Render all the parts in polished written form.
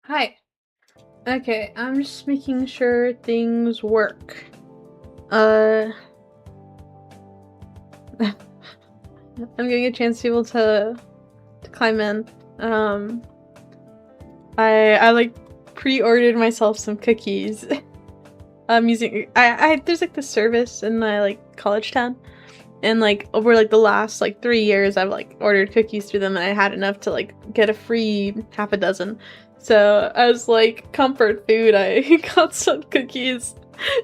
Hi. Okay, I'm just making sure things work. Uh, I'm getting a chance to be able to climb in. Um, I like pre-ordered myself some cookies. I'm using I there's like this service in my like college town, and like over like the last like 3 years I've like ordered cookies through them, and I had enough to like get a free half a dozen. So as like comfort food, I got some cookies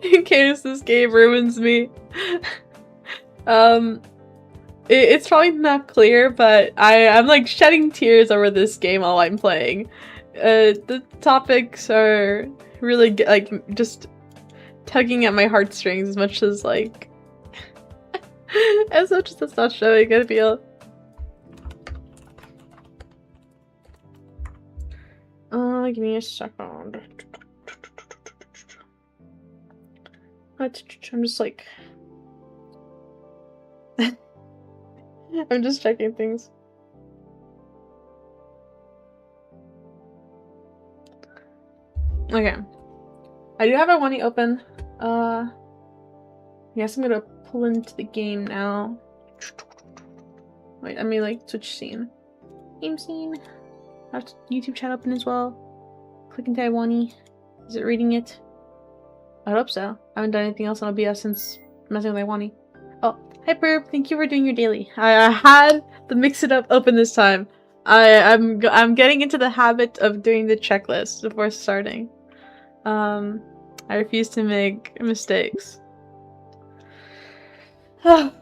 in case this game ruins me. um it's probably not clear, but I'm like shedding tears over this game while I'm playing. The topics are really like just tugging at my heartstrings as much as like as much as it's not showing, I feel. Give me a second. I'm just like I'm just checking things. Okay. I do have a one open. Yes, I'm gonna pull into the game now. Wait, let me like switch scene. Game scene. I have YouTube chat open as well. Clicking Taiwanese. Is it reading it? I hope so. I haven't done anything else on OBS since messing with Taiwanese. Oh, hi Burp, thank you for doing your daily. I had the mix it up open this time. I'm getting into the habit of doing the checklist before starting. I refuse to make mistakes. Gosh,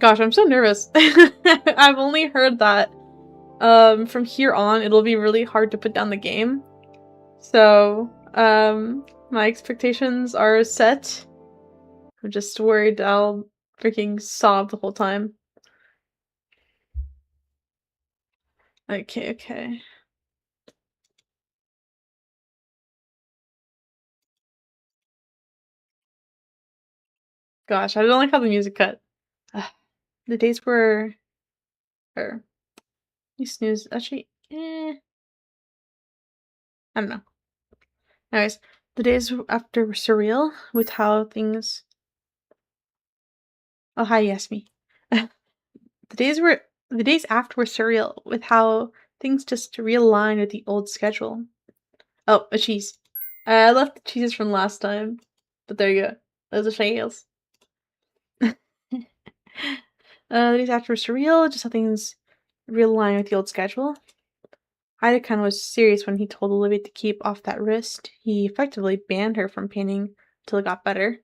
I'm so nervous. I've only heard that from here on it'll be really hard to put down the game. So, my expectations are set. I'm just worried I'll freaking sob the whole time. Okay. Gosh, I don't like how the music cut. The days were... Or... You snooze. Actually, I don't know. Anyways, the days after were surreal with how things... Oh, hi, Yasmi. The days after were surreal with how things just realigned with the old schedule. Oh, a cheese. I left the cheeses from last time, but there you go. Those are shales. The days after were surreal, just how things realigned with the old schedule. Heidekan was serious when he told Olivia to keep off that wrist. He effectively banned her from painting till it got better.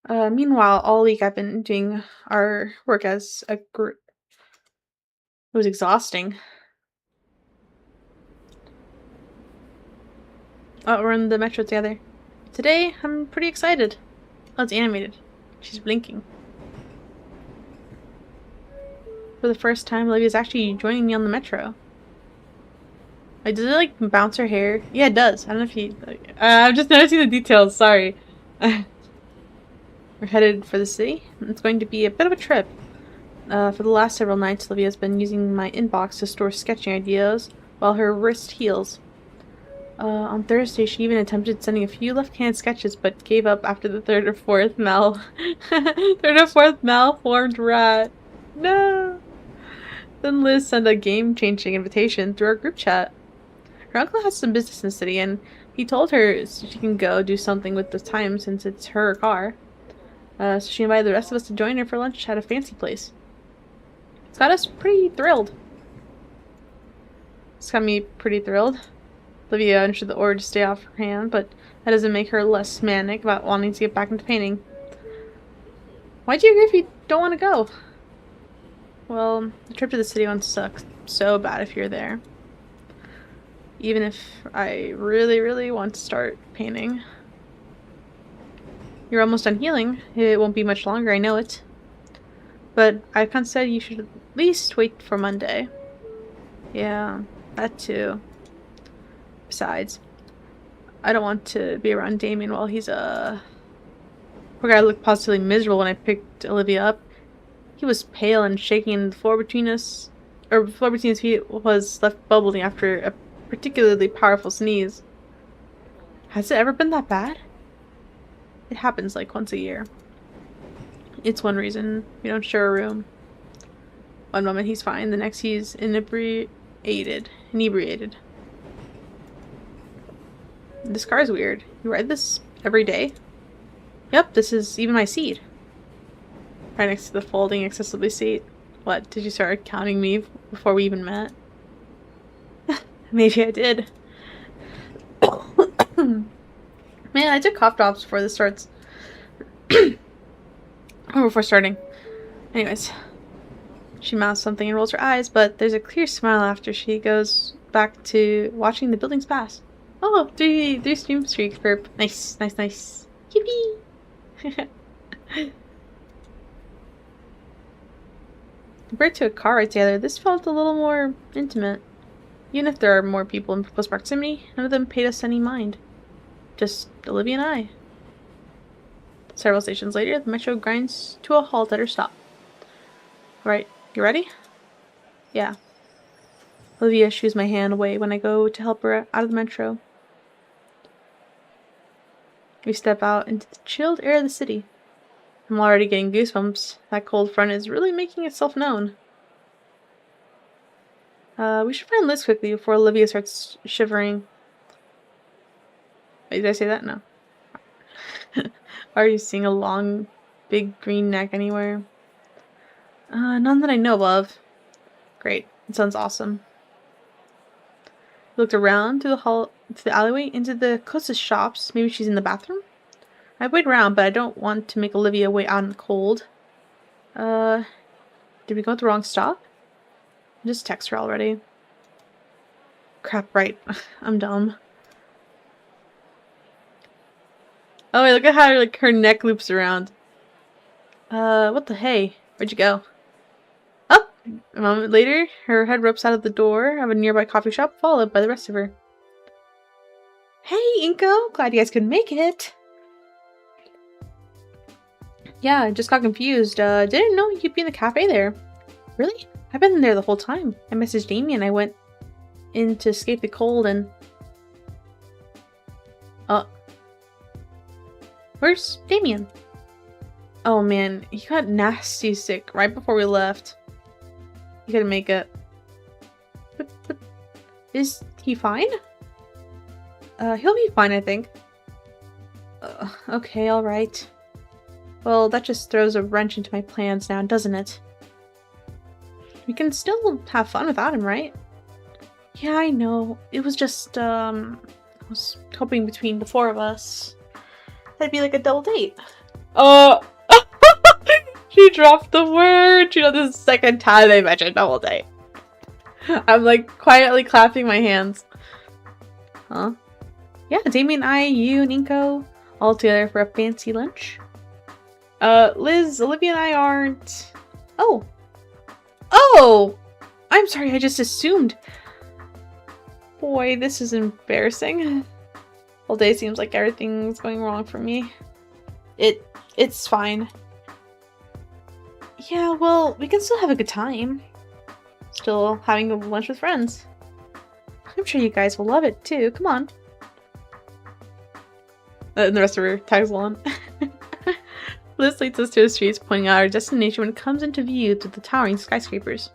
Meanwhile, all week I've been doing our work as a group. It was exhausting. Oh, we're in the metro together. Today, I'm pretty excited. Oh, it's animated. She's blinking. For the first time, Olivia's actually joining me on the metro. Like, does it, like, bounce her hair? Yeah, it does. I don't know if you... Like, I'm just noticing the details, sorry. We're headed for the city. It's going to be a bit of a trip. For the last several nights, Olivia's been using my inbox to store sketching ideas while her wrist heals. On Thursday, she even attempted sending a few left-handed sketches, but gave up after the third or fourth malformed rat. No! Then Liz sent a game-changing invitation through our group chat. Her uncle has some business in the city, and he told her she can go do something with the time since it's her car. So she invited the rest of us to join her for lunch at a fancy place. It's got us pretty thrilled. It's got me pretty thrilled. Olivia understood the order to stay off her hand, but that doesn't make her less manic about wanting to get back into painting. Why'd you agree if you don't want to go? Well, the trip to the city one sucks so bad if you're there. Even if I really, really want to start painting. You're almost done healing. It won't be much longer, I know it. But Icon said you should at least wait for Monday. Yeah, that too. Besides, I don't want to be around Damien while he's Poor guy looked positively miserable when I picked Olivia up. He was pale and shaking, and the floor between his feet was left bubbling after particularly powerful sneeze. Has it ever been that bad? It happens like once a year. It's one reason we don't share a room. One moment he's fine, the next he's inebriated. This car is weird. You ride this every day? Yep, this is even my seat. Right next to the folding accessibility seat. What, did you start counting me before we even met? Maybe I did. Man, I took cough drops before this starts. Or before starting. Anyways. She mouths something and rolls her eyes, but there's a clear smile after she goes back to watching the buildings pass. Oh, three stream streaks, burp. Nice. Yippee! Compared to a car ride together, this felt a little more intimate. Even if there are more people in close proximity, none of them paid us any mind. Just Olivia and I. Several stations later, the metro grinds to a halt at her stop. Right, you ready? Yeah. Olivia shoos my hand away when I go to help her out of the metro. We step out into the chilled air of the city. I'm already getting goosebumps. That cold front is really making itself known. We should find Liz quickly before Olivia starts shivering. Wait, did I say that? No. Are you seeing a long, big green neck anywhere? None that I know of. Great. It sounds awesome. I looked around to the alleyway, into the closest shops. Maybe she's in the bathroom? I wait around, but I don't want to make Olivia wait out in the cold. Did we go to the wrong stop? I just text her already. Crap, right. I'm dumb. Oh wait, look at how like her neck loops around. What the hey? Where'd you go? Oh! A moment later, her head ropes out of the door of a nearby coffee shop, followed by the rest of her. Hey, Inko! Glad you guys could make it! Yeah, I just got confused. Didn't know you'd be in the cafe there. Really? I've been there the whole time. I messaged Amy and I went in to escape the cold and... Where's Damien? Oh man, he got nasty sick right before we left. He couldn't make it. But is he fine? He'll be fine, I think. Okay, alright. Well, that just throws a wrench into my plans now, doesn't it? We can still have fun without him, right? Yeah, I know. It was just, I was hoping between the four of us, that'd be like a double date. She dropped the word! You know, this is the second time they mentioned double date. I'm like quietly clapping my hands. Huh? Yeah, Damien, I, you, and Inko, all together for a fancy lunch. Liz, Olivia, and I aren't... Oh! Oh! I'm sorry, I just assumed. Boy, this is embarrassing. All day seems like everything's going wrong for me. It's fine. Yeah, well, we can still have a good time. Still having a lunch with friends. I'm sure you guys will love it too. Come on. And the rest of her tags along. Liz leads us to the streets, pointing out our destination when it comes into view through the towering skyscrapers.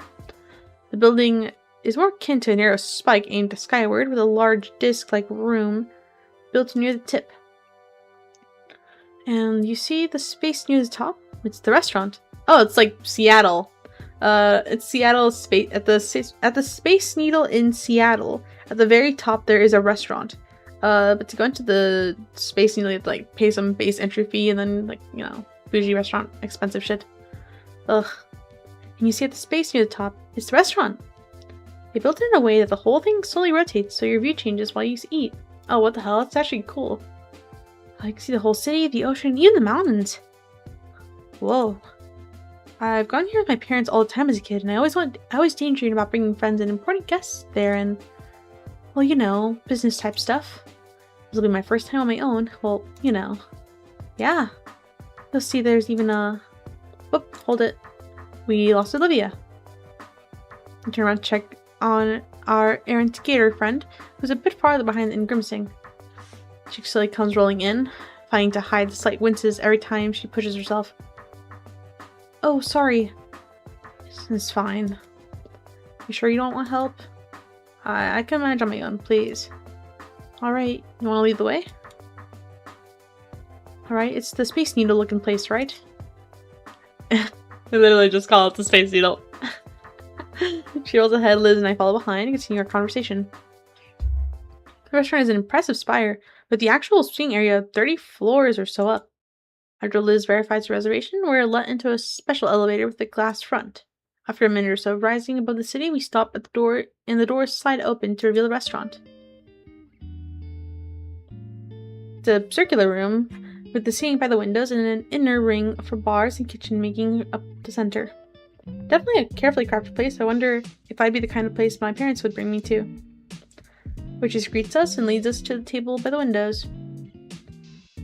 The building is more akin to a narrow spike aimed skyward, with a large disc-like room built near the tip. And you see the space near the top? It's the restaurant. Oh, it's like Seattle. It's Seattle space at the Space Needle in Seattle. At the very top, there is a restaurant. But to go into the Space Needle, you have to like pay some base entry fee, and then like bougie restaurant, expensive shit. Ugh. And you see at the space near the top, it's the restaurant. They built it in a way that the whole thing slowly rotates, so your view changes while you eat. Oh, what the hell? That's actually cool. I can see the whole city, the ocean, even the mountains. Whoa. I've gone here with my parents all the time as a kid, and I always daydreamed about bringing friends and important guests there, and, well, business type stuff. This will be my first time on my own. Well, yeah. You'll see there's even a... Whoop, hold it. We lost Olivia. I turn around to check on our errant Gator friend, who's a bit farther behind and grimacing. She slowly comes rolling in, fighting to hide the slight winces every time she pushes herself. Oh, sorry. It's fine. You sure you don't want help? I can manage on my own, please. Alright, you want to lead the way? Alright, it's the Space Needle looking place, right? I literally just call it the Space Needle. She rolls ahead, Liz and I follow behind and continue our conversation. The restaurant is an impressive spire, but the actual seating area 30 floors or so up. After Liz verifies the reservation, we're let into a special elevator with a glass front. After a minute or so of rising above the city, we stop at the door, and the doors slide open to reveal the restaurant. It's a circular room, with the seating by the windows and an inner ring for bars and kitchen making up the center. Definitely a carefully crafted place. I wonder if I'd be the kind of place my parents would bring me to. Waitress greets us and leads us to the table by the windows.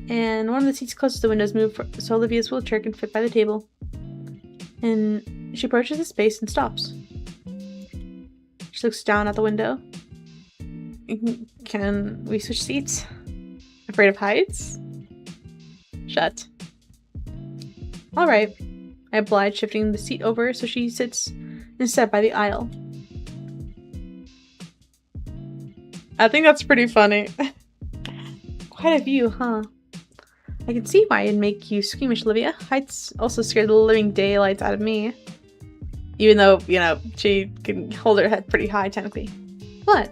And one of the seats closest to the windows moved so Olivia's wheelchair can fit by the table. And she approaches the space and stops. She looks down at the window. Can we switch seats? Afraid of heights? Shut. Alright. I oblige, shifting the seat over so she sits instead by the aisle. I think that's pretty funny. Quite a view, huh? I can see why it'd make you squeamish, Olivia. Heights also scare the living daylights out of me. Even though, you know, she can hold her head pretty high, technically. What?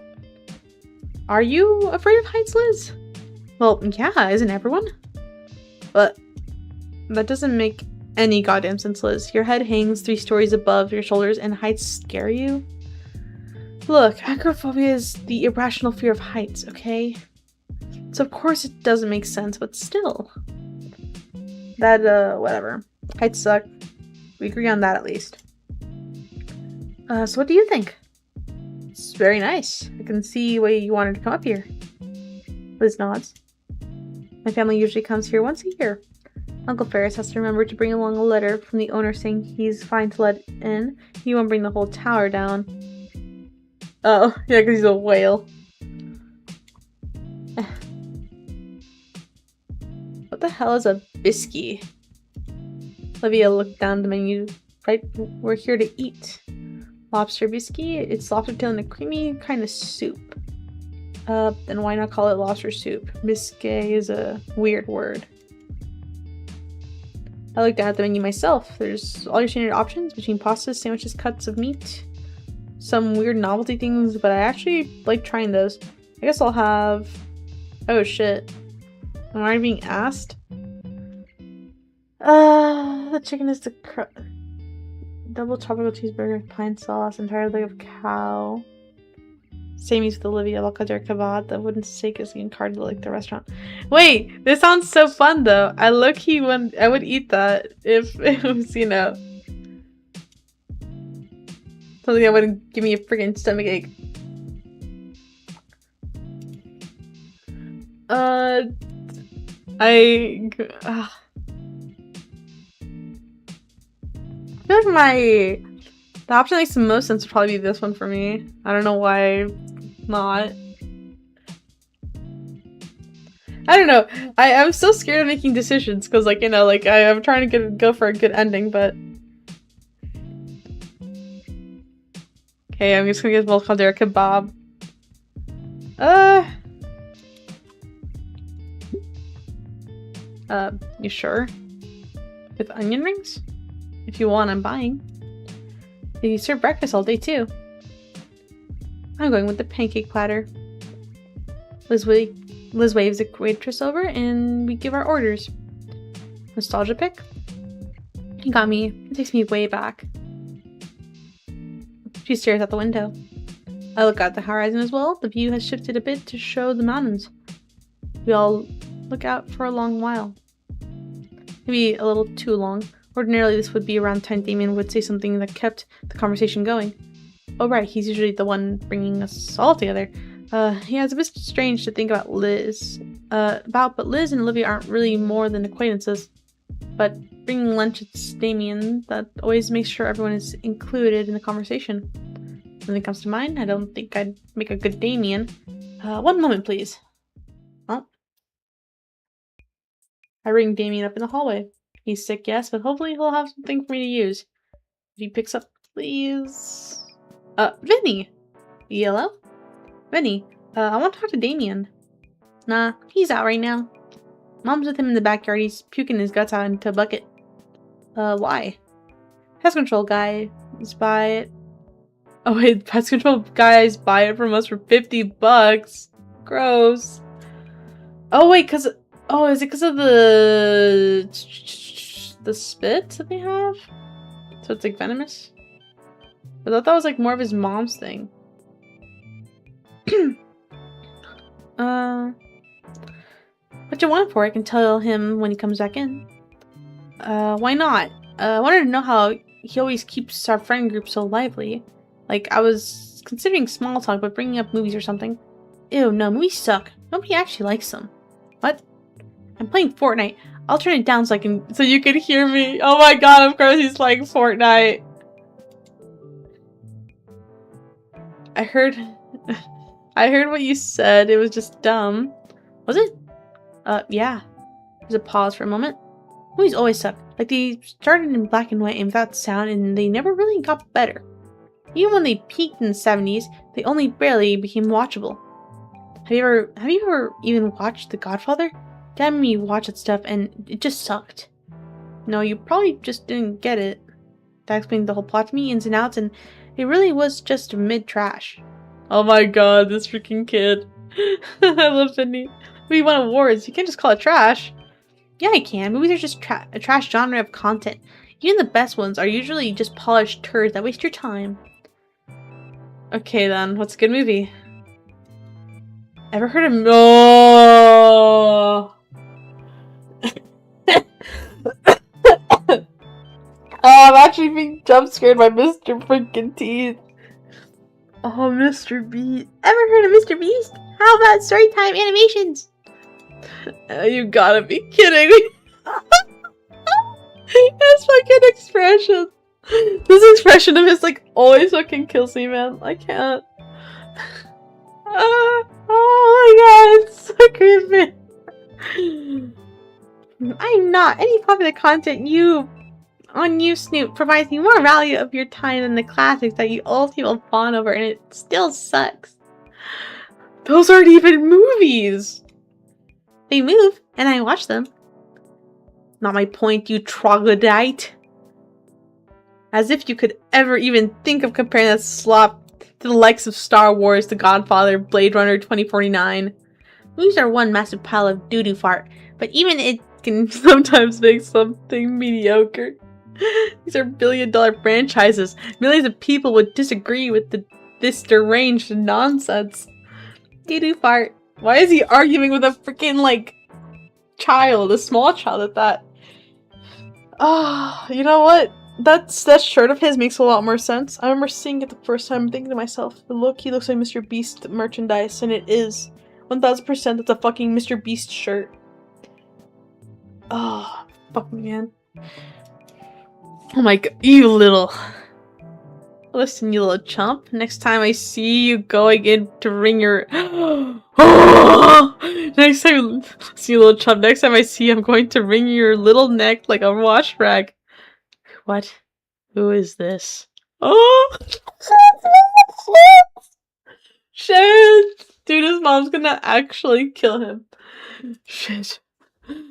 Are you afraid of heights, Liz? Well, yeah, isn't everyone? But that doesn't make any goddamn sense, Liz. Your head hangs 3 stories above your shoulders and heights scare you? Look, acrophobia is the irrational fear of heights, okay? So of course it doesn't make sense, but still. Whatever. Heights suck. We agree on that at least. So what do you think? It's very nice. I can see why you wanted to come up here. Liz nods. My family usually comes here once a year. Uncle Ferris has to remember to bring along a letter from the owner saying he's fine to let in. He won't bring the whole tower down. Oh, yeah, because he's a whale. What the hell is a biscuit? Olivia looked down the menu. Right, we're here to eat. Lobster biscuit? It's lobster tail in a creamy kind of soup. Then why not call it lobster soup? Biscuit is a weird word. I looked down at the menu myself. There's all your standard options between pastas, sandwiches, cuts of meat, some weird novelty things, but I actually like trying those. I guess I'll have... Oh shit. Am I being asked? The chicken is the double tropical cheeseburger, pine sauce, entire leg of cow. Samies with Olivia, Gator kebab. The wooden steak is being carded like the restaurant. Wait, this sounds so fun though. I would eat that if it was, you know, something that wouldn't give me a freaking stomachache. I feel like the option that makes the most sense would probably be this one for me. I don't know why not. I don't know. I'm still scared of making decisions because, like, you know, like I'm trying to go for a good ending, but okay, I'm just gonna get both Gator kebab. You sure? With onion rings? If you want, I'm buying. They serve breakfast all day too. I'm going with the pancake platter. Liz waves the waitress over and we give our orders. Nostalgia pick? You got me. It takes me way back. She stares out the window. I look out the horizon as well. The view has shifted a bit to show the mountains. We all look out for a long while. Maybe a little too long. Ordinarily, this would be around the time Damien would say something that kept the conversation going. Oh right, he's usually the one bringing us all together. Yeah, it's a bit strange to think about but Liz and Olivia aren't really more than acquaintances. But bringing lunch, it's Damien that always makes sure everyone is included in the conversation. Nothing comes to mind. I don't think I'd make a good Damien. One moment, please. Oh. I ring Damien up in the hallway. He's sick, yes, but hopefully he'll have something for me to use. If he picks up, please. Vinny! Hello? Vinny, I want to talk to Damien. Nah, he's out right now. Mom's with him in the backyard. He's puking his guts out into a bucket. Why? Pest control guy is by it. Oh wait, pest control guys buy it from us for $50. Gross. Oh wait, is it because of the spit that they have? So it's like venomous? I thought that was like more of his mom's thing. What you want it for? I can tell him when he comes back in. Why not? I wanted to know how he always keeps our friend group so lively. Like, I was considering small talk, but bringing up movies or something. Ew, no, movies suck. Nobody actually likes them. What? I'm playing Fortnite. I'll turn it down so you can hear me. Oh my god, of course he's playing Fortnite. I heard what you said. It was just dumb. Was it? Yeah. There's a pause for a moment. Movies always suck. Like, they started in black and white and without sound, and they never really got better. Even when they peaked in the 70s, they only barely became watchable. Have you ever even watched The Godfather? Dad made me watch that stuff, and it just sucked. No, you probably just didn't get it. That explained the whole plot to me, ins and outs, and it really was just mid-trash. Oh my god, this freaking kid. I love Penny. We won awards. You can't just call it trash. Yeah, I can. Movies are just a trash genre of content. Even the best ones are usually just polished turds that waste your time. Okay then, what's a good movie? Ever heard of Oh, I'm actually being jump scared by Mr. freaking Teeth. Oh, Mr. Beast. Ever heard of Mr. Beast? How about Storytime Animations? You gotta be kidding me. His fucking expression. This expression of his, like, always fucking kills me, man. I can't. Oh my god, it's so creepy. I'm not. Any popular content on you, Snoop, provides you more value of your time than the classics that you old people fawn over, and it still sucks. Those aren't even movies. They move, and I watch them. Not my point, you troglodyte. As if you could ever even think of comparing that slop to the likes of Star Wars, The Godfather, Blade Runner 2049. Movies are one massive pile of doo-doo fart, but even it can sometimes make something mediocre. These are billion-dollar franchises. Millions of people would disagree with this deranged nonsense. Doo-doo fart. Why is he arguing with a freaking, like, child, a small child at that? Ah, you know what? That shirt of his makes a lot more sense. I remember seeing it the first time and thinking to myself, he looks like Mr. Beast merchandise, and it is. 1000% that's a fucking Mr. Beast shirt. Oh, fuck me, man. Oh my god, you little... Listen, you little chump. Next time I see you going in to ring your... Next time... See, you little chump. Next time I see you, I'm going to wring your little neck like a wash rag. What? Who is this? Oh! Shit! Dude, his mom's gonna actually kill him. Shit.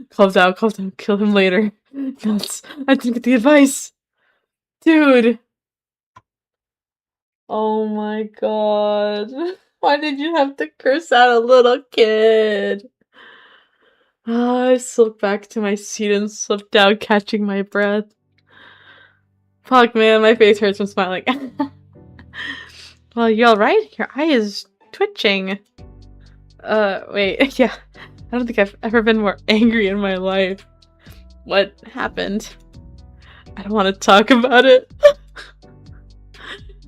Calm down, kill him later. Nuts. I didn't get the advice. Dude. Oh my god. Why did you have to curse out a little kid? I slipped back to my seat and slipped down, catching my breath. Fuck, man, my face hurts from smiling. Well, you alright? Your eye is twitching. Wait, yeah. I don't think I've ever been more angry in my life. What happened? I don't want to talk about it.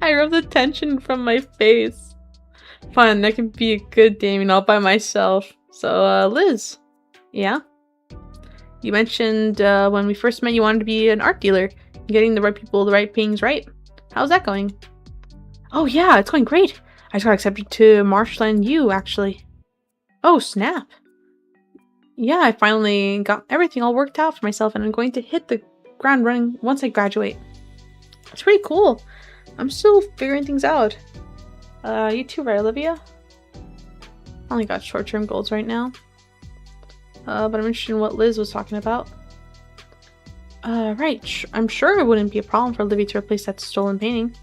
I rubbed the tension from my face. Fine, I can be a good Damien all by myself. So, Liz. Yeah? You mentioned, when we first met you wanted to be an art dealer. Getting the right people, the right things right. How's that going? Oh yeah, it's going great. I just got accepted to Marshland U, actually. Oh, snap. Yeah, I finally got everything all worked out for myself, and I'm going to hit the ground running once I graduate. It's pretty cool. I'm still figuring things out. You too, right, Olivia? I only got short-term goals right now. But I'm interested in what Liz was talking about. Right. I'm sure it wouldn't be a problem for Olivia to replace that stolen painting.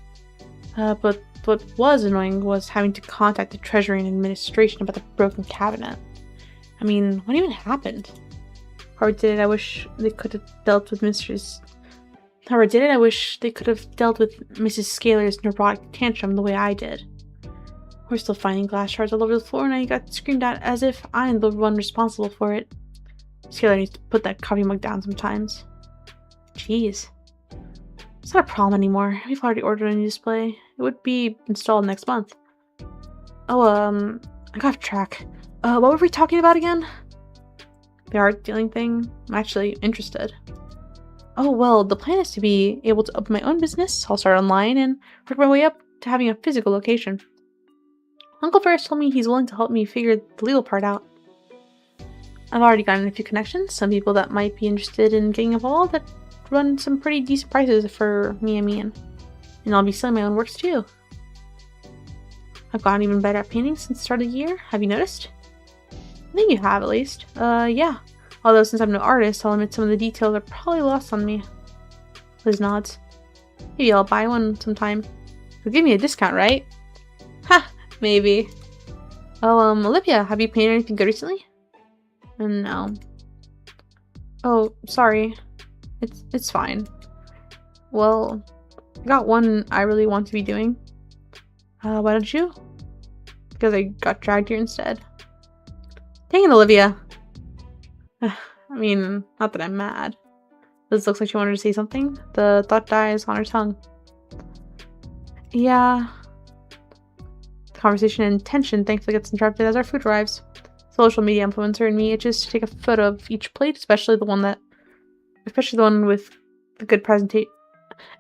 But what was annoying was having to contact the Treasury and Administration about the broken cabinet. I mean, what even happened? Or did it? I wish they could have dealt with Mrs. Scalar's neurotic tantrum the way I did. We're still finding glass shards all over the floor, and I got screamed at as if I'm the one responsible for it. Scalar needs to put that coffee mug down sometimes. Jeez. It's not a problem anymore. We've already ordered a new display. It would be installed next month. Oh, I got off track. What were we talking about again? The art dealing thing? I'm actually interested. Oh, well, the plan is to be able to open my own business. I'll start online and work my way up to having a physical location. Uncle Ferris told me he's willing to help me figure the legal part out. I've already gotten a few connections, some people that might be interested in getting involved that run some pretty decent prices for me. And I'll be selling my own works too. I've gotten even better at painting since the start of the year. Have you noticed? I think you have, at least. Yeah. Although since I'm no artist, I'll admit some of the details are probably lost on me. Liz nods. Maybe I'll buy one sometime. You'll give me a discount, right? Ha! Maybe. Oh, Olivia, have you painted anything good recently? No. Oh, sorry. It's fine. Well, I got one I really want to be doing. Why don't you? Because I got dragged here instead. Dang it, Olivia. I mean, not that I'm mad. Liz looks like she wanted to say something. The thought dies on her tongue. Yeah. The conversation and tension thankfully gets interrupted as our food arrives. Social media influencer and me itches to take a photo of each plate, especially the one with the good presentation.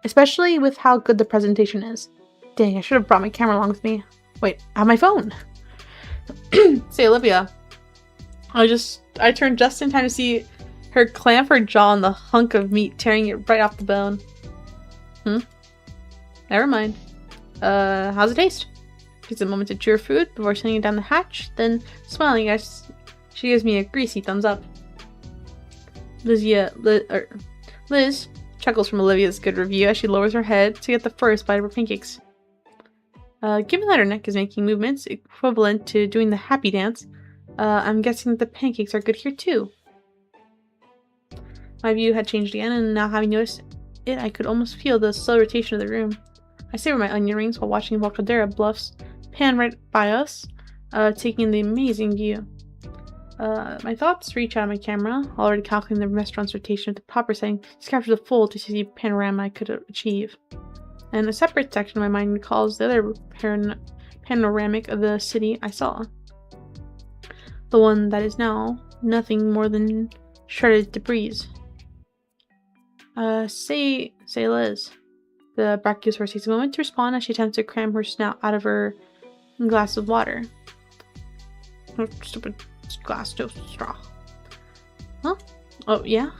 Especially with how good the presentation is. Dang, I should have brought my camera along with me. Wait, I have my phone. Say, Olivia. I turned just in time to see her clamp her jaw on the hunk of meat, tearing it right off the bone. Never mind. How's it taste? Takes a moment to chew her food before sending it down the hatch, then smiling as she gives me a greasy thumbs up. Liz chuckles from Olivia's good review as she lowers her head to get the first bite of her pancakes. Given that her neck is making movements equivalent to doing the happy dance, I'm guessing that the pancakes are good here too. My view had changed again, and now having noticed it, I could almost feel the slow rotation of the room. I savor my onion rings while watching Volcadera bluffs pan right by us, taking in the amazing view. My thoughts reach out of my camera, already calculating the restaurant's rotation at the proper setting to capture the full 260 panorama I could achieve. And a separate section of my mind recalls the other panoramic of the city I saw. The one that is now nothing more than shredded debris. Say Liz. The brachiosaurus takes a moment to respond as she attempts to cram her snout out of her glass of water. Stupid glass to straw. Huh? Oh, yeah?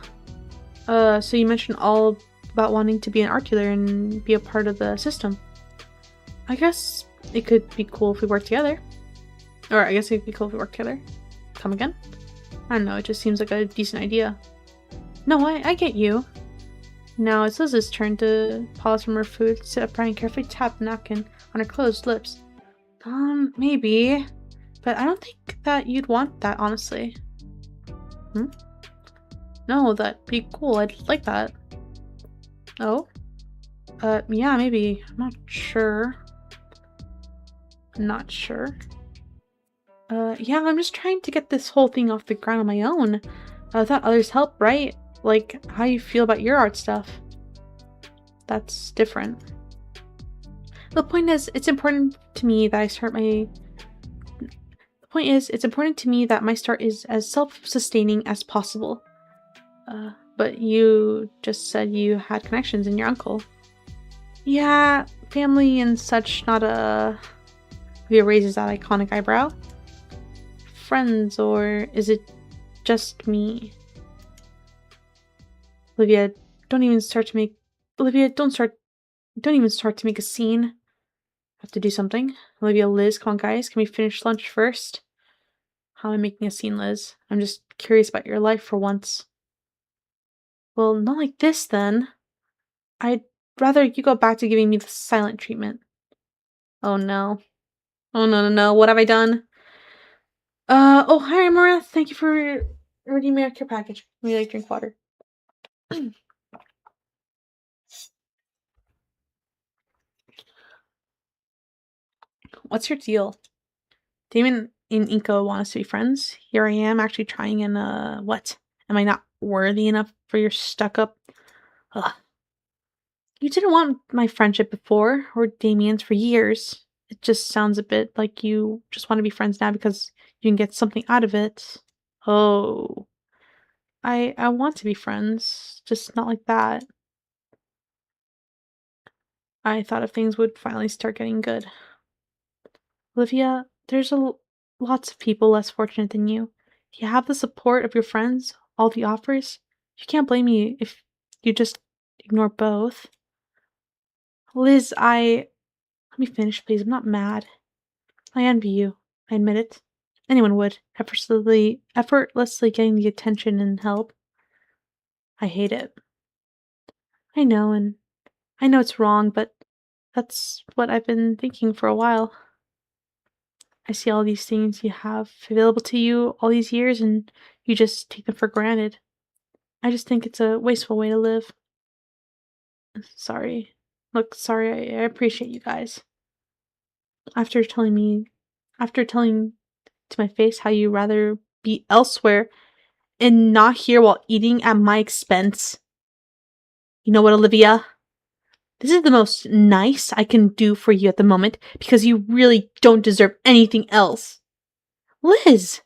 So you mentioned all about wanting to be an art dealer and be a part of the system. I guess it could be cool if we work together. Or I guess it could be cool if we work together. Come again? I don't know, it just seems like a decent idea. No, I get you. Now it's Liz's turn to pause from her food, sit upright and carefully tap the napkin on her closed lips. Maybe. But I don't think that you'd want that, honestly. No, that'd be cool. I'd like that. Oh? Yeah, maybe. I'm not sure. Yeah, I'm just trying to get this whole thing off the ground on my own. Without others' help, right? Like, how you feel about your art stuff. That's different. The point is, it's important to me that my start is as self-sustaining as possible. But you just said you had connections in your uncle. Yeah, family and such, not a... Olivia raises that iconic eyebrow. Friends, or is it just me? Olivia, don't even start to make... Olivia, don't even start to make a scene. I have to do something. Olivia, Liz, come on guys, can we finish lunch first? How am I making a scene, Liz? I'm just curious about your life for once. Well, not like this then. I'd rather you go back to giving me the silent treatment. Oh no. Oh no, what have I done? Oh hi Amara, thank you for reading me out your package. Let me drink water. What's your deal? Damon and Inko want us to be friends. Here I am actually trying and what? Am I not worthy enough for your stuck-up? Ugh. You didn't want my friendship before, or Damien's for years. It just sounds a bit like you just want to be friends now because you can get something out of it. Oh. I want to be friends, just not like that. I thought if things would finally start getting good. Olivia, there's lots of people less fortunate than you. You have the support of your friends, all the offers. You can't blame me if you just ignore both. Liz, let me finish, please. I'm not mad. I envy you. I admit it. Anyone would, effortlessly getting the attention and help. I hate it. I know, and I know it's wrong, but that's what I've been thinking for a while. I see all these things you have available to you all these years, and you just take them for granted. I just think it's a wasteful way to live. Sorry. Look, sorry, I appreciate you guys. After telling to my face how you rather be elsewhere and not here while eating at my expense. You know what, Olivia? This is the most nice I can do for you at the moment because you really don't deserve anything else. Liz!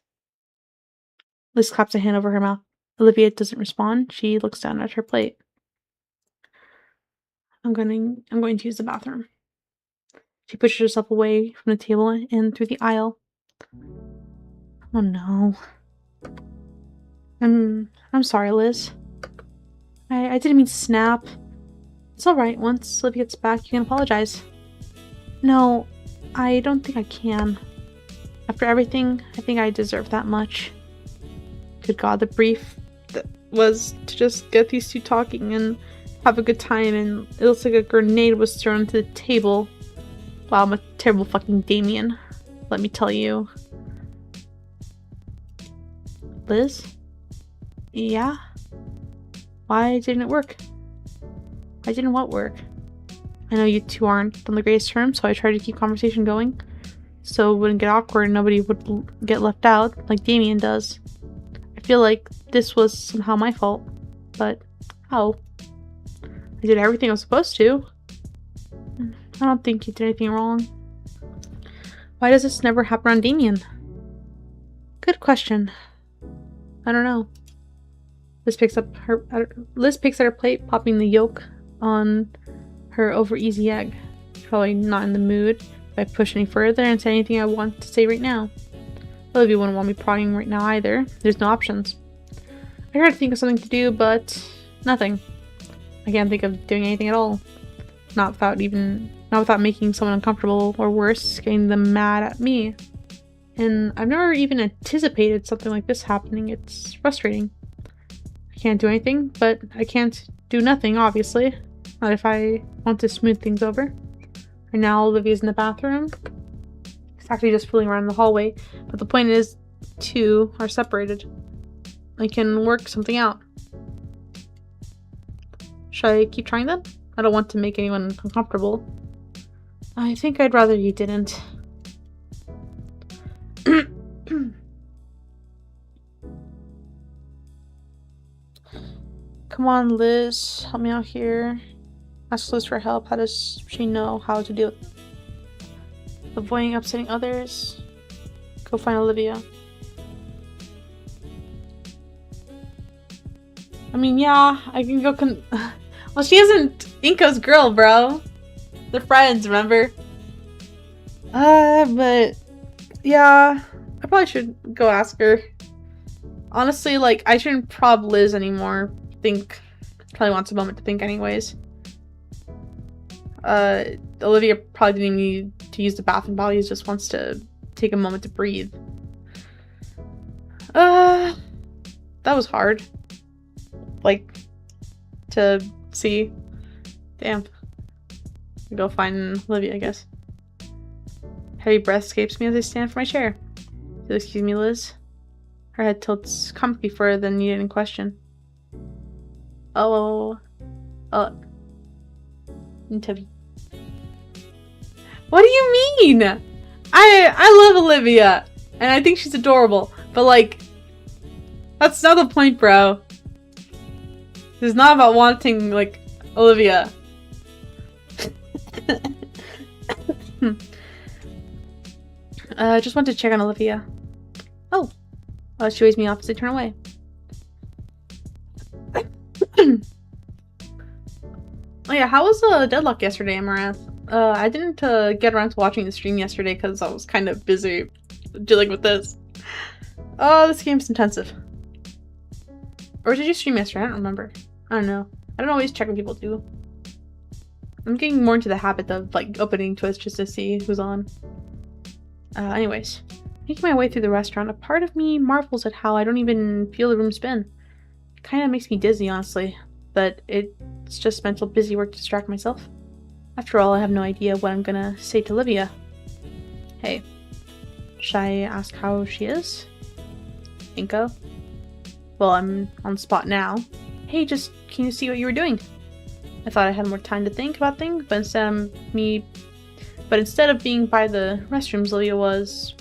Liz claps a hand over her mouth. Olivia doesn't respond. She looks down at her plate. I'm going to use the bathroom. She pushes herself away from the table and through the aisle. Oh no. I'm sorry, Liz. I didn't mean to snap. It's alright, once Olivia gets back, you can apologize. No, I don't think I can. After everything, I think I deserve that much. Good God, the brief that was to just get these two talking and have a good time, and it looks like a grenade was thrown to the table. Wow, I'm a terrible fucking Damien. Let me tell you. Liz? Yeah? Why didn't it work? Why didn't what work? I know you two aren't on the greatest terms, so I tried to keep conversation going. So it wouldn't get awkward and nobody would get left out, like Damien does. I feel like this was somehow my fault. But how? I did everything I was supposed to. I don't think you did anything wrong. Why does this never happen on Damien? Good question. I don't know. Liz picks at her plate, popping the yolk on her over easy egg. Probably not in the mood if I push any further and say anything I want to say right now. Olivia wouldn't want me prodding right now either. There's no options. I tried to think of something to do, but nothing. I can't think of doing anything at all. Not without making someone uncomfortable, or worse, getting them mad at me. And I've never even anticipated something like this happening. It's frustrating. I can't do anything, but I can't do nothing, obviously. Not if I want to smooth things over. Right now, Olivia's in the bathroom. She's actually just fooling around in the hallway. But the point is, two are separated. I can work something out. Should I keep trying then? I don't want to make anyone uncomfortable. I think I'd rather you didn't. Come on, Liz. Help me out here. Ask Liz for help. How does she know how to deal with avoiding upsetting others? Go find Olivia. I mean, yeah, I can go well, she isn't Inko's girl, bro. They're friends, remember? But yeah, I probably should go ask her. Honestly, like, I shouldn't prob Liz anymore. Probably wants a moment to think anyways. Olivia probably didn't need to use the bathroom. Probably just wants to take a moment to breathe. That was hard. Like, to see. Damn. I'll go find Olivia, I guess. Heavy breath escapes me as I stand for my chair. You'll excuse me, Liz. Her head tilts comfy further than needed in question. Interview. What do you mean? I love Olivia, and I think she's adorable, but like, that's not the point, bro. It's not about wanting, like, Olivia. I just want to check on Olivia. Oh. She waves me off as I turn away. Oh yeah, how was Deadlock yesterday, Amaranth? I didn't get around to watching the stream yesterday because I was kind of busy dealing with this. Oh, this game's intensive. Or did you stream yesterday? I don't remember. I don't know. I don't always check when people do. I'm getting more into the habit of, like, opening Twitch just to see who's on. Anyways. Making my way through the restaurant, a part of me marvels at how I don't even feel the room spin. It kind of makes me dizzy, honestly. But it's just mental busy work to distract myself. After all, I have no idea what I'm gonna say to Olivia. Hey. Should I ask how she is? Inko? Well, I'm on the spot now. Hey, just can you see what you were doing? I thought I had more time to think about things, but instead of being by the restrooms, Olivia was...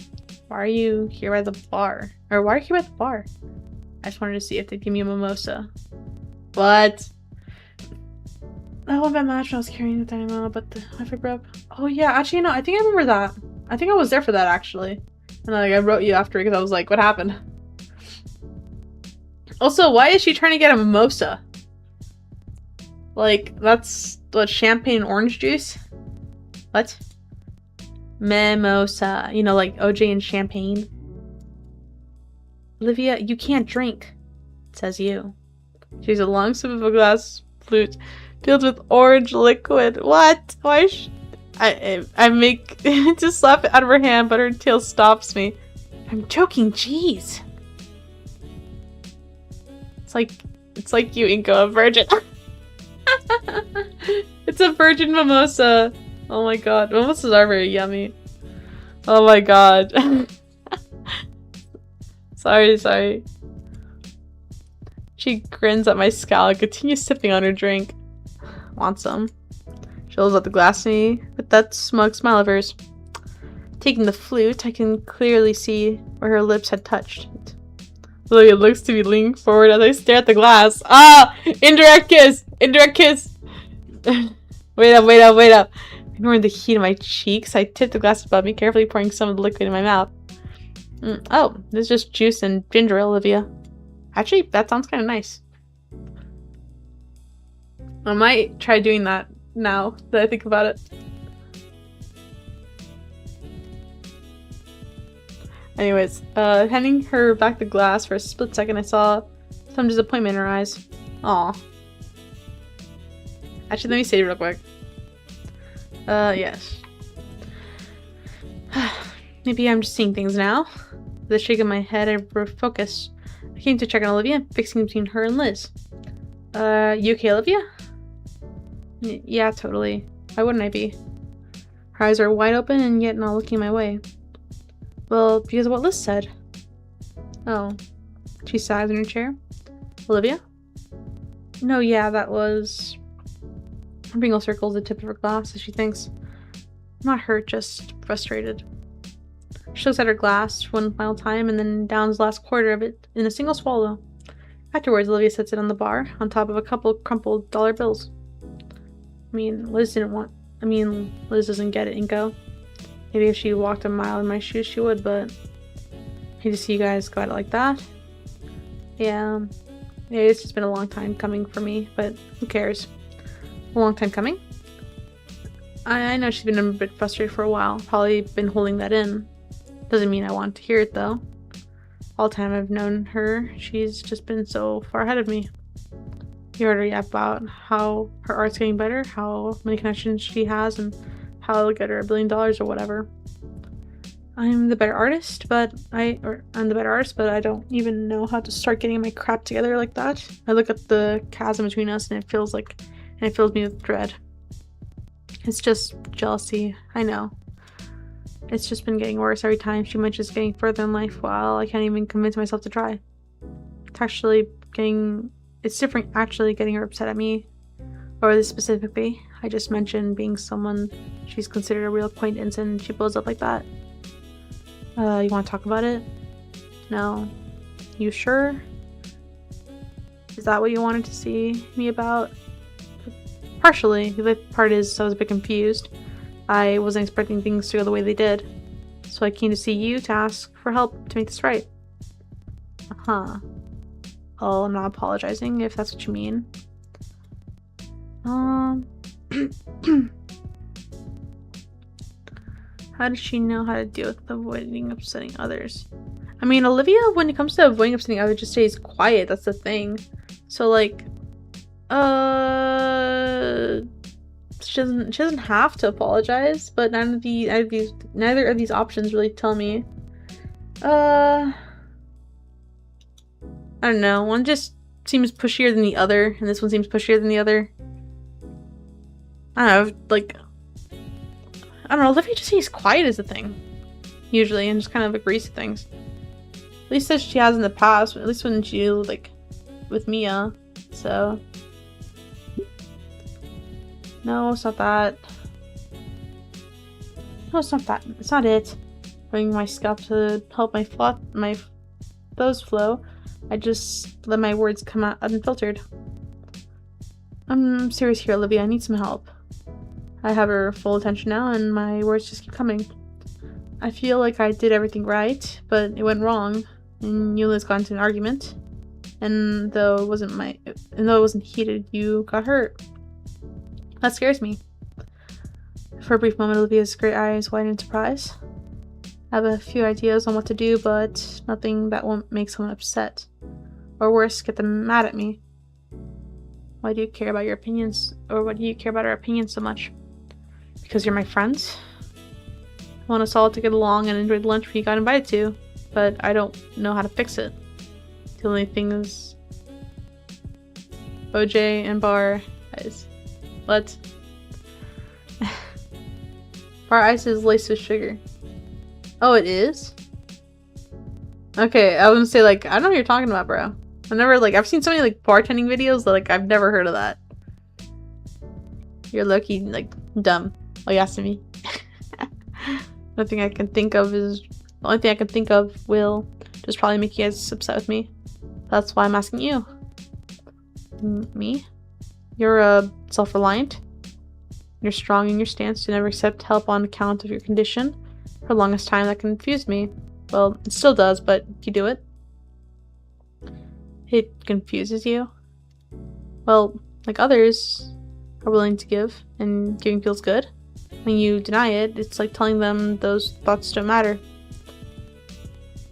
Why are you here by the bar? Or why are you here by the bar? I just wanted to see if they'd give me a mimosa. What? That one bad match when I was carrying the dynamo, but the Wi-Fi broke. Oh yeah, actually no, I think I remember that. I think I was there for that actually. And like I wrote you after because I was like, what happened? Also, why is she trying to get a mimosa? Like, that's what, champagne and orange juice? What? Mimosa. You know, like OJ and champagne. Olivia, you can't drink. Says you. She's a long sip of a glass flute filled with orange liquid. What? Why I make to slap it out of her hand, but her tail stops me. I'm joking, jeez. It's like you, Inko, a virgin. It's a virgin mimosa. Oh my god. Mimosas are very yummy. Oh my god. Sorry. She grins at my scowl and continues sipping on her drink. Want some? She holds up the glass to me with that smug smile of hers. Taking the flute, I can clearly see where her lips had touched it. Olivia looks to be leaning forward as I stare at the glass. Ah! Indirect kiss! Indirect kiss! Wait up. Ignoring the heat of my cheeks, I tip the glass above me, carefully pouring some of the liquid in my mouth. Oh, this is just juice and ginger ale, Olivia. Actually, that sounds kind of nice. I might try doing that now that I think about it. Anyways, handing her back the glass, for a split second I saw some disappointment in her eyes. Aw. Actually, let me save it real quick. Yes. Maybe I'm just seeing things now. With a shake of my head, I refocus. I came to check on Olivia, fixing between her and Liz. You okay, Olivia? Yeah, totally. Why wouldn't I be? Her eyes are wide open and yet not looking my way. Well, because of what Liz said. Oh. She sighs in her chair. Olivia? No, yeah, that was... Her bingle circles the tip of her glass as she thinks. I'm not hurt, just frustrated. She looks at her glass one final time and then downs the last quarter of it in a single swallow. Afterwards, Olivia sets it on the bar, on top of a couple crumpled dollar bills. Liz doesn't get it, Inko. Maybe if she walked a mile in my shoes, she would, but... I hate to see you guys go at it like that. Yeah, it's just been a long time coming for me, but who cares? A long time coming? I know she's been a bit frustrated for a while. Probably been holding that in. Doesn't mean I want to hear it though. All the time I've known her, she's just been so far ahead of me. You heard her about how her art's getting better, how many connections she has, and how it'll get her $1 billion or whatever. I'm the better artist, but I don't even know how to start getting my crap together like that. I look at the chasm between us and it fills me with dread. It's just jealousy, I know. It's just been getting worse every time she mentions getting further in life while I can't even convince myself to try. It's different actually getting her upset at me, or this specifically. I just mentioned being someone she's considered a real acquaintance and she blows up like that. You want to talk about it? No. You sure? Is that what you wanted to see me about? Partially. The part is I was a bit confused. I wasn't expecting things to go the way they did. So I came to see you to ask for help to make this right. Uh-huh. Oh, I'm not apologizing if that's what you mean. How does she know how to deal with avoiding upsetting others? I mean, Olivia, when it comes to avoiding upsetting others, just stays quiet. That's the thing. So, like, she doesn't have to apologize, but neither of these options really tell me. I don't know. One just seems pushier than the other, and this one seems pushier than the other. I don't know, like, I don't know, Olivia just stays quiet is the thing, usually, and just kind of agrees to things. At least as she has in the past, at least when she, like, with Mia, so. No, it's not that. No, it's not that. It's not it. Bringing my scalp to help my flows flow. I just let my words come out unfiltered. I'm serious here, Olivia. I need some help. I have her full attention now, and my words just keep coming. I feel like I did everything right, but it went wrong, and you got into an argument. And though it wasn't heated, you got hurt. That scares me. For a brief moment, Olivia's great eyes widened in surprise. I have a few ideas on what to do, but nothing that won't make someone upset. Or worse, get them mad at me. Why do you care about your opinions, or why do you care about our opinions so much? Because you're my friends? I want us all to get along and enjoy the lunch we got invited to, but I don't know how to fix it. The only thing is OJ and Bar Ice. What? Bar Ice is laced with sugar. Oh, it is? Okay, I was gonna say, like, I don't know what you're talking about, bro. I've seen so many, like, bartending videos that, like, I've never heard of that. You're low-key, like, dumb. Oh, you asking me? The only thing I can think of will just probably make you guys upset with me. That's why I'm asking you. Me? You're, self-reliant. You're strong in your stance to never accept help on account of your condition. For the longest time, that confused me. Well, it still does, but you do it. It confuses you. Well, like others are willing to give, and giving feels good. When you deny it, it's like telling them those thoughts don't matter.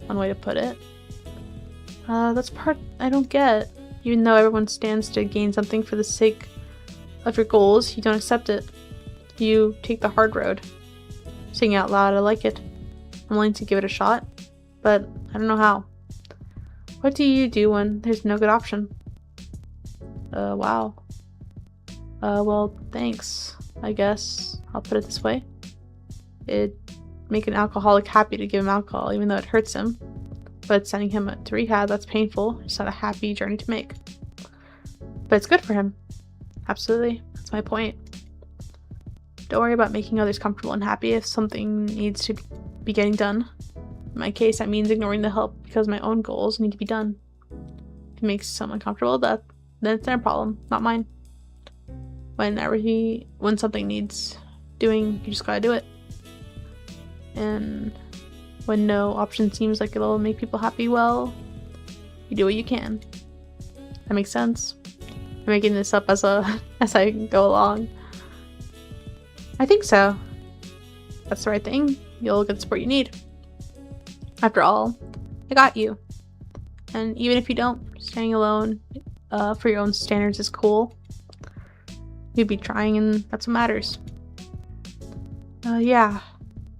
One way to put it. That's part I don't get. Even though everyone stands to gain something for the sake of your goals, you don't accept it. You take the hard road. Saying out loud, I like it. I'm willing to give it a shot, but I don't know how. What do you do when there's no good option? Wow. Well, thanks, I guess. I'll put it this way. It'd make an alcoholic happy to give him alcohol, even though it hurts him. But sending him to rehab, that's painful. It's not a happy journey to make. But it's good for him. Absolutely. That's my point. Don't worry about making others comfortable and happy if something needs to be getting done. In my case, that means ignoring the help because my own goals need to be done. If it makes someone comfortable, then it's their problem, not mine. When something needs doing, you just gotta do it. And when no option seems like it'll make people happy, well, you do what you can. That makes sense. I'm making this up as I go along. I think so. That's the right thing. You'll get the support you need. After all, I got you. And even if you don't, staying alone for your own standards is cool. You'd be trying, and that's what matters. Yeah.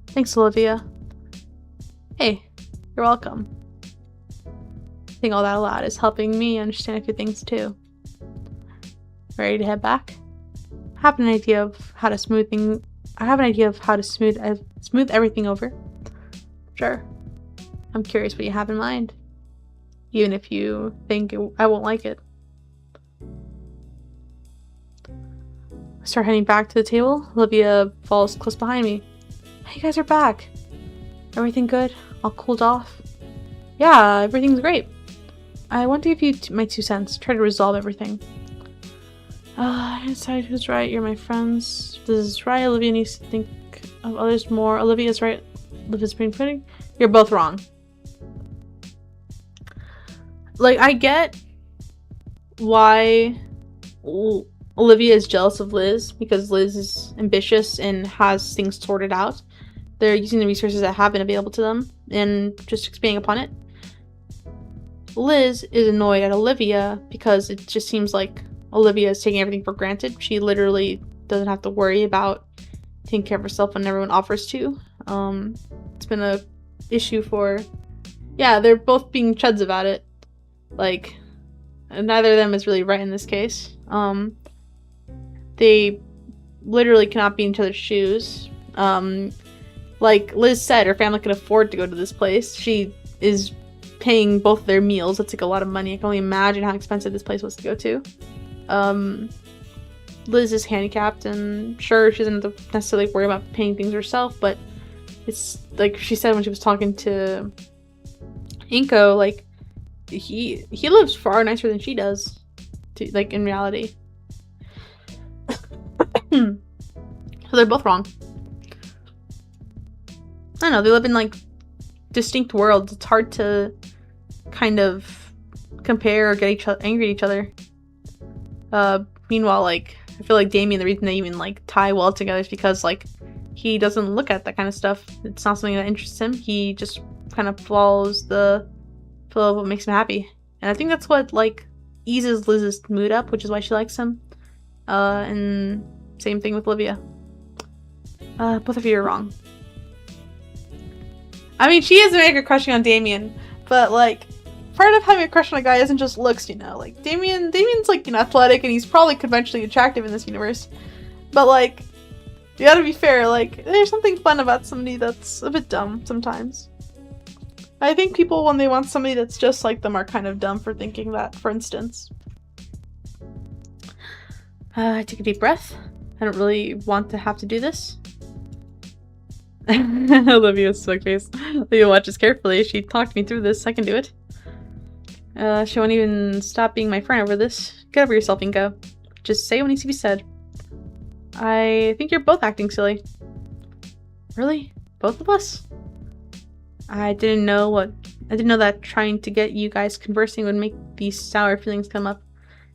Thanks, Olivia. Hey, you're welcome. Saying all that aloud is helping me understand a few things too. Ready to head back? I have an idea of how to smooth everything over. Sure. I'm curious what you have in mind. Even if you think I won't like it. I start heading back to the table. Olivia falls close behind me. Hey, you guys are back. Everything good? All cooled off? Yeah, everything's great. I want to give you my 2 cents. Try to resolve everything. I decide who's right. You're my friends. This is right. Olivia needs to think of others more. Olivia's right. Olivia's being pudding. You're both wrong. Like, I get why Olivia is jealous of Liz, because Liz is ambitious and has things sorted out. They're using the resources that have been available to them and just expanding upon it. Liz is annoyed at Olivia because it just seems like Olivia is taking everything for granted. She literally doesn't have to worry about taking care of herself when everyone offers to. It's been a issue for... Yeah, they're both being chuds about it. Like, neither of them is really right in this case. They literally cannot be in each other's shoes. Like Liz said, her family can afford to go to this place. She is paying both their meals. That's like a lot of money. I can only imagine how expensive this place was to go to. Liz is handicapped, and sure, she doesn't necessarily worry about paying things herself, but it's like she said when she was talking to Inko, like, he lives far nicer than she does, like, in reality. So they're both wrong. I don't know, they live in, like, distinct worlds. It's hard to kind of compare or get angry at each other. Meanwhile, like, I feel like Damien, the reason they even, like, tie well together is because, like, he doesn't look at that kind of stuff. It's not something that interests him. He just kind of follows the flow of what makes him happy. And I think that's what, like, eases Liz's mood up, which is why she likes him. And same thing with Olivia. Both of you are wrong. I mean, she is a mega crushing on Damien, but, like, part of having a crush on a guy isn't just looks, you know? Like, Damien's, like, you know, athletic, and he's probably conventionally attractive in this universe. But, like, you gotta be fair, like, there's something fun about somebody that's a bit dumb sometimes. I think people, when they want somebody that's just like them, are kind of dumb for thinking that, for instance. I take a deep breath. I don't really want to have to do this. Olivia's smug face. Olivia watches carefully. She talked me through this. I can do it. She won't even stop being my friend over this. Get over yourself, Inko. Just say what needs to be said. I think you're both acting silly. Really? Both of us? I didn't know that trying to get you guys conversing would make these sour feelings come up.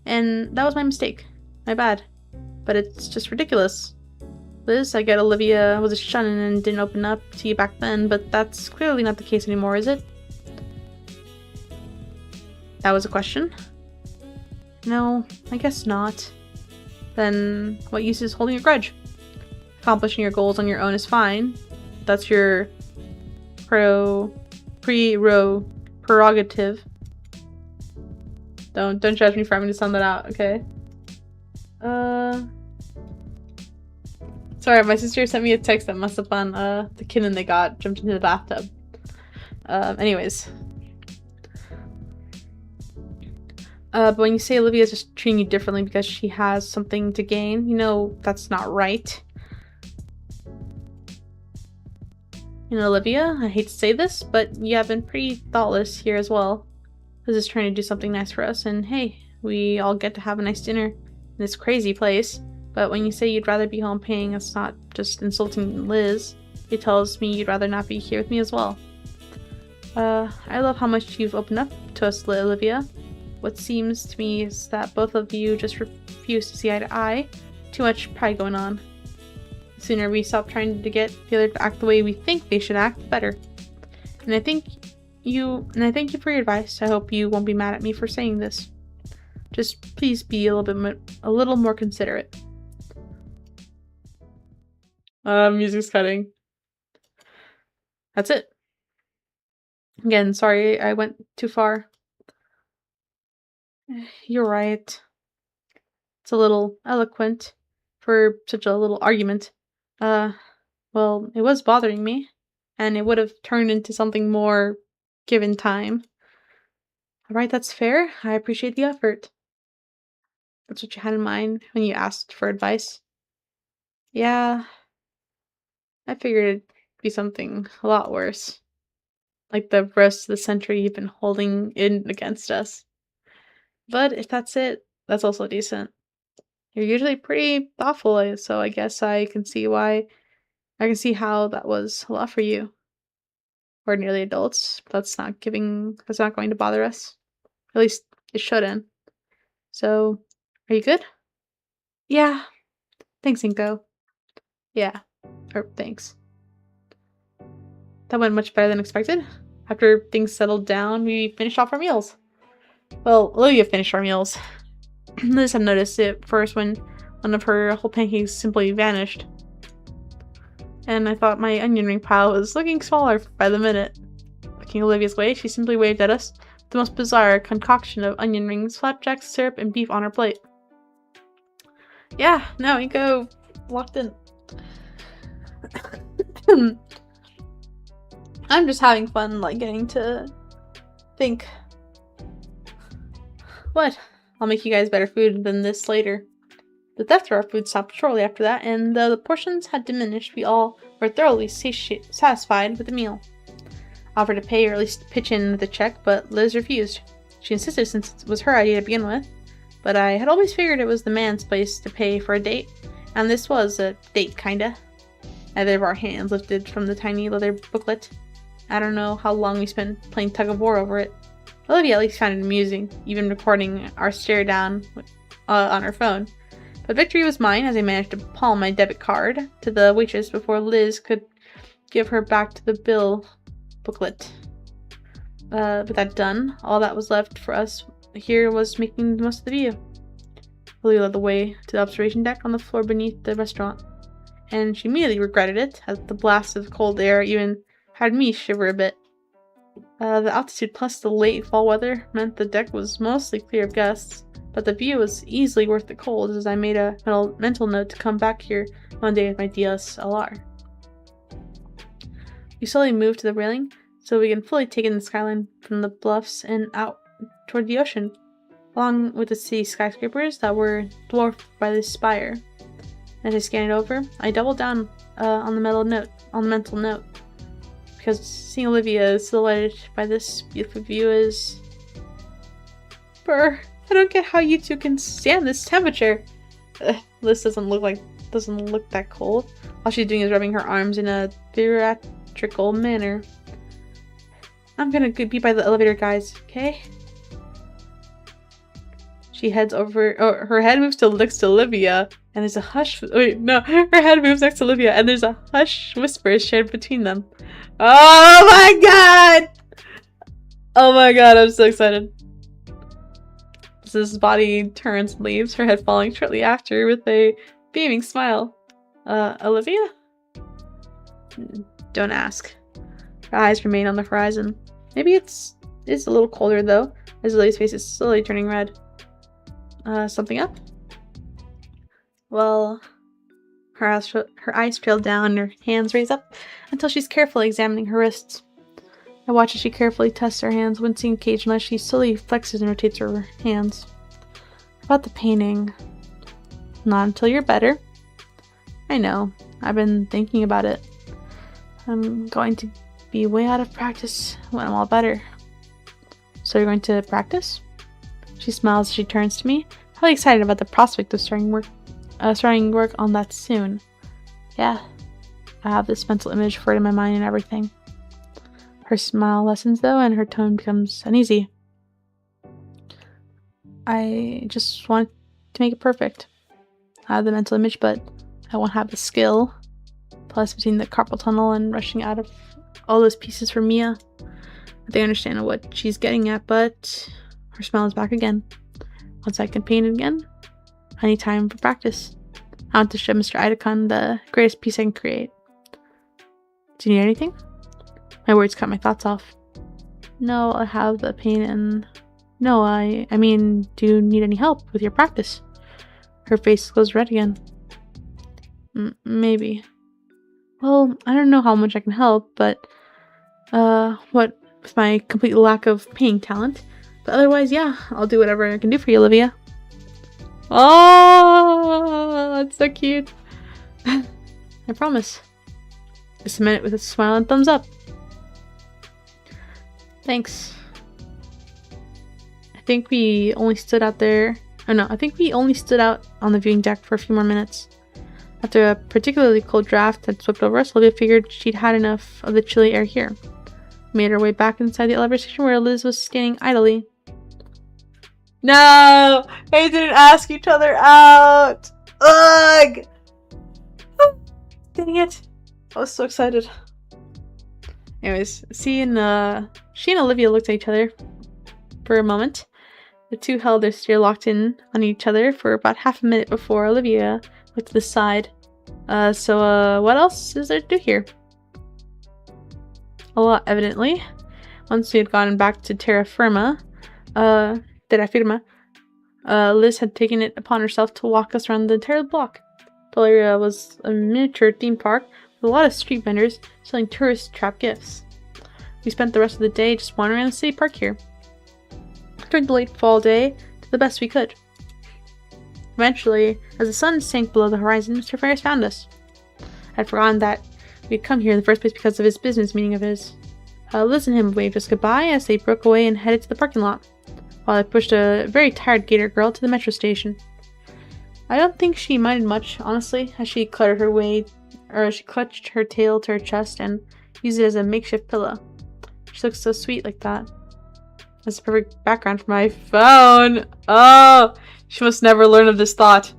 And that was my mistake. My bad. But it's just ridiculous. Liz, I get Olivia was a shun and didn't open up to you back then, but that's clearly not the case anymore, is it? That was a question? No, I guess not. Then what use is holding a grudge? Accomplishing your goals on your own is fine. That's your prerogative. Don't judge me for having to sound that out, okay? Sorry, my sister sent me a text that must have been the kitten they got jumped into the bathtub. Anyways. But when you say Olivia's just treating you differently because she has something to gain, you know, that's not right. You know, Olivia, I hate to say this, but you have been pretty thoughtless here as well. Liz is trying to do something nice for us, and hey, we all get to have a nice dinner in this crazy place. But when you say you'd rather be home paying, it's not just insulting Liz. It tells me you'd rather not be here with me as well. I love how much you've opened up to us, Olivia. What seems to me is that both of you just refuse to see eye to eye. Too much pride going on. The sooner we stop trying to get the other to act the way we think they should act, the better. And I thank you for your advice. I hope you won't be mad at me for saying this. Just please be a little more considerate. Music's cutting. That's it. Again, sorry I went too far. You're right. It's a little eloquent for such a little argument. Well, it was bothering me, and it would have turned into something more given time. Alright, that's fair. I appreciate the effort. That's what you had in mind when you asked for advice. Yeah, I figured it'd be something a lot worse. Like the rest of the century you've been holding in against us. But if that's it, that's also decent. You're usually pretty thoughtful, so I guess I can see how that was a lot for you. We're nearly adults. That's not going to bother us. At least it shouldn't. So, are you good? Yeah. Thanks, Inko. Yeah. Or thanks. That went much better than expected. After things settled down, we finished off our meals. Well, Olivia finished our meals. Liz had noticed it first when one of her whole pancakes simply vanished. And I thought my onion ring pile was looking smaller by the minute. Looking Olivia's way, she simply waved at us, the most bizarre concoction of onion rings, flapjacks, syrup, and beef on her plate. Yeah, no, Inko locked in. I'm just having fun, like, getting to think. What? I'll make you guys better food than this later. The theft of our food stopped shortly after that, and though the portions had diminished, we all were thoroughly satisfied with the meal. I offered to pay or at least pitch in with a check, but Liz refused. She insisted since it was her idea to begin with, but I had always figured it was the man's place to pay for a date, and this was a date, kinda. Neither of our hands lifted from the tiny leather booklet. I don't know how long we spent playing tug-of-war over it. Olivia at least found it amusing, even recording our stare down on her phone. But victory was mine as I managed to palm my debit card to the waitress before Liz could give her back to the bill booklet. With that done, all that was left for us here was making the most of the view. Olivia led the way to the observation deck on the floor beneath the restaurant, and she immediately regretted it, as the blast of cold air even had me shiver a bit. The altitude plus the late fall weather meant the deck was mostly clear of guests, but the view was easily worth the cold as I made a mental note to come back here one day with my DSLR. We slowly moved to the railing so we can fully take in the skyline from the bluffs and out toward the ocean, along with the city skyscrapers that were dwarfed by the spire. As I scanned it over, I doubled down on the mental note, because seeing Olivia silhouetted by this beautiful view is... Brr, I don't get how you two can stand this temperature. Liz doesn't look that cold. All she's doing is rubbing her arms in a theatrical manner. I'm gonna be by the elevator, guys, okay? She heads over. Oh, her head moves next to Olivia, and there's a hush. Wait, no, her head moves next to Olivia, and there's a hush whisper shared between them. Oh my god! Oh my god, I'm so excited. Liz's body turns and leaves, her head falling shortly after with a beaming smile. Olivia? Don't ask. Her eyes remain on the horizon. Maybe it's a little colder though, as Olivia's face is slowly turning red. Something up? Well, her eyes trail down, her hands raise up until she's carefully examining her wrists. I watch as she carefully tests her hands, wincing occasionally as she slowly flexes and rotates her hands. About the painting. Not until you're better. I know. I've been thinking about it. I'm going to be way out of practice when I'm all better. So you're going to practice? She smiles as she turns to me, really excited about the prospect of starting work on that soon. Yeah, I have this mental image for it in my mind and everything. Her smile lessens though, and her tone becomes uneasy. I just want to make it perfect. I have the mental image, but I won't have the skill. Plus, between the carpal tunnel and rushing out of all those pieces for Mia, I think I understand what she's getting at, but her smile is back again. Once I can paint it again, I need time for practice. I want to show Mr. Idacon the greatest piece I can create. Do you need anything? My words cut my thoughts off. No, I have the paint and... No, I mean, do you need any help with your practice? Her face goes red again. Maybe. Well, I don't know how much I can help, but... what with my complete lack of painting talent. But otherwise, yeah, I'll do whatever I can do for you, Olivia. Oh, that's so cute. I promise. I submit it with a smile and thumbs up. Thanks. I think we only stood out there... Oh no, I think we only stood out on the viewing deck for a few more minutes. After a particularly cold draft had swept over us, Olivia figured she'd had enough of the chilly air here. We made her way back inside the elevator station where Liz was standing idly. No! They didn't ask each other out! Ugh! Dang it. I was so excited. Anyways, she and Olivia looked at each other for a moment. The two held their stare locked in on each other for about half a minute before Olivia looked to the side. So what else is there to do here? A lot, evidently. Once we had gone back to terra firma, Liz had taken it upon herself to walk us around the entire block. The area was a miniature theme park with a lot of street vendors selling tourist trap gifts. We spent the rest of the day just wandering around the city park here. During the late fall day, did the best we could. Eventually, as the sun sank below the horizon, Mr. Ferris found us. I had forgotten that we had come here in the first place because of his business meeting of his. Liz and him waved us goodbye as they broke away and headed to the parking lot, while I pushed a very tired Gator girl to the metro station. I don't think she minded much, honestly, as she clutched her tail to her chest and used it as a makeshift pillow. She looks so sweet like that. That's the perfect background for my phone. Oh, she must never learn of this thought.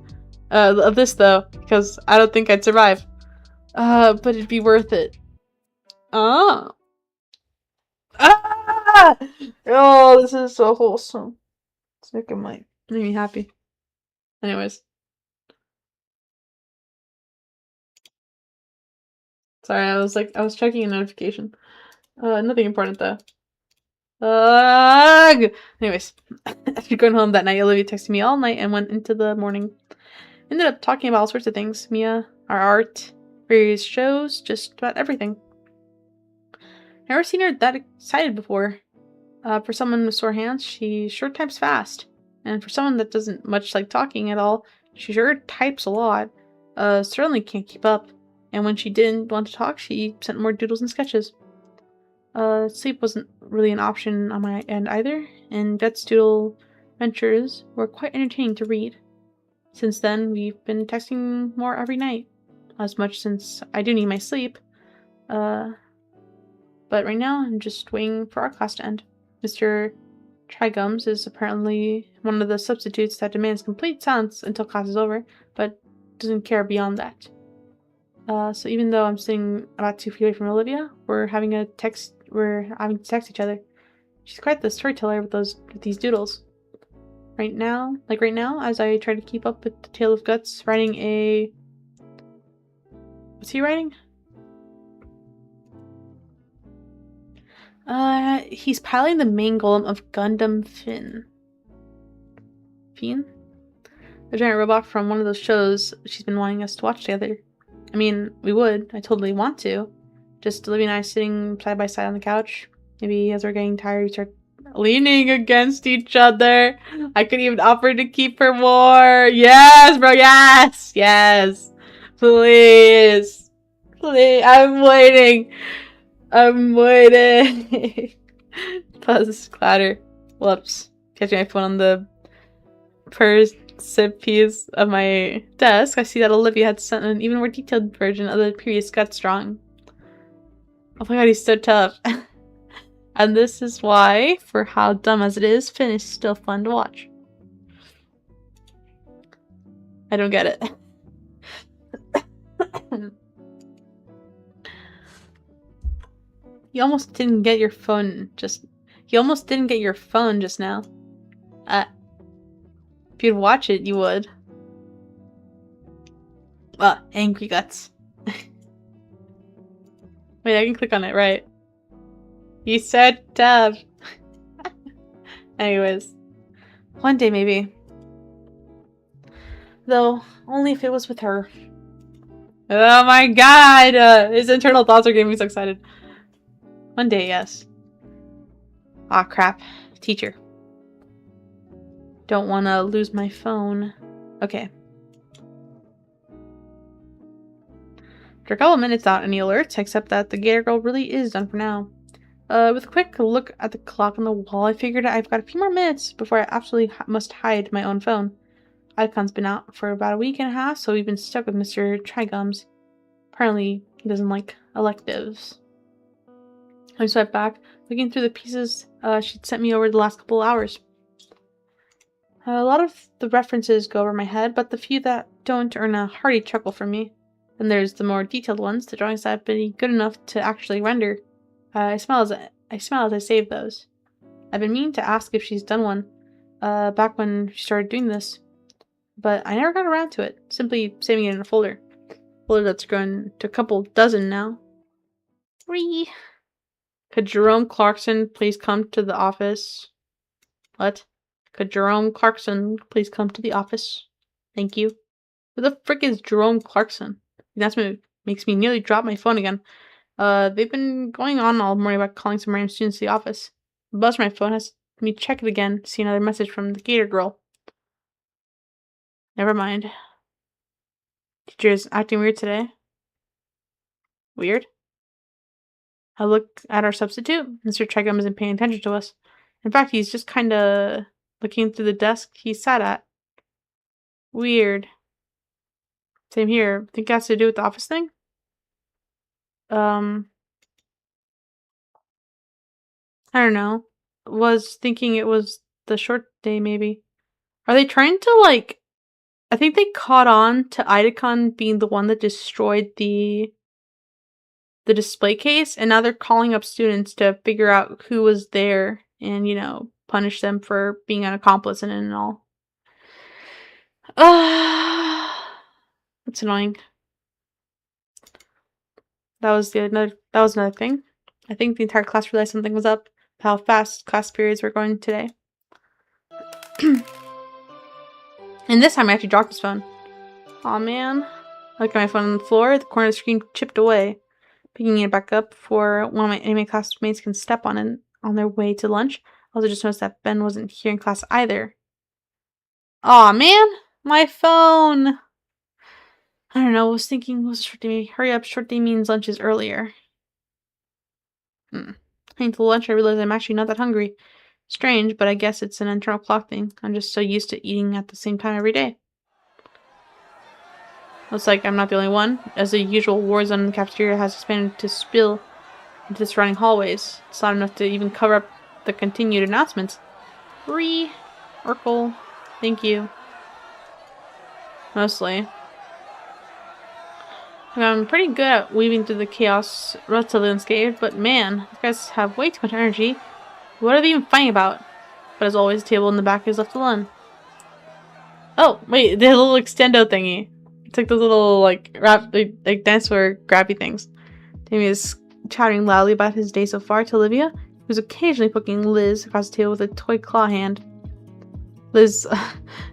Of this though, because I don't think I'd survive. But it'd be worth it. Oh. Ah! Oh, this is so wholesome. It's making me happy. Anyways. Sorry, I was checking a notification. Nothing important though. Anyways, after going home that night, Olivia texted me all night and went into the morning. Ended up talking about all sorts of things. Mia, our art, various shows, just about everything. Never seen her that excited before. For someone with sore hands, she sure types fast. And for someone that doesn't much like talking at all, she sure types a lot. Certainly can't keep up. And when she didn't want to talk, she sent more doodles and sketches. Sleep wasn't really an option on my end either, and Vet's doodle ventures were quite entertaining to read. Since then, we've been texting more every night, as much since I do need my sleep. But right now, I'm just waiting for our class to end. Mr. Trigums is apparently one of the substitutes that demands complete silence until class is over, but doesn't care beyond that. So even though I'm sitting about 2 feet away from Olivia, we're having to text each other. She's quite the storyteller with these doodles. Right now, as I try to keep up with the Tale of Guts, writing a... What's he writing? He's piloting the main golem of Gundam Finn. Fiend? A giant robot from one of those shows she's been wanting us to watch together. I mean, we would. I totally want to. Just Olivia and I sitting side by side on the couch. Maybe as we're getting tired, we start leaning against each other. I could even offer to keep her more. Yes, bro. Yes. Yes. Please. Please. I'm waiting. I'm waiting. Buzz, clatter. Whoops. Catching my phone on the piece of my desk. I see that Olivia had sent an even more detailed version of the previous Guts drawing. Oh my god, he's so tough. And this is why, for how dumb as it is, Finn is still fun to watch. I don't get it. You almost didn't get your phone just now. If you'd watch it, you would. Angry guts. Wait, I can click on it, right? You said tab. Anyways. One day, maybe. Though, only if it was with her. Oh my god! His internal thoughts are getting me so excited. One day, yes. Aw, crap. Teacher. Don't want to lose my phone. Okay. After a couple of minutes without any alerts, except that the Gator girl really is done for now. With a quick look at the clock on the wall, I figured I've got a few more minutes before I absolutely must hide my own phone. Icon's been out for about a week and a half, so we've been stuck with Mr. Trigums. Apparently, he doesn't like electives. I swept back, looking through the pieces she'd sent me over the last couple of hours. A lot of the references go over my head, but the few that don't earn a hearty chuckle from me. Then there's the more detailed ones, the drawings that have been good enough to actually render. I smile as I save those. I've been meaning to ask if she's done one, back when she started doing this. But I never got around to it, simply saving it in a folder. Folder that's grown to a couple dozen now. Whee! Could Jerome Clarkson please come to the office? What? Could Jerome Clarkson please come to the office? Thank you. Who the frick is Jerome Clarkson? That's what makes me nearly drop my phone again. They've been going on all morning about calling some random students to the office. The buzz on my phone has me check it again to see another message from the Gator girl. Never mind. Teacher is acting weird today. Weird? I look at our substitute. Mr. Trigum isn't paying attention to us. In fact, he's just kinda looking through the desk he sat at. Weird. Same here. Think it has to do with the office thing? I don't know. Was thinking it was the short day, maybe. Are they trying to, like... I think they caught on to Idacon being the one that destroyed the display case, and now they're calling up students to figure out who was there and, you know, punish them for being an accomplice in it and all. That's annoying. That was another thing. I think the entire class realized something was up, how fast class periods were going today. And this time I actually dropped his phone. Aw, man. I look at my phone on the floor, the corner of the screen chipped away. Picking it back up before one of my anime classmates can step on it on their way to lunch. I also just noticed that Ben wasn't here in class either. Aw, man! My phone! I don't know, I was thinking, what was short day? Hurry up, short day means lunch is earlier. Heading to lunch, I realized I'm actually not that hungry. Strange, but I guess it's an internal clock thing. I'm just so used to eating at the same time every day. Looks like I'm not the only one, as the usual war zone in the cafeteria has expanded to spill into the surrounding hallways. It's not enough to even cover up the continued announcements. Free, Urkel, thank you. Mostly. I'm pretty good at weaving through the chaos relatively unscathed, but man, these guys have way too much energy. What are they even fighting about? But as always, the table in the back is left alone. Oh, wait, the little extendo thingy. It's like those little, like dinosaur grabby things. Damien is chattering loudly about his day so far to Olivia, who's occasionally poking Liz across the table with a toy claw hand. Liz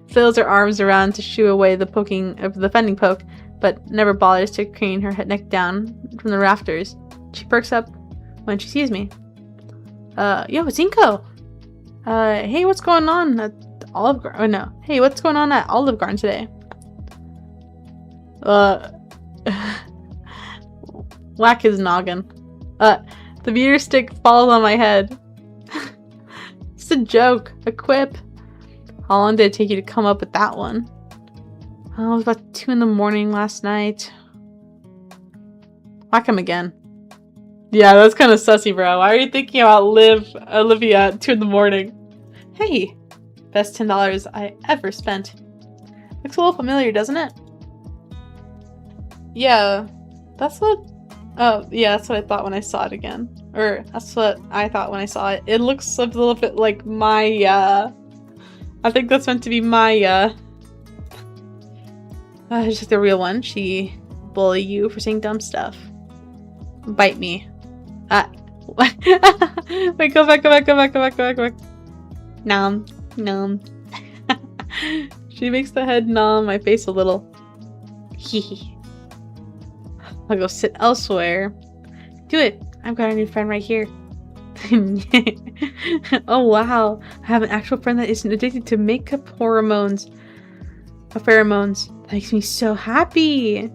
fills her arms around to shoo away the defending poke, but never bothers to crane her neck down from the rafters. She perks up when she sees me. Yo, it's Inko! Hey, what's going on at Olive Garden? Oh, no. Hey, what's going on at Olive Garden today? Whack his noggin. The meter stick falls on my head. It's a joke. A quip. How long did it take you to come up with that one? Oh, it was about 2 in the morning last night. Whack him again. Yeah, that's kind of sussy, bro. Why are you thinking about Olivia at 2 in the morning? Hey! Best $10 I ever spent. Looks a little familiar, doesn't it? Yeah, that's what Oh, yeah, that's what I thought when I saw it again. Or, that's what I thought when I saw it. It looks a little bit like Maya. I think that's meant to be Maya. It's just the real one. She bully you for saying dumb stuff. Bite me. Wait, go back, go back, go back, go back, go back, go back. Nom. Nom. She makes the head nom my face a little. Hee. I'll go sit elsewhere. Do it. I've got a new friend right here. Oh wow. I have an actual friend that isn't addicted to makeup hormones. Pheromones. That makes me so happy.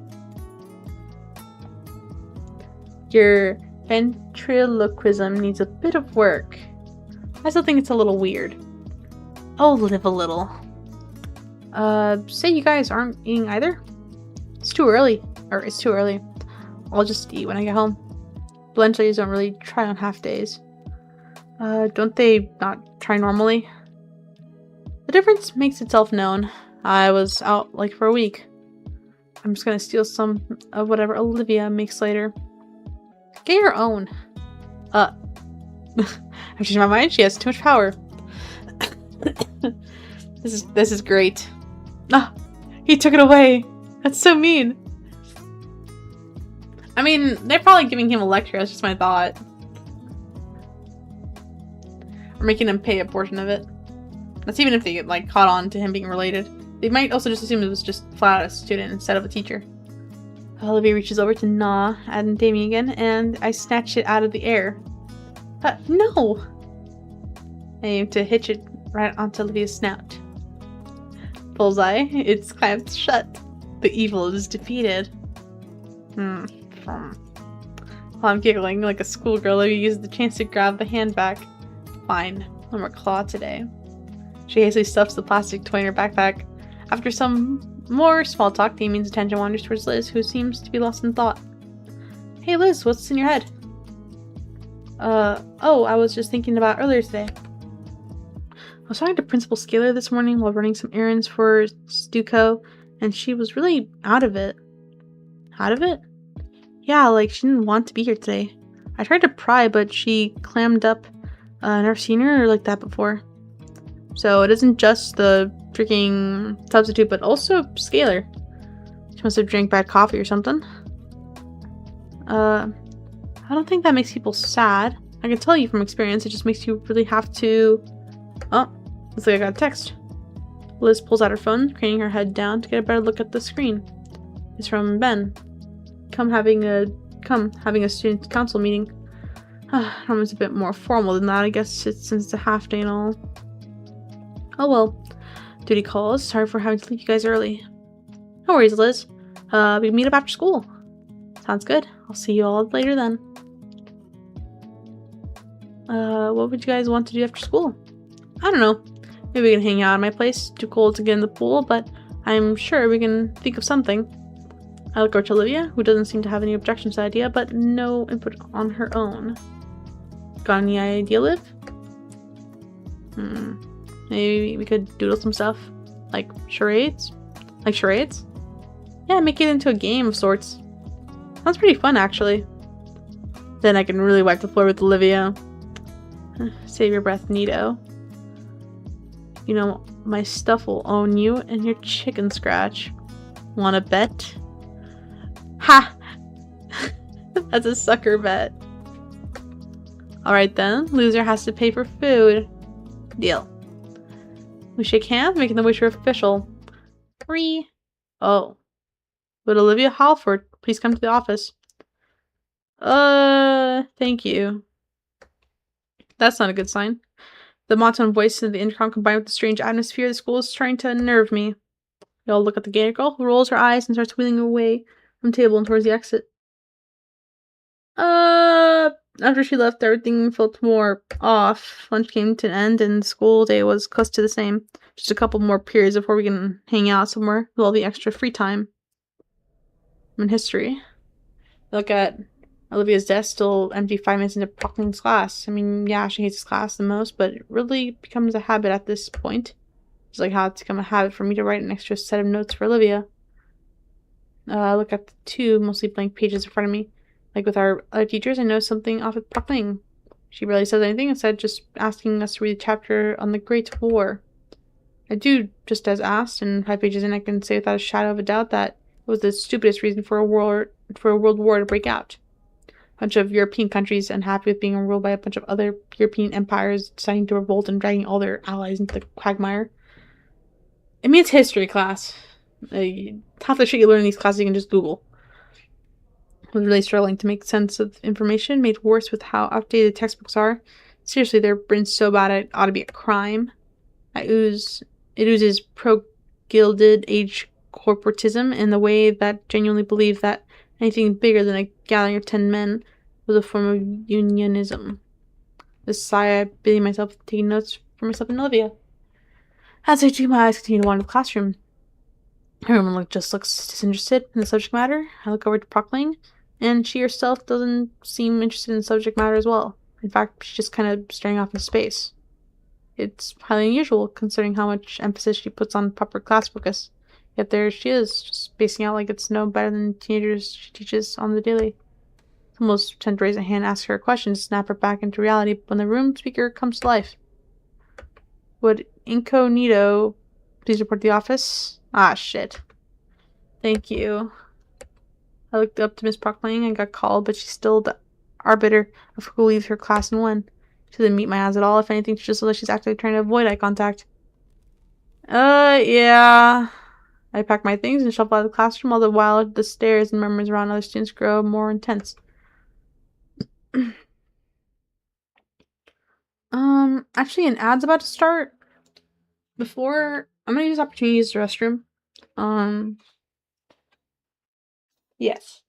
Your ventriloquism needs a bit of work. I still think it's a little weird. I'll live a little. Say you guys aren't eating either? It's too early. Or it's too early. I'll just eat when I get home. Lunch ladies don't really try on half days. Don't they not try normally? The difference makes itself known. I was out like for a week. I'm just gonna steal some of whatever Olivia makes later. Get your own. I've changed my mind. She has too much power. This is great. Ah, he took it away. That's so mean. I mean, they're probably giving him a lecture. That's just my thought. Or making him pay a portion of it. That's even if they get like caught on to him being related. They might also just assume it was just flat out a student instead of a teacher. Olivia reaches over to gnaw at Damien again, and I snatch it out of the air. No! I aim to hitch it right onto Olivia's snout. Bullseye. It's clamped shut. The evil is defeated. While I'm giggling like a schoolgirl, Olivia uses the chance to grab the hand back. Fine. No more claw today. She hastily stuffs the plastic toy in her backpack. After some more small talk, Damien's attention wanders towards Liz, who seems to be lost in thought. Hey Liz, what's in your head? Oh, I was just thinking about earlier today. I was talking to Principal Scaler this morning while running some errands for Stuco, and she was really out of it. Out of it? Yeah, like she didn't want to be here today. I tried to pry, but she clammed up. Never seen her like that before. So it isn't just the drinking substitute, but also Scaler. She must have drank bad coffee or something. I don't think that makes people sad. I can tell you from experience, it just makes you really have to... Oh, looks like I got a text. Liz pulls out her phone, craning her head down to get a better look at the screen. It's from Ben. Come having a student council meeting. It's a bit more formal than that, I guess, since it's a half day and all. Oh well. Duty calls. Sorry for having to leave you guys early. No worries, Liz. We can meet up after school. Sounds good. I'll see you all later then. What would you guys want to do after school? I don't know. Maybe we can hang out at my place. Too cold to get in the pool, but I'm sure we can think of something. I look over to Olivia, who doesn't seem to have any objections to the idea, but no input on her own. Got any idea, Liv? Maybe we could doodle some stuff. Like charades? Like charades? Yeah, make it into a game of sorts. Sounds pretty fun, actually. Then I can really wipe the floor with Olivia. Save your breath, Nito. You know, my stuff will own you and your chicken scratch. Wanna bet? Ha! That's a sucker bet. Alright then, loser has to pay for food. Deal. We shake hands, making the wish official. 3. Oh. Would Olivia Halford please come to the office? Thank you. That's not a good sign. The monotone voice in the intercom combined with the strange atmosphere of the school is trying to unnerve me. We all look at the Gator girl, who rolls her eyes and starts wheeling away from the table and towards the exit. After she left, everything felt more off. Lunch came to an end and school day was close to the same. Just a couple more periods before we can hang out somewhere with all the extra free time. I'm in history. Look at Olivia's desk, still empty 5 minutes into Prockling's class. I mean, yeah, she hates this class the most, but it really becomes a habit at this point. It's like how it's become a habit for me to write an extra set of notes for Olivia. Look at the 2 mostly blank pages in front of me. Like with our other teachers, I know something off with proclaiming. She barely says anything, instead just asking us to read a chapter on the Great War. I do just as asked, and 5 pages in I can say without a shadow of a doubt that it was the stupidest reason for a world war to break out. A bunch of European countries unhappy with being ruled by a bunch of other European empires deciding to revolt and dragging all their allies into the quagmire. It means history class. Half the shit you learn in these classes you can just Google. I was really struggling to make sense of information, made worse with how outdated textbooks are. Seriously, they're written so bad it ought to be a crime. It oozes pro-gilded age corporatism in the way that genuinely believed that anything bigger than a gathering of 10 men was a form of unionism. This sigh, I busy myself taking notes for myself and Olivia. As I do, my eyes continue to wander the classroom. Everyone looks disinterested in the subject matter. I look over to Proclaim, and she herself doesn't seem interested in the subject matter as well. In fact, she's just kind of staring off into space. It's highly unusual, considering how much emphasis she puts on proper class focus. Yet there she is, just spacing out like it's no better than teenagers she teaches on the daily. It's almost tempted to raise a hand, ask her a question, snap her back into reality when the room speaker comes to life. Would Incognito please report to the office? Ah, shit. Thank you. I looked up to Miss Proclaim and got called, but she's still the arbiter of who leaves her class and when. She doesn't meet my eyes at all. If anything, she just looks like she's actively trying to avoid eye contact. Yeah. I pack my things and shuffle out of the classroom, all the while the stares and murmurs around other students grow more intense. Actually, an ad's about to start. Before, I'm gonna use this opportunity to use the restroom. Yes.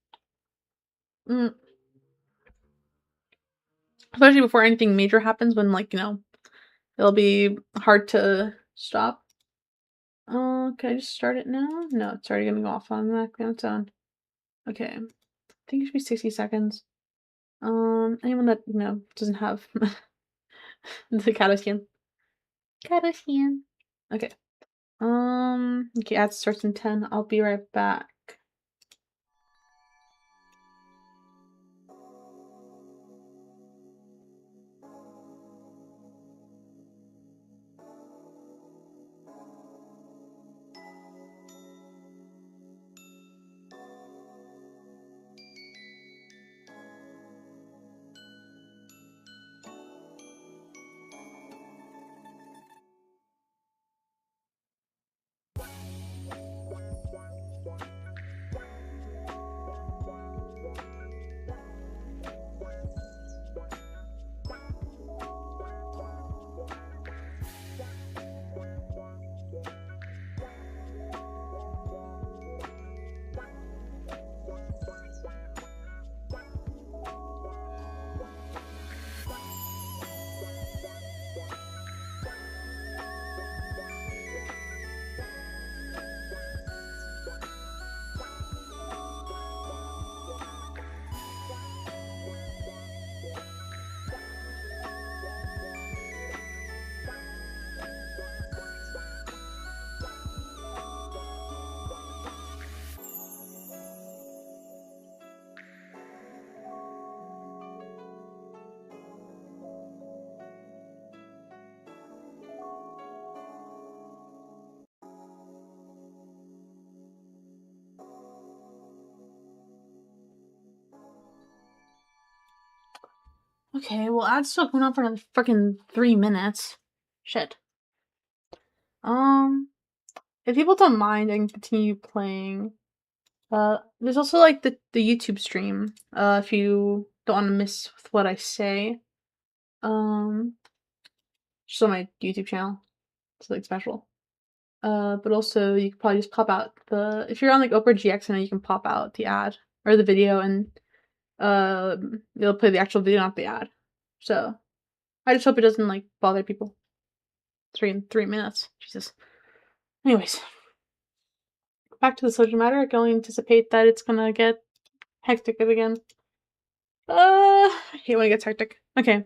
Especially before anything major happens, when, like, it'll be hard to stop. Can I just start it now? No, it's already gonna go off automatically on its own. Okay. I think it should be 60 seconds. Anyone that, doesn't have the Kardashian. Okay. Okay, ad starts in 10. I'll be right back. Okay, well, ad's still going on for another freaking 3 minutes. Shit. If people don't mind, I can continue playing. There's also, like, the YouTube stream, if you don't want to miss what I say. Just on my YouTube channel. It's, like, special. But also, you could probably just pop out if you're on, like, Opera GX, I know you can pop out the ad, or the video, and, it'll play the actual video, not the ad. So, I just hope it doesn't, like, bother people. 3 minutes. Jesus. Anyways. Back to the subject matter. I can only anticipate that it's gonna get hectic again. I hate when it gets hectic. Okay.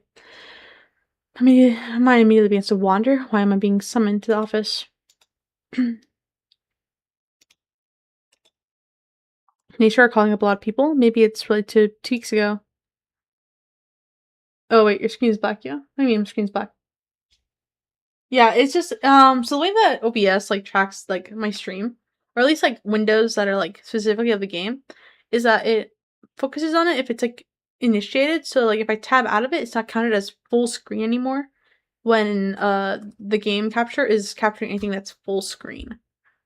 My mind immediately begins to wander. Why am I being summoned to the office? Nature are calling up a lot of people. Maybe it's related to 2 weeks ago. Oh wait, your screen's black, yeah? What do you mean my screen's black? Yeah, it's just so the way that OBS like tracks like my stream, or at least like windows that are like specifically of the game, is that it focuses on it if it's like initiated. So like if I tab out of it, it's not counted as full screen anymore when the game capture is capturing anything that's full screen.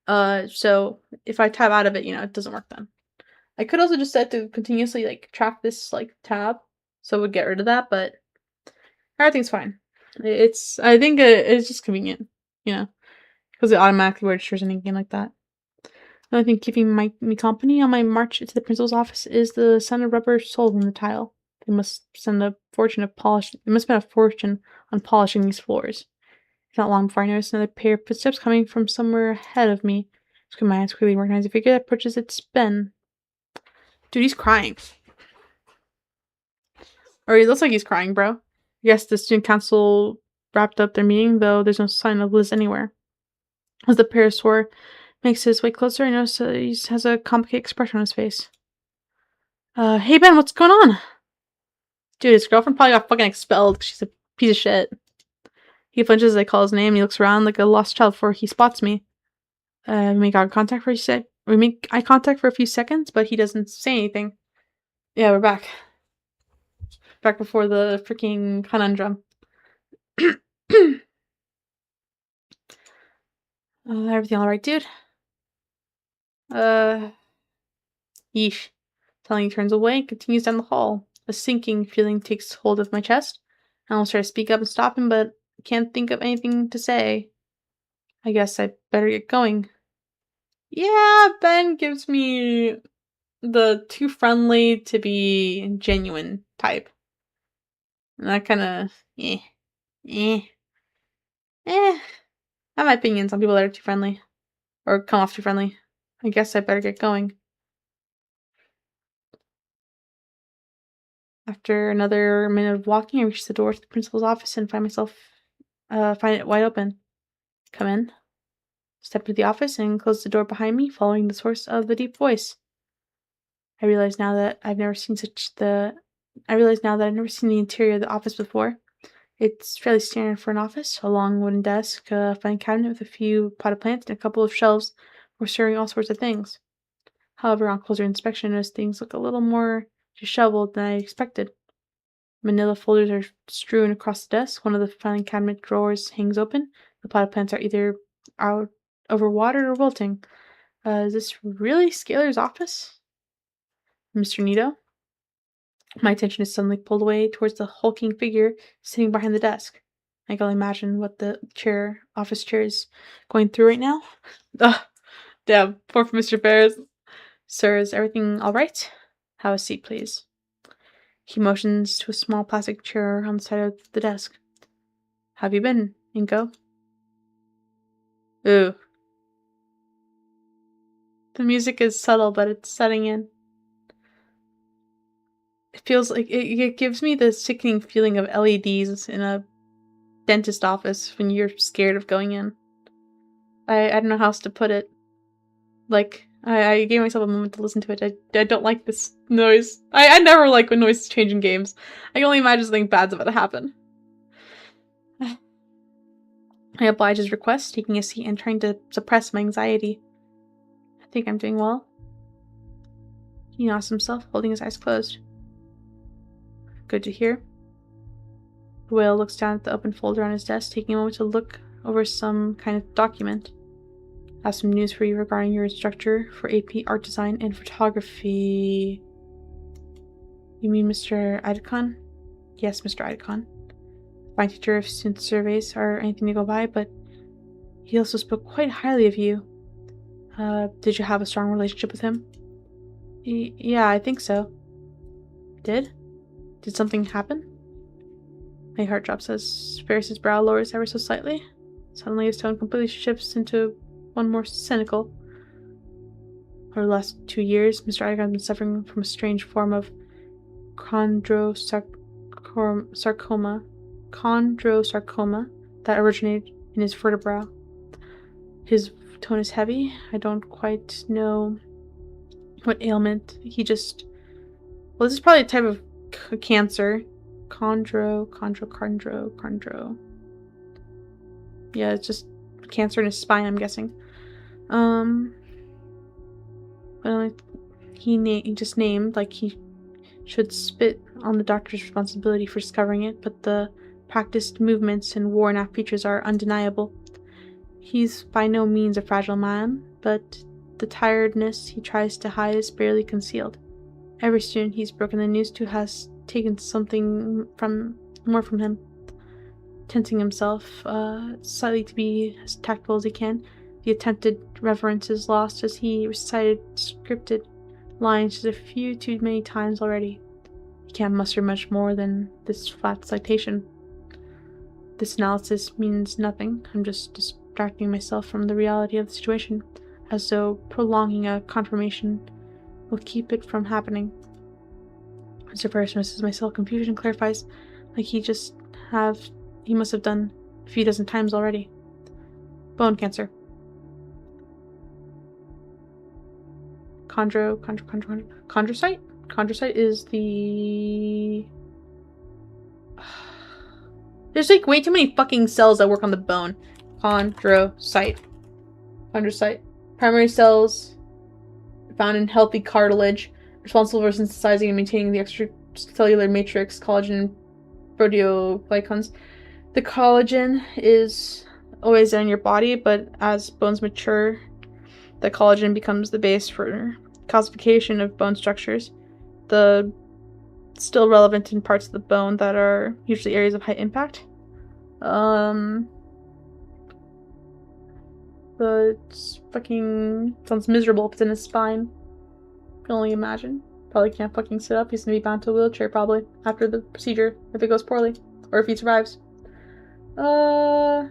So if I tab out of it, it doesn't work then. I could also just set to continuously like track this like tab, so it would get rid of that, but everything's fine. I think it's just convenient, because it automatically registers anything like that. Another thing keeping me company on my march to the principal's office is the sound of rubber soles on the tile. They must spend a fortune on polishing these floors. It's not long before I notice another pair of footsteps coming from somewhere ahead of me. Squint my eyes quickly recognize a figure that approaches its Ben. Dude, he's crying. Or he looks like he's crying, bro. Yes, the student council wrapped up their meeting, though there's no sign of Liz anywhere. As the parasaur makes his way closer, I notice he has a complicated expression on his face. Hey Ben, what's going on? Dude, his girlfriend probably got fucking expelled because she's a piece of shit. He flinches as I call his name and he looks around like a lost child before he spots me. We make eye contact for a few seconds, but he doesn't say anything. Yeah, we're back. Back before the freaking conundrum. Everything alright, dude? Yeesh. Telling he turns away and continues down the hall. A sinking feeling takes hold of my chest. I almost try to speak up and stop him, but can't think of anything to say. I guess I better get going. Yeah, Ben gives me the too friendly to be genuine type. And that kind of, I have my opinions on people that are too friendly. Or come off too friendly. I guess I better get going. After another minute of walking, I reach the door to the principal's office and find it wide open. Come in. Step into the office and close the door behind me, following the source of the deep voice. I realize now that I've never seen the interior of the office before. It's fairly standard for an office. A long wooden desk, a fine cabinet with a few potted plants, and a couple of shelves for storing all sorts of things. However, on closer inspection, I notice things look a little more disheveled than I expected. Manila folders are strewn across the desk. One of the filing cabinet drawers hangs open. The potted plants are either out overwatered or wilting. Is this really Scalar's office? Mr. Nito? My attention is suddenly pulled away towards the hulking figure sitting behind the desk. I can only imagine what the office chair is going through right now. Ugh, damn, poor Mr. Ferris. Sir, is everything alright? Have a seat, please. He motions to a small plastic chair on the side of the desk. Have you been, Inko? Ooh. The music is subtle, but it's setting in. It feels like it gives me the sickening feeling of LEDs in a dentist office when you're scared of going in. I don't know how else to put it. Like, I gave myself a moment to listen to it. I don't like this noise. I never like when noises change in games. I can only imagine something bad's about to happen. I oblige his request, taking a seat and trying to suppress my anxiety. I think I'm doing well. He nods himself, holding his eyes closed. Good to hear. The whale looks down at the open folder on his desk, taking a moment to look over some kind of document. I have some news for you regarding your instructor for AP Art Design and Photography. You mean Mr. Idacon? Yes, Mr. Idacon. Fine teacher if student surveys are anything to go by, but he also spoke quite highly of you. Did you have a strong relationship with him? Yeah, I think so. Did something happen? My heart drops as Ferris's brow lowers ever so slightly. Suddenly his tone completely shifts into one more cynical. Over the last 2 years, Mr. Idacon has been suffering from a strange form of chondrosarcoma that originated in his vertebra. His tone is heavy. I don't quite know What ailment? He just... Well, this is probably a type of cancer. Chondro. Yeah, it's just cancer in his spine, I'm guessing. Well, he just named, like he should spit on the doctor's responsibility for discovering it, but the practiced movements and worn-out features are undeniable. He's by no means a fragile man, but the tiredness he tries to hide is barely concealed. Every student he's broken the news to has taken something more from him. Tensing himself slightly to be as tactful as he can, the attempted reverence is lost as he recited scripted lines just a few too many times already. He can't muster much more than this flat citation. This analysis means nothing. I'm just distracting myself from the reality of the situation, as though prolonging a confirmation will keep it from happening. Mr. Ferris misses my self-confusion, clarifies, like he must have done a few dozen times already. Bone cancer. Chondrocyte? Chondrocyte is the... There's like way too many fucking cells that work on the bone. Chondrocyte. Primary cells found in healthy cartilage, responsible for synthesizing and maintaining the extracellular matrix, collagen, and proteoglycans. The collagen is always there in your body, but as bones mature, the collagen becomes the base for calcification of bone structures. The still relevant in parts of the bone that are usually areas of high impact. But it's fucking sounds miserable if it's in his spine. I can only imagine. Probably can't fucking sit up. He's gonna be bound to a wheelchair probably after the procedure if it goes poorly. Or if he survives. I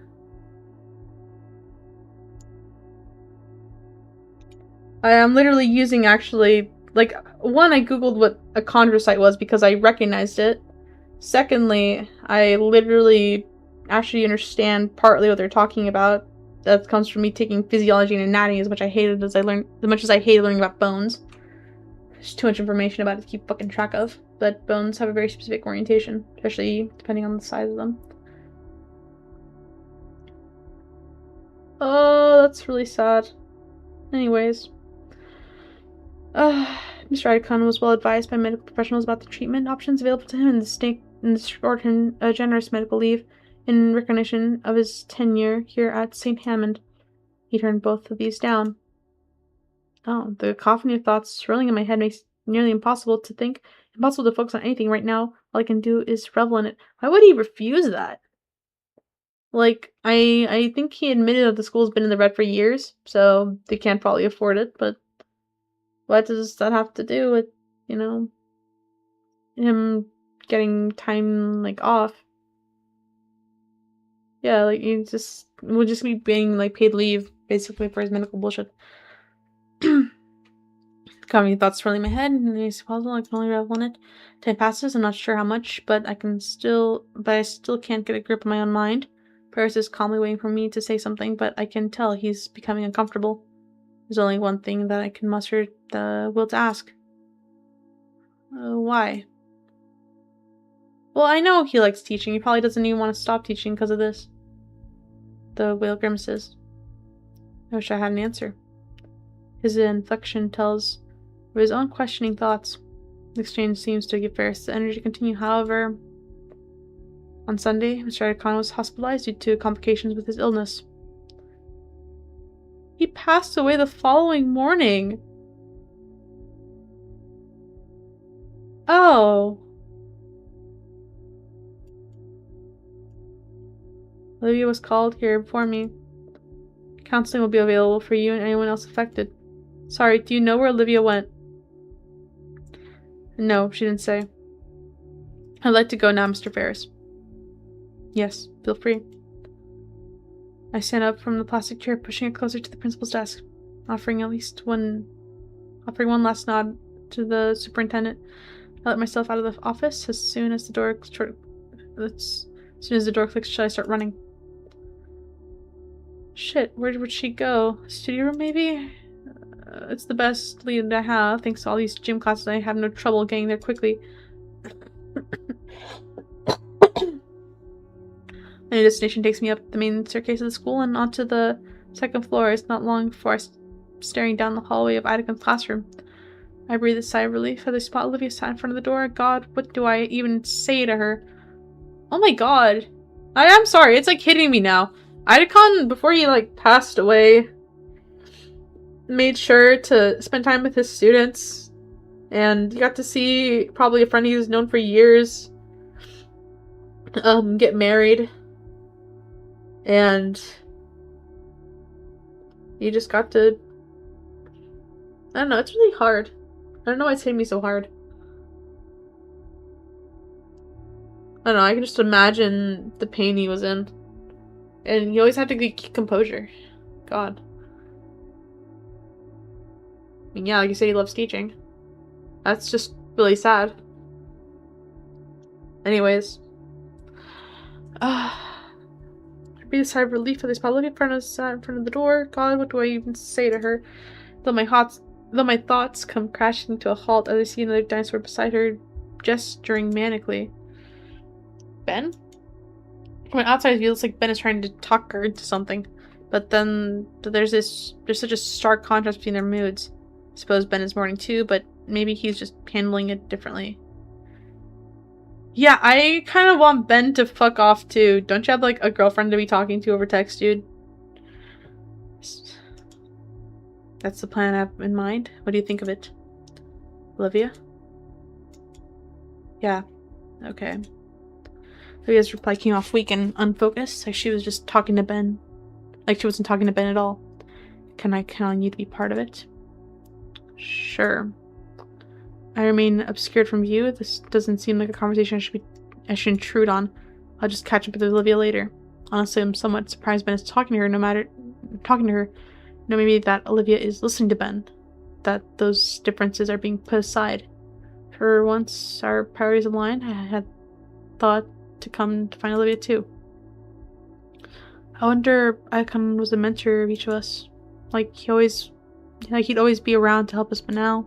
am literally using actually, like, one, I googled what a chondrocyte was because I recognized it. Secondly, I literally actually understand partly what they're talking about. That comes from me taking physiology and anatomy as much as I hated learning about bones. There's too much information about it to keep fucking track of. But bones have a very specific orientation, especially depending on the size of them. Oh, that's really sad. Anyways. Mr. Icon was well advised by medical professionals about the treatment options available to him and restored him a generous medical leave in recognition of his tenure here at St. Hammond. He turned both of these down. Oh, the cacophony of thoughts swirling in my head makes it nearly impossible to focus on anything right now. All I can do is revel in it. Why would he refuse that? Like, I think he admitted that the school's been in the red for years, so they can't probably afford it, but what does that have to do with, you know, him getting time, like, off? Yeah, like, we'll just be being, like, paid leave, basically, for his medical bullshit. Coming thoughts swirling in my head, and it's possible I can only revel in it. Time passes, I'm not sure how much, but I still can't get a grip on my own mind. Paris is calmly waiting for me to say something, but I can tell he's becoming uncomfortable. There's only one thing that I can muster the will to ask. Why? Well, I know he likes teaching. He probably doesn't even want to stop teaching because of this. The whale grimaces. I wish I had an answer. His inflection tells of his own questioning thoughts. The exchange seems to give Ferris the energy to continue. However, on Sunday, Mr. Icon was hospitalized due to complications with his illness. He passed away the following morning. Oh. Olivia was called here before me. Counseling will be available for you and anyone else affected. Sorry, do you know where Olivia went? No, she didn't say. I'd like to go now, Mr. Ferris. Yes, feel free. I stand up from the plastic chair, pushing it closer to the principal's desk, offering one last nod to the superintendent. I let myself out of the office as soon as the door clicks, shall I start running? Shit, where would she go? Studio room, maybe? It's the best lead I have. Thanks to all these gym classes, I have no trouble getting there quickly. My new destination takes me up the main staircase of the school and onto the second floor. It's not long before I'm staring down the hallway of Idacon's classroom. I breathe a sigh of relief as I spot Olivia sat in front of the door. God, what do I even say to her? Oh my god. I'm sorry, it's like hitting me now. Idacon, before he like passed away, made sure to spend time with his students. And you got to see probably a friend he's known for years get married. And you just got to... I don't know, it's really hard. I don't know why it's hitting me so hard. I don't know, I can just imagine the pain he was in. And he always had to keep composure. God. I mean, yeah, like you said, he loves teaching. That's just really sad. Anyways. I breathe a sigh of relief as I spot Olivia in front of the door. God, what do I even say to her? Though my thoughts come crashing to a halt as I see another dinosaur beside her, gesturing manically. Ben? From an outside view, it looks like Ben is trying to talk her into something. But then there's such a stark contrast between their moods. I suppose Ben is mourning too, but maybe he's just handling it differently. Yeah, I kind of want Ben to fuck off too. Don't you have like a girlfriend to be talking to over text, dude? That's the plan I have in mind. What do you think of it? Olivia? Yeah. Okay. Olivia's reply came off weak and unfocused, like she was just talking to Ben. Like she wasn't talking to Ben at all. Can I count on you to be part of it? Sure. I remain obscured from view. This doesn't seem like a conversation I should intrude on. I'll just catch up with Olivia later. Honestly, I'm somewhat surprised Ben is talking to her, maybe that Olivia is listening to Ben. That those differences are being put aside. For once our priorities aligned, I had thought to come to find Olivia too. I wonder if Icon was a mentor of each of us. He'd always be around to help us, but now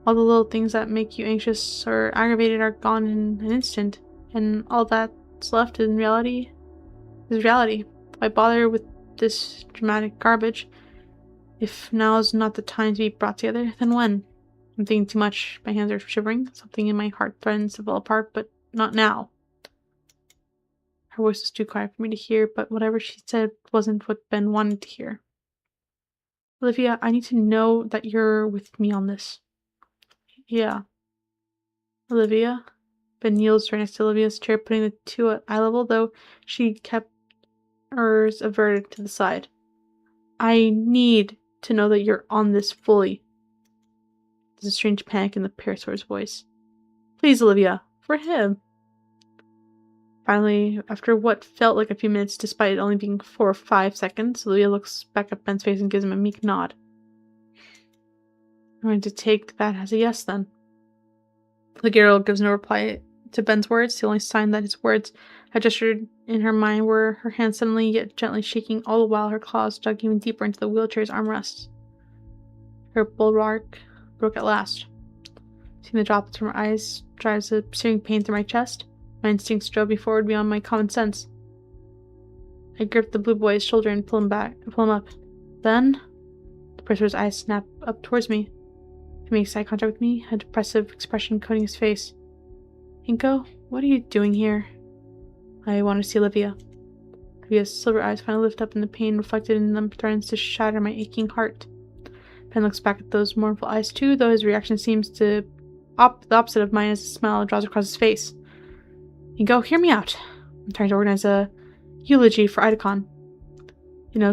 all the little things that make you anxious or aggravated are gone in an instant, and all that's left in reality is reality. Why bother with this dramatic garbage? If now is not the time to be brought together, then when? I'm thinking too much. My hands are shivering. Something in my heart threatens to fall apart, but not now. Her voice was too quiet for me to hear, but whatever she said wasn't what Ben wanted to hear. Olivia, I need to know that you're with me on this. Yeah. Olivia? Ben kneels right next to Olivia's chair, putting the two at eye level, though she kept hers averted to the side. I need to know that you're on this fully. There's a strange panic in the Parasaur's voice. Please, Olivia. For him. Finally, after what felt like a few minutes, despite it only being 4 or 5 seconds, Olivia looks back at Ben's face and gives him a meek nod. I'm going to take that as a yes, then. The girl gives no reply to Ben's words. The only sign that his words had gestured in her mind were her hands suddenly yet gently shaking, all the while her claws dug even deeper into the wheelchair's armrests. Her bulwark broke at last. Seeing the droplets from her eyes drives a searing pain through my chest. My instincts drove me forward beyond my common sense. I gripped the blue boy's shoulder and pull him up. Then, the purser's eyes snapped up towards me. He makes eye contact with me, a depressive expression coating his face. Inko, what are you doing here? I want to see Olivia. Olivia's silver eyes finally lift up, and the pain reflected in them threatens to shatter my aching heart. Ben looks back at those mournful eyes too, though his reaction seems to the opposite of mine as a smile draws across his face. Inko, hear me out. I'm trying to organize a eulogy for Idacon.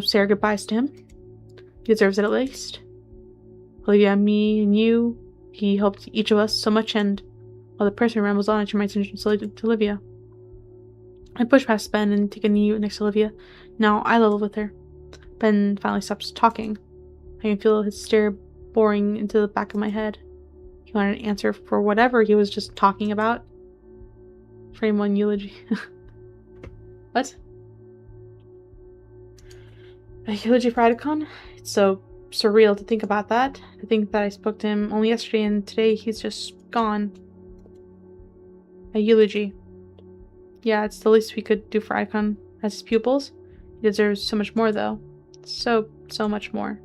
Say our goodbyes to him. He deserves it at least. Olivia, me, and you, he helped each of us so much, and while the person rambles on, I turn my attention slowly to Olivia. I push past Ben and take a knee next to Olivia, now eye level with her. Ben finally stops talking. I can feel his stare boring into the back of my head. He wanted an answer for whatever he was just talking about. Frame 1 eulogy. What? A eulogy for Idacon? It's so surreal to think about that. To think that I spoke to him only yesterday and today he's just gone. A eulogy. Yeah, it's the least we could do for Icon as his pupils. He deserves so much more, though. So much more.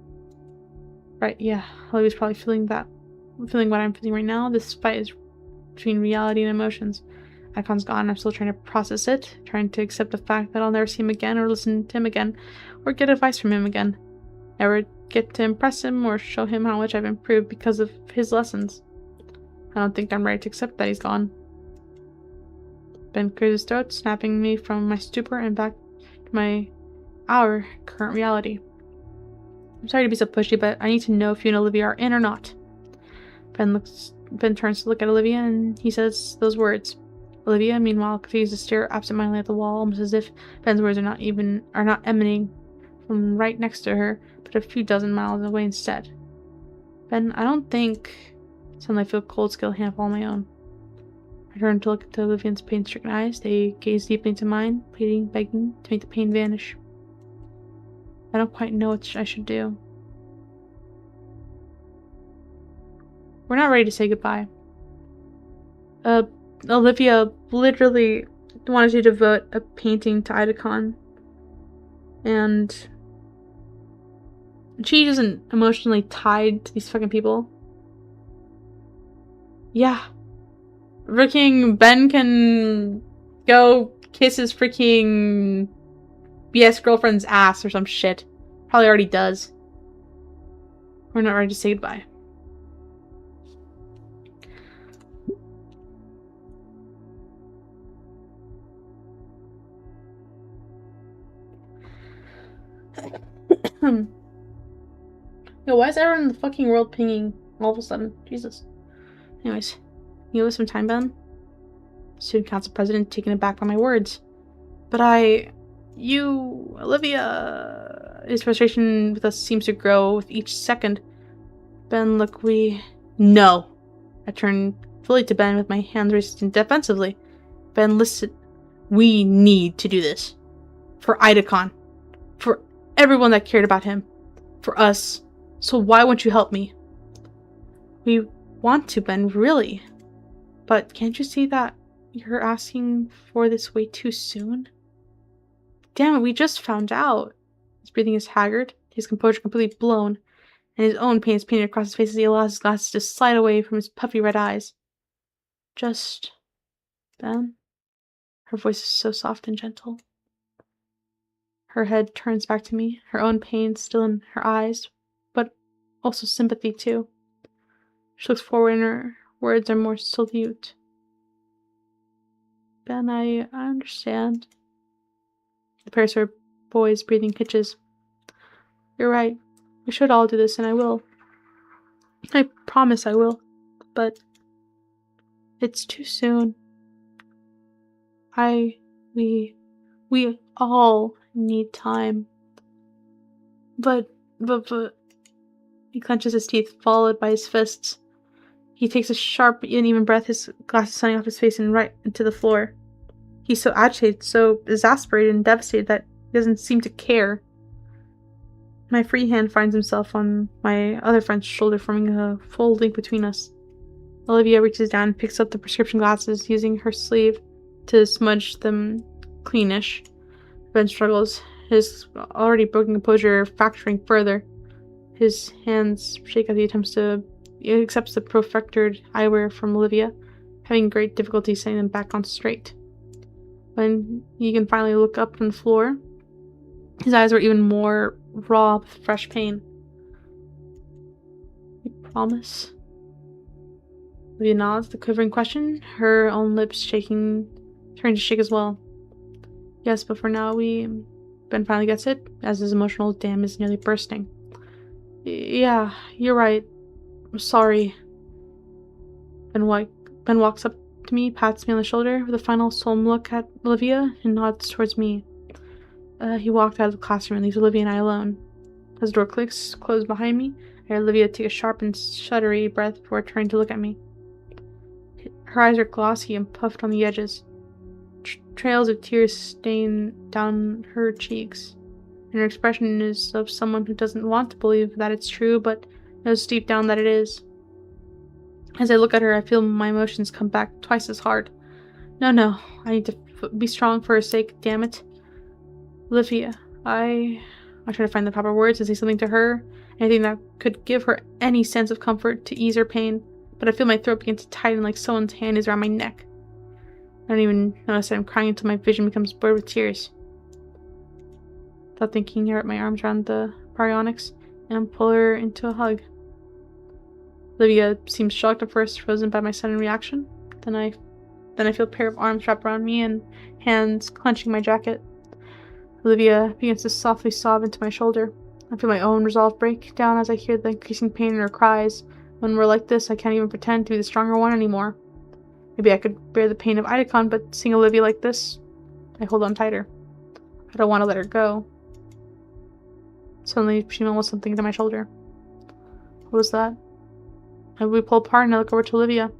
Right, yeah. Olivia's probably feeling what I'm feeling right now. This fight is between reality and emotions. Icon's gone. I'm still trying to process it. Trying to accept the fact that I'll never see him again or listen to him again or get advice from him again. Never get to impress him or show him how much I've improved because of his lessons. I don't think I'm ready to accept that he's gone. Ben cleared his throat, snapping me from my stupor and back to our current reality. I'm sorry to be so pushy, but I need to know if you and Olivia are in or not. Ben turns to look at Olivia and he says those words. Olivia, meanwhile, continues to stare absentmindedly at the wall, almost as if Ben's words are not emanating from right next to her, but a few dozen miles away instead. Ben, I don't think... Suddenly I feel a cold, skilled hand fall on my own. I turn to look into Olivia's pain-stricken eyes. They gaze deeply into mine, pleading, begging to make the pain vanish. I don't quite know what I should do. We're not ready to say goodbye. Olivia literally wanted to devote a painting to Idacon. And she isn't emotionally tied to these fucking people. Yeah. Freaking Ben can go kiss his freaking BS girlfriend's ass or some shit. Probably already does. We're not ready to say goodbye. Yo, why is everyone in the fucking world pinging all of a sudden? Jesus. Anyways, you give us some time, Ben? Student Council President, taken aback by my words. But Olivia... His frustration with us seems to grow with each second. Ben, look, No. I turn fully to Ben with my hands raised defensively. Ben, listen. We need to do this. For Idacon. For everyone that cared about him. For us. So why won't you help me? We want to, Ben, really. But can't you see that you're asking for this way too soon? Damn it, we just found out. His breathing is haggard, his composure completely blown, and his own pain is painted across his face as he allows his glasses to slide away from his puffy red eyes. Just... Ben? Her voice is so soft and gentle. Her head turns back to me, her own pain still in her eyes, but also sympathy too. She looks forward and her words are more salute. Ben, I understand. The Parasort boy's breathing hitches. You're right. We should all do this, and I will. I promise I will. But it's too soon. We all need time. But... He clenches his teeth, followed by his fists. He takes a sharp, uneven breath, his glasses sunning off his face and right into the floor. He's so agitated, so exasperated and devastated that he doesn't seem to care. My free hand finds himself on my other friend's shoulder, forming a full link between us. Olivia reaches down and picks up the prescription glasses, using her sleeve to smudge them cleanish. Ben struggles, his already broken composure fracturing further. His hands shake as he accepts the profectored eyewear from Olivia, having great difficulty setting them back on straight. When he can finally look up from the floor, his eyes were even more raw with fresh pain. You promise? Olivia nods the quivering question, her own lips turning to shake as well. Yes, but for now Ben finally gets it, as his emotional dam is nearly bursting. Yeah, you're right. I'm sorry. Ben walks up to me, pats me on the shoulder with a final solemn look at Olivia, and nods towards me. He walked out of the classroom and leaves Olivia and I alone. As the door closed behind me, I heard Olivia take a sharp and shuddery breath before turning to look at me. Her eyes are glossy and puffed on the edges. Trails of tears stain down her cheeks. and her expression is of someone who doesn't want to believe that it's true, but knows deep down that it is. As I look at her, I feel my emotions come back twice as hard. No, I need to be strong for her sake, damn it. Olivia, I try to find the proper words to say something to her, anything that could give her any sense of comfort to ease her pain, but I feel my throat begin to tighten like someone's hand is around my neck. I don't even notice that I'm crying until my vision becomes blurred with tears. Without thinking, I wrap my arms around the baryonyx and pull her into a hug. Olivia seems shocked at first, frozen by my sudden reaction. Then I feel a pair of arms wrapped around me and hands clenching my jacket. Olivia begins to softly sob into my shoulder. I feel my own resolve break down as I hear the increasing pain in her cries. When we're like this, I can't even pretend to be the stronger one anymore. Maybe I could bear the pain of Idacon, but seeing Olivia like this, I hold on tighter. I don't want to let her go. Suddenly, she mumbles something to my shoulder. What was that? We pull apart and I look over to Olivia.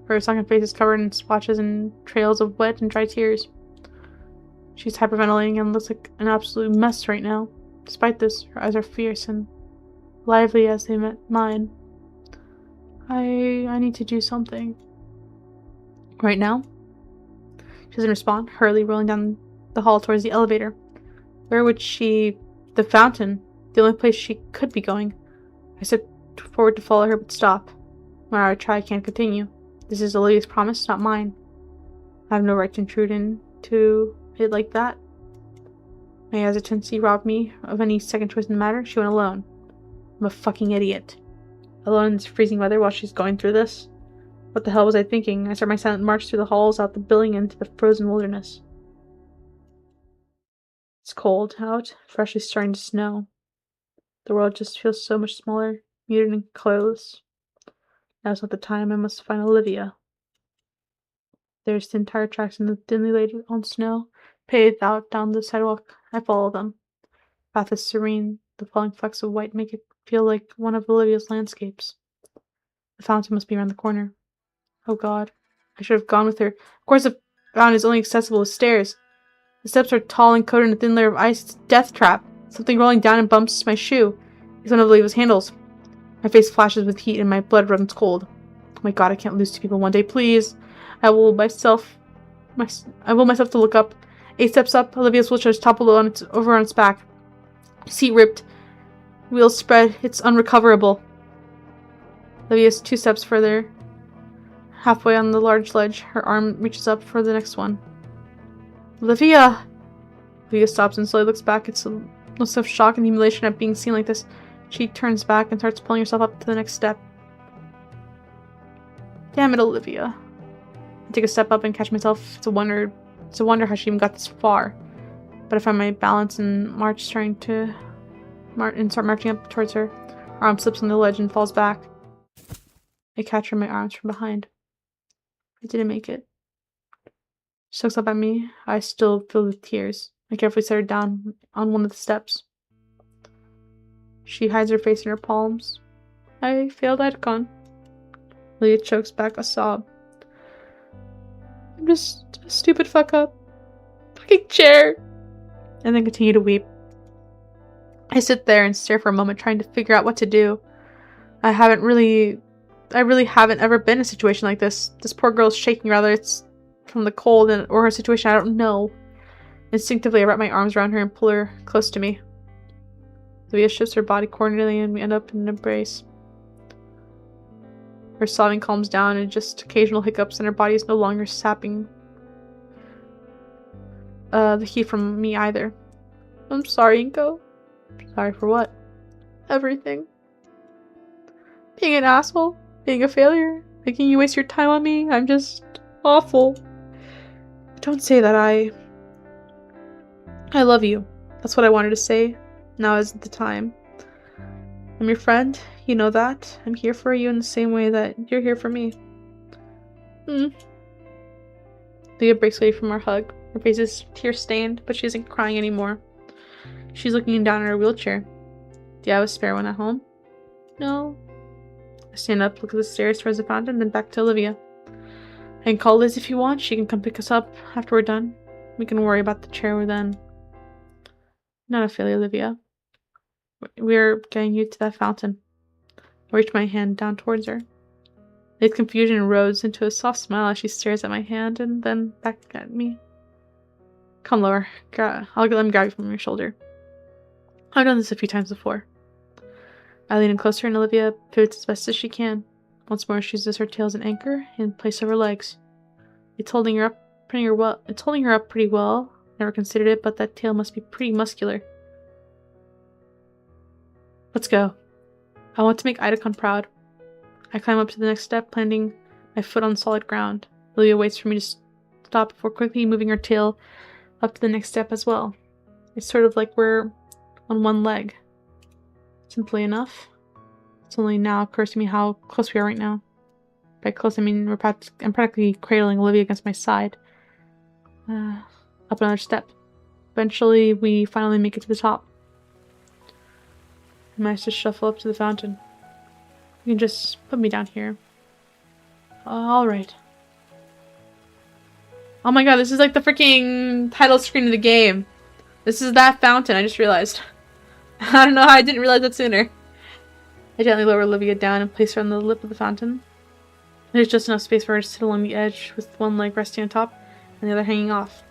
Her sunken face is covered in splotches and trails of wet and dry tears. She's hyperventilating and looks like an absolute mess right now. Despite this, her eyes are fierce and lively as they met mine. I need to do something. Right now? She doesn't respond, hurriedly rolling down the hall towards the elevator. Where would she... The fountain. The only place she could be going. I step forward to follow her, but stop. Whenever I try, I can't continue. This is Olivia's promise, not mine. I have no right to intrude into it like that. My hesitancy robbed me of any second choice in the matter. She went alone. I'm a fucking idiot. Alone in this freezing weather while she's going through this? What the hell was I thinking? I start my silent march through the halls, out the building, into the frozen wilderness. It's cold out, freshly starting to snow. The world just feels so much smaller, muted and colorless. Now's not the time. I must find Olivia. There's thin tire tracks in the thinly laid on snow, paved out down the sidewalk. I follow them. The path is serene. The falling flecks of white make it feel like one of Olivia's landscapes. The fountain must be around the corner. Oh God. I should have gone with her. Of course the fountain is only accessible with stairs. The steps are tall and coated in a thin layer of ice. It's a death trap. Something rolling down and bumps my shoe. It's one of Olivia's handles. My face flashes with heat and my blood runs cold. Oh my God, I can't lose two people one day, please. I will myself to look up. 8 steps up, Olivia's wheelchair is toppled over on its back. Seat ripped. Wheels spread. It's unrecoverable. Olivia's 2 steps further. Halfway on the large ledge, her arm reaches up for the next one. Olivia! Olivia stops and slowly looks back. It's a look of shock and humiliation at being seen like this. She turns back and starts pulling herself up to the next step. Damn it, Olivia. I take a step up and catch myself. It's a wonder how she even got this far. But I find my balance and start marching up towards her. Her arm slips on the ledge and falls back. I catch her in my arms from behind. I didn't make it. She looks up at me, eyes still filled with tears. I carefully set her down on one of the steps. She hides her face in her palms. I failed Idacon. Leah chokes back a sob. I'm just a stupid fuck up. Fucking chair! And then continue to weep. I sit there and stare for a moment, trying to figure out what to do. I really haven't ever been in a situation like this. This poor girl's shaking, rather it's from the cold or her situation, I don't know. Instinctively, I wrap my arms around her and pull her close to me. Olivia shifts her body coordinately and we end up in an embrace. Her sobbing calms down and just occasional hiccups, and her body is no longer sapping the heat from me either. I'm sorry, Inko. Sorry for what? Everything. Being an asshole. Being a failure. Making you waste your time on me. I'm just awful. Don't say that. I love you. That's what I wanted to say. Now isn't the time. I'm your friend. You know that. I'm here for you in the same way that you're here for me. Leah breaks away from our hug. Her face is tear-stained, but she isn't crying anymore. She's looking down at her wheelchair. Do you have a spare one at home? No. I stand up, look at the stairs towards the fountain, then back to Olivia. I can call Liz if you want. She can come pick us up after we're done. We can worry about the chair then. Not a failure, Olivia. We're getting you to that fountain. I reach my hand down towards her. Its confusion rose into a soft smile as she stares at my hand and then back at me. Come lower. Let me grab you from your shoulder. I've done this a few times before. I lean in closer and Olivia pivots as best as she can. Once more, she uses her tail as an anchor in place of her legs. It's holding her up pretty well. Never considered it, but that tail must be pretty muscular. Let's go. I want to make Idacon proud. I climb up to the next step, planting my foot on solid ground. Olivia waits for me to stop before quickly moving her tail up to the next step as well. It's sort of like we're on one leg. Simply enough. It's only now occurs to me how close we are right now. By close, I mean I'm practically cradling Olivia against my side. Up another step. Eventually, we finally make it to the top. I manage to shuffle up to the fountain. You can just put me down here. Alright. Oh my god, this is like the freaking title screen of the game. This is that fountain, I just realized. I don't know how I didn't realize that sooner. I gently lower Olivia down and place her on the lip of the fountain. There's just enough space for her to sit along the edge with one leg resting on top and the other hanging off.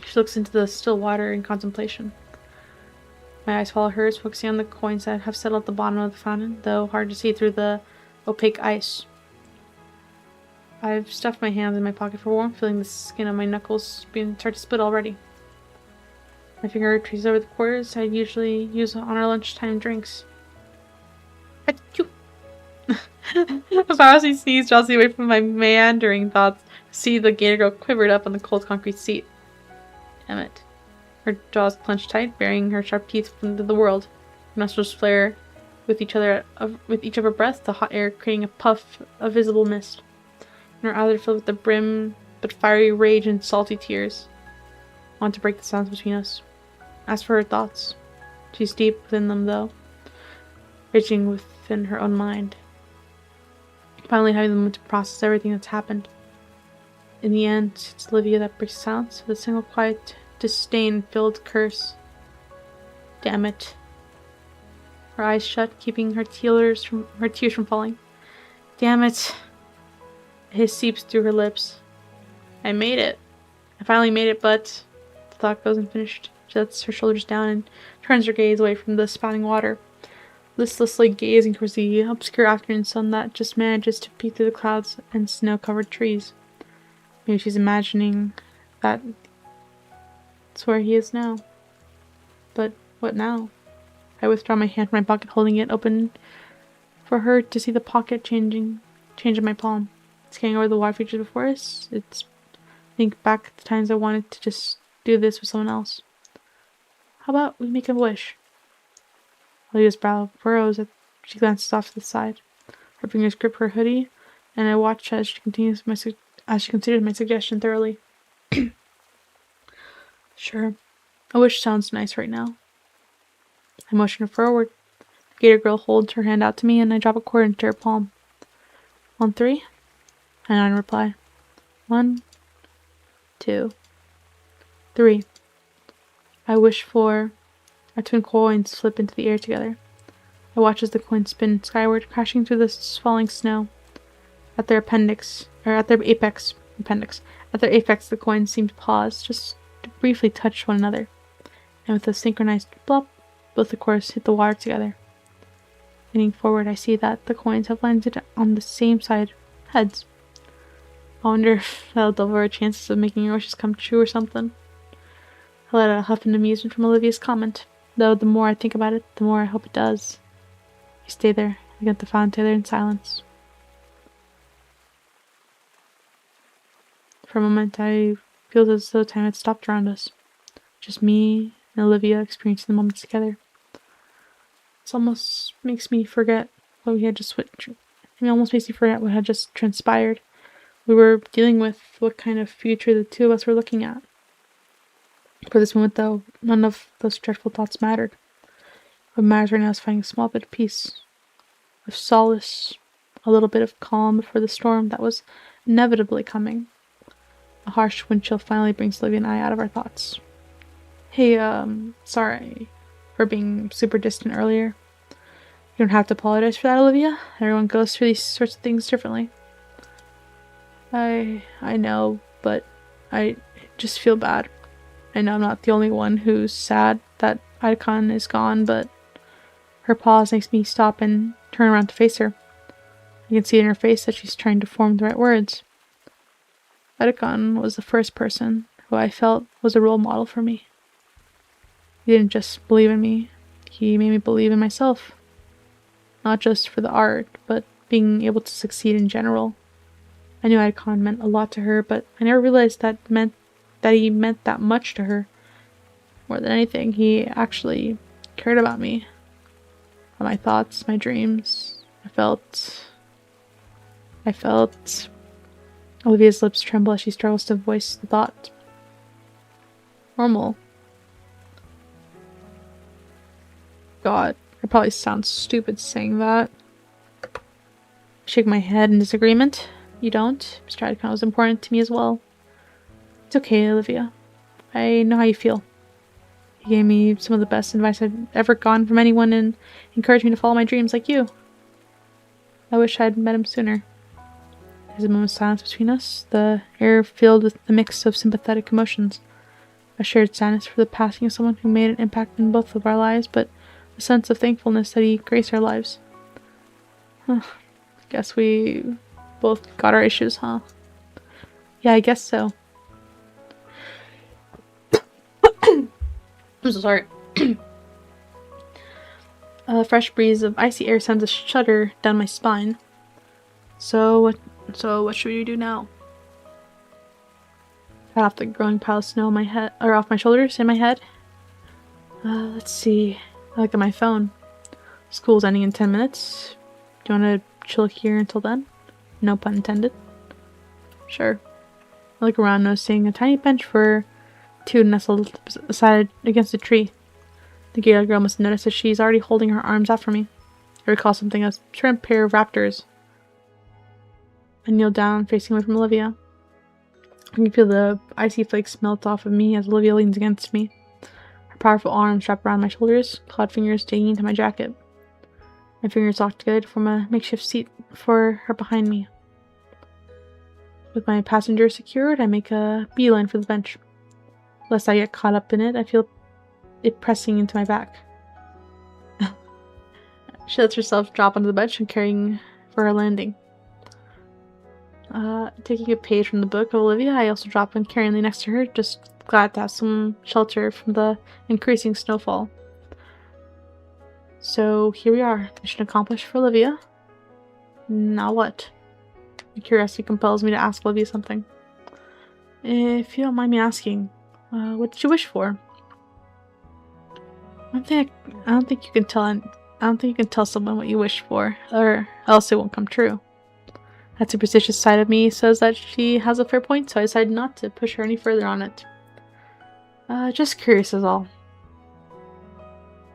She looks into the still water in contemplation. My eyes follow hers, focusing on the coins that have settled at the bottom of the fountain, though hard to see through the opaque ice. I've stuffed my hands in my pocket for warmth, feeling the skin of my knuckles start to split already. My finger traces over the quarters I usually use on our lunchtime drinks. Achoo! As he sneezed, Chelsea away from my meandering thoughts, see the gator girl quivered up on the cold concrete seat. Damn it. Her jaws clenched tight, burying her sharp teeth into the world. Her nostrils flare with each of her breaths, the hot air creating a puff of visible mist. And her eyes are filled with the brim but fiery rage and salty tears. I want to break the silence between us. As for her thoughts, she's deep within them though, raging within her own mind. Finally having the moment to process everything that's happened. In the end, it's Olivia that breaks silence with a single quiet, disdain-filled curse. Damn it. Her eyes shut, keeping her tears from falling. Damn it. A hiss seeps through her lips. I made it. I finally made it, but the thought goes unfinished. She lets her shoulders down and turns her gaze away from the spouting water, listlessly gazing towards the obscure afternoon sun that just manages to peek through the clouds and snow-covered trees. Maybe she's imagining that it's where he is now. But what now? I withdraw my hand from my pocket, holding it open for her to see the pocket change in my palm. Scanning over the wide features before us, think back to times I wanted to just do this with someone else. How about we make a wish? Olivia's brow furrows as she glances off to the side. Her fingers grip her hoodie, and I watch as she considers my suggestion thoroughly. Sure. A wish sounds nice right now. I motion her forward. The gator girl holds her hand out to me, and I drop a quarter into her palm. 1, 3? I nod in reply. 1, 2, 3. I wish for our twin coins slip into the air together. I watch as the coins spin skyward, crashing through the falling snow. At their apex, the coins seem to pause, just to briefly touch one another. And with a synchronized plop, both of course hit the water together. Leaning forward, I see that the coins have landed on the same side heads. I wonder if that'll double our chances of making your wishes come true or something. I let out a huff in amusement from Olivia's comment, though the more I think about it, the more I hope it does. We stay there, against the fountain together in silence. For a moment, I feel as though time had stopped around us. Just me and Olivia experiencing the moment together. It almost makes me forget what we had just what had just transpired. We were dealing with what kind of future the two of us were looking at. For this moment, though, none of those dreadful thoughts mattered. What matters right now is finding a small bit of peace, of solace, a little bit of calm before the storm that was inevitably coming. A harsh wind chill finally brings Olivia and I out of our thoughts. Hey, sorry for being super distant earlier. You don't have to apologize for that, Olivia. Everyone goes through these sorts of things differently. I know, but I just feel bad. I know I'm not the only one who's sad that Icon is gone, but her pause makes me stop and turn around to face her. I can see in her face that she's trying to form the right words. Icon was the first person who I felt was a role model for me. He didn't just believe in me, he made me believe in myself. Not just for the art, but being able to succeed in general. I knew Icon meant a lot to her, but I never realized that he meant that much to her. More than anything, he actually cared about me. About my thoughts, my dreams. I felt... Olivia's lips tremble as she struggles to voice the thought. Normal. God, I probably sound stupid saying that. I shake my head in disagreement. You don't. Mr. Icon was important to me as well. It's okay, Olivia. I know how you feel. He gave me some of the best advice I've ever gotten from anyone and encouraged me to follow my dreams like you. I wish I'd met him sooner. There's a moment of silence between us, the air filled with the mix of sympathetic emotions. A shared sadness for the passing of someone who made an impact in both of our lives, but a sense of thankfulness that he graced our lives. Guess we both got our issues, huh? Yeah, I guess so. I'm so sorry. A fresh breeze of icy air sends a shudder down my spine. So what should we do now? Got off the growing pile of snow on my head, or off my shoulders, in my head. Let's see. I look at my phone. School's ending in 10 minutes. Do you want to chill here until then? No pun intended. Sure. I look around, noticing a tiny bench for two nestled aside against a tree. The Gator girl must notice that she's already holding her arms out for me. I recall something as a trim pair of raptors. I kneel down, facing away from Olivia. I can feel the icy flakes melt off of me as Olivia leans against me. Her powerful arms wrap around my shoulders, clawed fingers digging into my jacket. My fingers lock together to form a makeshift seat for her behind me. With my passenger secured, I make a beeline for the bench. Lest I get caught up in it, I feel it pressing into my back. She lets herself drop onto the bench and carrying for her landing. Taking a page from the book of Olivia, I also drop in carryingly next to her, just glad to have some shelter from the increasing snowfall. So here we are, mission accomplished for Olivia. Now what? My curiosity compels me to ask Olivia something. If you don't mind me asking, what did you wish for? I don't think you can tell someone what you wish for, or else it won't come true. That superstitious side of me says that she has a fair point, so I decided not to push her any further on it. Just curious is all.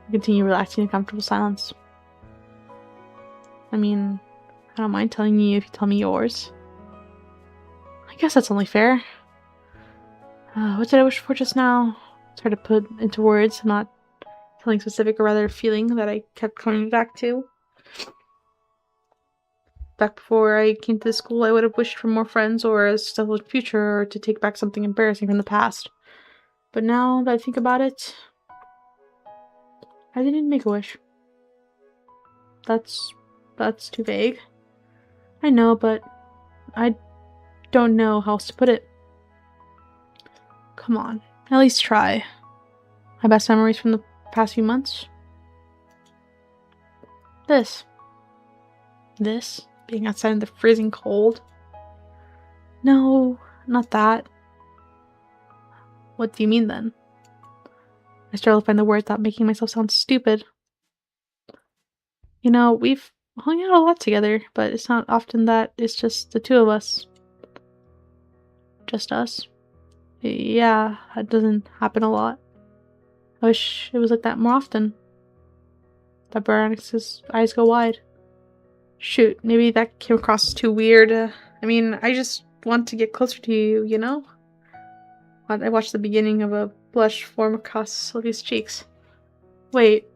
I continue relaxing in a comfortable silence. I mean, I don't mind telling you if you tell me yours. I guess that's only fair. What did I wish for just now? It's hard to put into words. I'm not telling specific, or rather feeling that I kept coming back to. Back before I came to the school, I would have wished for more friends or a successful future, or to take back something embarrassing from the past. But now that I think about it, I didn't make a wish. That's too vague. I know, but I don't know how else to put it. Come on, at least try. My best memories from the past few months? This. Being outside in the freezing cold? No, not that. What do you mean then? I struggle to find the words without making myself sound stupid. You know, we've hung out a lot together, but it's not often that it's just the two of us. Just us. Yeah, that doesn't happen a lot. I wish it was like that more often. That Baronix's eyes go wide. Shoot, maybe that came across as too weird. I mean, I just want to get closer to you, you know? I watched the beginning of a blush form across Sylvia's cheeks. Wait.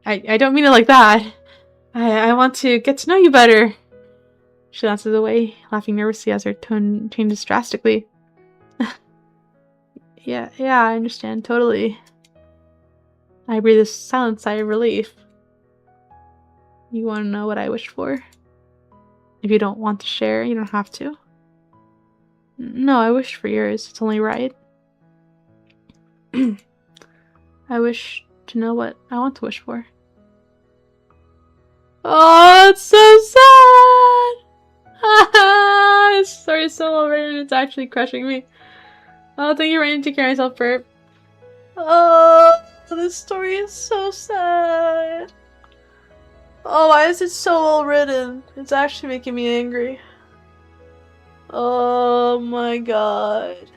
I don't mean it like that. I want to get to know you better. She glances away, laughing nervously as her tone changes drastically. Yeah, I understand, totally. I breathe a silent sigh of relief. You want to know what I wished for? If you don't want to share, you don't have to. No, I wished for yours. It's only right. I wish to know what I want to wish for. Oh, it's so sad! This story is so well written, it's actually crushing me. Oh, thank you for taking care of myself, Bert. Oh, this story is so sad. Oh, why is it so well written? It's actually making me angry. Oh my god.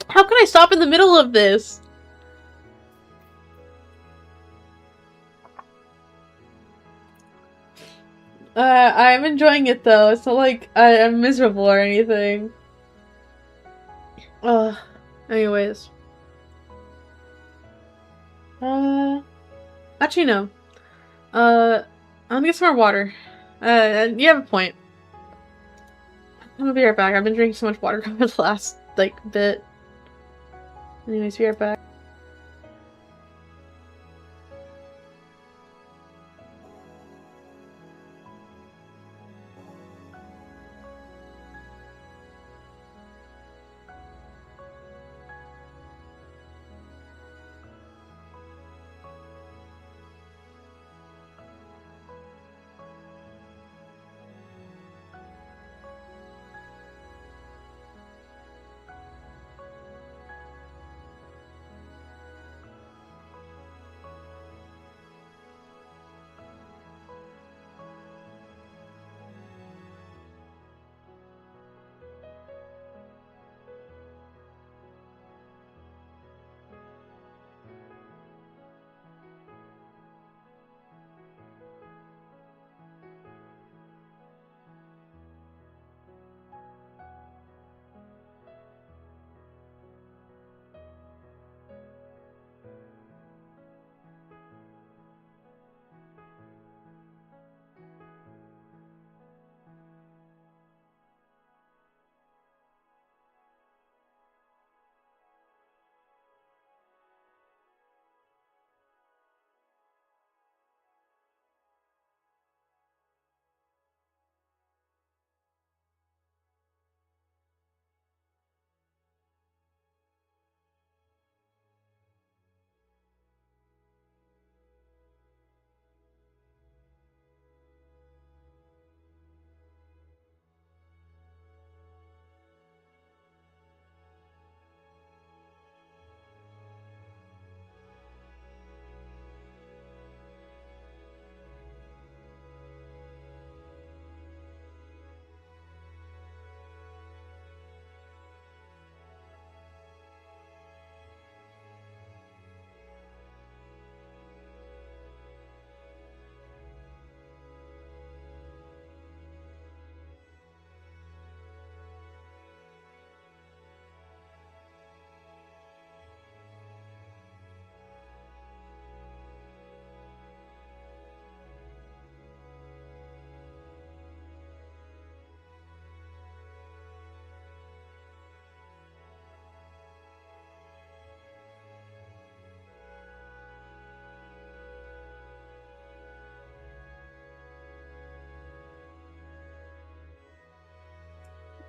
How can I stop in the middle of this? I'm enjoying it though. It's not like I'm miserable or anything. Anyways. Actually no. I'm gonna get some more water. You have a point. I'm gonna be right back. I've been drinking so much water over the last, like, bit. Anyways, be right back.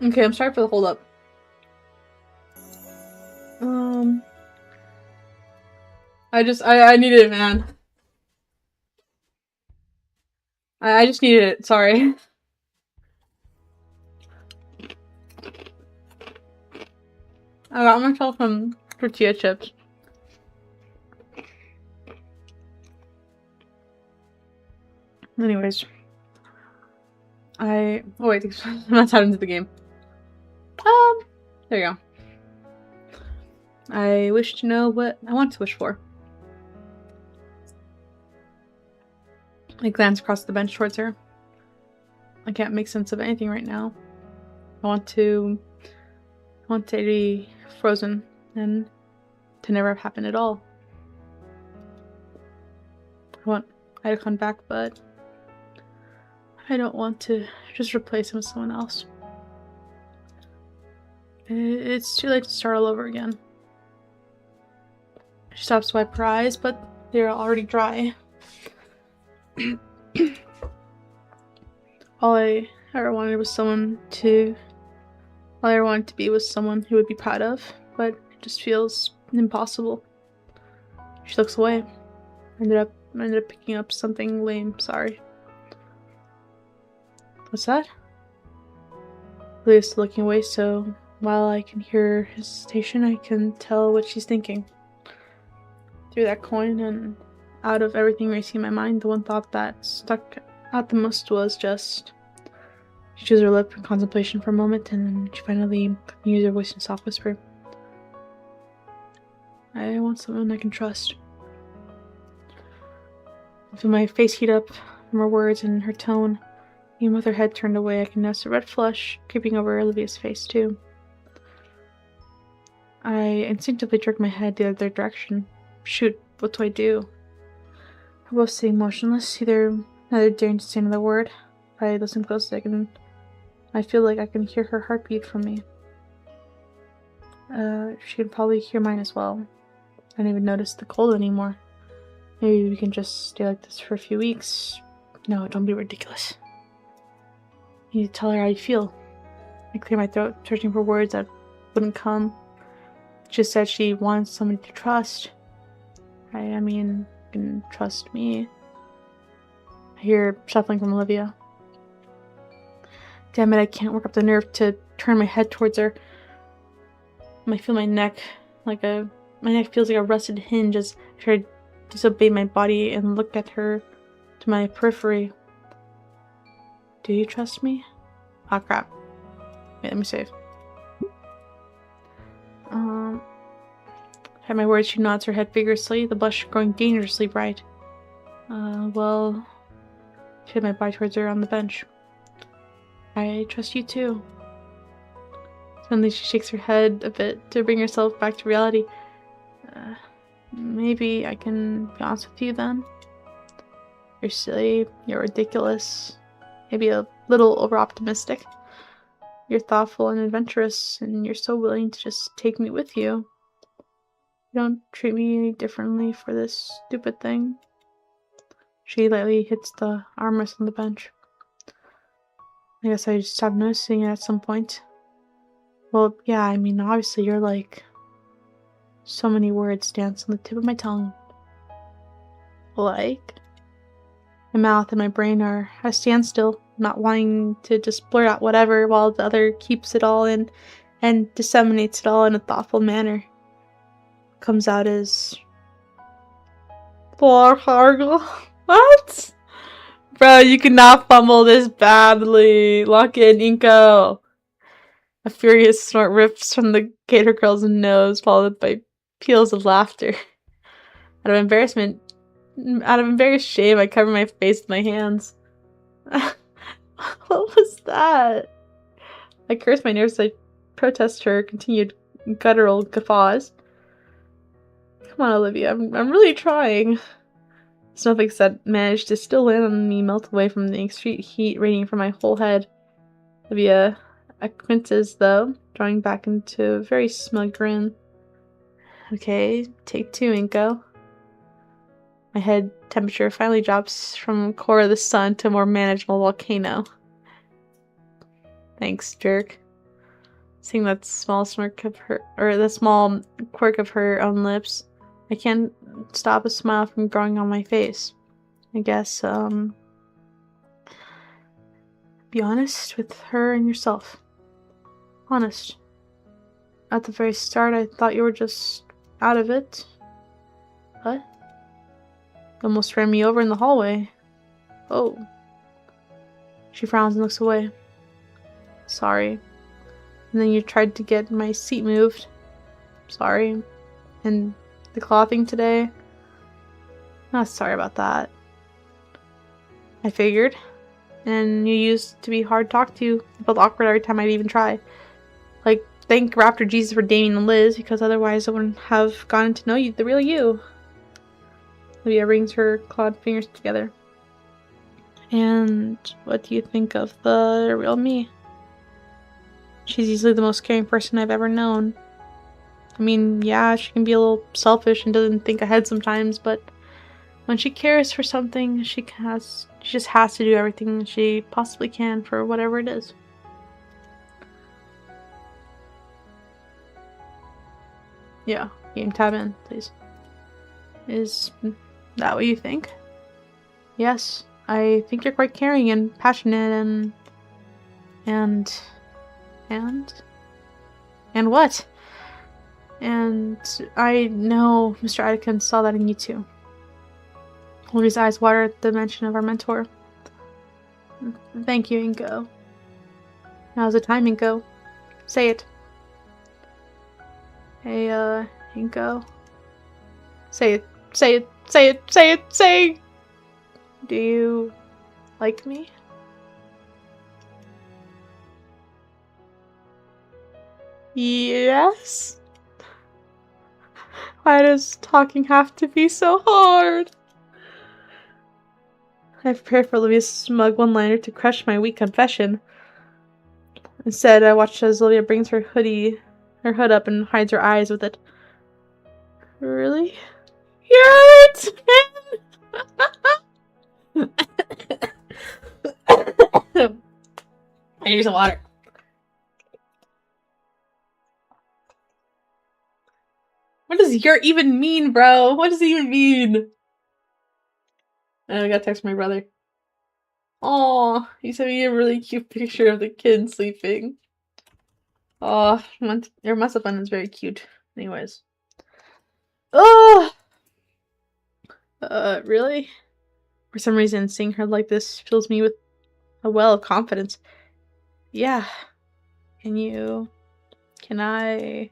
Okay, I'm sorry for the hold up. I needed it, man. I just needed it, sorry. I got myself some tortilla chips. Anyways. Oh wait, I'm not tied into the game. There you go. I wish to know what I want to wish for. I glance across the bench towards her. I can't make sense of anything right now. I want to be frozen and to never have happened at all. I want Icon back, but I don't want to just replace him with someone else. It's too late to start all over again. She stops to wipe her eyes, but they're already dry. All I ever wanted was someone to... All I ever wanted to be was someone who would be proud of, but it just feels impossible. She looks away. I ended up picking up something lame, sorry. What's that? Leah's looking away, so while I can hear her hesitation, I can tell what she's thinking. Threw that coin, and out of everything racing in my mind, the one thought that stuck out the most was just... She chews her lip in contemplation for a moment, and then she finally used her voice in a soft whisper. I want someone I can trust. I feel my face heat up from her words and her tone. Even with her head turned away, I can notice a red flush creeping over Olivia's face, too. I instinctively jerk my head the other direction. Shoot, what do I do? We're both sitting motionless, neither daring to say another word. If I listen closely, I feel like I can hear her heartbeat from me. She can probably hear mine as well. I don't even notice the cold anymore. Maybe we can just stay like this for a few weeks. No, don't be ridiculous. You need to tell her how you feel. I clear my throat, searching for words that wouldn't come. She just said she wants someone to trust. I mean, you can trust me. I hear shuffling from Olivia. Damn it, I can't work up the nerve to turn my head towards her. I feel my neck feels like a rusted hinge as I try to disobey my body and look at her to my periphery. Do you trust me? Ah, crap. Wait, let me save. At my words, she nods her head vigorously, the blush growing dangerously bright. Well... She had my body towards her on the bench. I trust you too. Suddenly she shakes her head a bit to bring herself back to reality. Maybe I can be honest with you then? You're silly, you're ridiculous, maybe a little over-optimistic. You're thoughtful and adventurous, and you're so willing to just take me with you. You don't treat me any differently for this stupid thing. She lightly hits the armrest on the bench. I guess I just stopped noticing it at some point. Well, yeah, I mean, obviously you're like... So many words dance on the tip of my tongue. Like? My mouth and my brain are at a standstill, not wanting to just blurt out whatever while the other keeps it all in and disseminates it all in a thoughtful manner. Comes out as... What? Bro, you cannot fumble this badly. Lock in, Inko. A furious snort rips from the Gator girl's nose, followed by peals of laughter. Out of embarrassed shame, I cover my face with my hands. What was that? I curse my nerves as I protest her continued guttural guffaws. Come on, Olivia, I'm really trying. Snowflakes that managed to still land on me melt away from the extreme heat radiating from my whole head. Olivia acquaintances, though, drawing back into a very smug grin. Okay, take two, Inko. My head temperature finally drops from the core of the sun to a more manageable volcano. Thanks, jerk. Seeing that small smirk of her, or the small quirk of her own lips, I can't stop a smile from growing on my face. I guess, be honest with her and yourself. Honest. At the very start, I thought you were just out of it. What? You almost ran me over in the hallway. Oh. She frowns and looks away. Sorry. And then you tried to get my seat moved. Sorry. And the clothing today. Not sorry about that. I figured. And you used to be hard to talk to. I felt awkward every time I'd even try. Like, thank Raptor Jesus for Damien and Liz, because otherwise I wouldn't have gotten to know you, the real you. Olivia rings her clawed fingers together. And what do you think of the real me? She's easily the most caring person I've ever known. I mean, yeah, she can be a little selfish and doesn't think ahead sometimes, but when she cares for something, she just has to do everything she possibly can for whatever it is. Yeah, game tab in, please. Is that what you think? Yes, I think you're quite caring and passionate and what? And I know Mr. Idekun saw that in you too. Olivia's eyes water at the mention of our mentor. Thank you, Inko. Now's the time, Inko. Say it. Hey, Inko. Say it. Say it. Say it. Say it. Say. Do you like me? Yes? Why does talking have to be so hard? I prepared for Olivia's smug one-liner to crush my weak confession. Instead, I watched as Olivia brings her hood up and hides her eyes with it. Really? Yes! I need some water. What does your even mean, bro? What does it even mean? I gotta text my brother. Oh, he sent me a really cute picture of the kid sleeping. Oh, your mess up button is very cute. Anyways. Oh! Really? For some reason, seeing her like this fills me with a well of confidence. Yeah. Can I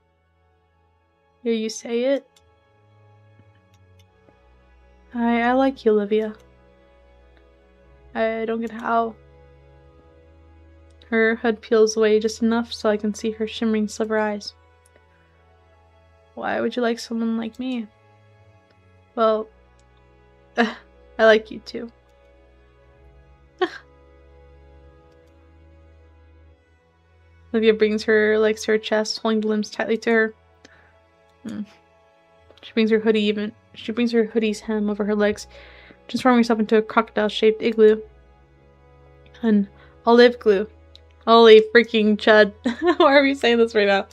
hear you say it? I like you, Olivia. I don't get how. Her hood peels away just enough so I can see her shimmering silver eyes. Why would you like someone like me? Well, I like you too. Olivia brings her legs to her chest, holding the limbs tightly to her. She brings her hoodie's hem over her legs, transforming herself into a crocodile-shaped igloo. An olive glue. Holy freaking chud. Why are we saying this right now?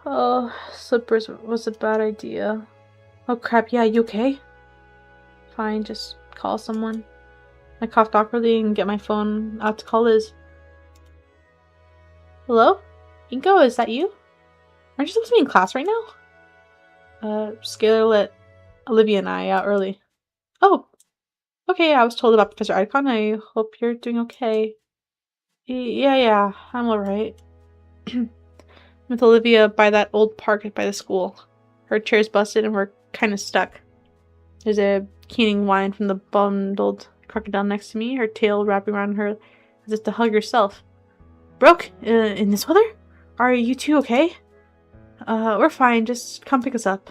Oh, slippers was a bad idea. Oh crap, yeah, you okay? Fine, just call someone. I coughed awkwardly and get my phone out to call Liz. Hello? Inko, is that you? Aren't you supposed to be in class right now? Scalar let Olivia and I out early. Oh! Okay, I was told about Professor Idekun. I hope you're doing okay. Yeah, I'm alright. With Olivia by that old park by the school. Her chair's busted and we're kinda stuck. There's a keening whine from the bundled crocodile next to me, her tail wrapping around her as if to hug herself. Brooke, in this weather? Are you two okay? We're fine. Just come pick us up.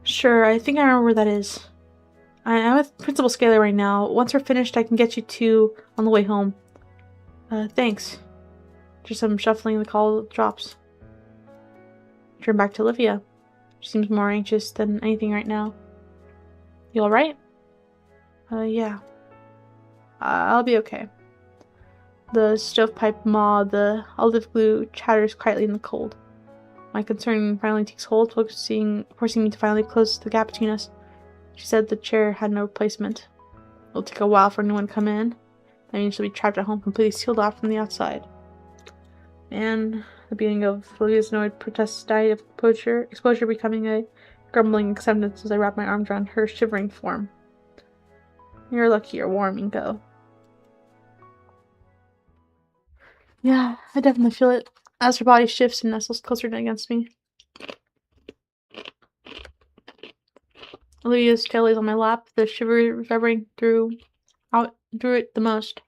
Sure, I think I remember where that is. I'm with Principal Scalar right now. Once we're finished, I can get you two on the way home. Thanks. Just some shuffling the call drops. Turn back to Olivia. She seems more anxious than anything right now. You alright? Yeah. I'll be okay. The stovepipe maw, the olive glue chatters quietly in the cold. My concern finally takes hold, forcing me to finally close the gap between us. She said the chair had no replacement. It'll take a while for anyone to come in. That means she'll be trapped at home, completely sealed off from the outside. And the beginning of Olivia's annoyed protest died of exposure becoming a grumbling acceptance as I wrap my arms around her shivering form. You're lucky you're warm, Inko. Yeah, I definitely feel it, as her body shifts and nestles closer against me. Olivia's tail lays on my lap, the shiver reverberating through outdrew it the most.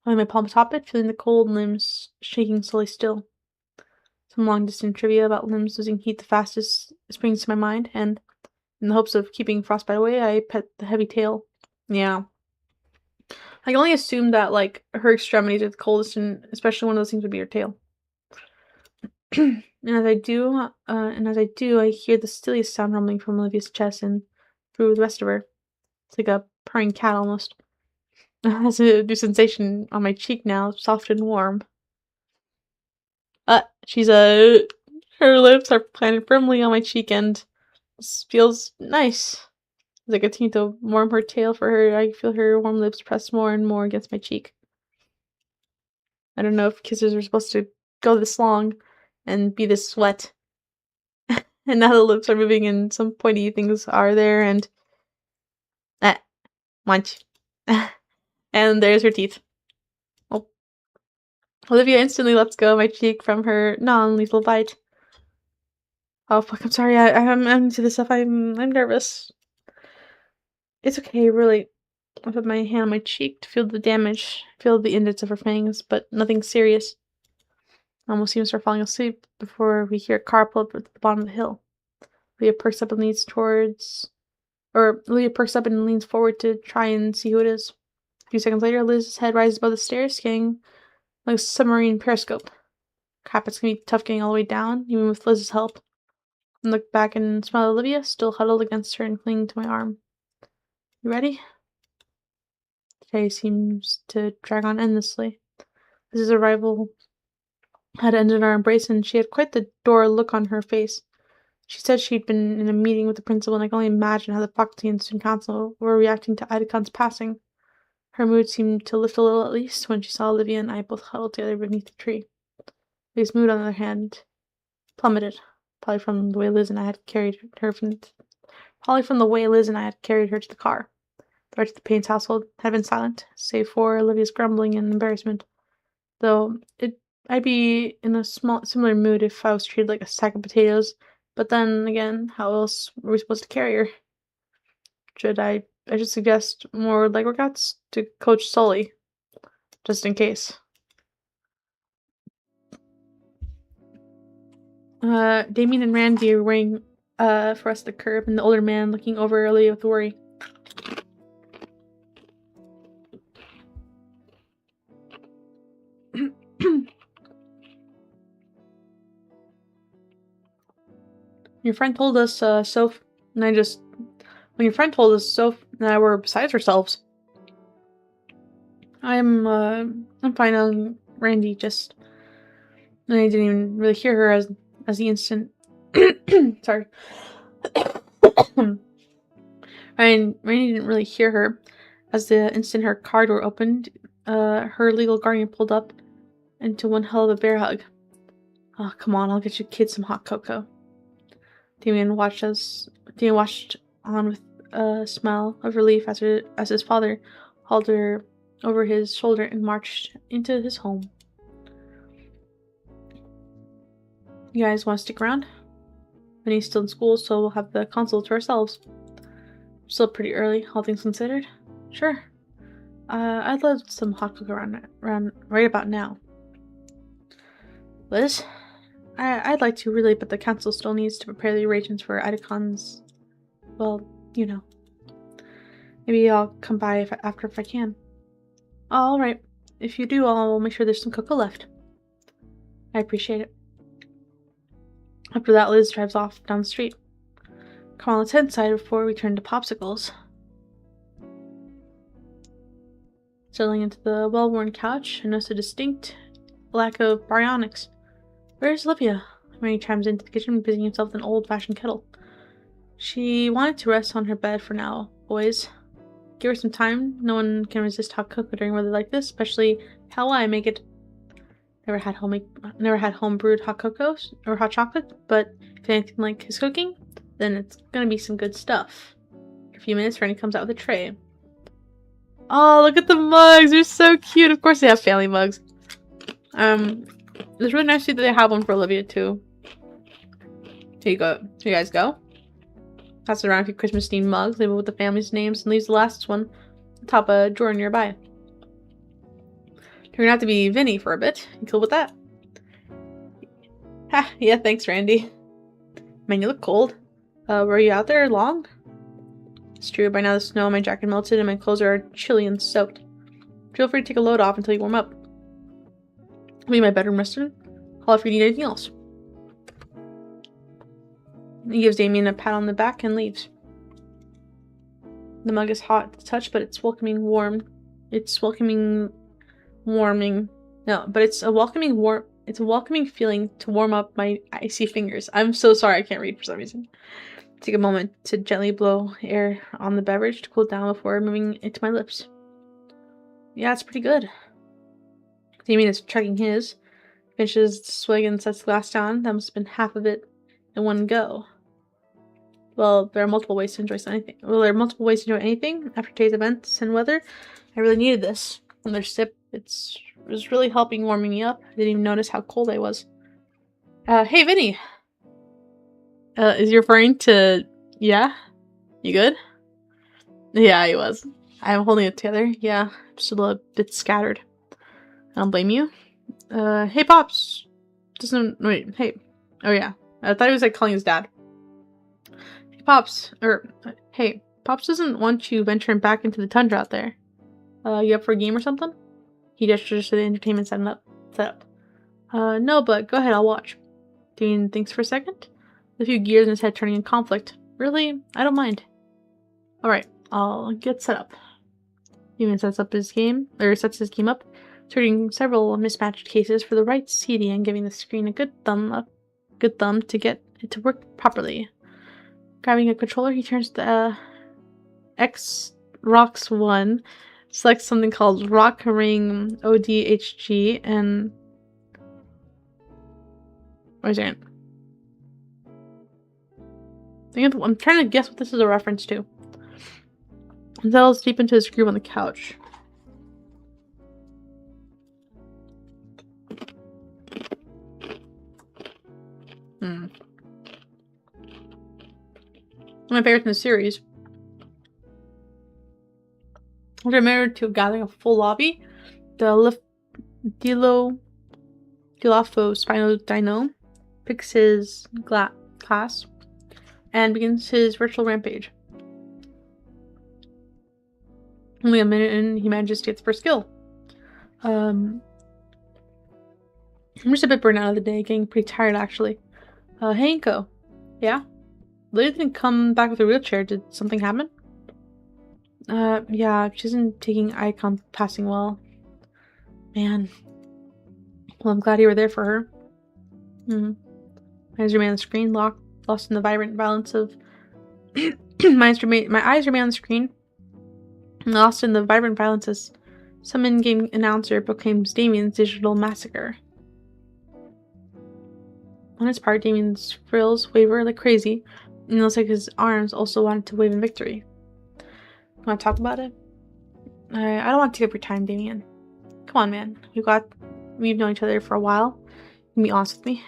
Letting my palm top it, feeling the cold limbs shaking slowly still. Some long-distance trivia about limbs losing heat the fastest springs to my mind, and in the hopes of keeping frostbite away, I pet the heavy tail. Yeah. I can only assume that, like, her extremities are the coldest, and especially one of those things would be her tail. and as I do, I hear the silliest sound rumbling from Olivia's chest and through the rest of her. It's like a purring cat almost. It has a new sensation on my cheek now, soft and warm. Her lips are planted firmly on my cheek, and this feels nice. As I continue to warm her tail for her, I feel her warm lips press more and more against my cheek. I don't know if kisses are supposed to go this long and be this wet. And now the lips are moving and some pointy things are there, and munch. And there's her teeth. Oh. Olivia instantly lets go of my cheek from her non-lethal bite. Oh fuck, I'm sorry, I'm into this stuff, I'm nervous. It's okay, really. I put my hand on my cheek to feel the damage, feel the indents of her fangs, but nothing serious. I almost even start falling asleep before we hear a car pull up at the bottom of the hill. Leah perks up and leans forward to try and see who it is. A few seconds later, Liz's head rises above the stairs, scanning like a submarine periscope. Crap, it's gonna be tough getting all the way down, even with Liz's help. I look back and smile at Olivia, still huddled against her and clinging to my arm. You ready? Today seems to drag on endlessly. Liz's arrival had ended our embrace, and she had quite the door look on her face. She said she'd been in a meeting with the principal, and I can only imagine how the faculty and student council were reacting to Idacon's passing. Her mood seemed to lift a little, at least, when she saw Olivia and I both huddled together beneath the tree. Lily's mood, on the other hand, plummeted, probably from the way Liz and I had carried her to the car. The rest of the Payne's household had been silent, save for Olivia's grumbling and embarrassment. Though I'd be in a similar mood if I was treated like a sack of potatoes. But then again, how else were we supposed to carry her? I should suggest more leg workouts to Coach Sully, just in case. Damien and Randy are waiting for us at the curb, and the older man looking over Olivia with worry. Your friend told us, Soph and I were besides ourselves. I'm fine on Randy, just... And I didn't even really hear her as the instant... Sorry. Randy didn't really hear her as the instant her car door opened. Her legal guardian pulled up into one hell of a bear hug. Oh, come on, I'll get you kids some hot cocoa. Damien watched on with a smile of relief as his father hauled her over his shoulder and marched into his home. You guys want to stick around? Penny's still in school, so we'll have the console to ourselves. Still pretty early, all things considered. Sure. I'd love some hot cocoa around right about now. Liz? I'd like to, really, but the council still needs to prepare the arrangements for Idacon's... Well, you know. Maybe I'll come by after if I can. Alright. If you do, I'll make sure there's some cocoa left. I appreciate it. After that, Liz drives off down the street. Come on, let's head inside before we turn to popsicles. Settling into the well-worn couch, I notice a distinct lack of baryonyx. Where's Olivia? Mary chimes into the kitchen, busying himself with an old-fashioned kettle. She wanted to rest on her bed for now, boys. Give her some time. No one can resist hot cocoa during weather like this, especially how I make it. Never had home-brewed hot cocoa or hot chocolate, but if anything like his cooking, then it's gonna be some good stuff. In a few minutes, Rennie comes out with a tray. Oh, look at the mugs! They're so cute! Of course they have family mugs. It's really nice to see that they have one for Olivia, too. Here you go. Here you guys go. Passes around a few Christmas-themed mugs, labeled with the family's names, and leaves the last one atop a drawer nearby. You're gonna have to be Vinny for a bit. You cool with that? Ha, yeah, thanks, Randy. Man, you look cold. Were you out there long? It's true, by now the snow on my jacket melted and my clothes are chilly and soaked. Feel free to take a load off until you warm up. I'll be in my bedroom resting. Call if you need anything else. He gives Damien a pat on the back and leaves. The mug is hot to the touch, but it's welcoming warm. It's a welcoming feeling to warm up my icy fingers. I'm so sorry, I can't read for some reason. Take a moment to gently blow air on the beverage to cool down before moving it to my lips. Yeah, it's pretty good. Damien is checking his. Finishes the swig and sets the glass down. That must have been half of it in one go. Well, there are multiple ways to enjoy anything. After today's events and weather, I really needed this. Another sip. It was really helping warming me up. I didn't even notice how cold I was. Hey, Vinny! Is he referring to... Yeah? You good? Yeah, he was. I'm holding it together. Yeah, I'm still a bit scattered. I don't blame you. Hey, Pops! Wait, hey. Oh, yeah. I thought he was, like, calling his dad. Hey, Pops doesn't want you venturing back into the tundra out there. You up for a game or something? He gestures to the entertainment setup. No, but go ahead, I'll watch. Damien thinks for a second. A few gears in his head turning in conflict. Really? I don't mind. Alright, I'll get set up. Damien sets his game up, turning several mismatched cases for the right CD and giving the screen a good thumb to get it to work properly. Grabbing a controller, he turns to Rocks 1, selects something called Rock Ring ODHG, and... Wait a second. I'm trying to guess what this is a reference to. He settles deep into his groove on the couch. One of my favorites in the series. After married to gathering a full lobby, the Dilafo Spino Dino picks his class and begins his virtual rampage. Only a minute in, he manages to get the first kill. I'm just a bit burnt out of the day, getting pretty tired actually. Hey, Inko. Yeah? Lily didn't come back with a wheelchair. Did something happen? Yeah, she isn't taking icon passing well. Man. Well, I'm glad you were there for her. My eyes remain on the screen, lost in the vibrant violence of... my eyes remain on the screen, lost in the vibrant violence as some in-game announcer proclaims Damien's digital massacre. On his part, Damien's frills waver like crazy, and it looks like his arms also wanted to wave in victory. Want to talk about it? I don't want to take up your time, Damien. Come on, man. We've known each other for a while. You can be honest with me.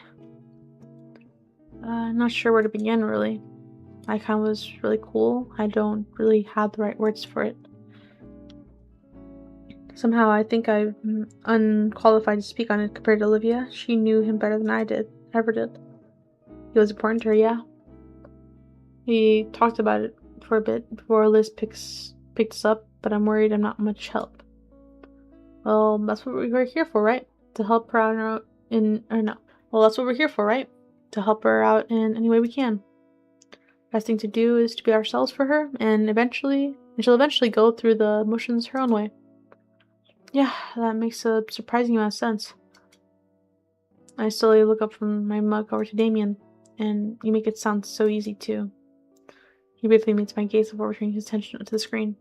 I'm not sure where to begin, really. Icon was really cool. I don't really have the right words for it. Somehow, I think I'm unqualified to speak on it compared to Olivia. She knew him better than I ever did. He was important to her, yeah. We talked about it for a bit before Liz picked us up, but I'm worried I'm not much help. Well, that's what we're here for, right? To help her out that's what we're here for, right? To help her out in any way we can. Best thing to do is to be ourselves for her, and she'll eventually go through the motions her own way. Yeah, that makes a surprising amount of sense. I slowly look up from my mug over to Damien, and you make it sound so easy too. He briefly meets my gaze before returning his attention to the screen.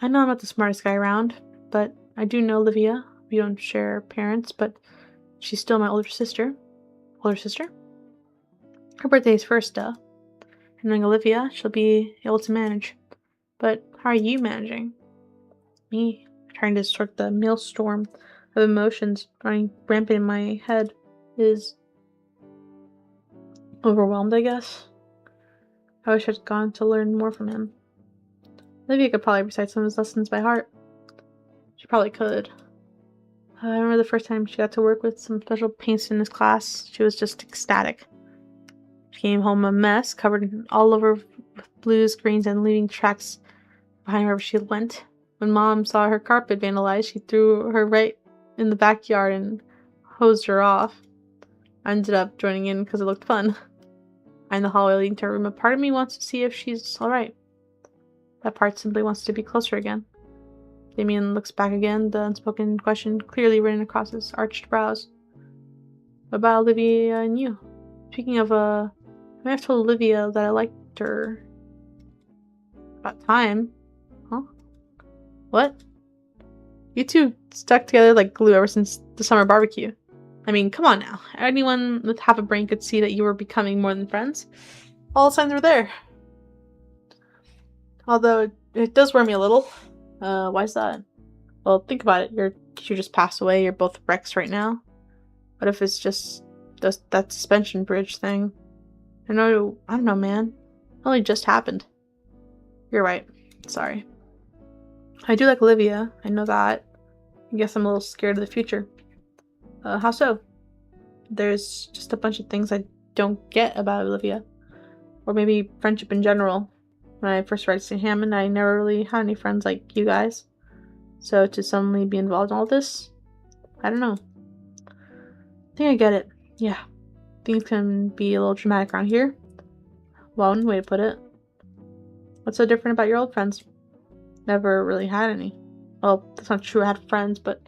I know I'm not the smartest guy around, but I do know Olivia. We don't share parents, but she's still my older sister. Older sister? Her birthday is first, And knowing Olivia, she'll be able to manage. But how are you managing? Me, trying to sort the maelstrom of emotions running rampant in my head, is overwhelmed, I guess. I wish I'd gone to learn more from him. Olivia could probably recite some of his lessons by heart. She probably could. I remember the first time she got to work with some special paints in his class. She was just ecstatic. She came home a mess, covered all over with blues, greens, and leaving tracks behind wherever she went. When Mom saw her carpet vandalized, she threw her right in the backyard and hosed her off. I ended up joining in because it looked fun. I'm in the hallway leading to her room. A part of me wants to see if she's alright. That part simply wants to be closer again. Damien looks back again, the unspoken question clearly written across his arched brows. What about Olivia and you? Speaking of, I may have told Olivia that I liked her. About time. Huh? What? You two stuck together like glue ever since the summer barbecue. I mean, come on now. Anyone with half a brain could see that you were becoming more than friends. All the signs were there. Although, it does worry me a little. Why is that? Well, think about it. You just passed away. You're both wrecks right now. What if it's just that suspension bridge thing? I don't know, man. It only just happened. You're right. Sorry. I do like Olivia. I know that. I guess I'm a little scared of the future. How so? There's just a bunch of things I don't get about Olivia. Or maybe friendship in general. When I first read St. Hammond, I never really had any friends like you guys. So to suddenly be involved in all this, I don't know. I think I get it. Yeah. Things can be a little dramatic around here. Well, one way to put it. What's so different about your old friends? Never really had any. Well, that's not true. I had friends, but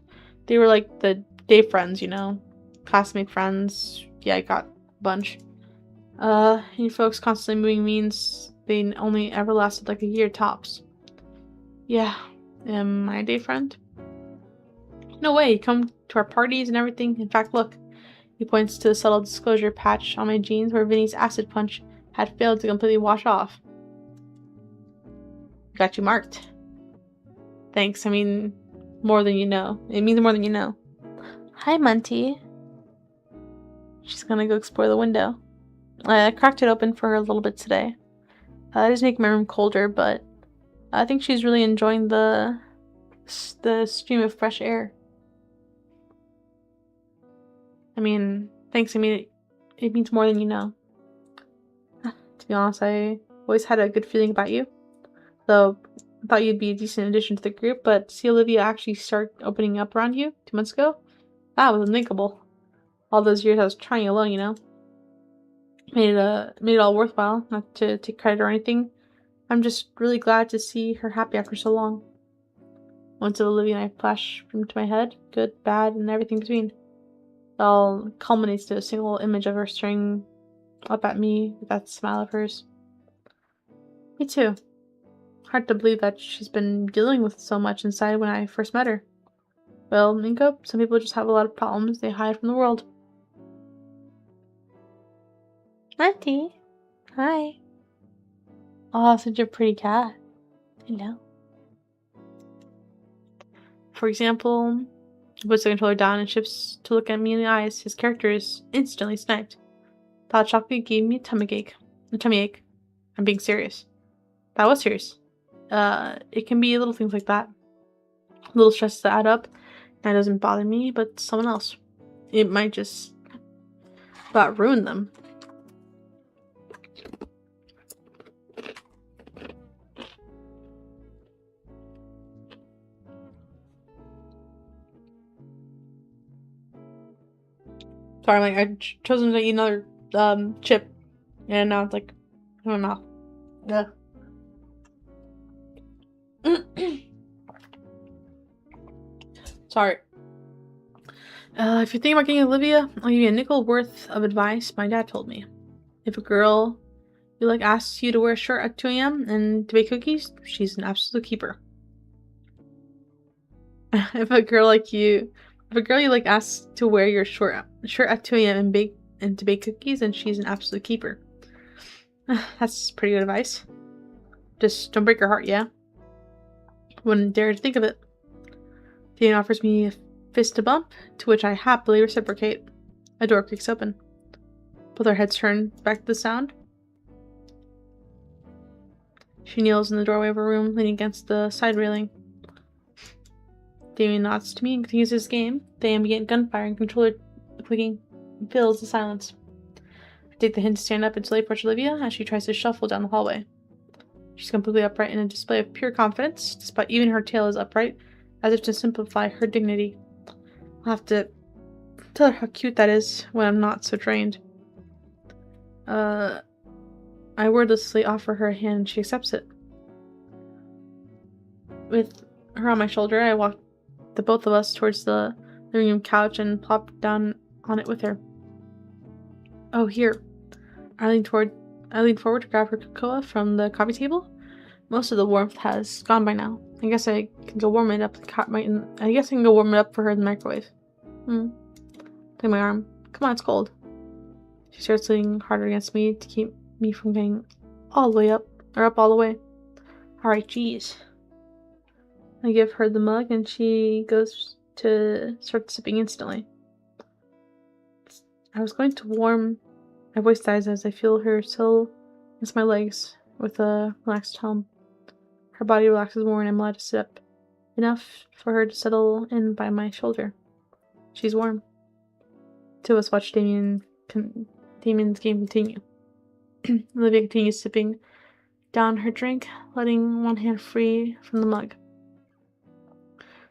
they were like the day friends, you know? Classmate friends. Yeah, I got a bunch. You folks constantly moving means they only ever lasted like a year tops. Yeah. Am I a day friend? No way. You come to our parties and everything. In fact, look. He points to the subtle disclosure patch on my jeans where Vinny's acid punch had failed to completely wash off. Got you marked. Thanks. I mean, more than you know. It means more than you know. Hi, Munty. She's gonna go explore the window. I cracked it open for her a little bit today. It does make my room colder, but I think she's really enjoying the stream of fresh air. I mean, thanks. I mean, it means more than you know. To be honest, I always had a good feeling about you. Though, I thought you'd be a decent addition to the group, but to see Olivia actually start opening up around you 2 months ago? That was unthinkable. All those years I was trying alone, you know? Made it all worthwhile, not to take credit or anything. I'm just really glad to see her happy after so long. Once Olivia and I flash into my head, good, bad, and everything between. It all culminates to a single image of her staring up at me with that smile of hers. Me too. Hard to believe that she's been dealing with so much inside when I first met her. Well, Minko, some people just have a lot of problems they hide from the world. Auntie. Hi. Oh, such a pretty cat. I know. For example, he puts the controller down and shifts to look at me in the eyes. His character is instantly sniped. That chocolate gave me a tummy ache. I'm being serious. That was serious. It can be little things like that. Little stresses that add up. That doesn't bother me, but someone else. It might just about ruin them. Sorry, like I chosen to eat another chip, and now it's like in my mouth. Yeah. Sorry. If you're thinking about getting Olivia, I'll give you a nickel worth of advice my dad told me. If a girl you like asks you to wear a shirt at 2 a.m. and to bake cookies, she's an absolute keeper. If a girl you like asks to wear your shirt at 2 a.m. and to bake cookies, then she's an absolute keeper. That's pretty good advice. Just don't break her heart, yeah? Wouldn't dare to think of it. Dean offers me a fist to bump, to which I happily reciprocate. A door creaks open. Both our heads turn back to the sound. She kneels in the doorway of her room, leaning against the side railing. Damien nods to me and continues his game. The ambient gunfire and controller clicking fills the silence. I take the hint to stand up and slowly approach Olivia as she tries to shuffle down the hallway. She's completely upright in a display of pure confidence, despite even her tail is upright, as if to simplify her dignity. I'll have to tell her how cute that is when I'm not so trained. I wordlessly offer her a hand and she accepts it. With her on my shoulder, I walk the both of us towards the living room couch and plop down on it with her. Oh, here. I lean forward to grab her cocoa from the coffee table. Most of the warmth has gone by now. I guess I can go warm it up. I guess I can go warm it up for her in the microwave. Take my arm. Come on, it's cold. She starts leaning harder against me to keep me from getting all the way up, or up all the way. Alright, geez. I give her the mug and she goes to start sipping instantly. I was going to warm. My voice dies as I feel her still against my legs with a relaxed hum. Her body relaxes more and I'm allowed to sit up enough for her to settle in by my shoulder. She's warm. Two of us watch Damien's game continue. Olivia continues sipping down her drink, letting one hand free from the mug.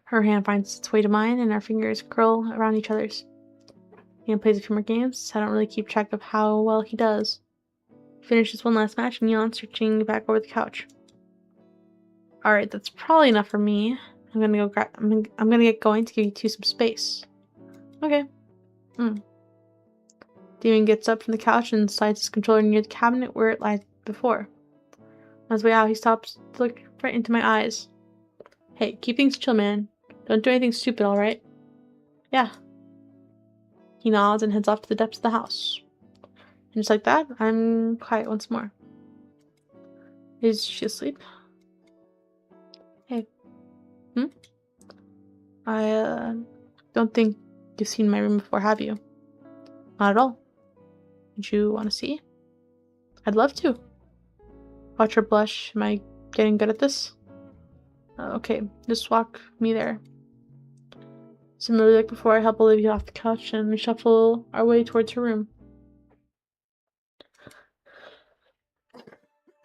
Her hand finds its way to mine, and our fingers curl around each other's. Ian plays a few more games. I don't really keep track of how well he does. He finishes one last match and yawns, searching back over the couch. Alright, that's probably enough for me. I'm gonna get going to give you two some space. Okay. Damien gets up from the couch and slides his controller near the cabinet where it lies before. On his way out, he stops to look right into my eyes. Hey, keep things chill, man. Don't do anything stupid, alright? Yeah. He nods and heads off to the depths of the house. And just like that, I'm quiet once more. Is she asleep? Hey. I, don't think you've seen my room before, have you? Not at all. Would you want to see? I'd love to. Watch her blush. Am I getting good at this? Okay, just walk me there. Similarly, like before, I help Olivia off the couch and we shuffle our way towards her room.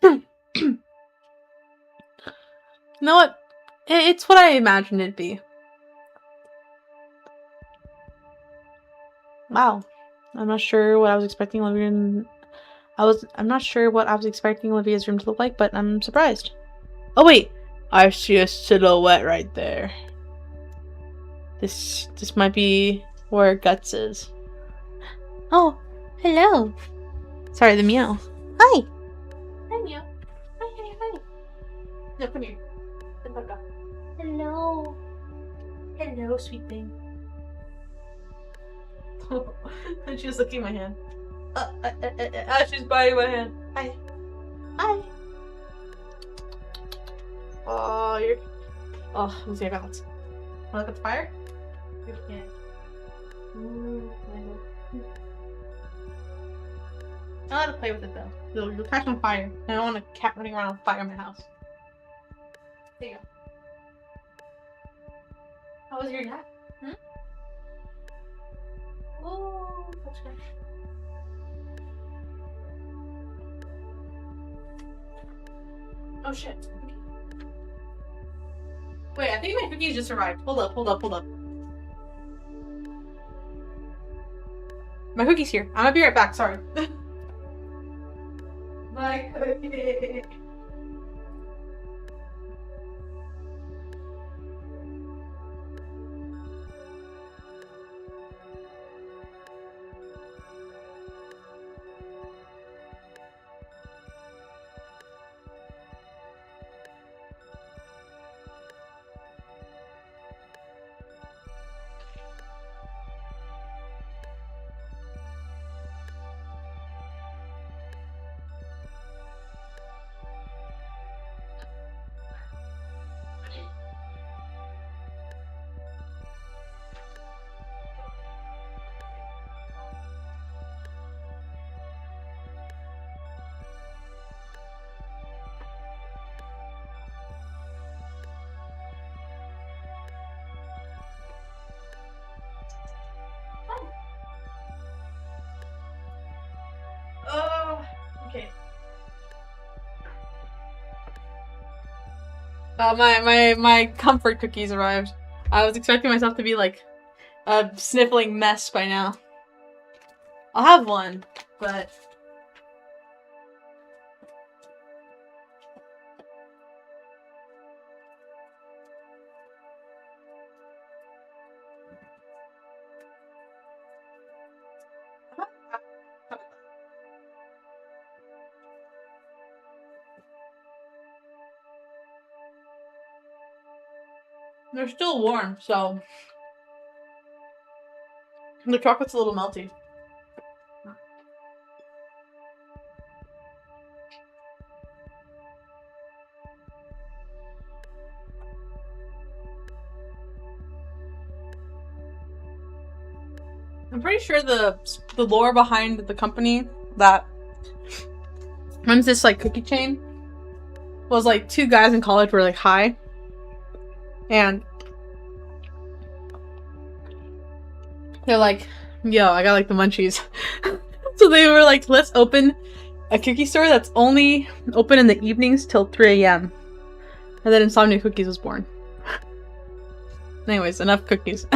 You know what? It's what I imagined it'd be. Wow. I'm not sure what I was expecting I'm not sure what I was expecting Olivia's room to look like, but I'm surprised. Oh wait! I see a silhouette right there. This might be where Guts is. Oh, hello. Sorry, the meow. Hi. Hi, meow. Hi. No, come here. Hello. Hello, sweet thing. And she was licking my hand. She's biting my hand. Hi. Oh, you're. Oh, let's see, I got it. Wanna look at the fire? You can't. I want to play with it though. You'll catch on fire. I don't want a cat running around on fire in my house. There you go. How was your nap? Oh, that's good. Oh shit. Wait, I think my cookies just arrived. Hold up. My cookie's here. I'm gonna be right back, sorry. My cookie. My comfort cookies arrived. I was expecting myself to be like a sniffling mess by now. I'll have one, but they're still warm, so the chocolate's a little melty. I'm pretty sure the lore behind the company that runs this like cookie chain was like two guys in college were like high, and they're like, yo, I got like the munchies. So they were like, let's open a cookie store that's only open in the evenings till 3 a.m. And then Insomnia Cookies was born. Anyways, enough cookies.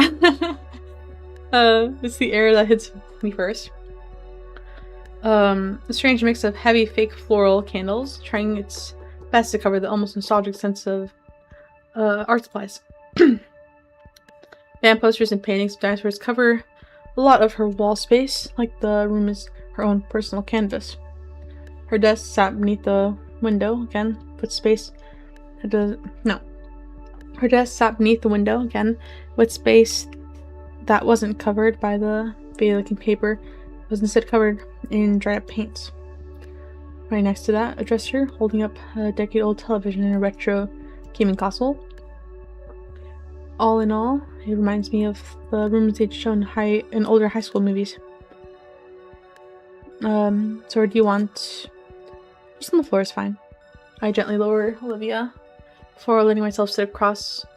It's the air that hits me first. A strange mix of heavy fake floral candles, trying its best to cover the almost nostalgic sense of art supplies. Band posters and paintings of dinosaurs cover a lot of her wall space, like the room is her own personal canvas. Her desk sat beneath the window, again, with space. Her desk sat beneath the window, again, with space that wasn't covered by the faded-looking paper. It was instead covered in dried-up paints. Right next to that, a dresser holding up a decade-old television and a retro gaming console. All in all, it reminds me of the rooms they'd shown in older high school movies. So do you want... Just on the floor is fine. I gently lower Olivia before letting myself sit across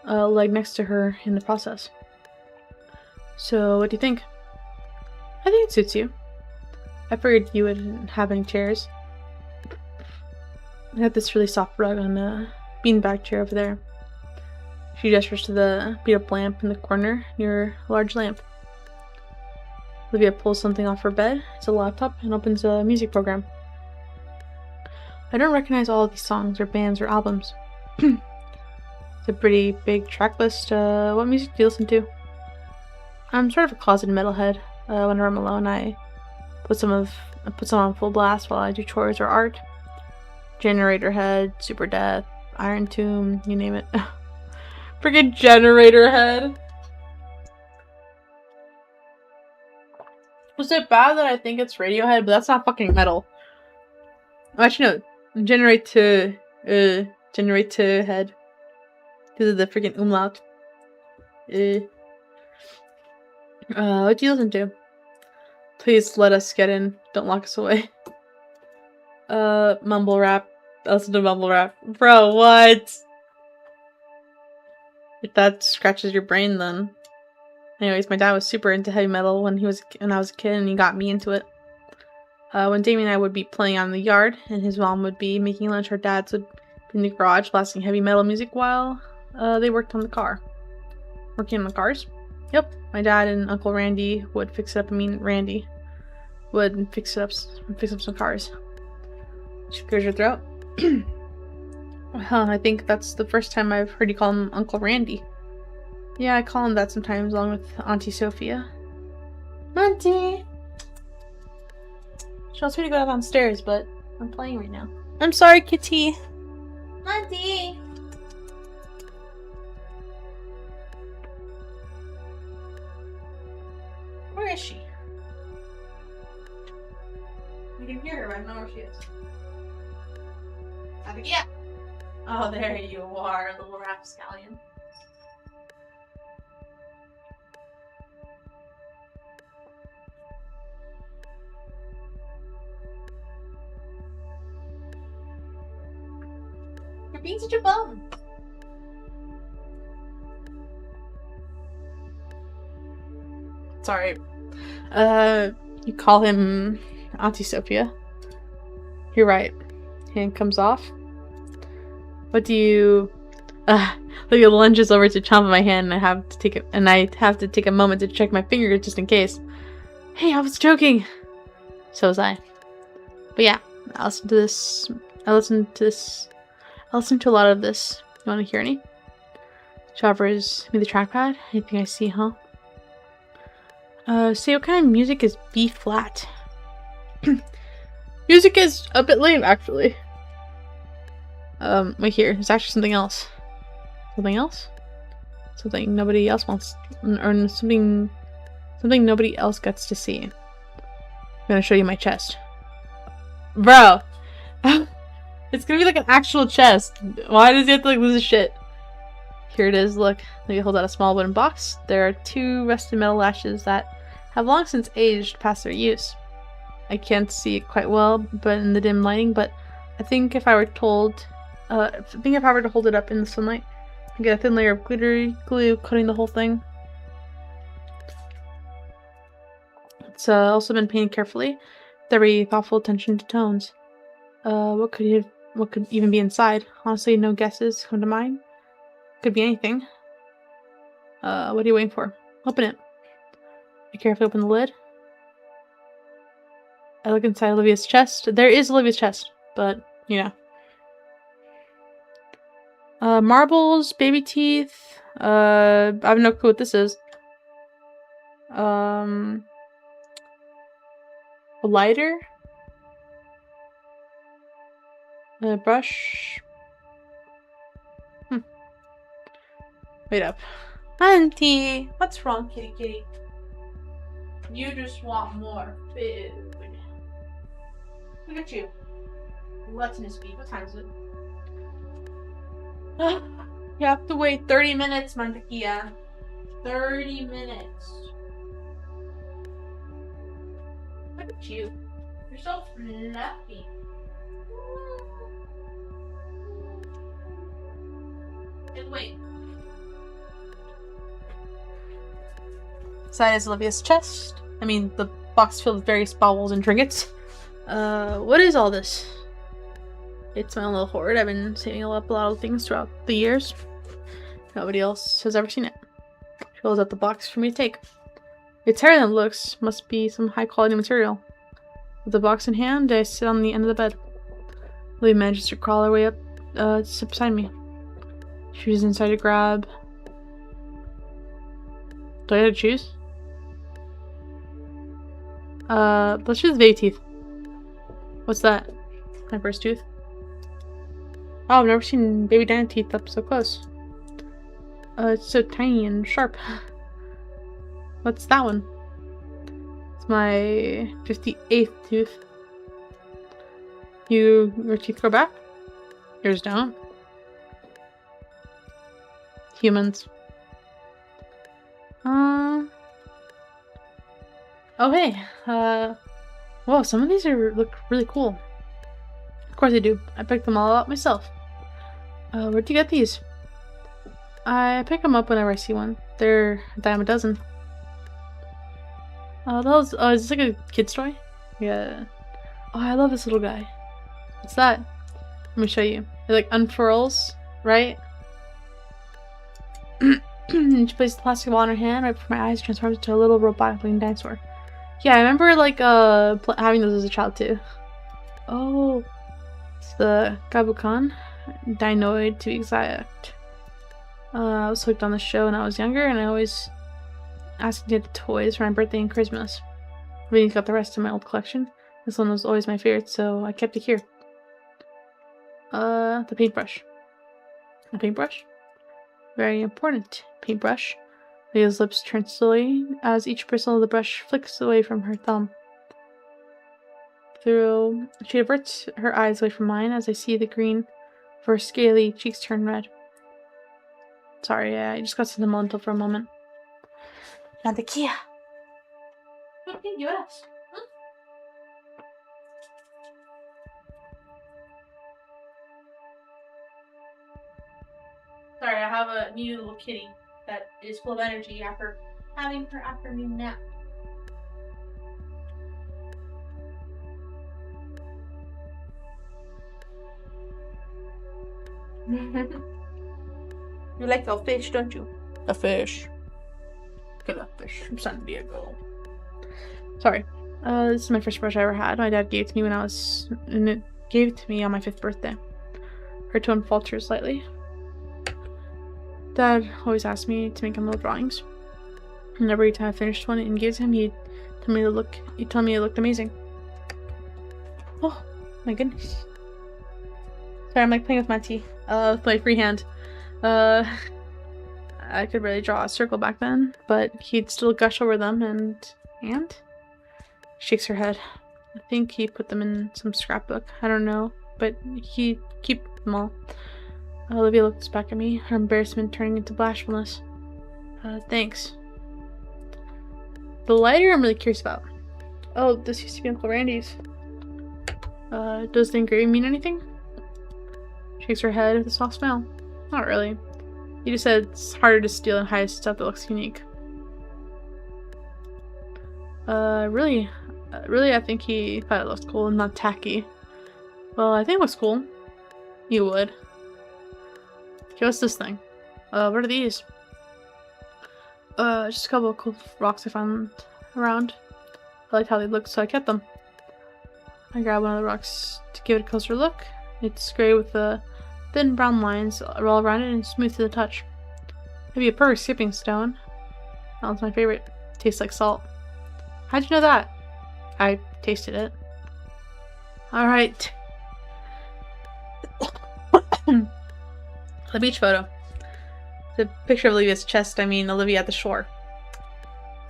a leg next to her in the process. So, what do you think? I think it suits you. I figured you wouldn't have any chairs. I have this really soft rug on the beanbag chair over there. She gestures to the beat-up lamp in the corner near a large lamp. Olivia pulls something off her bed. It's a laptop and opens a music program. I don't recognize all of these songs or bands or albums. It's a pretty big track list. What music do you listen to? I'm sort of a closet metalhead. Whenever I'm alone, I put some on full blast while I do chores or art. Generator Head, Super Death, Iron Tomb, you name it. Freaking Generator Head. Was it bad that I think it's Radiohead, but that's not fucking metal? Actually, no. Generator Head. Because of the freaking umlaut. What do you listen to? Please let us get in. Don't lock us away. Mumble rap. I listen to mumble rap. Bro, what? If that scratches your brain, then. Anyways, my dad was super into heavy metal when I was a kid, and he got me into it. When Damien and I would be playing out in the yard, and his mom would be making lunch, our dads would be in the garage blasting heavy metal music while they worked on the car. Working on the cars? Yep. My dad and Uncle Randy would fix it up. Randy would fix up some cars. She clears your throat. Well, I think that's the first time I've heard you call him Uncle Randy. Yeah, I call him that sometimes, along with Auntie Sophia. Auntie! She wants me to go downstairs, but I'm playing right now. I'm sorry, Kitty. Auntie! Where is she? I can hear her, but I don't know where she is. Yeah. Oh, there you are, little rapscallion. You're being such a bum. Sorry. You call him Auntie Sophia. You're right. Hand comes off. What do you... Olivia lunges over to chomp my hand, and I have to take a moment to check my finger just in case. Hey, I was joking! So was I. But yeah, I listened to a lot of this. You wanna hear any? She offers me the trackpad. Anything I see, huh? Say what kind of music is B flat? Music is a bit lame, actually. Wait here. There's actually something else. Something else? Something nobody else wants, or something nobody else gets to see. I'm gonna show you my chest. Bro! It's gonna be like an actual chest. Why does he have to like lose his shit? Here it is, look. He holds out a small wooden box. There are 2 rusted metal latches that have long since aged past their use. I can't see it quite well, but in the dim lighting, but I think if I were told, if I were to hold it up in the sunlight, I get a thin layer of glittery glue coating the whole thing. It's also been painted carefully, with every thoughtful attention to tones. What could even be inside? Honestly, no guesses come to mind. Could be anything. What are you waiting for? Open it. I carefully open the lid. I look inside Olivia's chest. There is Olivia's chest, but, you know. Marbles, baby teeth. I have no clue what this is. A lighter. A brush. Wait up. Auntie! What's wrong, kitty kitty? You just want more food. Look at you. Gluttonous beef. What time is it? You have to wait 30 minutes, Mantequilla. 30 minutes. Look at you. You're so fluffy. Just wait. Inside is Olivia's chest. I mean, the box filled with various baubles and trinkets. What is all this? It's my own little hoard. I've been saving up a lot of things throughout the years. Nobody else has ever seen it. She holds out the box for me to take. It's heavier than it looks. Must be some high quality material. With the box in hand, I sit on the end of the bed. Olivia manages to crawl her way up to sit beside me. She reaches inside to grab... Do I have to choose? Let's choose the baby teeth. What's that? My first tooth? Oh, I've never seen baby Dino teeth up so close. It's so tiny and sharp. What's that one? It's my 58th tooth. Your teeth grow back? Yours don't. Humans. Oh hey. Whoa, some of these look really cool. Of course I do. I picked them all up myself. Where'd you get these? I pick them up whenever I see one. They're a dime a dozen. Is this like a kid's toy? Yeah. Oh, I love this little guy. What's that? Let me show you. It like unfurls, right? She places the plastic ball in her hand. Right before my eyes, transforms into a little robotic looking dinosaur. Yeah, I remember like having those as a child too. Oh, it's the Gabukan Dinoid to be exact. I was hooked on the show when I was younger, and I always asked to get the toys for my birthday and Christmas. Vinny's got the rest of my old collection. This one was always my favorite, so I kept it here. The paintbrush. A paintbrush? Very important. Paintbrush. Leah's lips turn slowly as each bristle of the brush flicks away from her thumb. She averts her eyes away from mine as I see the green of her scaly cheeks turn red. Sorry, I just got sentimental for a moment. Mantequilla. ¿Por qué lloras? Sorry, I have a new little kitty that is full of energy after having her afternoon nap. You like the fish, don't you? The fish. Get a fish from San Diego. Sorry. This is my first brush I ever had. My dad gave it to me gave it to me on my 5th birthday. Her tone falters slightly. Dad always asked me to make him little drawings. And every time I finished one and gave it to him, he'd tell me it looked amazing. Oh my goodness. Sorry, I'm like playing with my tea. With my free hand. I could really draw a circle back then, but he'd still gush over them and shakes her head. I think he put them in some scrapbook. I don't know, but he keep them all. Olivia looks back at me, her embarrassment turning into bashfulness. Thanks. The lighter I'm really curious about. Oh, this used to be Uncle Randy's. Does the engraving mean anything? Shakes her head with a soft smile. Not really. He just said it's harder to steal and hide stuff that looks unique. Really, I think he thought it looked cool and not tacky. Well, I think it looks cool. You would. Okay, what's this thing? What are these? Just a couple of cool rocks I found around. I liked how they looked, so I kept them. I grabbed one of the rocks to give it a closer look. It's gray with the thin brown lines all around it and smooth to the touch. Maybe a perfect skipping stone. That one's my favorite. Tastes like salt. How'd you know that? I tasted it. Alright. The beach photo. The picture of Olivia's chest, I mean Olivia at the shore.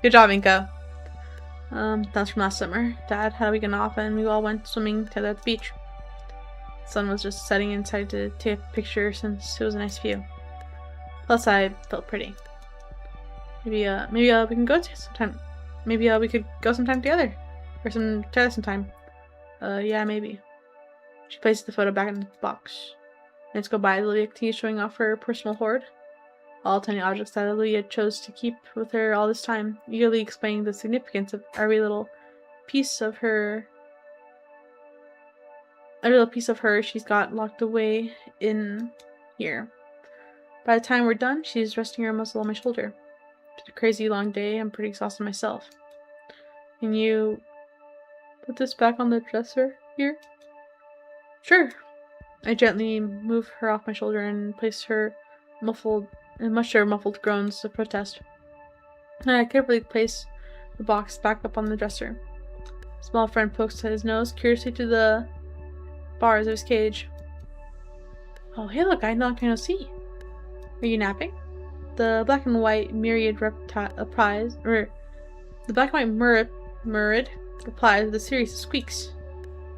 Good job, Inka. That's from last summer. Dad had a weekend off and we all went swimming together at the beach. The sun was just setting inside to take a picture since it was a nice view. Plus I felt pretty. Maybe we can go sometime. Maybe we could go sometime together. Or sometime. Yeah, maybe. She places the photo back in the box. Minutes go by, Olivia continues showing off her personal hoard. All tiny objects that Olivia chose to keep with her all this time, eagerly explaining the significance of every little piece of her she's got locked away in here. By the time we're done, she's resting her muzzle on my shoulder. It's a crazy long day. I'm pretty exhausted myself. Can you put this back on the dresser here? Sure. I gently move her off my shoulder and place her much to her muffled groans of protest. And I carefully place the box back up on the dresser. Small friend pokes his nose curiously through the bars of his cage. Oh, hey look, I can see. Are you napping? The black and white myriad replies with a series of squeaks.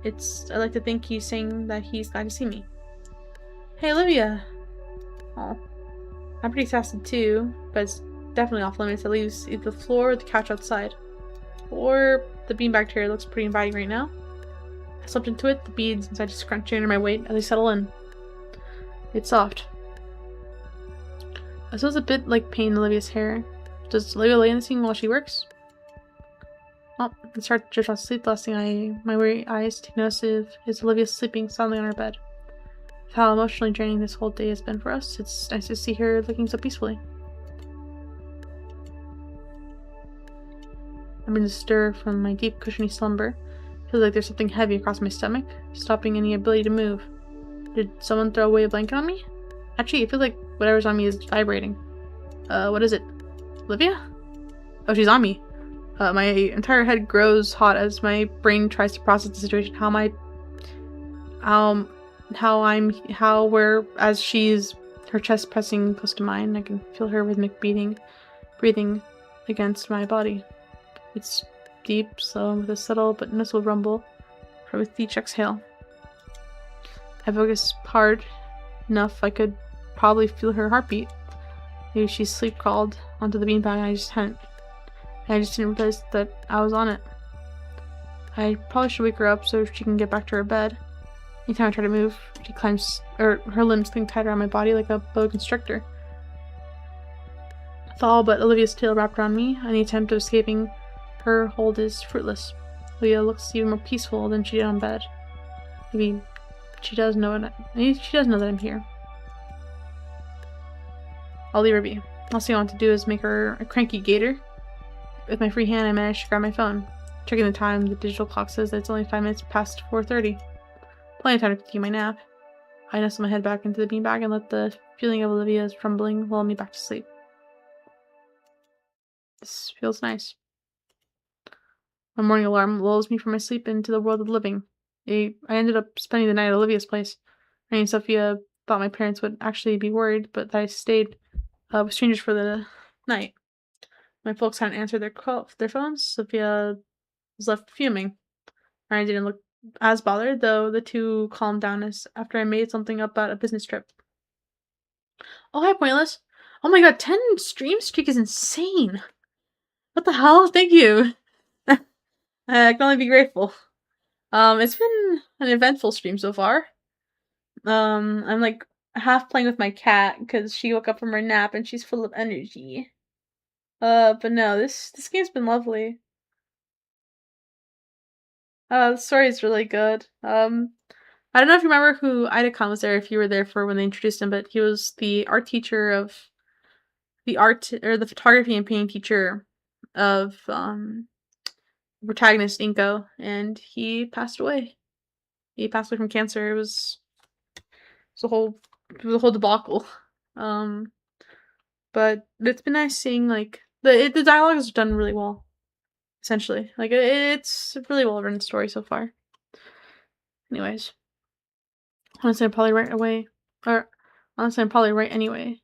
I like to think he's saying that he's glad to see me. Hey, Olivia! Oh. I'm pretty exhausted too, but it's definitely off limits. It leaves either the floor or the couch outside. Or the beanbag chair looks pretty inviting right now. I slipped into it, the beads inside just crunching under my weight as they settle in. It's soft. This was a bit like pain in Olivia's hair. Does Olivia lay in the scene while she works? Oh, I start to drift off sleep. The last thing my weary eyes take notice of is Olivia sleeping soundly on her bed. With how emotionally draining this whole day has been for us, it's nice to see her looking so peacefully. I'm in a stir from my deep, cushiony slumber. Feels like there's something heavy across my stomach, stopping any ability to move. Did someone throw away a blanket on me? Actually, it feels like whatever's on me is vibrating. What is it? Olivia? Oh, she's on me. My entire head grows hot as my brain tries to process the situation. As she's her chest pressing close to mine, I can feel her rhythmic breathing against my body. It's deep, slow, with a subtle but noticeable rumble with each exhale. I focus hard enough I could probably feel her heartbeat. Maybe she sleep crawled onto the beanbag and I just didn't realize that I was on it. I probably should wake her up so she can get back to her bed. Anytime I try to move, her limbs cling tighter on my body like a boa constrictor. With all but Olivia's tail wrapped around me, any attempt of escaping her hold is fruitless. Olivia looks even more peaceful than she did on bed. Maybe she does know that I'm here. I'll leave her be. Last thing I want to do is make her a cranky Gator. With my free hand, I managed to grab my phone. Checking the time, the digital clock says that it's only 5 minutes past 4:30. Plenty of time to continue my nap. I nestle my head back into the beanbag and let the feeling of Olivia's rumbling lull me back to sleep. This feels nice. My morning alarm lulls me from my sleep into the world of the living. I ended up spending the night at Olivia's place. I and Sophia thought my parents would actually be worried, but I stayed with strangers for the night. My folks hadn't answered their phones. Sophia was left fuming. I didn't look as bothered, though the two calmed down after I made something up about a business trip. Oh, hi, Pointless. Oh my god, 10 stream streak is insane. What the hell? Thank you. I can only be grateful. It's been an eventful stream so far. I'm like half playing with my cat because she woke up from her nap and she's full of energy. But no, this game's been lovely. The story is really good. I don't know if you remember who Idacon was there, if you were there for when they introduced him, but he was the art teacher of the photography and painting teacher of protagonist Inko, and he passed away. He passed away from cancer. It was a whole debacle. But it's been nice seeing like the dialogue is done really well. Essentially, like it's a really well written story so far. Anyways, honestly, I'm probably right anyway.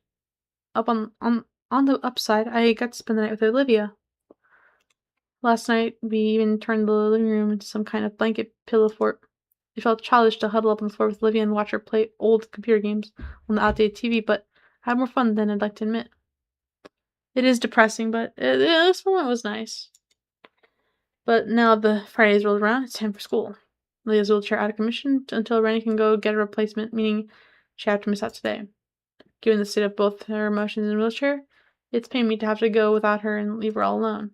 Up on the upside, I got to spend the night with Olivia. Last night, we even turned the living room into some kind of blanket pillow fort. It felt childish to huddle up on the floor with Olivia and watch her play old computer games on the outdated TV, but I had more fun than I'd like to admit. It is depressing, but this moment was nice. But now the Fridays rolled around, it's time for school. Leah's wheelchair out of commission until Rennie can go get a replacement, meaning she had to miss out today. Given the state of both her emotions in the wheelchair, it's paining me to have to go without her and leave her all alone.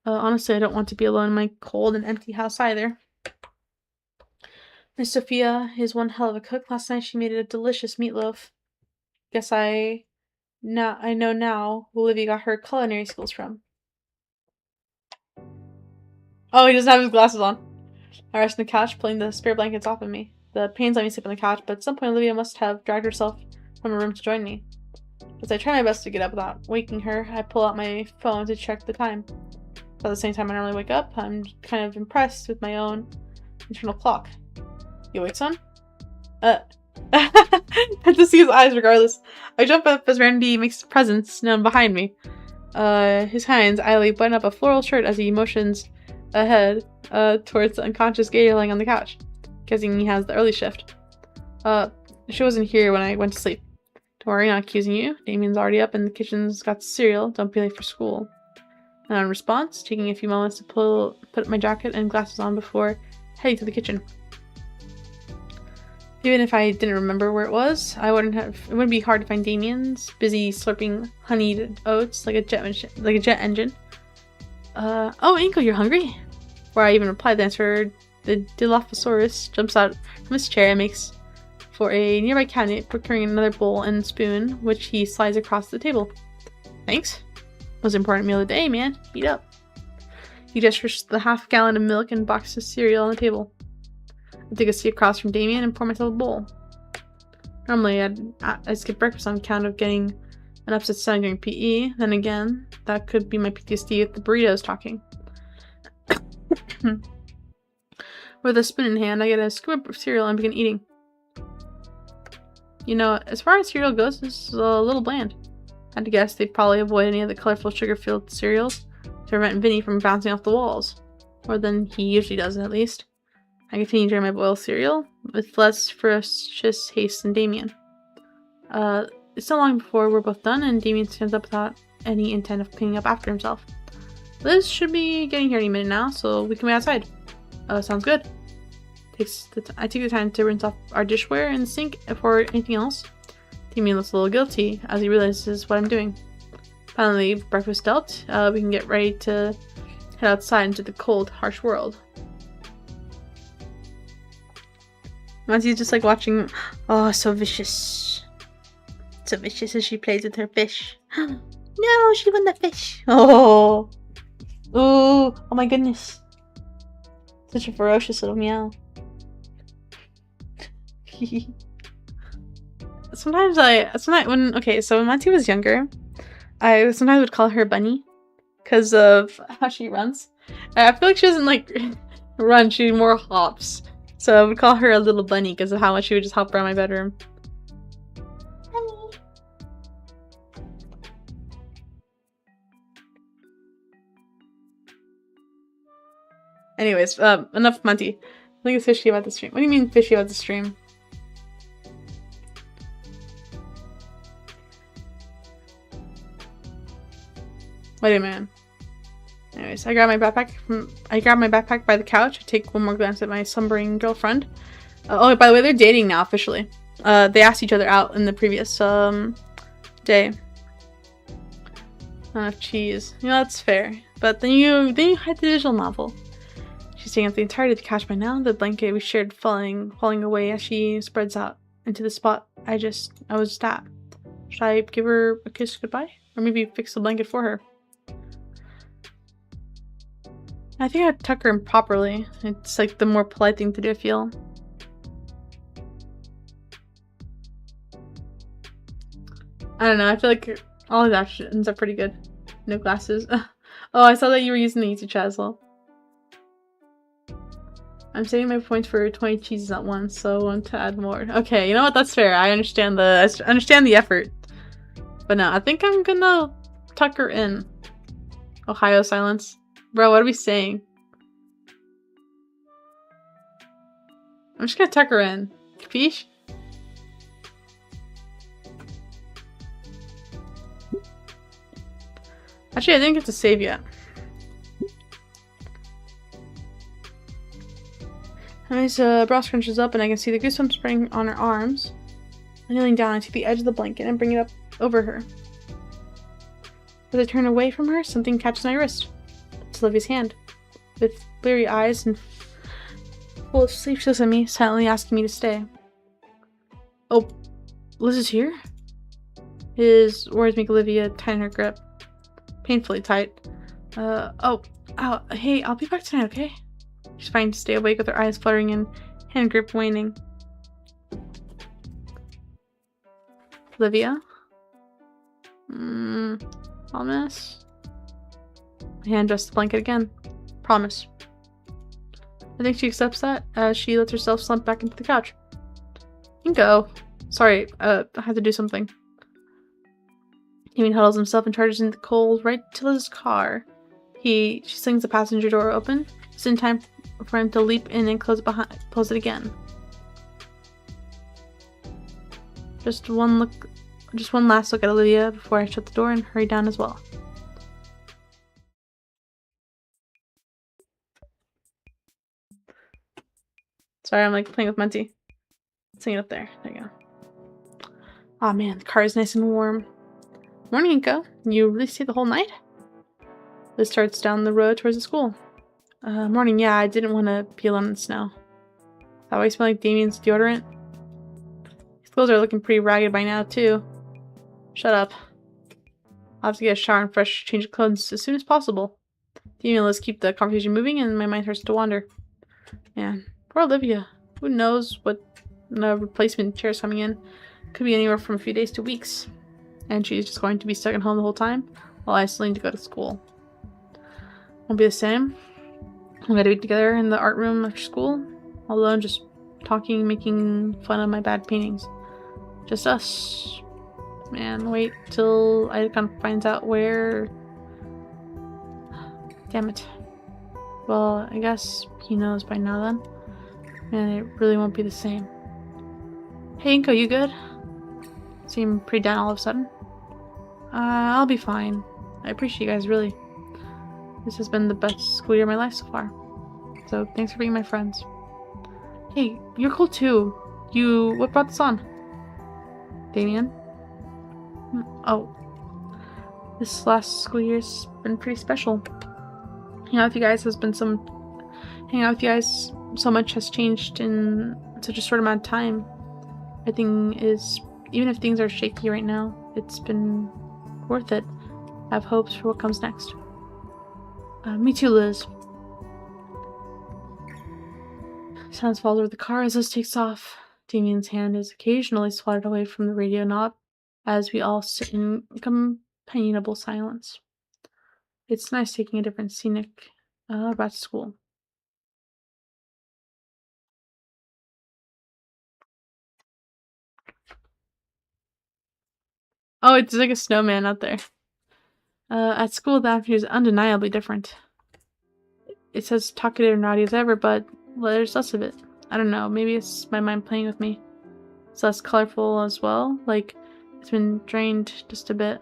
Honestly, I don't want to be alone in my cold and empty house either. Miss Sophia is one hell of a cook. Last night she made a delicious meatloaf. Guess I know now who Olivia got her culinary skills from. Oh, he doesn't have his glasses on. I rest on the couch, pulling the spare blankets off of me. The pains let me sleep on the couch, but at some point Olivia must have dragged herself from her room to join me. As I try my best to get up without waking her, I pull out my phone to check the time. At the same time I normally wake up, I'm kind of impressed with my own internal clock. You awake, son? I had to see his eyes regardless. I jump up as Randy makes his presence known behind me. His hands idly button up a floral shirt as he motions ahead towards the unconscious Gator lying on the couch, guessing he has the early shift. She wasn't here when I went to sleep. Don't worry, not accusing you. Damien's already up and the kitchen's got cereal. Don't be late for school. And in response, taking a few moments to put my jacket and glasses on before heading to the kitchen. Even if I didn't remember where it was, it wouldn't be hard to find Damien's busy slurping honeyed oats like a jet engine. Oh, Inko, you're hungry? Before I even replied, the answer, the Dilophosaurus jumps out from his chair and makes for a nearby cabinet, procuring another bowl and spoon, which he slides across the table. Thanks. Most important meal of the day, man. Eat up. He gestures the half-gallon of milk and box of cereal on the table. I take a seat across from Damien and pour myself a bowl. Normally, I'd skip breakfast on account of getting an upset stomach during PE. Then again, that could be my PTSD if the burritos talking. With a spoon in hand, I get a scoop of cereal and begin eating. You know, as far as cereal goes, this is a little bland. I had to guess they'd probably avoid any of the colorful sugar-filled cereals to prevent Vinny from bouncing off the walls. More than he usually does, at least. I continue to enjoy my boiled cereal, with less ferocious haste than Damien. It's not long before we're both done, and Damien stands up without any intent of cleaning up after himself. Liz should be getting here any minute now, so we can wait outside. Sounds good. I take the time to rinse off our dishware in the sink before anything else. Damien looks a little guilty as he realizes what I'm doing. Finally, breakfast dealt, we can get ready to head outside into the cold, harsh world. Reminds you just like watching, oh, so vicious. so vicious as she plays with her fish. No, she won the fish. Oh. Ooh. Oh my goodness. Such a ferocious little meow. Sometimes when Monty was younger, I sometimes would call her Bunny because of how she runs. I feel like she doesn't like run, she more hops. So I would call her a little bunny because of how much she would just hop around my bedroom. Bunny. Anyways, enough Monty. I think it's fishy about the stream. What do you mean fishy about the stream? Wait a minute. Anyways, I grabbed my backpack by the couch. I take one more glance at my slumbering girlfriend. Oh, by the way, they're dating now officially. They asked each other out in the previous day. Not enough cheese. You know, that's fair. But then you hide the visual novel. She's taking up the entirety of the couch by now. The blanket we shared falling away as she spreads out into the spot I was at. Should I give her a kiss goodbye? Or maybe fix the blanket for her? I think I'd tuck her in properly. It's like the more polite thing to do, I feel. I don't know, I feel like all his actions are pretty good. No glasses. Oh, I saw that you were using the YouTube chat as well. I'm saving my points for 20 cheeses at once, so I want to add more. Okay, you know what? That's fair. I understand the effort. But no, I think I'm gonna tuck her in. Ohio silence. Bro, what are we saying? I'm just gonna tuck her in. Capiche? Actually, I didn't get to save yet. Nice, bra scrunches up and I can see the goosebumps spraying on her arms. Kneeling down, I take the edge of the blanket and bring it up over her. As I turn away from her, something catches my wrist. It's Olivia's hand. With bleary eyes and full of sleep, she looks at me, silently asking me to stay. Oh, Liz is here? His words make Olivia tighten her grip. Painfully tight. Hey, I'll be back tonight, okay? She's fighting to stay awake with her eyes fluttering and hand grip waning. Olivia? Promise? My hand adjusts the blanket again. Promise. I think she accepts that as she lets herself slump back into the couch. You can go. Sorry, I had to do something. Damien huddles himself and charges into the cold right to his car. She slings the passenger door open, just in time for him to leap in and close it again. Just one last look at Olivia before I shut the door and hurry down as well. Sorry, I'm like playing with Monty. Sing it up there. There you go. Aw man, the car is nice and warm. Morning, Inko. You really stayed the whole night? Liz starts down the road towards the school. Morning, yeah, I didn't want to be alone in the snow. That why you smell like Damien's deodorant? His clothes are looking pretty ragged by now, too. Shut up. I'll have to get a shower and fresh change of clothes as soon as possible. Damien and Liz keep the conversation moving and my mind starts to wander. Man, poor Olivia. Who knows what replacement chair is coming in. Could be anywhere from a few days to weeks. And she's just going to be stuck at home the whole time while I still need to go to school. Won't be the same. I'm gonna be together in the art room after school, all alone, just talking, making fun of my bad paintings. Just us. Man, wait till Icon finds out where... Damn it. Well, I guess he knows by now then. Man, it really won't be the same. Hey Inko, you good? Seem pretty down all of a sudden. I'll be fine. I appreciate you guys, really. This has been the best school year of my life so far. So, thanks for being my friends. Hey, you're cool too. What brought this on? Damien? Oh. This last school year's been pretty special. Hanging out with you guys so much has changed in such a short amount of time. Everything is even if things are shaky right now, it's been worth it. I have hopes for what comes next. Me too, Liz. Sounds falls over the car as Liz takes off. Damien's hand is occasionally swatted away from the radio knob as we all sit in companionable silence. It's nice taking a different scenic route to school. Oh, it's like a snowman out there. At school, the atmosphere is undeniably different. It's as talkative and naughty as ever, but well, there's less of it. I don't know, maybe it's my mind playing with me. It's less colorful as well, like it's been drained just a bit.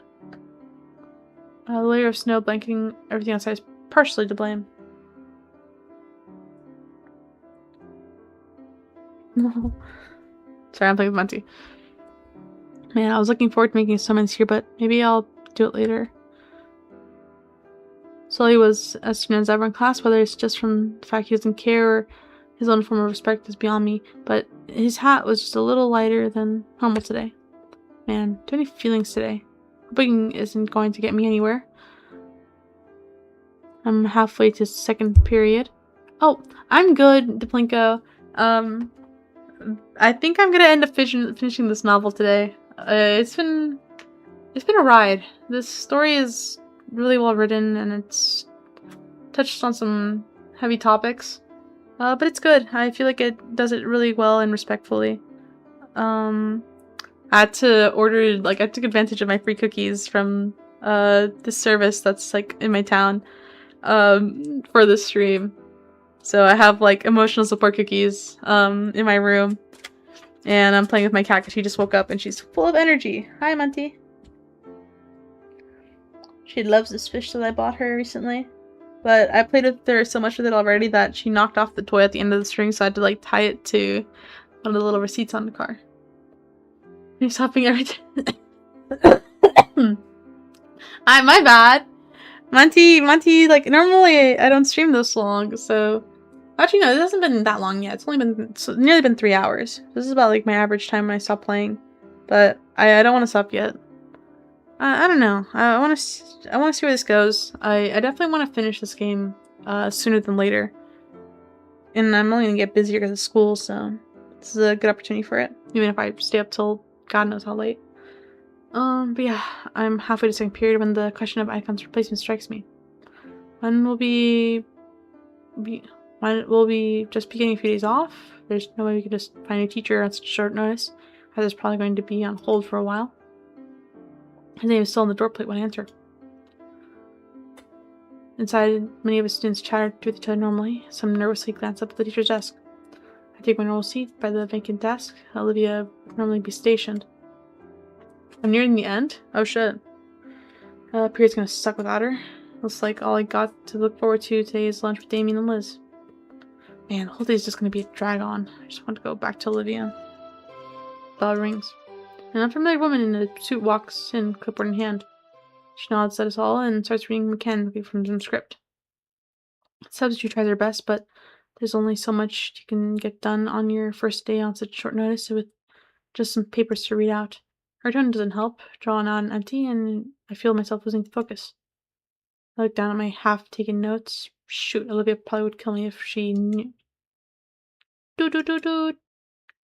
A layer of snow blanketing everything outside is partially to blame. Sorry, I'm playing with Monty. Man, I was looking forward to making summons here, but maybe I'll do it later. Sully was as student as ever in class, whether it's just from the fact he doesn't care or his own form of respect is beyond me, but his hat was just a little lighter than normal today. Man, do any feelings today? Hoping isn't going to get me anywhere. I'm halfway to second period. Oh, I'm good, Duplinko. I think I'm gonna end up finishing this novel today. It's been a ride. This story is really well written and it's touched on some heavy topics. But it's good. I feel like it does it really well and respectfully. I had to order, I took advantage of my free cookies from this service that's in my town for this stream. So I have emotional support cookies in my room. And I'm playing with my cat because she just woke up and she's full of energy. Hi, Monty. She loves this fish that I bought her recently. But I played with her so much with it already that she knocked off the toy at the end of the string, so I had to tie it to one of the little receipts on the car. You're stopping everything. My bad. Monty, normally I don't stream this long, so... Actually, no, it hasn't been that long yet. It's only been nearly been 3 hours. This is about my average time when I stop playing. But I don't want to stop yet. I don't know. I want to see where this goes. I definitely want to finish this game sooner than later. And I'm only gonna get busier because of school, so this is a good opportunity for it. Even if I stay up till God knows how late. But yeah, I'm halfway to second period when the question of Icon's replacement strikes me. When will we just be getting a few days off? There's no way we could just find a teacher on such short notice, as it's probably going to be on hold for a while. His name is still on the door plate when I enter. Inside, many of his students chattered with each other normally. Some nervously glanced up at the teacher's desk. I take my normal seat by the vacant desk. Olivia would normally be stationed. I'm nearing the end? Oh shit. Period's gonna suck without her. Looks like all I got to look forward to today is lunch with Damien and Liz. Man, the whole day is just gonna be a drag on. I just want to go back to Olivia. Bell rings. An unfamiliar woman in a suit walks in, clipboard in hand. She nods at us all and starts reading mechanically from some script. Substitute tries her best, but there's only so much you can get done on your first day on such short notice with just some papers to read out. Her tone doesn't help, drawn out and empty, and I feel myself losing focus. I look down at my half-taken notes. Shoot, Olivia probably would kill me if she knew. Do-do-do-do.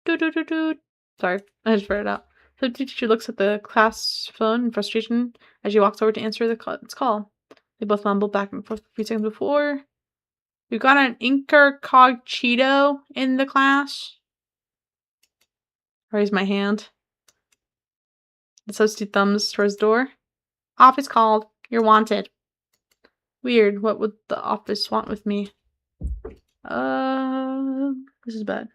Do-do-do-do. Sorry, I just read it out. The teacher looks at the class phone in frustration as she walks over to answer its call. They both mumble back and forth a few seconds before. You got an incognito in the class? I raise my hand. The substitute thumbs towards the door. Office called. You're wanted. Weird. What would the office want with me? This is bad.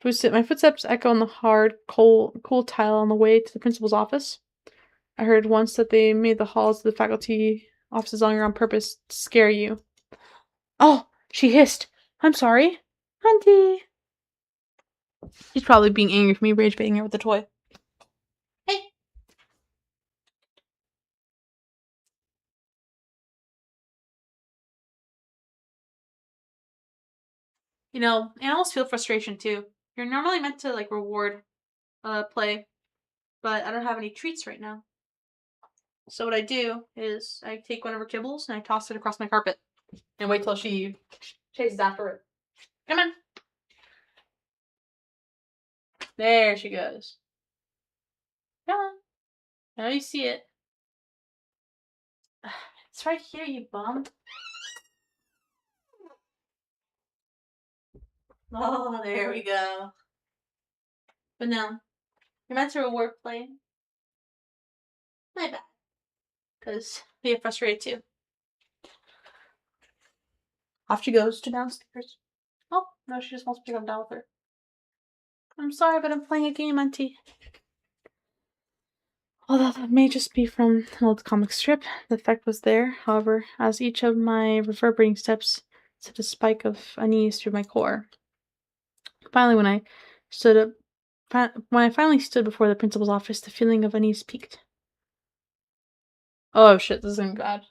My footsteps echo on the hard, cool tile on the way to the principal's office. I heard once that they made the halls of the faculty offices longer on purpose to scare you. Oh, she hissed. I'm sorry. Auntie. She's probably being angry for me rage baiting her with the toy. Hey. You know, animals feel frustration too. You're normally meant to reward play. but I don't have any treats right now. So what I do is I take one of her kibbles and I toss it across my carpet and wait till she chases after it. Come on. There she goes. Come on. Now you see it. It's right here, you bum. Oh, there we go. But no, you're meant to reward play. My bad. Because we get frustrated too. Off she goes to downstairs. Oh, no, she just wants me to come down with her. I'm sorry, but I'm playing a game, Auntie. Although that may just be from an old comic strip, the effect was there. However, as each of my reverberating steps sent a spike of unease through my core. Finally, when I finally stood before the principal's office, the feeling of unease peaked. Oh shit, this isn't bad.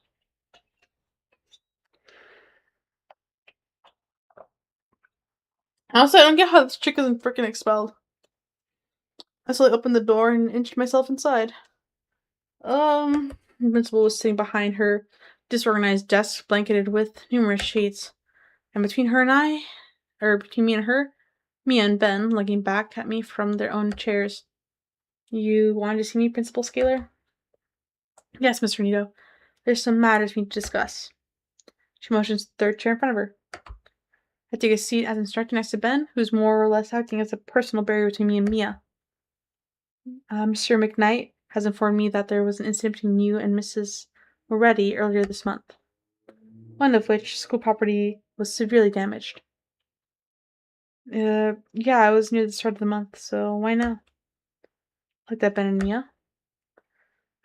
Also, I don't get how this chick isn't freaking expelled. I slowly opened the door and inched myself inside. The principal was sitting behind her disorganized desk, blanketed with numerous sheets. And between me and her, Mia and Ben looking back at me from their own chairs. You wanted to see me, Principal Scalar? Yes, Mr. Nito. There's some matters we need to discuss. She motions to the third chair in front of her. I take a seat as instructed next to Ben, who's more or less acting as a personal barrier between me and Mia. Mr. McKnight has informed me that there was an incident between you and Mrs. Moretti earlier this month, one of which school property was severely damaged. Yeah, I was near the start of the month, so why now? Like that, Ben and Mia?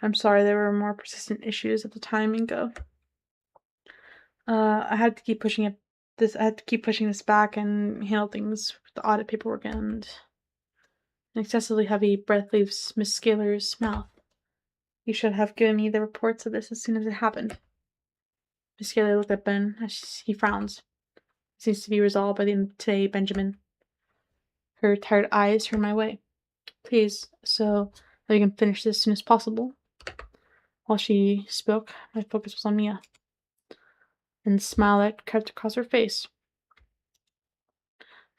I'm sorry, there were more persistent issues at the time, Ingo. I had to keep pushing this back and handle things with the audit paperwork, and an excessively heavy breath leaves Miss Scalar's mouth. You should have given me the reports of this as soon as it happened. Miss Scalar looked at Ben as he frowns. It seems to be resolved by the end of today, Benjamin. Her tired eyes turned my way. Please, so that we can finish this as soon as possible. While she spoke, my focus was on Mia, and the smile that crept across her face.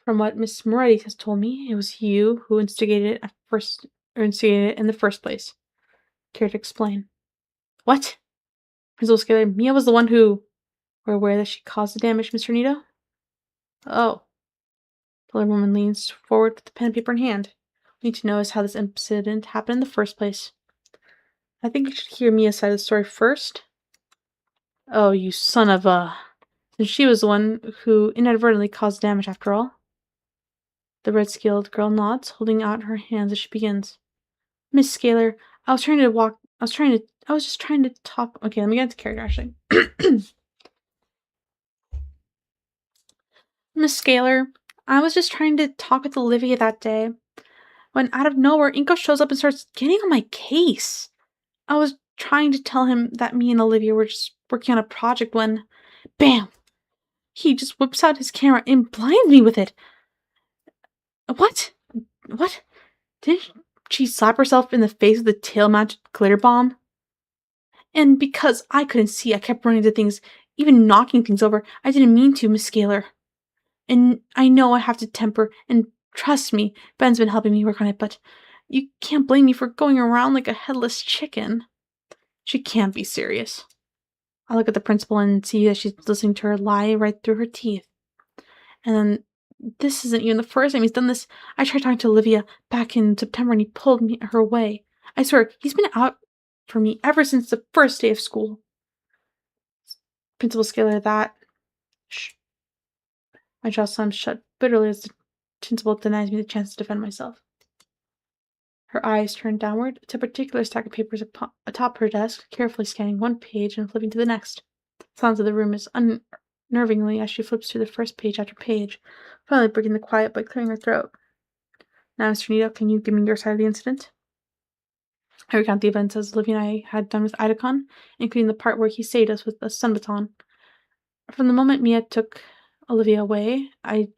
From what Miss Moretti has told me, it was you who instigated it in the first place. Care to explain? What? Principal Scalar, Mia was the one who were aware that she caused the damage, Mr. Nito? Oh. The older woman leans forward with the pen and paper in hand. What we need to know is how this incident happened in the first place. I think you should hear Mia's side of the story first. Oh, you son of a... And she was the one who inadvertently caused damage after all. The red-scaled girl nods, holding out her hands as she begins. Miss Scalar, I was just trying to talk... Okay, let me get into character, actually. Miss Scalar, I was just trying to talk with Olivia that day, when out of nowhere, Inko shows up and starts getting on my case. I was trying to tell him that me and Olivia were just working on a project when... Bam! He just whips out his camera and blinds me with it. What? What? Didn't she slap herself in the face with a tail-mounted glitter bomb? And because I couldn't see, I kept running into things, even knocking things over. I didn't mean to, Miss Scalar. And I know I have to temper, and trust me, Ben's been helping me work on it, but you can't blame me for going around like a headless chicken. She can't be serious. I look at the principal and see that she's listening to her lie right through her teeth. And then, this isn't even the first time he's done this. I tried talking to Olivia back in September and he pulled her away. I swear, he's been out for me ever since the first day of school. Principal Scalar, that... Shh. My jaw slams shut bitterly as the principal denies me the chance to defend myself. Her eyes turn downward to a particular stack of papers atop her desk, carefully scanning one page and flipping to the next. The silence of the room is unnervingly as she flips through the first page after page, finally breaking the quiet by clearing her throat. Now, Mr. Nito, can you give me your side of the incident? I recount the events as Olivia and I had done with Idacon, including the part where he saved us with a sun baton. From the moment Mia took Olivia away, I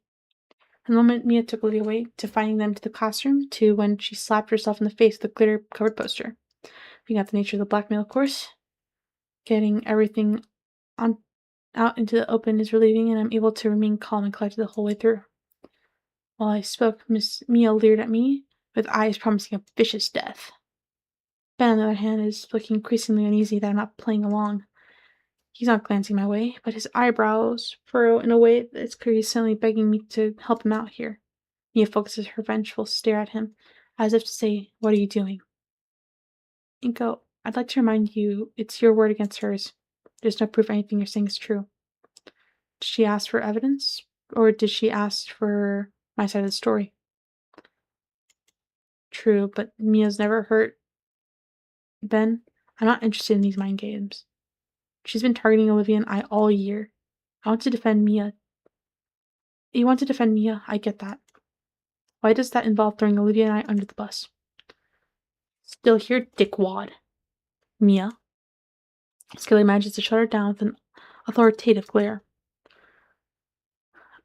From the moment Mia took Olivia away, to finding them to the classroom, to when she slapped herself in the face with a glitter-covered poster. Being out the nature of the blackmail, of course. Getting everything out into the open is relieving, and I'm able to remain calm and collected the whole way through. While I spoke, Miss Mia leered at me, with eyes promising a vicious death. Ben, on the other hand, is looking increasingly uneasy that I'm not playing along. He's not glancing my way, but his eyebrows furrow in a way that's clear he's suddenly begging me to help him out here. Mia focuses her vengeful stare at him, as if to say, "What are you doing?" Inko, I'd like to remind you, it's your word against hers. There's no proof anything you're saying is true. Did she ask for evidence? Or did she ask for my side of the story? True, but Mia's never hurt Ben. I'm not interested in these mind games. She's been targeting Olivia and I all year. I want to defend Mia. You want to defend Mia? I get that. Why does that involve throwing Olivia and I under the bus? Still here, dickwad. Mia. Skelly manages to shut her down with an authoritative glare.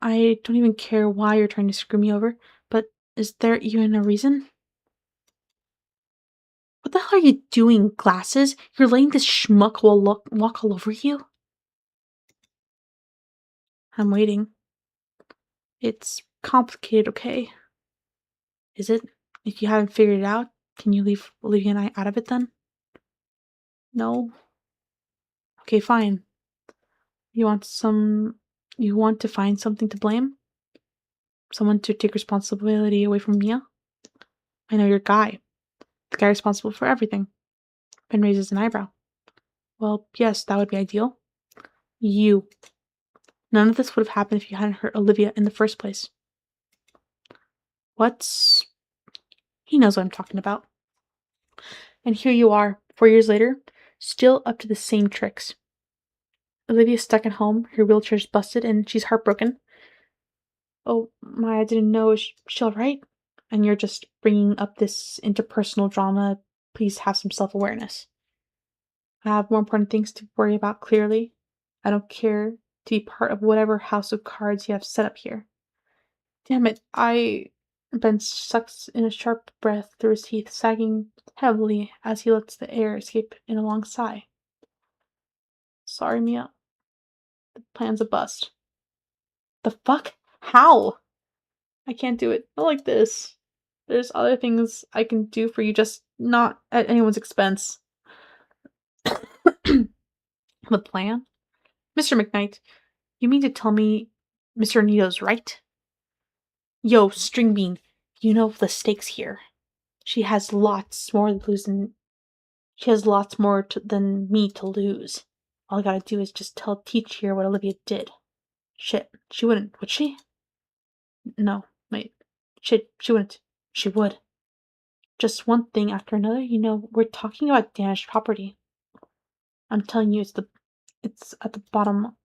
I don't even care why you're trying to screw me over, but is there even a reason? What the hell are you doing, Glasses? You're letting this schmuck walk all over you? I'm waiting. It's complicated, okay? Is it? If you haven't figured it out, can you leave Olivia and I out of it then? No? Okay, fine. You want to find something to blame? Someone to take responsibility away from Mia? I know your guy. The guy responsible for everything. Ben raises an eyebrow. Well, yes, that would be ideal. You. None of this would have happened if you hadn't hurt Olivia in the first place. What's... He knows what I'm talking about. And here you are, 4 years later, still up to the same tricks. Olivia's stuck at home, her wheelchair's busted, and she's heartbroken. Oh, I didn't know. Is she alright? And you're just bringing up this interpersonal drama. Please have some self-awareness. I have more important things to worry about, clearly. I don't care to be part of whatever house of cards you have set up here. Damn it, Ben sucks in a sharp breath through his teeth, sagging heavily as he lets the air escape in a long sigh. Sorry, Mia. The plan's a bust. The fuck? How? I can't do it. Not like this. There's other things I can do for you, just not at anyone's expense. The plan? Mr. McKnight, you mean to tell me Mr. Nito's right? Yo, String Bean, you know the stakes here. She has lots more than me to lose. All I gotta do is just tell Teach here what Olivia did. Shit, she wouldn't, would she? No, wait. Shit, she wouldn't. She would. Just one thing after another, we're talking about damaged property. I'm telling you, it's at the bottom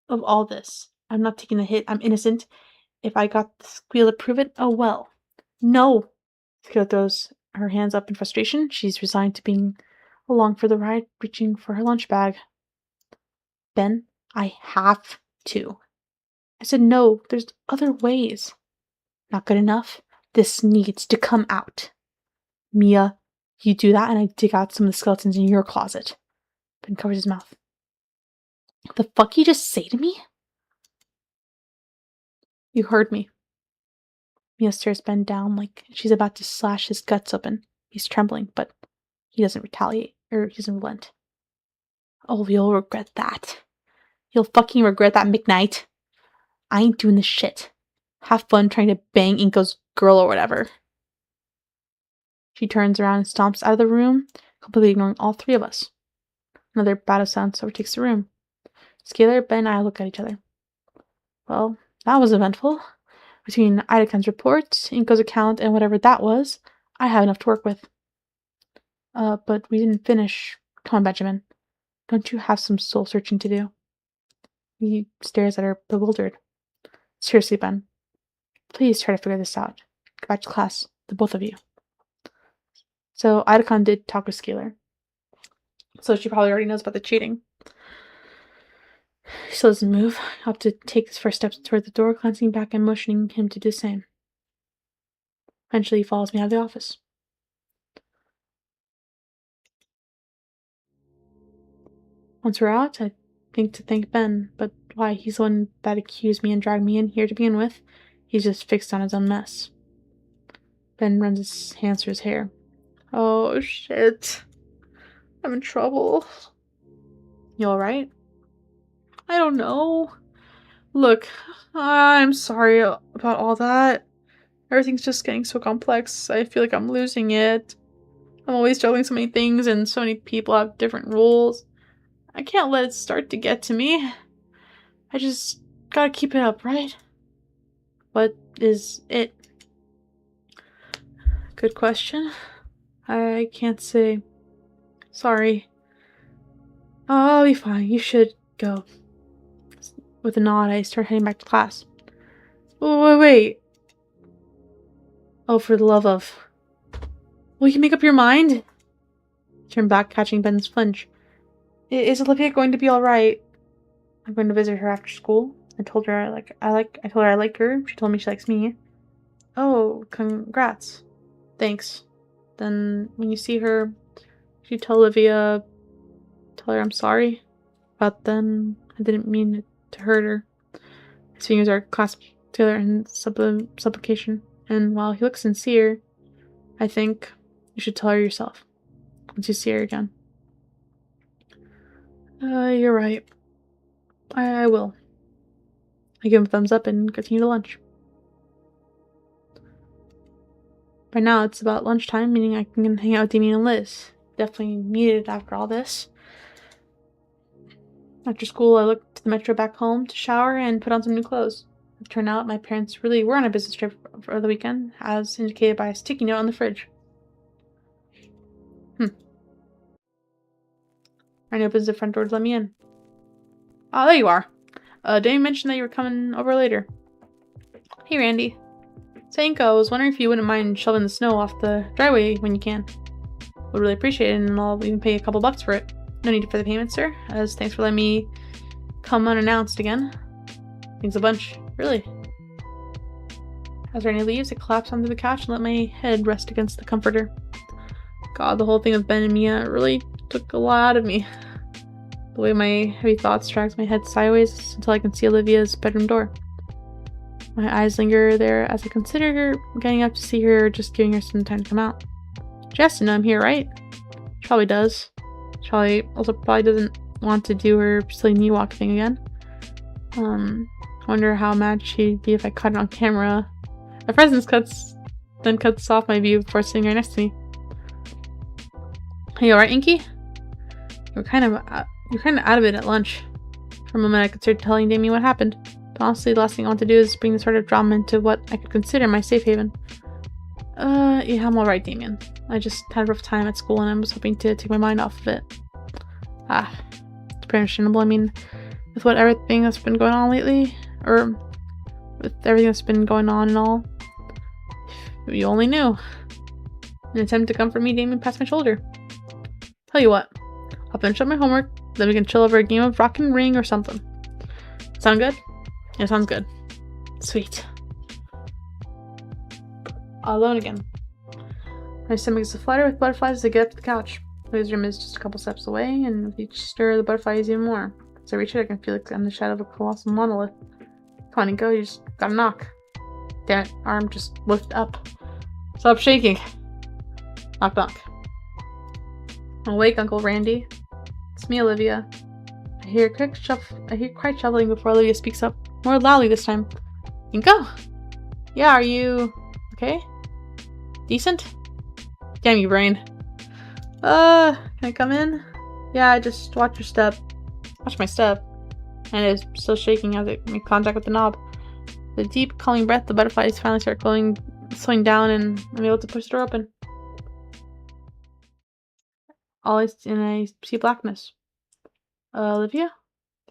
of all this. I'm not taking the hit. I'm innocent. If I got the squeal to prove it, oh well. No! Squeal throws her hands up in frustration. She's resigned to being along for the ride, reaching for her lunch bag. Ben, I have to. I said no, there's other ways. Not good enough? This needs to come out. Mia, you do that and I dig out some of the skeletons in your closet. Ben covers his mouth. The fuck you just say to me? You heard me. Mia stares Ben down like she's about to slash his guts open. He's trembling, but he doesn't retaliate, or he doesn't relent. Oh, you'll regret that. You'll fucking regret that, McKnight. I ain't doing this shit. Have fun trying to bang Inko's girl or whatever. She turns around and stomps out of the room, completely ignoring all three of us. Another bout of silence overtakes the room. Scalar, Ben, and I look at each other. Well, that was eventful. Between Idakan's report, Inko's account, and whatever that was, I have enough to work with. But we didn't finish. Come on, Benjamin. Don't you have some soul-searching to do? He stares at her, bewildered. Seriously, Ben. Please try to figure this out. Go back to class, the both of you. So, Idakan did talk with Scalar. So she probably already knows about the cheating. He still doesn't move. I have to take his first steps toward the door, glancing back and motioning him to do the same. Eventually, he follows me out of the office. Once we're out, I think to thank Ben, but why? He's the one that accused me and dragged me in here to begin with. He's just fixed on his own mess. Ben runs his hands through his hair. Oh, shit. I'm in trouble. You alright? I don't know. Look, I'm sorry about all that. Everything's just getting so complex. I feel like I'm losing it. I'm always juggling so many things and so many people have different rules. I can't let it start to get to me. I just gotta keep it up, right? What is it? Good question. I can't say. Sorry. I'll be fine. You should go. With a nod, I start heading back to class. Oh, wait. Oh, for the love of... Will you make up your mind? Turn back, catching Ben's flinch. Is Olivia going to be alright? I'm going to visit her after school. I told her I like her. She told me she likes me. Oh, congrats. Thanks. Then when you see her, you tell her I'm sorry. But then I didn't mean to hurt her. His fingers are clasped together in supplication, and while he looks sincere, I think you should tell her yourself once you see her again. You're right. I will. I give him a thumbs up and continue to lunch. By now, it's about lunchtime, meaning I can hang out with Damien and Liz. Definitely needed after all this. After school, I looked to the metro back home to shower and put on some new clothes. It turned out my parents really were on a business trip for the weekend, as indicated by a sticky note on the fridge. Randy opens the front door to let me in. Oh, there you are. Didn't mention that you were coming over later. Hey, Randy. Sanko, I was wondering if you wouldn't mind shoveling the snow off the driveway when you can. Would really appreciate it, and I'll even pay a couple bucks for it. No need for the payment, sir, as thanks for letting me come unannounced again. Thanks a bunch. Really. As Randy leaves, I collapse onto the couch and let my head rest against the comforter. God, the whole thing with Ben and Mia really took a lot out of me. The way my heavy thoughts drags my head sideways until I can see Olivia's bedroom door. My eyes linger there as I consider getting up to see her or just giving her some time to come out. She has to know I'm here, right? She probably does. She probably doesn't want to do her silly knee walk thing again. I wonder how mad she'd be if I caught it on camera. My presence cuts off my view before sitting right next to me. Hey, you alright, Inky? You're kind of out of it at lunch. For a moment I considered telling Damien what happened. But honestly, the last thing I want to do is bring this sort of drama into what I could consider my safe haven. Yeah, I'm alright, Damien. I just had a rough time at school and I was hoping to take my mind off of it. It's pretty understandable. I mean, with everything that's been going on lately, or with everything that's been going on and all, if you only knew. An attempt to comfort me, Damien passed my shoulder. Tell you what, I'll finish up my homework, then we can chill over a game of Rock and Ring or something. Sound good? Yeah, sounds good. Sweet. All alone again. My stomach is aflutter with butterflies as I get up to the couch. Lily's room is just a couple steps away, and with each stir, the butterflies even more. As I reach it, I can feel like I'm in the shadow of a colossal monolith. Come on, and go, you just gotta knock. Damn it, arm just lift up. Stop shaking. Knock, knock. Awake, Uncle Randy. It's me, Olivia. I hear quiet shuffling before Olivia speaks up, more loudly this time. Inko? Yeah, are you okay? Decent? Damn you, brain. Can I come in? Yeah, just watch your step. Watch my step. And it is still shaking as it makes contact with the knob. The deep, calming breath, the butterflies finally start slowing down, and I'm able to push the door open. I see blackness. Olivia?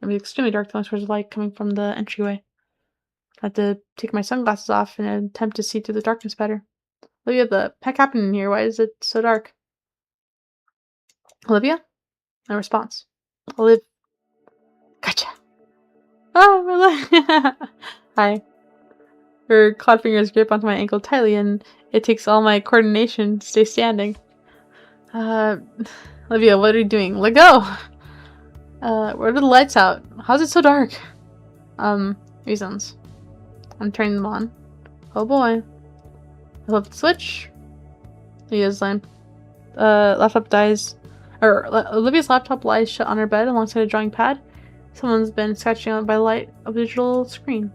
It was extremely dark unless there was light coming from the entryway. I had to take my sunglasses off in an attempt to see through the darkness better. Olivia, the heck happened in here? Why is it so dark? Olivia? No response. Gotcha. Oh, my leg. Hi. Her clawed fingers grip onto my ankle tightly, and it takes all my coordination to stay standing. Olivia, what are you doing? Let go! Where are the lights out? How's it so dark? Reasons. I'm turning them on. Oh boy. I flip the switch. Olivia's Olivia's laptop lies shut on her bed alongside a drawing pad. Someone's been sketching out by the light of a digital screen.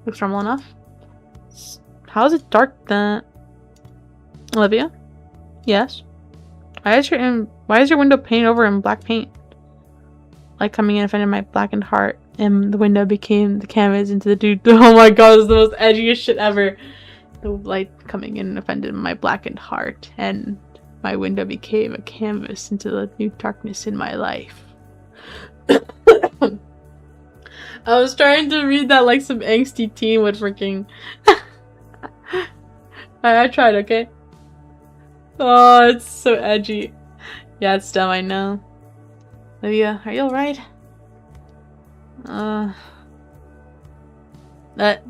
Looks normal enough. How is it dark then? Olivia? Yes? Why is your window painted over in black paint? Light coming in offended my blackened heart, and the window became the canvas into the dude. Oh my god, this is the most edgiest shit ever. The light coming in offended my blackened heart, and my window became a canvas into the new darkness in my life. I was trying to read that like some angsty teen would freaking. I tried, okay? Oh, it's so edgy. Yeah, it's dumb, I know. Olivia, are you alright? That.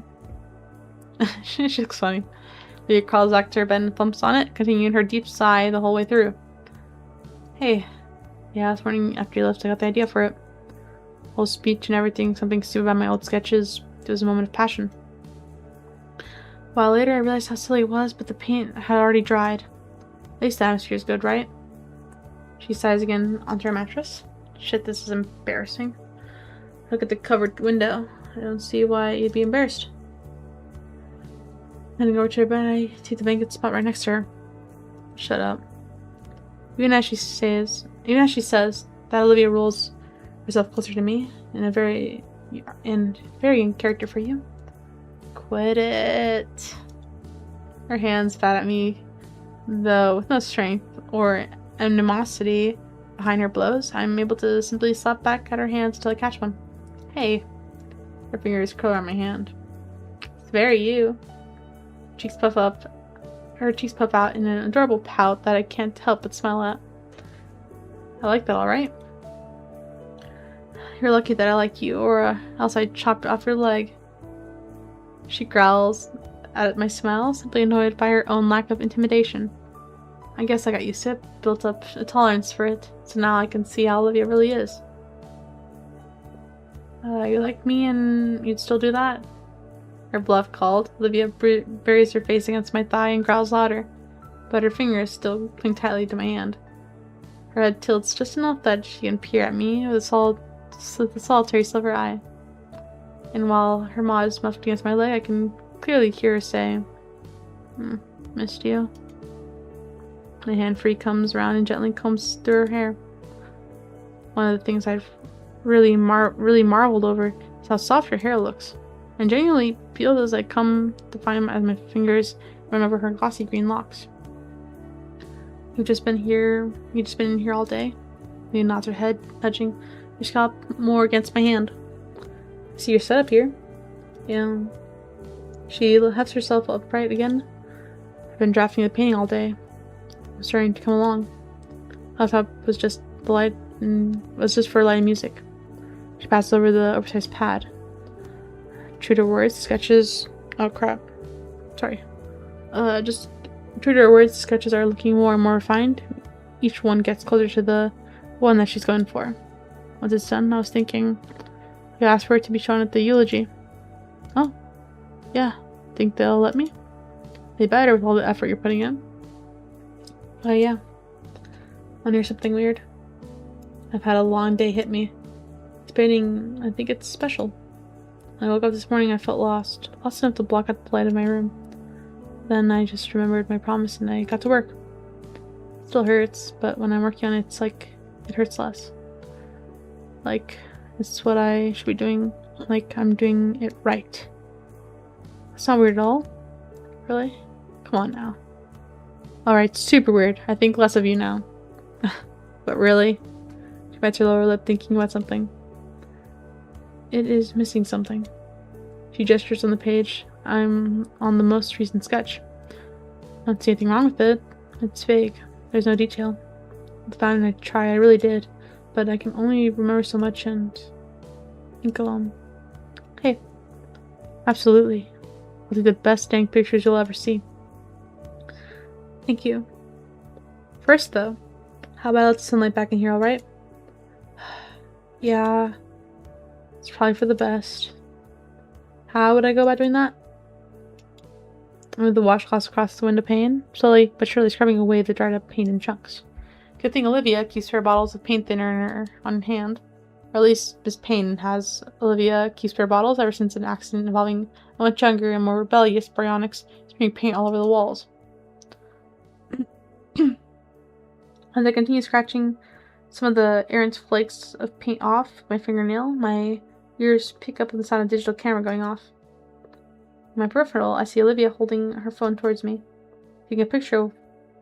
She looks funny. Olivia crawls back to her bed and thumps on it, continuing her deep sigh the whole way through. Hey. Yeah, this morning after you left, I got the idea for it. Whole speech and everything, something stupid about my old sketches. It was a moment of passion. A while later, I realized how silly it was, but the paint had already dried. At least the atmosphere is good, right? She sighs again onto her mattress. Shit, this is embarrassing. Look at the covered window. I don't see why you'd be embarrassed. Heading over to her bed, I take the blanket spot right next to her. Shut up. Even as she says that Olivia rolls herself closer to me in very in character for you. Quit it. Her hands bat at me, though with no strength or animosity behind her blows. I'm able to simply slap back at her hands until I catch one. Hey. Her fingers curl around my hand. It's very you. Her cheeks puff out in an adorable pout that I can't help but smile at. I like that, alright? You're lucky that I like you, or else I'd chop off your leg. She growls at my smile, simply annoyed by her own lack of intimidation. I guess I got used to it, built up a tolerance for it, so now I can see how Olivia really is. You like me and you'd still do that? Her bluff called. Olivia buries her face against my thigh and growls louder, but her fingers still cling tightly to my hand. Her head tilts just enough that she can peer at me with a solitary silver eye. And while her maw is muffled against my leg, I can clearly hear her say, missed you. My hand free comes around and gently combs through her hair. One of the things I've really marveled over is how soft her hair looks, and genuinely peeled as I come to find as my fingers run over her glossy green locks. You've just been in here all day? She nods her head, nudging her scalp more against my hand. I see you're set up here. Yeah. She hefts herself upright again. I've been drafting the painting all day. I'm starting to come along. I thought it was just for light music. She passes over the oversized pad. True to her words, sketches. Oh crap. Sorry. Just true to her words, sketches are looking more and more refined. Each one gets closer to the one that she's going for. Once it's done, I was thinking, I could ask for it to be shown at the eulogy. Oh, yeah. Think they'll let me? They better with all the effort you're putting in. Oh yeah. Wanna hear something weird? I've had a long day hit me. It's painting, I think it's special. I woke up this morning, I felt lost enough to block out the light of my room. Then I just remembered my promise and I got to work. It still hurts, but when I'm working on it, it's like it hurts less. Like it's what I should be doing, like I'm doing it right. It's not weird at all. Really? Come on now. Alright, super weird. I think less of you now. But really? She bites her lower lip, thinking about something. It is missing something. She gestures on the page. I'm on the most recent sketch. I don't see anything wrong with it. It's vague. There's no detail. I found I really did. But I can only remember so much and think alone. Hey. Absolutely. I'll do the best dang pictures you'll ever see. Thank you. First, though, how about I let the sunlight back in here, alright? Yeah. It's probably for the best. How would I go about doing that? Move the washcloths across the window pane, slowly but surely scrubbing away the dried up paint in chunks. Good thing Olivia keeps her bottles of paint thinner on hand. Or at least Miss Payne has. Olivia keeps her bottles ever since an accident involving a much younger and more rebellious Bryonics spraying paint all over the walls. As I continue scratching some of the errant flakes of paint off with my fingernail, my ears pick up the sound of a digital camera going off. In my peripheral, I see Olivia holding her phone towards me, taking a picture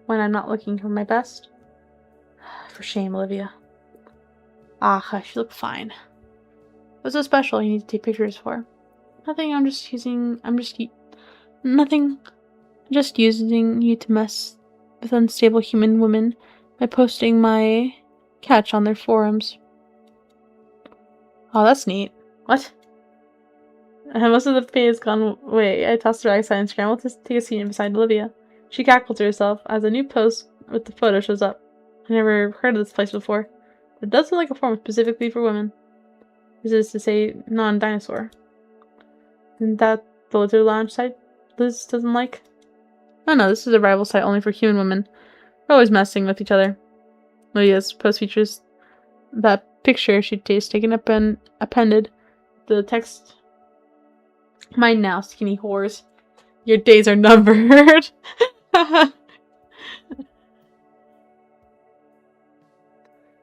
when I'm not looking for my best. For shame, Olivia. Ah, hush, you look fine. What's so special you need to take pictures for? Nothing, just using you to mess with unstable human women by posting my catch on their forums. Oh, that's neat. What? Most of the pain has gone away. I tossed her eyesight and scrambled to take a seat beside Olivia. She cackled to herself as a new post with the photo shows up. I never heard of this place before. It does look like a forum specifically for women. This is to say, non-dinosaur. Isn't that the lizard lounge site Liz doesn't like? Oh no, this is a rival site only for human women. We're always messing with each other. Lydia's post features that picture she'd taken up and appended the text. Mine now, skinny whores. Your days are numbered.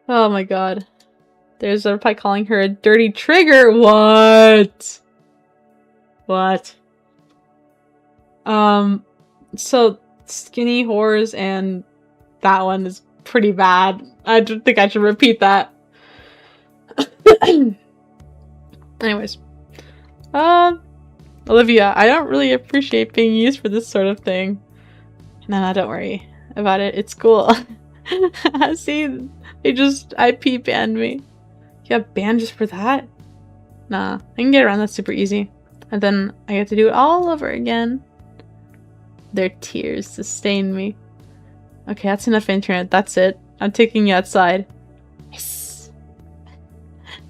Oh my god. There's a reply calling her a dirty trigger. What? What? So skinny whores and that one is pretty bad. I think I should repeat that. Anyways. Olivia, I don't really appreciate being used for this sort of thing. No, don't worry about it. It's cool. See, they just IP banned me. You got banned just for that? Nah, I can get around that super easy. And then I get to do it all over again. Their tears sustain me. Okay, that's enough internet. That's it. I'm taking you outside. Yes.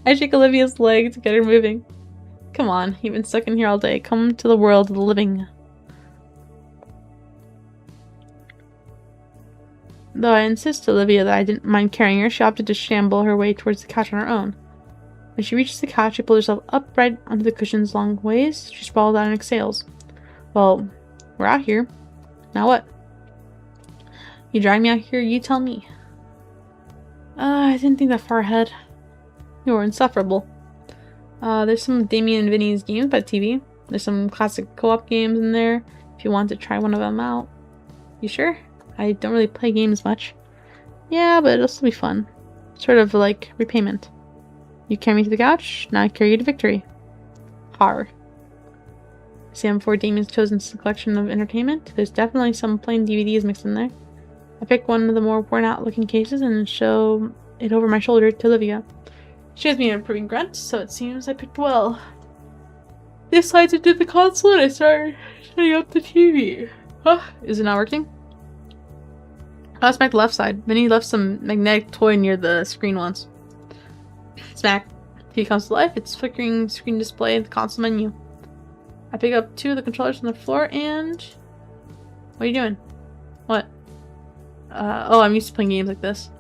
I shake Olivia's leg to get her moving. Come on, you've been stuck in here all day. Come to the world of the living. Though I insist to Olivia that I didn't mind carrying her, she opted to shamble her way towards the couch on her own. When she reaches the couch, she pulls herself upright onto the cushion's long ways. She sprawls out and exhales. Well, we're out here. Now what? You drag me out here, you tell me. I didn't think that far ahead. You were insufferable. There's some Damien and Vinny's games by TV. There's some classic co-op games in there, if you want to try one of them out. You sure? I don't really play games much. Yeah, but it'll still be fun. Sort of like repayment. You carry me to the couch, now I carry you to victory. Har. See, I'm for Damien's chosen collection of entertainment. There's definitely some plain DVDs mixed in there. I pick one of the more worn-out looking cases and show it over my shoulder to Olivia. She gives me an approving grunt, so it seems I picked well. They slide into the console and I start setting up the TV. Huh? Is it not working? Oh, smack the left side. Vinny left some magnetic toy near the screen once. Smack. TV comes to life. It's flickering screen display at the console menu. I pick up two of the controllers from the floor and... What are you doing? What? Oh, I'm used to playing games like this.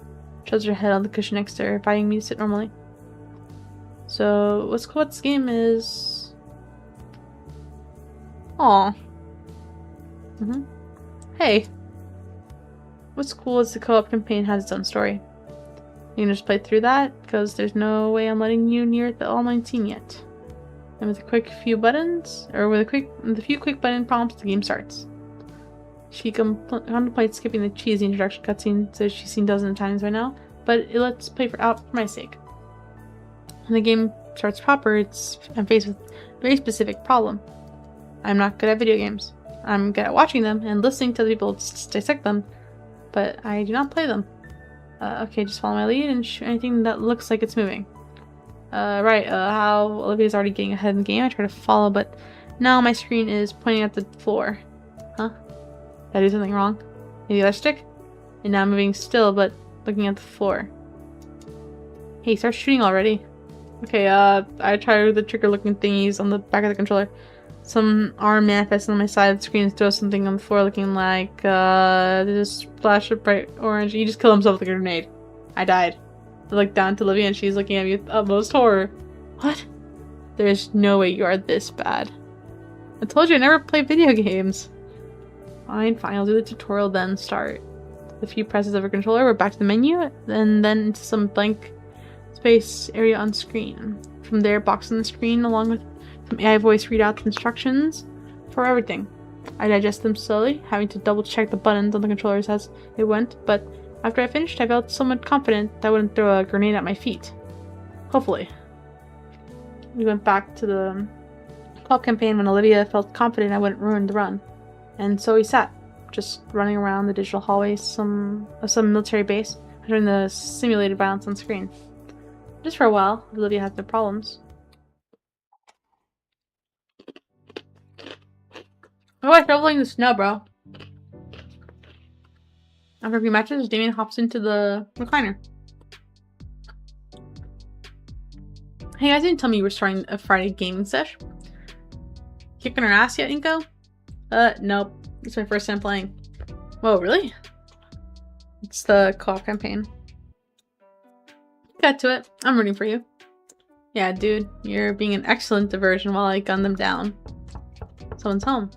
Shoves her head on the cushion next to her, inviting me to sit normally. So, what's cool about this game is... Aw. Hey. What's cool is the co-op campaign has its own story. You can just play through that, because there's no way I'm letting you near the all-night scene yet. And with a few quick button prompts, the game starts. She contemplates skipping the cheesy introduction cutscene, so she's seen dozens of times by now, but it lets play out for my sake. When the game starts proper, I'm faced with a very specific problem. I'm not good at video games. I'm good at watching them and listening to other people dissect them, but I do not play them. Okay, just follow my lead and shoot anything that looks like it's moving. How Olivia's already getting ahead in the game. I try to follow, but now my screen is pointing at the floor. Huh? Did I do something wrong? Maybe the other stick? And now I'm moving still, but looking at the floor. Hey, start shooting already. Okay, I try the trigger looking thingies on the back of the controller. Some arm manifests on my side of the screen and throws something on the floor looking like, there's a splash of bright orange. He just killed himself with a grenade. I died. I look down to Olivia and she's looking at me with utmost horror. What? There's no way you are this bad. I told you I never play video games. Fine, I'll do the tutorial then start. With a few presses of a controller, we're back to the menu, and then into some blank space area on screen. From there, box on the screen along with some AI voice read out the instructions for everything. I digest them slowly, having to double check the buttons on the controllers as it went, but after I finished, I felt somewhat confident that I wouldn't throw a grenade at my feet. Hopefully. We went back to the co-op campaign when Olivia felt confident I wouldn't ruin the run. And so we sat, just running around the digital hallways of some military base, during the simulated violence on screen. Just for a while, Olivia had no problems. Oh, I'm shoveling the snow, bro. After a few matches, Damien hops into the recliner. Hey guys, didn't tell me you were starting a Friday gaming sesh. Kicking her ass yet, Inko? Nope. It's my first time playing. Whoa, really? It's the co-op campaign. Got to it. I'm rooting for you. Yeah, dude, you're being an excellent diversion while I gun them down. Someone's home.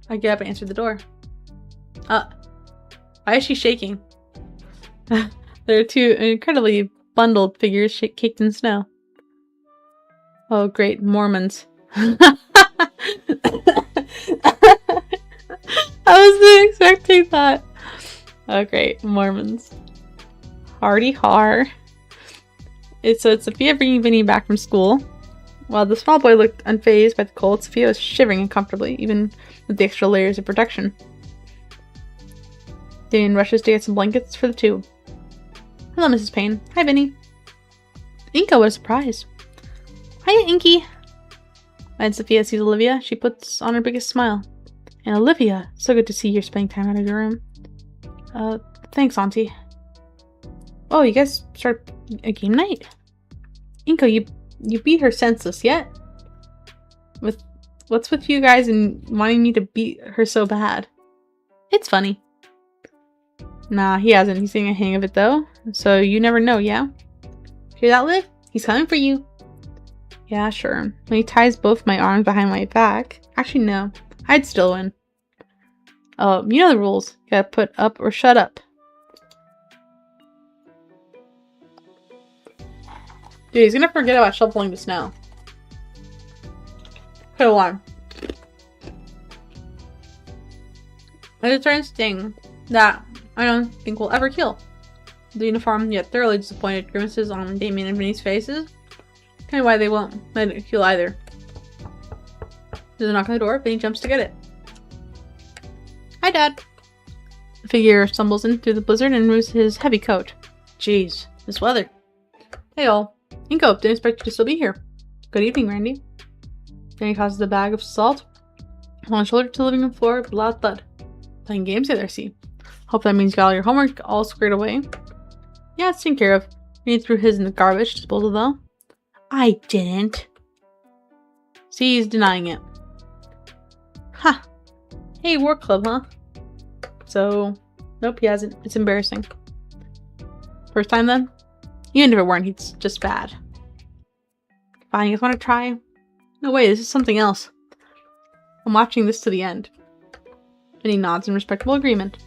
I get up and answer the door. Why is she shaking? There are two incredibly bundled figures caked in snow. Oh, great. Mormons. I wasn't expecting that. Oh, great. Mormons. Hardy har. So it's Sophia bringing Vinny back from school. While the small boy looked unfazed by the cold, Sophia was shivering uncomfortably, even with the extra layers of protection. Damien rushes to get some blankets for the two. Hello, Mrs. Payne. Hi, Vinny. Inka, what a surprise. Hiya, Inky. When Sophia sees Olivia, she puts on her biggest smile. And Olivia, so good to see you're spending time out of your room. Thanks, Auntie. Oh, you guys start a game night? Inko, you beat her senseless yet? What's with you guys and wanting me to beat her so bad? It's funny. Nah, he hasn't. He's getting a hang of it though. So you never know, yeah? Hear that, Liv? He's coming for you. Yeah, sure. When he ties both my arms behind my back. Actually, no. I'd still win. Oh, you know the rules. You gotta put up or shut up. Dude, he's gonna forget about shoveling the snow. Put on. There's a certain sting that I don't think will ever kill. The uniform yet thoroughly disappointed grimaces on Damien and Vinny's faces. Kind of why they won't let it heal either. There's a knock on the door. Vinny jumps to get it. Hi, Dad. The figure stumbles in through the blizzard and removes his heavy coat. Jeez, this weather. Hey all. Inko, didn't expect you to still be here. Good evening, Randy. Vinny tosses a bag of salt on his shoulder to the living room floor with a loud thud. Playing games together, I see. Hope that means you got all your homework all squared away. Yeah, it's taken care of. Vinny threw his in the garbage disposal though. I didn't. See, he's denying it. Ha! Hey, work club, huh? So, nope, he hasn't. It's embarrassing. First time then? Even if it weren't, he's just bad. Fine, you guys want to try? No way, this is something else. I'm watching this to the end. Vinny nods in respectable agreement.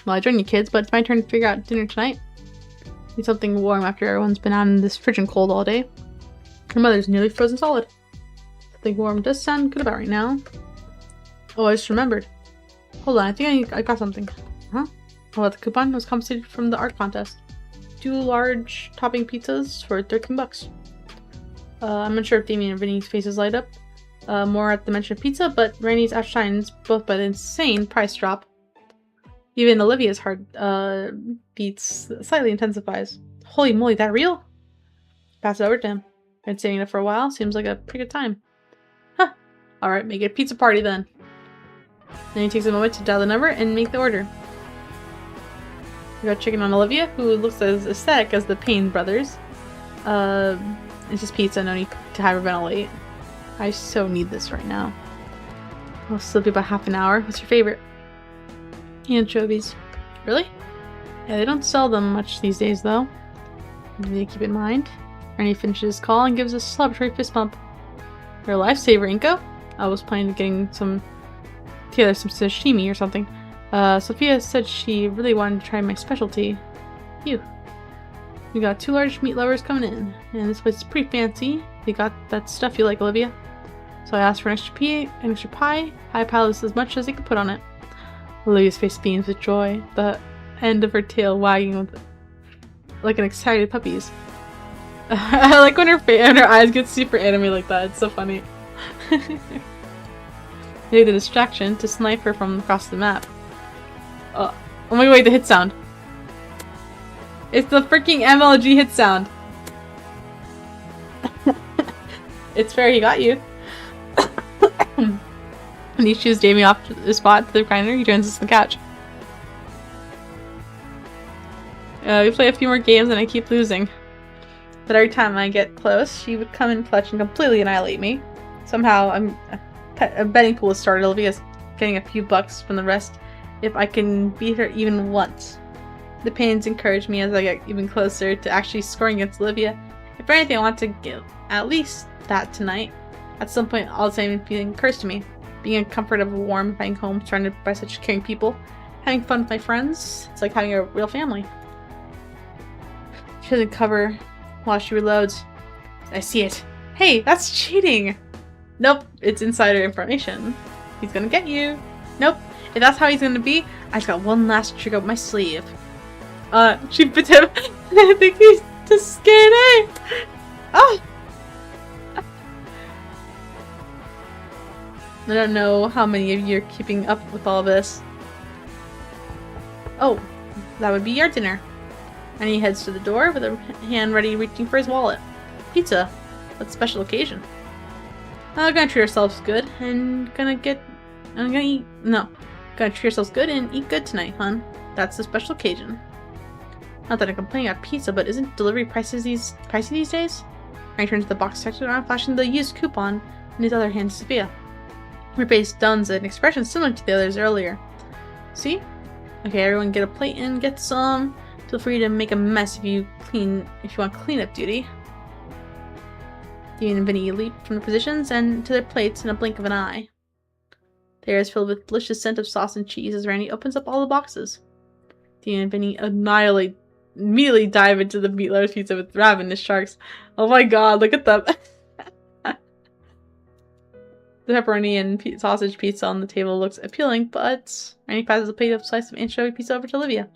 Well, I join you kids, but it's my turn to figure out dinner tonight. Need something warm after everyone's been out in this frigid cold all day. Her mother's nearly frozen solid. Something warm does sound good about right now. Oh, I just remembered. Hold on, I think I got something. Huh? Oh, the coupon was compensated from the art contest. 2 large topping pizzas for 13 bucks. I'm not sure if Damien and Vinny's faces light up more at the mention of pizza, but Randy's outshines both by the insane price drop. Even Olivia's heart beats slightly intensifies. Holy moly, that real? pass it over to him. Been saving it for a while. Seems like a pretty good time. Huh. Alright, make it a pizza party then. Then he takes a moment to dial the number and make the order. We got chicken on Olivia, who looks as aesthetic as the Payne brothers. It's just pizza, no need to hyperventilate. I so need this right now. I'll still be about half an hour. What's your favorite? Anchovies. Really? Yeah, they don't sell them much these days, though. You need to keep in mind. Randy finishes his call and gives a celebratory fist bump. You're a lifesaver, Inko. I was planning on getting some sashimi or something. Sophia said she really wanted to try my specialty. Phew. We got 2 large meat lovers coming in, and this place is pretty fancy. They got that stuff you like, Olivia. So I asked for an extra pie. I piled this as much as they could put on it. Olivia's face beams with joy, the end of her tail wagging with like an excited puppy's. I like when her eyes get super anime like that. It's so funny. Maybe the distraction to snipe her from across the map. Oh my god, wait, the hit sound. It's the freaking MLG hit sound. It's fair, he got you. When he shoos Jamie off the spot to the grinder, he joins us on the couch. We play a few more games and I keep losing. But every time I get close, she would come in clutch and completely annihilate me. Somehow, a betting pool has started. Olivia's getting a few bucks from the rest if I can beat her even once. The pains encourage me as I get even closer to actually scoring against Olivia. If anything, I want to get at least that tonight. At some point, all the same feeling occurs to me. Being in the comfort of a warm, inviting home, surrounded by such caring people, having fun with my friends, it's like having a real family. She doesn't cover while she reloads. I see it. Hey, that's cheating! Nope, it's insider information. He's gonna get you. Nope, if that's how he's gonna be, I just got one last trick up my sleeve. She bit him. I think he's just scared, eh? Oh! I don't know how many of you are keeping up with all this. Oh, that would be your dinner. And he heads to the door with a hand ready reaching for his wallet. Pizza. What special occasion? We're gonna treat ourselves good and gonna treat ourselves good and eat good tonight, hon. That's the special occasion. Not that I'm complaining about pizza, but isn't delivery pricey these days? I turn to the box section and I'm flashing the used coupon in his other hand to Sophia. Her face dons an expression similar to the others earlier. See? Okay, everyone get a plate and get some. Feel free to make a mess if you want cleanup duty. Dean and Vinny leap from their positions and to their plates in a blink of an eye. The air is filled with delicious scent of sauce and cheese as Randy opens up all the boxes. Dean and Vinny immediately dive into the meat lovers pizza with ravenous sharks. Oh my god, look at them. The pepperoni and sausage pizza on the table looks appealing, but Randy passes a plate of slice of anchovy pizza over to Olivia.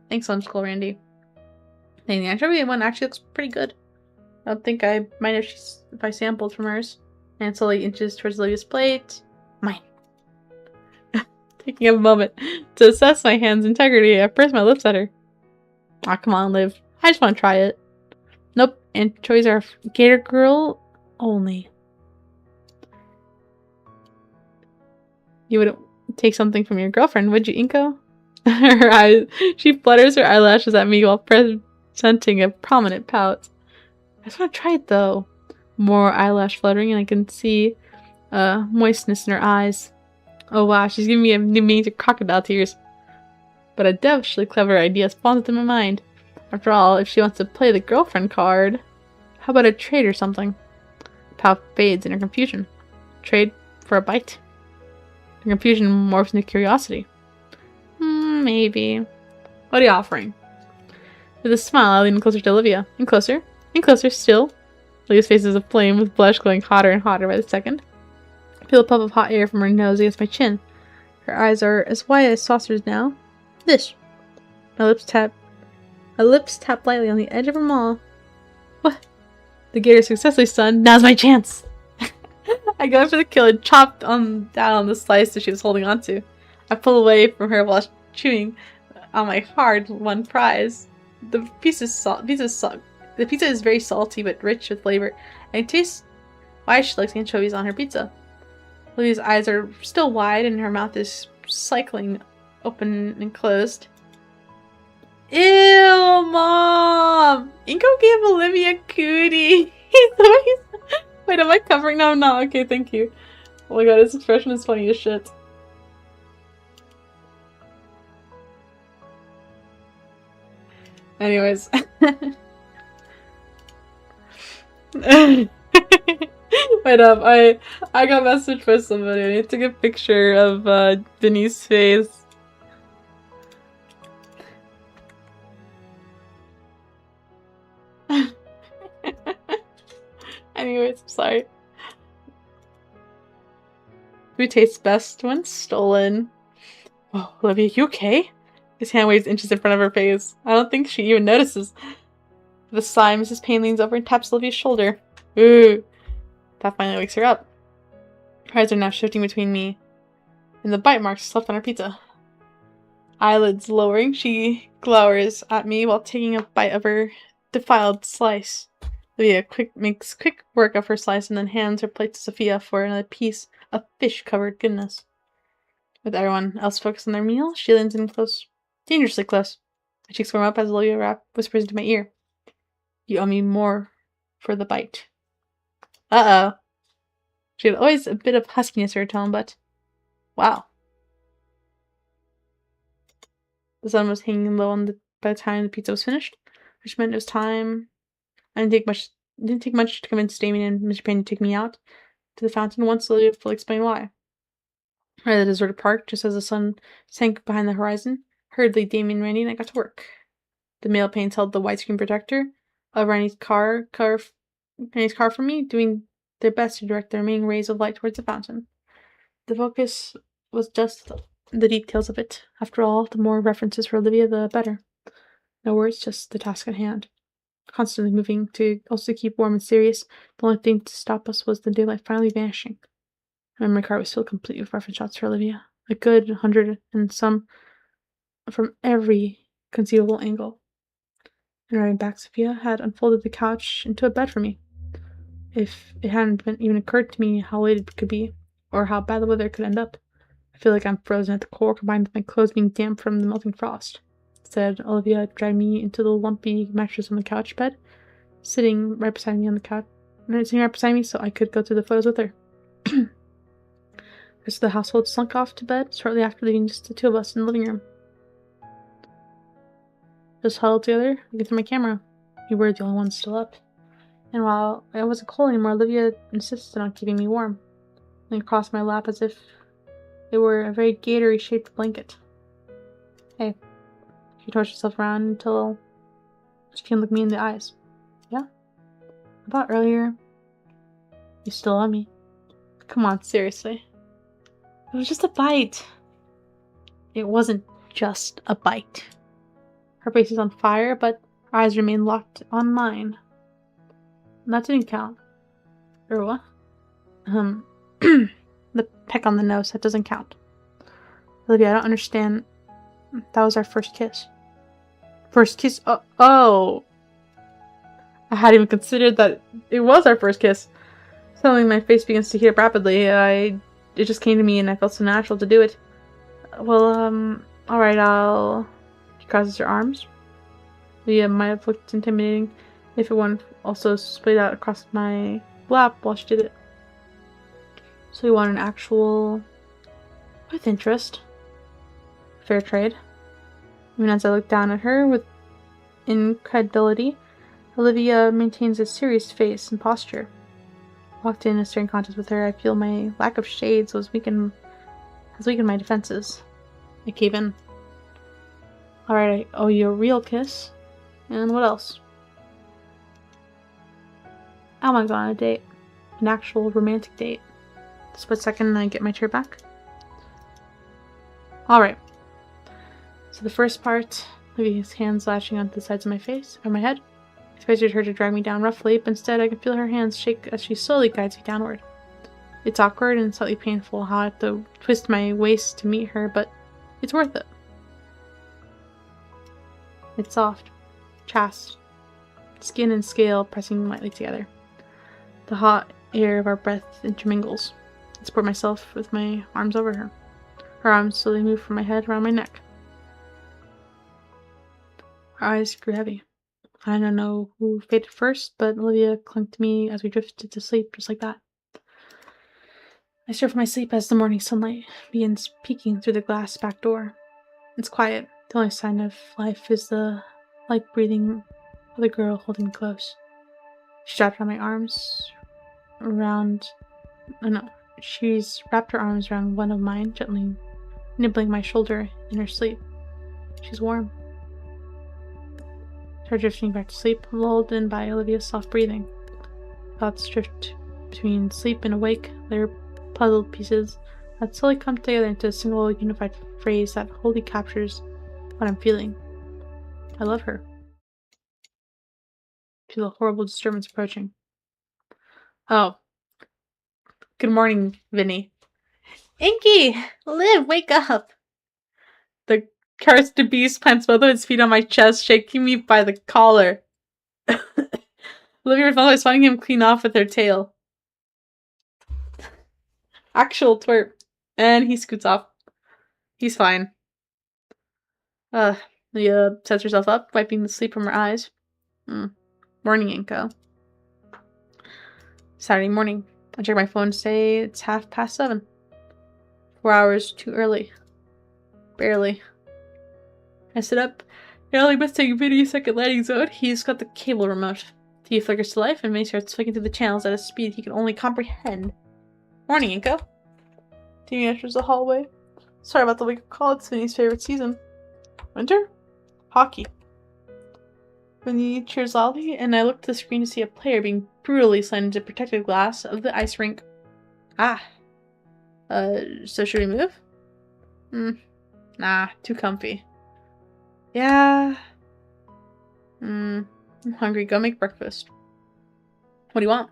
Thanks, Uncle Randy. Dang, the anchovy one actually looks pretty good. I don't think I might have if I sampled from hers. And slowly inches towards Olivia's plate. Mine. Taking a moment to assess my hand's integrity, I press my lips at her. Aw, come on, Liv. I just want to try it. Nope, anchovies are Gator girl only. You wouldn't take something from your girlfriend, would you, Inko? Her eyes, she flutters her eyelashes at me while presenting a prominent pout. I just want to try it though. More eyelash fluttering, and I can see moistness in her eyes. Oh wow, she's giving me a new meaning to crocodile tears. But a devilishly clever idea spawns into my mind. After all, if she wants to play the girlfriend card, how about a trade or something? Pout fades in her confusion. Trade for a bite? Her confusion morphs into curiosity. Maybe. What are you offering? With a smile, I lean closer to Olivia. And closer still. Olivia's face is aflame with blush glowing hotter and hotter by the second. I feel a puff of hot air from her nose against my chin. Her eyes are as wide as saucers now. This. My lips tap lightly on the edge of her maw. What? The gator successfully stunned. Now's my chance! I go for the kill and chopped down on the slice that she was holding onto. I pull away from her while chewing on my hard-won prize. The pieces suck. The pizza is very salty but rich with flavor, and it tastes why she likes anchovies on her pizza. Olivia's eyes are still wide and her mouth is cycling open and closed. Ew, Mom! Inko gave Olivia a cootie. Wait, am I covering? No, I'm not. Okay, thank you. Oh my god, his expression is funny as shit. Anyways. Wait up, I got messaged by somebody. I need to get a picture of Denise's face. Anyways, I'm sorry. Who tastes best when stolen? Oh, Olivia, you okay? His hand waves inches in front of her face. I don't think she even notices. With a sigh, Mrs. Payne leans over and taps Olivia's shoulder. Ooh. That finally wakes her up. Her eyes are now shifting between me and the bite marks left on her pizza. Eyelids lowering, she glowers at me while taking a bite of her defiled slice. Olivia makes quick work of her slice and then hands her plate to Sophia for another piece of fish-covered goodness. With everyone else focused on their meal, she leans in close. Dangerously close. My cheeks warm up as Olivia whispers into my ear. You owe me more for the bite. Uh-oh. She had always a bit of huskiness to her tone, but... wow. The sun was hanging low by the time the pizza was finished, which meant it was time. I didn't take much to convince Damien and Mr. Payne to take me out to the fountain once Olivia fully explained why. We're at the deserted park, just as the sun sank behind the horizon. Hurriedly, Damien, Randy, and I got to work. The male Paynes held the widescreen projector of Randy's car for me, doing their best to direct the remaining rays of light towards the fountain. The focus was just the details of it. After all, the more references for Olivia, the better. No words, just the task at hand. Constantly moving to also keep warm and serious, the only thing to stop us was the daylight finally vanishing. My memory card was filled complete with reference shots for Olivia. A good 100 and some from every conceivable angle. And riding back, Sophia had unfolded the couch into a bed for me. If it hadn't even occurred to me how late it could be, or how bad the weather could end up, I feel like I'm frozen at the core, combined with my clothes being damp from the melting frost. Instead, Olivia dragged me into the lumpy mattress on the couch bed, sitting right beside me so I could go through the photos with her. The rest of the household slunk off to bed shortly after, leaving just the two of us in the living room. Just huddled together, looking through my camera. We were the only ones still up. And while I wasn't cold anymore, Olivia insisted on keeping me warm, laying across my lap as if it were a very Gator-y shaped blanket. Hey. She twitched herself around until she can look me in the eyes. Yeah? I thought earlier you still love me. Come on, seriously. It was just a bite. It wasn't just a bite. Her face is on fire, but her eyes remain locked on mine. And that didn't count. Or what? The peck on the nose, that doesn't count. Olivia, I don't understand. That was our first kiss. First kiss? Oh! I hadn't even considered that it was our first kiss. Suddenly my face begins to heat up rapidly. It just came to me and I felt so natural to do it. Well, alright, She crosses her arms. Leah might have looked intimidating if it weren't also splayed out across my lap while she did it. So you want an actual... with interest. Fair trade. Even as I look down at her with incredulity, Olivia maintains a serious face and posture. Locked in a staring contest with her, I feel my lack of shades has weakened my defenses. I cave in. Alright, I owe you a real kiss. And what else? I want to go on a date. An actual romantic date. A split second and I get my chair back. Alright. So the first part, Olivia's hands lashing onto the sides of my face, or my head. I expected her to drag me down roughly, but instead I can feel her hands shake as she slowly guides me downward. It's awkward and slightly painful how I have to twist my waist to meet her, but it's worth it. It's soft, chaste, skin and scale pressing lightly together. The hot air of our breath intermingles. I support myself with my arms over her. Her arms slowly move from my head around my neck. Her eyes grew heavy. I don't know who faded first, but Olivia clung to me as we drifted to sleep just like that. I stir for my sleep as the morning sunlight begins peeking through the glass back door. It's quiet. The only sign of life is the light breathing of the girl holding me close. She's wrapped around my arms she's wrapped her arms around one of mine, gently nibbling my shoulder in her sleep. She's warm. Start drifting back to sleep, lulled in by Olivia's soft breathing. Thoughts drift between sleep and awake. They're puzzled pieces that slowly come together into a single unified phrase that wholly captures what I'm feeling. I love her. I feel a horrible disturbance approaching. Oh. Good morning, Vinny. Inky! Liv, wake up! The cursed beast plants both of its feet on my chest, shaking me by the collar. Olivia responds by swatting him clean off with her tail. Actual twerp. And he scoots off. He's fine. Leah sets herself up, wiping the sleep from her eyes. Morning, Inko. Saturday morning. I check my phone to say it's 7:30. 4 hours too early. Barely. I sit up. Nearly missing Vinny's second landing zone. He's got the cable remote. The TV flickers to life, and Vinny starts flicking through the channels at a speed he can only comprehend. Morning, Inko. TV enters the hallway. Sorry about the wake-up call. It's Vinny's favorite season. Winter? Hockey. Vinny cheers loudly, and I look to the screen to see a player being brutally slammed into protective glass of the ice rink. So should we move? Nah, too comfy. Yeah. I'm hungry. Go make breakfast. What do you want?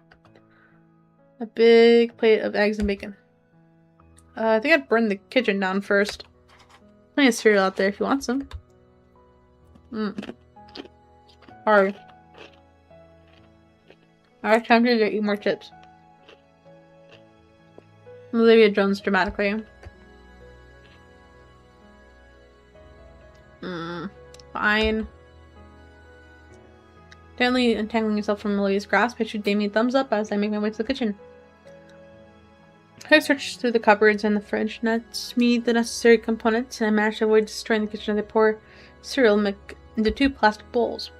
A big plate of eggs and bacon. I think I'd burn the kitchen down first. Plenty of cereal out there if you want some. Alright. Alright, time to eat more chips. Olivia drones dramatically. Fine. Gently untangling yourself from Olivia's grasp, I shoot Damien a thumbs up as I make my way to the kitchen. I search through the cupboards and the fridge, nets me the necessary components, and I manage to avoid destroying the kitchen as I pour cereal milk into 2 plastic bowls.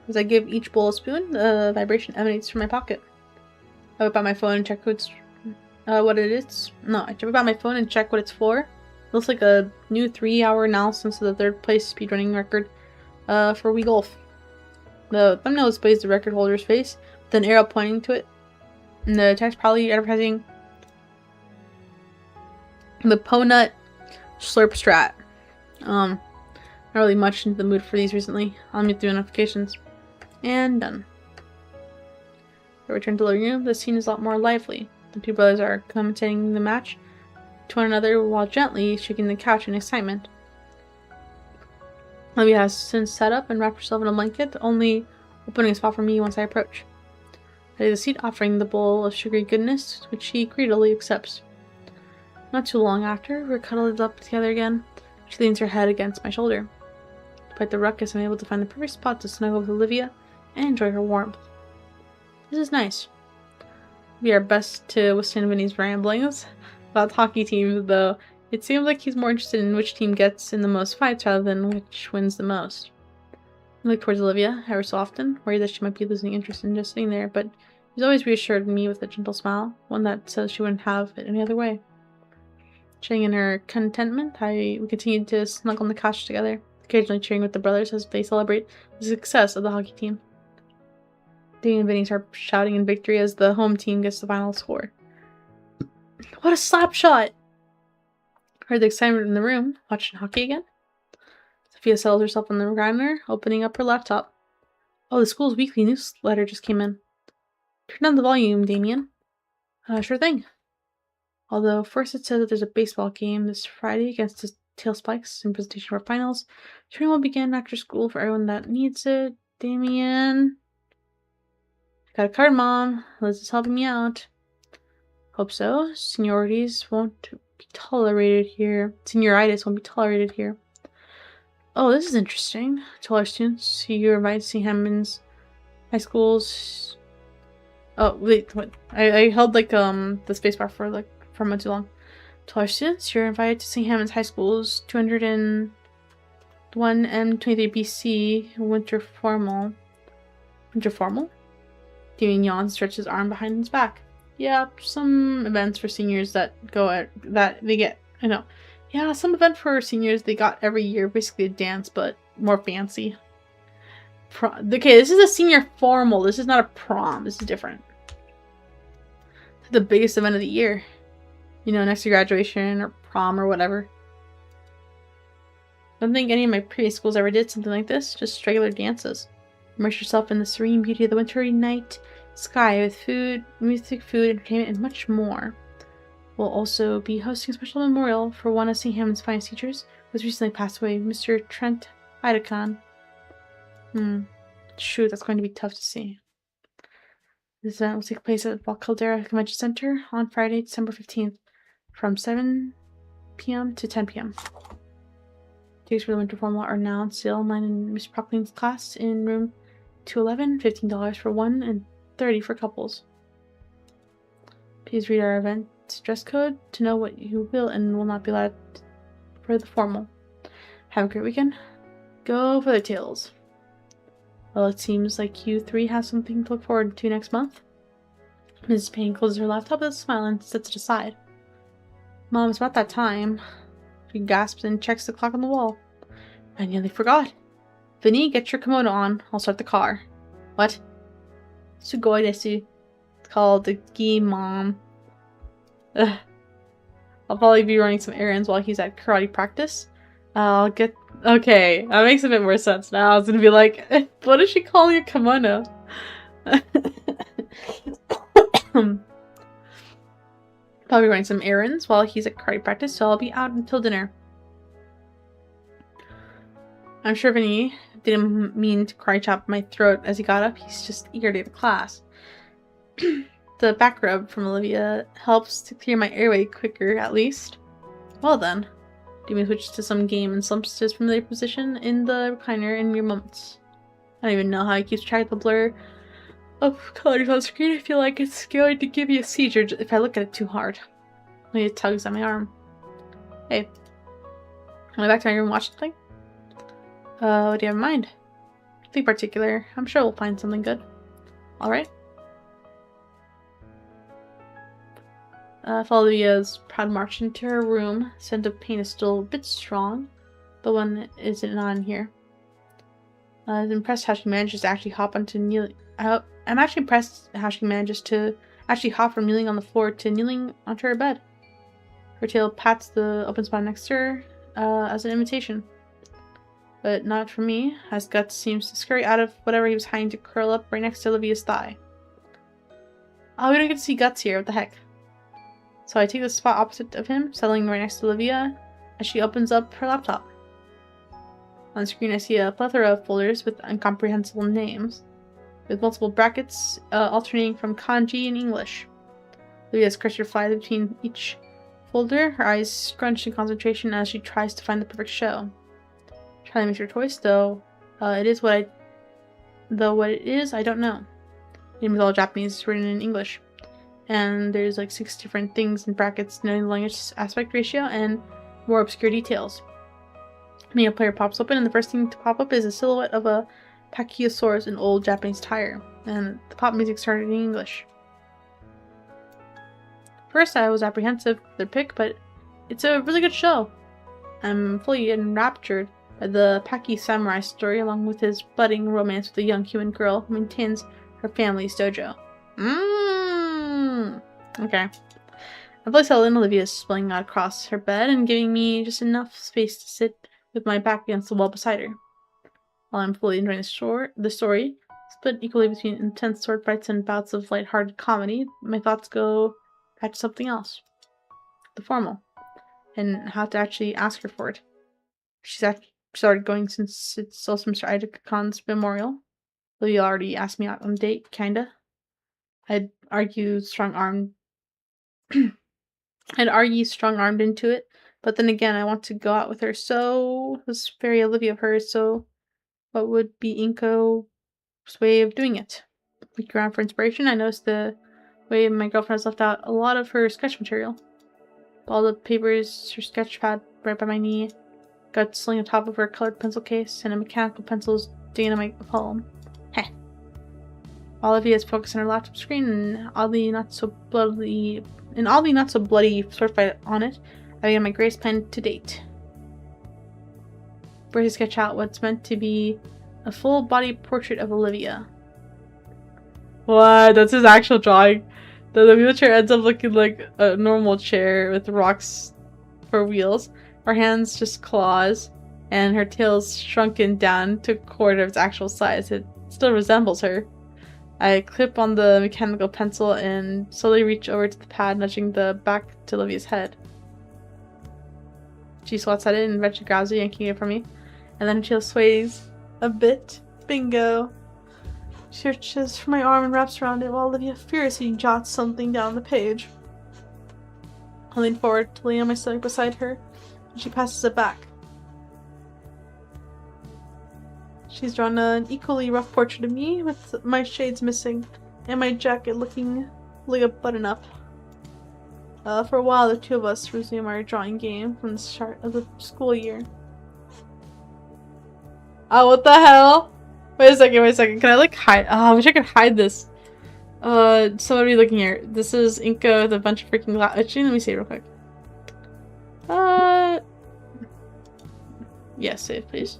As I give each bowl a spoon, the vibration emanates from my pocket. I whip out my phone and check what it is. No, I whip out my phone and check what it's for. It looks like a new 3-hour analysis of the 3rd place speedrunning record for Wii Golf. The thumbnail displays the record holder's face, with an arrow pointing to it, and the text probably advertising the Ponut Slurp Strat. Not really much into the mood for these recently. I'll mute the notifications. And done. I return to the living room. The scene is a lot more lively. The 2 brothers are commentating the match to one another while gently shaking the couch in excitement. Olivia has since sat up and wrapped herself in a blanket, only opening a spot for me once I approach. I take the seat, offering the bowl of sugary goodness, which she greedily accepts. Not too long after, we're cuddled up together again. She leans her head against my shoulder. Despite the ruckus, I'm able to find the perfect spot to snuggle with Olivia and enjoy her warmth. This is nice. We are best to withstand Vinny's ramblings about hockey teams, though it seems like he's more interested in which team gets in the most fights rather than which wins the most. I look towards Olivia ever so often, worried that she might be losing interest in just sitting there, but he's always reassured me with a gentle smile, one that says she wouldn't have it any other way. Sharing in her contentment, we continue to snuggle on the couch together, occasionally cheering with the brothers as they celebrate the success of the hockey team. Dean and Vinny start shouting in victory as the home team gets the final score. What a slap shot! Heard the excitement in the room, watching hockey again. Sophia settles herself on the recliner, opening up her laptop. Oh, the school's weekly newsletter just came in. Turn down the volume, Damien. Sure thing. Although first it says that there's a baseball game this Friday against the Tail Spikes in presentation for finals. Training will begin after school for everyone that needs it. Damien. Got a card, Mom. Liz is helping me out. Hope so. Seniorities won't be tolerated here. Senioritis won't be tolerated here. Oh, this is interesting. To all our students, you're invited to St. Hammond's High School's... Oh, wait, what? I held, like, the spacebar for much too long. To all our students, you're invited to St. Hammond's High School's 201 M23 BC Winter Formal. Winter Formal? Damien yawns, stretches his arm behind his back. Yeah, some events for seniors that they get. I know. Yeah, some event for seniors they got every year, basically a dance, but more fancy. Okay, this is a senior formal. This is not a prom. This is different. It's the biggest event of the year. You know, next to graduation or prom or whatever. I don't think any of my previous schools ever did something like this. Just regular dances. Immerse yourself in the serene beauty of the wintry night sky with food, music, food, entertainment, and much more. We'll also be hosting a special memorial for one of St. Hammond's finest teachers who was recently passed away, Mr. Trent Idacon. Shoot, that's going to be tough to see. This event will take place at the Caldera Convention Center on Friday, December 15th from 7 p.m. to 10 p.m. Tickets for the winter formal are now on sale online in Mr. Prockling's class in room 211, $15 for one and $30 for couples. Please read our event dress code to know what you will and will not be allowed for the formal. Have a great weekend. Go for the tails. Well, it seems like you three have something to look forward to next month. Mrs. Payne closes her laptop with a smile and sets it aside. Mom, it's about that time. She gasps and checks the clock on the wall. I nearly forgot. Vinny, get your kimono on. I'll start the car. What? Sugoi desu. It's called the gi, Mom. Ugh. I'll probably be running some errands while he's at karate practice. I'll get... Okay, that makes a bit more sense now. I was gonna be like, what does she call your kimono? Probably running some errands while he's at karate practice, so I'll be out until dinner. I'm sure Vinny didn't mean to karate chop my throat as he got up. He's just eager to get to class. The back rub from Olivia helps to clear my airway quicker, at least. Well then. Damien switches to some game and slumps to his familiar position in the recliner in mere moments. I don't even know how he keeps track of the blur of colors on screen. I feel like it's going to give me a seizure if I look at it too hard. It tugs at my arm. Hey. Am I back to my room and watch something? What do you have in mind? Nothing particular. I'm sure we'll find something good. Alright. Olivia's proud march into her room. Scent of pain is still a bit strong. The one isn't not in here. I'm impressed how she manages to actually hop onto kneeling. I'm actually impressed how she manages to actually hop from kneeling on the floor to kneeling onto her bed. Her tail pats the open spot next to her as an invitation. But not for me, as Guts seems to scurry out of whatever he was hiding to curl up right next to Olivia's thigh. Oh, we don't get to see Guts here, what the heck. So I take the spot opposite of him, settling right next to Olivia, as she opens up her laptop. On screen I see a plethora of folders with incomprehensible names, with multiple brackets alternating from kanji and English. Olivia's cursor flies between each folder, her eyes scrunched in concentration as she tries to find the perfect show. Trying to make her choice, though what it is, I don't know. The name is all Japanese, written in English. And there's like 6 different things in brackets denoting the language aspect ratio and more obscure details. Media player pops open, and the first thing to pop up is a silhouette of a Pachyosaurus in old Japanese attire, and the pop music started in English. First, I was apprehensive for their pick, but it's a really good show. I'm fully enraptured by the Paki samurai story, along with his budding romance with a young human girl who maintains her family's dojo. Okay. I fully settled in. Olivia's spilling out across her bed and giving me just enough space to sit with my back against the wall beside her. While I'm fully enjoying the story, split equally between intense sword fights and bouts of lighthearted comedy, my thoughts go back to something else. The formal. And how to actually ask her for it. She's already going since it's also Mr. Idacon's memorial. Olivia already asked me out on a date, kinda. I'd argue strong-armed into it, but then again, I want to go out with her, so it was very Olivia of her, so what would be Inko's way of doing it? Look around for inspiration. I noticed the way my girlfriend has left out a lot of her sketch material. All the papers, her sketch pad right by my knee, guts laying on top of her colored pencil case, and a mechanical pencil's digging in my palm. Heh. Olivia is focused on her laptop screen, and oddly not so bloody swordfight on it. I began my grace pen to date. Where to sketch out what's meant to be a full body portrait of Olivia. What? That's his actual drawing. The wheelchair ends up looking like a normal chair with rocks for wheels. Her hands just claws, and her tail's shrunken down to a quarter of its actual size. It still resembles her. I clip on the mechanical pencil and slowly reach over to the pad, nudging the back to Olivia's head. She swats at it and eventually grabs it, yanking it from me. And then her tail sways a bit. Bingo! She searches for my arm and wraps around it while Olivia furiously jots something down the page. I lean forward to lay on my stomach beside her, and she passes it back. She's drawn an equally rough portrait of me, with my shades missing, and my jacket looking like a button-up. For a while, the two of us resume our drawing game from the start of the school year. Oh, what the hell? Wait a second. Can I, like, hide? Oh, I wish I could hide this. So what are we looking here? This is Inko with a bunch of freaking actually, let me see it real quick. Yeah, save, please.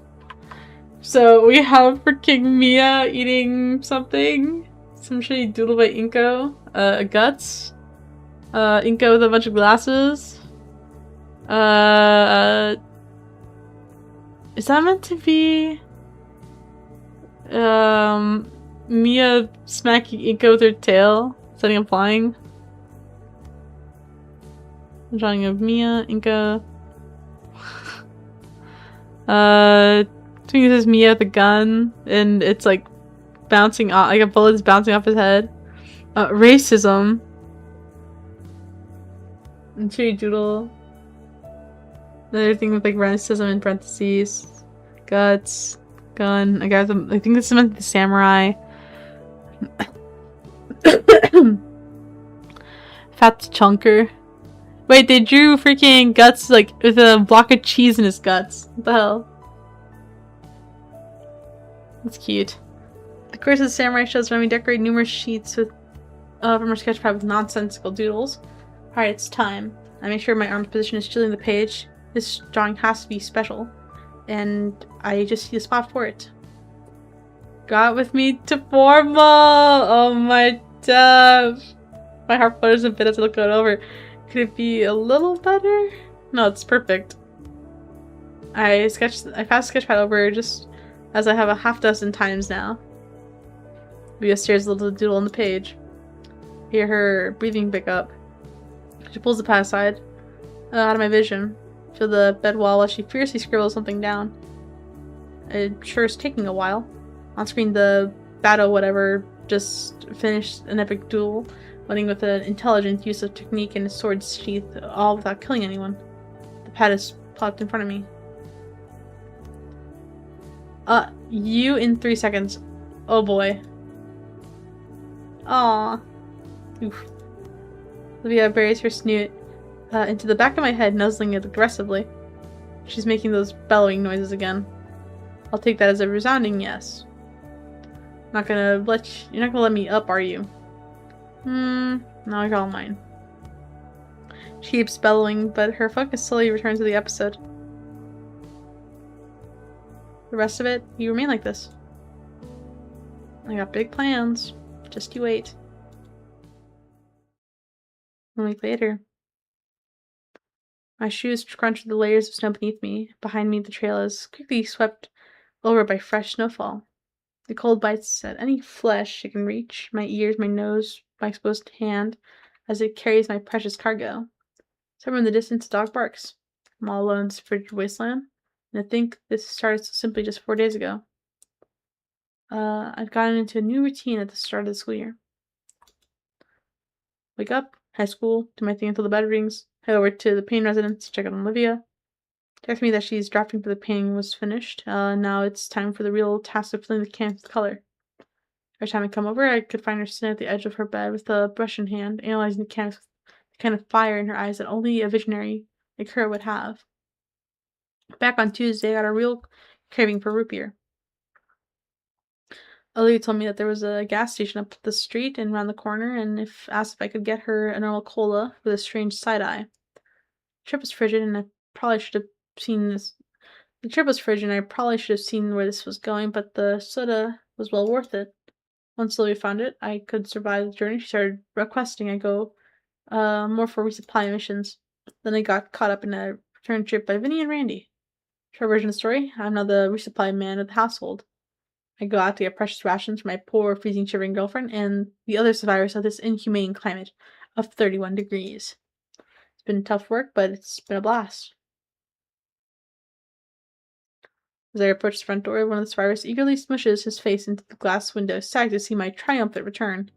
So we have freaking Mia eating something. Some shitty doodle by Inko. Guts. Inko with a bunch of glasses. Is that meant to be Mia smacking Inko with her tail, setting him flying? A drawing of Mia, Inko. I think this is Mia with a gun, and it's like bouncing off, like a bullet is bouncing off his head. Racism. And shitty doodle. Another thing with like racism in parentheses. Guts. Gun. I think this is meant to be the samurai. Fat chunker. Wait, they drew freaking Guts like with a block of cheese in his guts. What the hell? That's cute. The course of the samurai shows Remy decorate numerous sheets with from her sketchpad with nonsensical doodles. Alright, it's time. I make sure my arm's position is shielding the page. This drawing has to be special. And I just see a spot for it. Got with me to formal! Oh my god. My heart flutters a bit as I look it over. Could it be a little better? No, it's perfect. I passed the sketchpad over just as I have a half dozen times now. Leah stares a little doodle on the page. Hear her breathing pick up. She pulls the pad aside, out of my vision. Feel the bed wall while she fiercely scribbles something down. It sure is taking a while. On screen, the battle whatever just finished an epic duel, winning with an intelligent use of technique and a sword's sheath, all without killing anyone. The pad is plopped in front of me. You in 3 seconds. Oh boy. Aww. Oof. Olivia buries her snoot into the back of my head, nuzzling it aggressively. She's making those bellowing noises again. I'll take that as a resounding yes. You're not gonna let me up, are you? No, you're all mine. She keeps bellowing, but her focus slowly returns to the episode. The rest of it, you remain like this. I got big plans. Just you wait. 1 week later. My shoes crunch with the layers of snow beneath me. Behind me, the trail is quickly swept over by fresh snowfall. The cold bites at any flesh it can reach, my ears, my nose, my exposed hand, as it carries my precious cargo. Somewhere in the distance, a dog barks. I'm all alone in this frigid wasteland, and I think this started simply just 4 days ago. I've gotten into a new routine at the start of the school year. Wake up, high school, do my thing until the bell rings, head over to the painting residence, check out on Olivia. Text me that she's drafting for the painting was finished. Now it's time for the real task of filling the canvas with color. Every time I come over, I could find her sitting at the edge of her bed with a brush in hand, analyzing the canvas with the kind of fire in her eyes that only a visionary like her would have. Back on Tuesday, I got a real craving for root beer. Olivia told me that there was a gas station up the street and around the corner, and asked if I could get her a normal cola with a strange side eye. The trip was frigid, and I probably should have seen this. The trip was frigid, and I probably should have seen where this was going, but the soda was well worth it. Once Olivia found it, I could survive the journey. She started requesting I go more for resupply missions. Then I got caught up in a return trip by Vinny and Randy. Short version of the story, I'm now the resupply man of the household. I go out to get precious rations for my poor, freezing, shivering girlfriend and the other survivors of this inhumane climate of 31 degrees. It's been tough work, but it's been a blast. As I approach the front door, one of the survivors eagerly smushes his face into the glass window, ecstatic to see my triumphant return.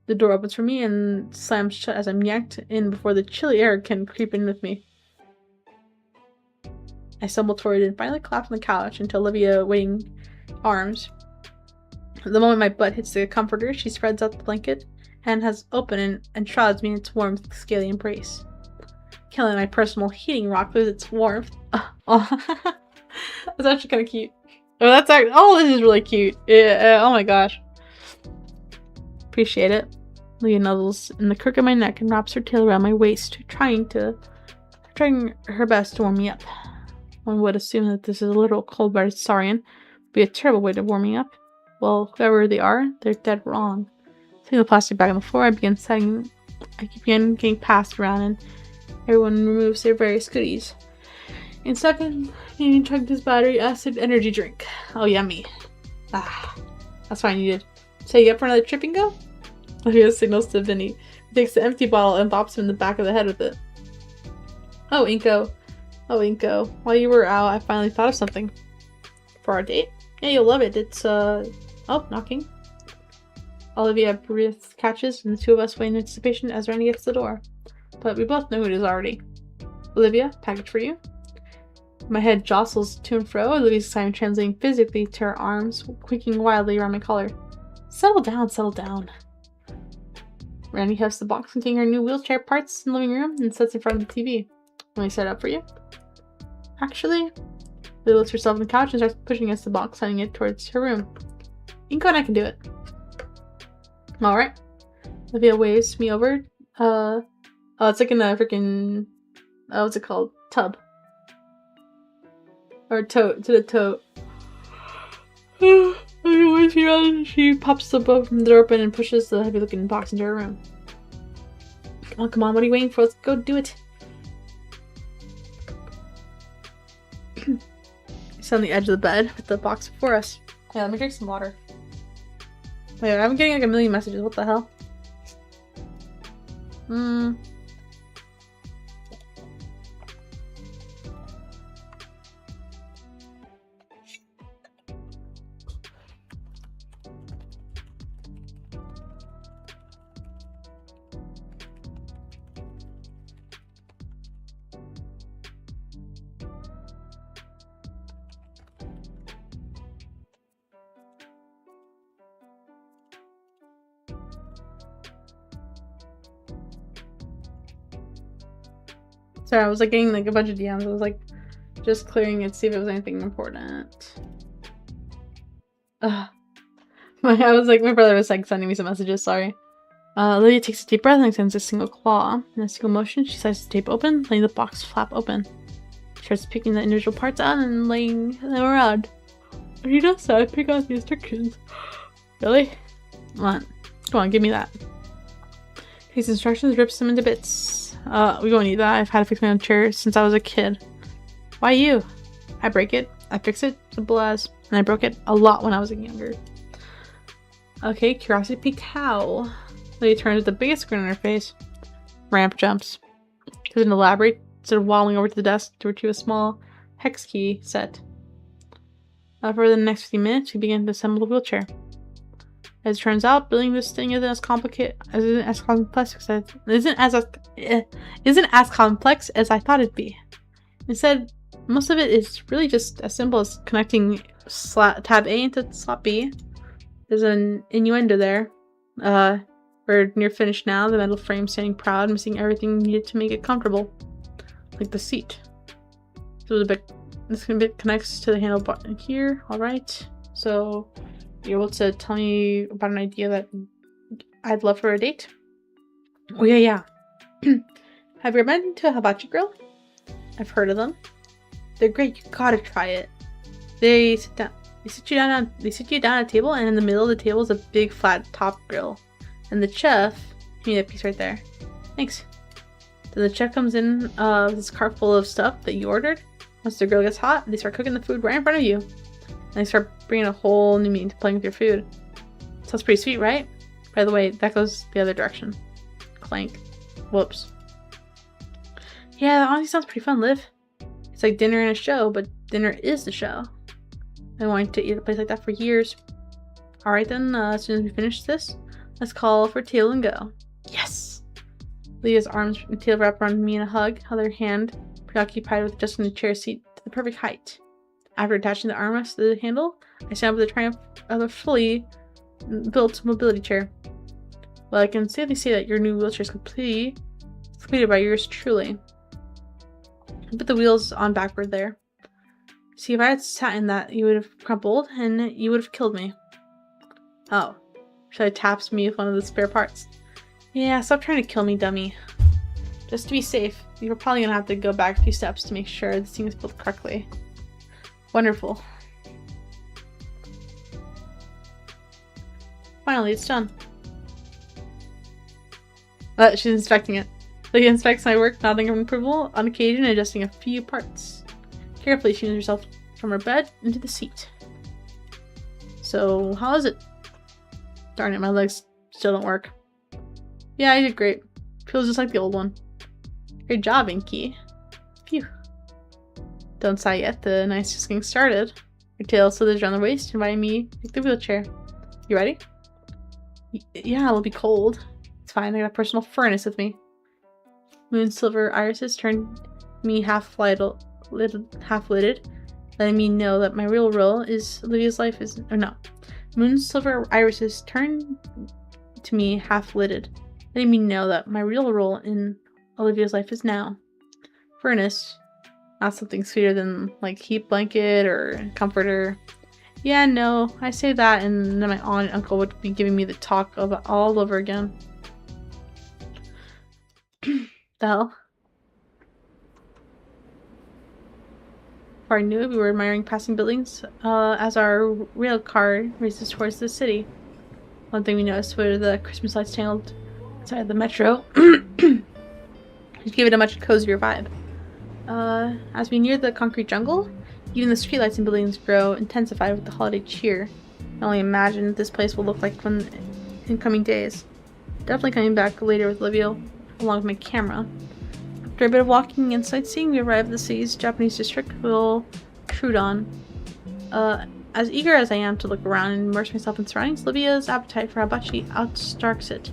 The door opens for me and slams shut as I'm yanked in before the chilly air can creep in with me. I stumble toward it and finally collapse on the couch into Olivia waiting arms. The moment my butt hits the comforter, she spreads out the blanket and has open and shrouds me in its warm, scaly embrace. Killing my personal heating rock with its warmth. Oh. That's actually kind of cute. Oh, that's actually, oh, this is really cute. Yeah, oh my gosh. Appreciate it. Leah nuzzles in the crook of my neck and wraps her tail around my waist, trying her best to warm me up. One would assume that this is a literal cold-blooded saurian would be a terrible way to warm me up. Well, whoever they are, they're dead wrong. Setting the plastic bag on the floor, I begin getting passed around, and everyone removes their various goodies. In second, he chugged his battery acid energy drink. Oh, yummy. Ah, that's what I needed. So you up for another trip and go? Olivia signals to Vinny. He takes the empty bottle and bops him in the back of the head with it. Oh, Inko. While you were out, I finally thought of something. For our date? Yeah, you'll love it. It's, oh, knocking. Olivia breath catches, and the two of us wait in anticipation as Randy gets to the door. But we both know who it is already. Olivia, package for you. My head jostles to and fro, Olivia's time translating physically to her arms, quaking wildly around my collar. Settle down. Randy hefts the box containing her new wheelchair parts in the living room and sets in front of the TV. Let me set it up for you. Actually, Olivia lifts herself on the couch and starts pushing against the box, sending it towards her room. Inko and I can do it. Alright. Olivia waves me over. Oh, it's like in a freaking, what's it called? Tub. Or tote, to the tote. She pops the door from the door open and pushes the heavy looking box into her room. Come on, what are you waiting for? Let's go do it. Sit on the edge of the bed with the box before us. Yeah, let me drink some water. Wait, I'm getting like a million messages. What the hell? Sorry, I was like getting like a bunch of DMs. I was like just clearing it to see if it was anything important. I was like, my brother was like sending me some messages, sorry. Olivia takes a deep breath and extends a single claw. In a single motion, she slices the tape open, letting the box flap open. She starts picking the individual parts out and laying them around. When she does so, I pick out the instructions. Really? Come on, give me that. These instructions rips them into bits. We won't need that. I've had to fix my own chair since I was a kid. Why you? I break it. I fix it. Simple as. And I broke it a lot when I was younger. Okay, curiosity peak how? Lady turns with the biggest grin on her face. Ramp jumps. Doesn't elaborate. Instead of waddling over to the desk to retrieve a small hex key set. For the next few minutes, we begin to assemble the wheelchair. As it turns out, building this thing isn't as complex as I thought it'd be. Instead, most of it is really just as simple as connecting tab A into slot B. There's an innuendo there. We're near finished now, the metal frame standing proud, missing everything needed to make it comfortable. Like the seat. So this bit connects to the handlebar here, alright. So you're able to tell me about an idea that I'd love for a date? Oh yeah. Have you ever been to a hibachi grill? I've heard of them. They're great, you gotta try it. They sit you down at a table, and in the middle of the table is a big flat top grill. And the chef, give me that piece right there. Thanks. Then the chef comes in with this cart full of stuff that you ordered. Once the grill gets hot, they start cooking the food right in front of you. And they start bringing a whole new meaning to playing with your food. Sounds pretty sweet, right? By the way, that goes the other direction. Clank. Whoops. Yeah, that honestly sounds pretty fun, Liv. It's like dinner and a show, but dinner is the show. I wanted to eat at a place like that for years. Alright then, as soon as we finish this, let's call for table and go. Yes! Leah's arms and tail wrap around me in a hug, other hand preoccupied with adjusting the chair seat to the perfect height. After attaching the armrest to the handle, I stand up with the triumph of a fully built mobility chair. Well, I can safely say that your new wheelchair is completed by yours truly. I put the wheels on backward there. See, if I had sat in that, you would have crumpled, and you would have killed me. Oh. Shall I taps me with one of the spare parts? Yeah, stop trying to kill me, dummy. Just to be safe, you're probably gonna have to go back a few steps to make sure this thing is built correctly. Wonderful. Finally, it's done. She's inspecting it. Leah inspects my work, nodding her approval, on occasion adjusting a few parts. Carefully, she moves herself from her bed into the seat. So, how is it? Darn it, my legs still don't work. Yeah, I did great. Feels just like the old one. Great job, Inky. Phew. Don't sigh yet, the night's just getting started. Her tail slithers around the waist, inviting me to take the wheelchair. You ready? Yeah, it'll be cold. It's fine, I got a personal furnace with me. Moon silver irises turn me half-lidded, letting me know that my real role is Olivia's life is... or no. Moon silver irises turn to me half-lidded, letting me know that my real role in Olivia's life is now. Furnace. Not something sweeter than, like, heat blanket or comforter. Yeah, no, I say that and then my aunt and uncle would be giving me the talk of it all over again. The hell? Before I knew it, we were admiring passing buildings as our rail car races towards the city. One thing we noticed were the Christmas lights tangled outside the metro. Which gave it a much cozier vibe. As we neared the concrete jungle, even the streetlights and buildings grow intensified with the holiday cheer. I can only imagine what this place will look like in coming days. Definitely coming back later with Olivia, along with my camera. After a bit of walking and sightseeing, we arrived at the city's Japanese district, Little Trudon. As eager as I am to look around and immerse myself in surroundings, Olivia's appetite for hibachi outstarks it.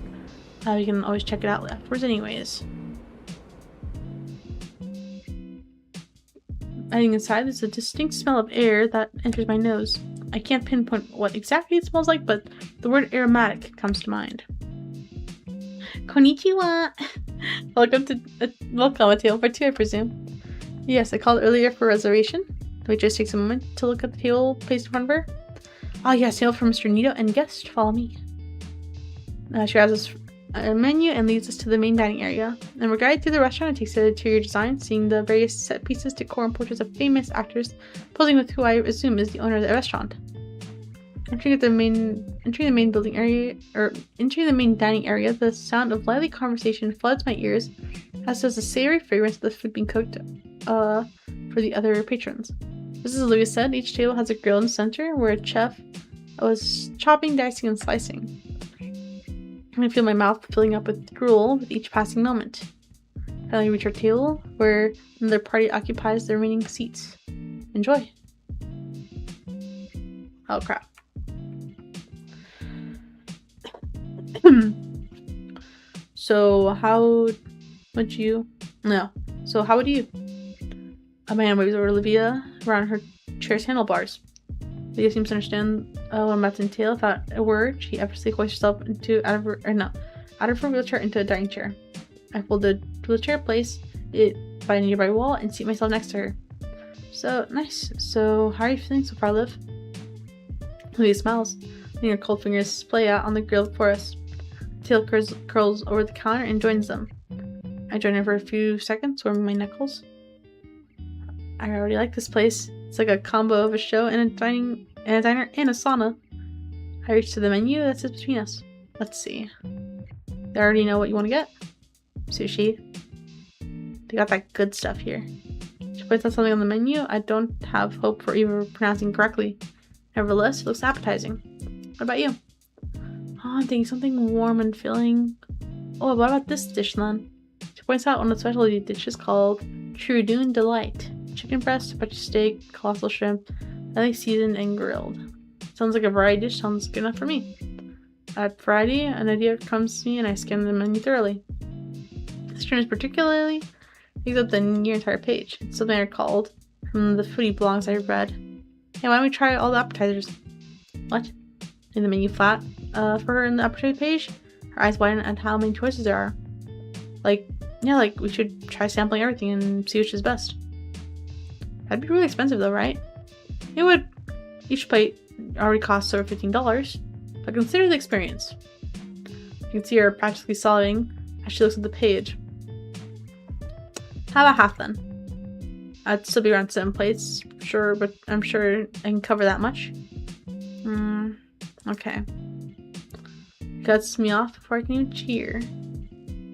You can always check it out afterwards anyways. Heading inside, there's a distinct smell of air that enters my nose. I can't pinpoint what exactly it smells like, but the word aromatic comes to mind. Konnichiwa! Welcome, a table for two, I presume. Yes, I called earlier for a reservation. The waitress takes a moment to look at the table placed in front of her. Ah, yes, table for Mr. Nito and guest. Follow me. She grabs us a menu and leads us to the main dining area. And we're guided through the restaurant and takes the interior design, seeing the various set pieces, decor, and portraits of famous actors, posing with who I assume is the owner of the restaurant. Entering the main dining area, the sound of lively conversation floods my ears, as does the savory fragrance of the food being cooked for the other patrons. Just as Olivia said, each table has a grill in the center where a chef was chopping, dicing, and slicing. I feel my mouth filling up with drool with each passing moment. Finally reach our table, where another party occupies the remaining seats. Enjoy. Oh crap. So how would you? No. So how would you? A man waves over Olivia around her chair's handlebars. Olivia seems to understand what I'm about to entail. Without a word, she effortlessly hoists herself out of her wheelchair into a dining chair. I pull the wheelchair, place it by a nearby wall, and seat myself next to her. So nice. So how are you feeling so far, Liv? Olivia smiles, letting her cold fingers play out on the grill before us. Tail curls over the counter and joins them. I join her for a few seconds, warming my knuckles. I already like this place. It's like a combo of a show and a diner and a sauna. I reach to the menu that sits between us. Let's see. They already know what you want to get. Sushi. They got that good stuff here. She points out something on the menu I don't have hope for even pronouncing correctly. Nevertheless, it looks appetizing. What about you? Oh, I'm thinking something warm and filling. Oh, what about this dish then? She points out one of the specialty dishes called Trudune Delight. Chicken breast, a bunch of steak, colossal shrimp, lightly seasoned and grilled. Sounds like a variety dish, sounds good enough for me. At variety, an idea comes to me and I scan the menu thoroughly. This trend is particularly takes up the near entire page. It's something I recalled from the foodie blogs I read. Hey, why don't we try all the appetizers? What? In the menu flat for her in the appetizer page, her eyes widen at how many choices there are. Like we should try sampling everything and see which is best. That'd be really expensive though, right? It would. Each plate already costs over $15, but consider the experience. You can see her practically sobbing as she looks at the page. How about half then? I'd still be around 7 plates, sure, but I'm sure I can cover that much. Okay. Cuts me off before I can even cheer.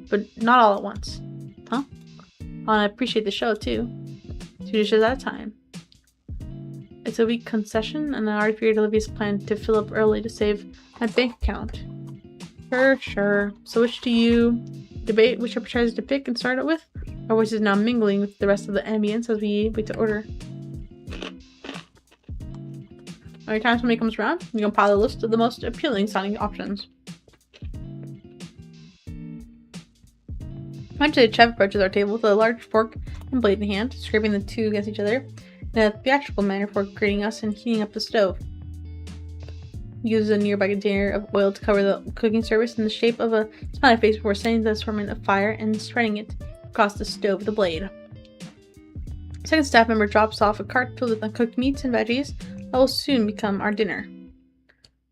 But not all at once. Huh? I appreciate the show too. 2 dishes at a time. It's a weak concession, and I already figured Olivia's plan to fill up early to save my bank account. Sure. So which do you debate which appetizer to pick and start it with? Or which is now mingling with the rest of the ambience as we wait to order? Every time somebody comes around, you compile a list of the most appealing sounding options. Eventually, the chef approaches our table with a large fork and blade in hand, scraping the two against each other in a theatrical manner before greeting us and heating up the stove. He uses a nearby container of oil to cover the cooking surface in the shape of a smiley face before setting the assortment of fire and spreading it across the stove with a blade. The second staff member drops off a cart filled with uncooked meats and veggies that will soon become our dinner.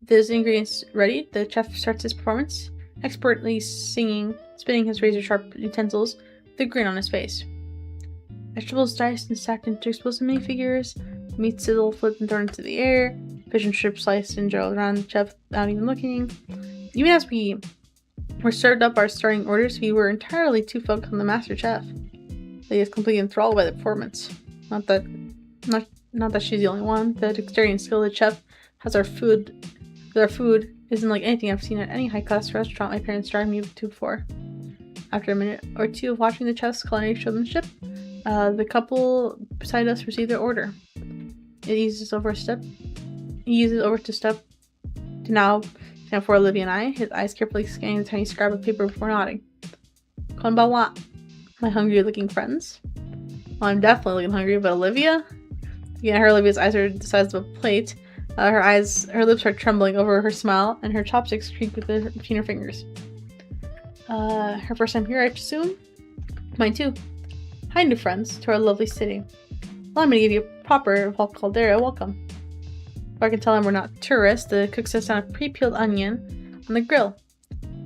With his ingredients ready, the chef starts his performance, expertly spinning his razor-sharp utensils with a grin on his face. Vegetables diced and stacked into explosive minifigures, meat sizzle flipped and thrown into the air, fish and shrimp sliced and gerled around the chef without even looking. Even as we were served up our starting orders, we were entirely too focused on the master chef. They is completely enthralled by the performance. Not that she's the only one. The dexterity and skill of the chef has our food isn't like anything I've seen at any high-class restaurant my parents drive me to before. After a minute or two of watching the chef's culinary showmanship, the couple beside us received their order. He uses over to step to now stand for Olivia and I, his eyes carefully scanning the tiny scrap of paper before nodding. Konbanwa, my hungry-looking friends. Well, I'm definitely looking hungry, but Olivia? Again, Olivia's eyes are the size of a plate. Her lips are trembling over her smile, and her chopsticks creak between her fingers. Her first time here, I assume? Mine too. Hi, new friends, to our lovely city. Allow me to give you a proper caldera welcome. If I can tell them we're not tourists, the cook sets down a pre-peeled onion on the grill.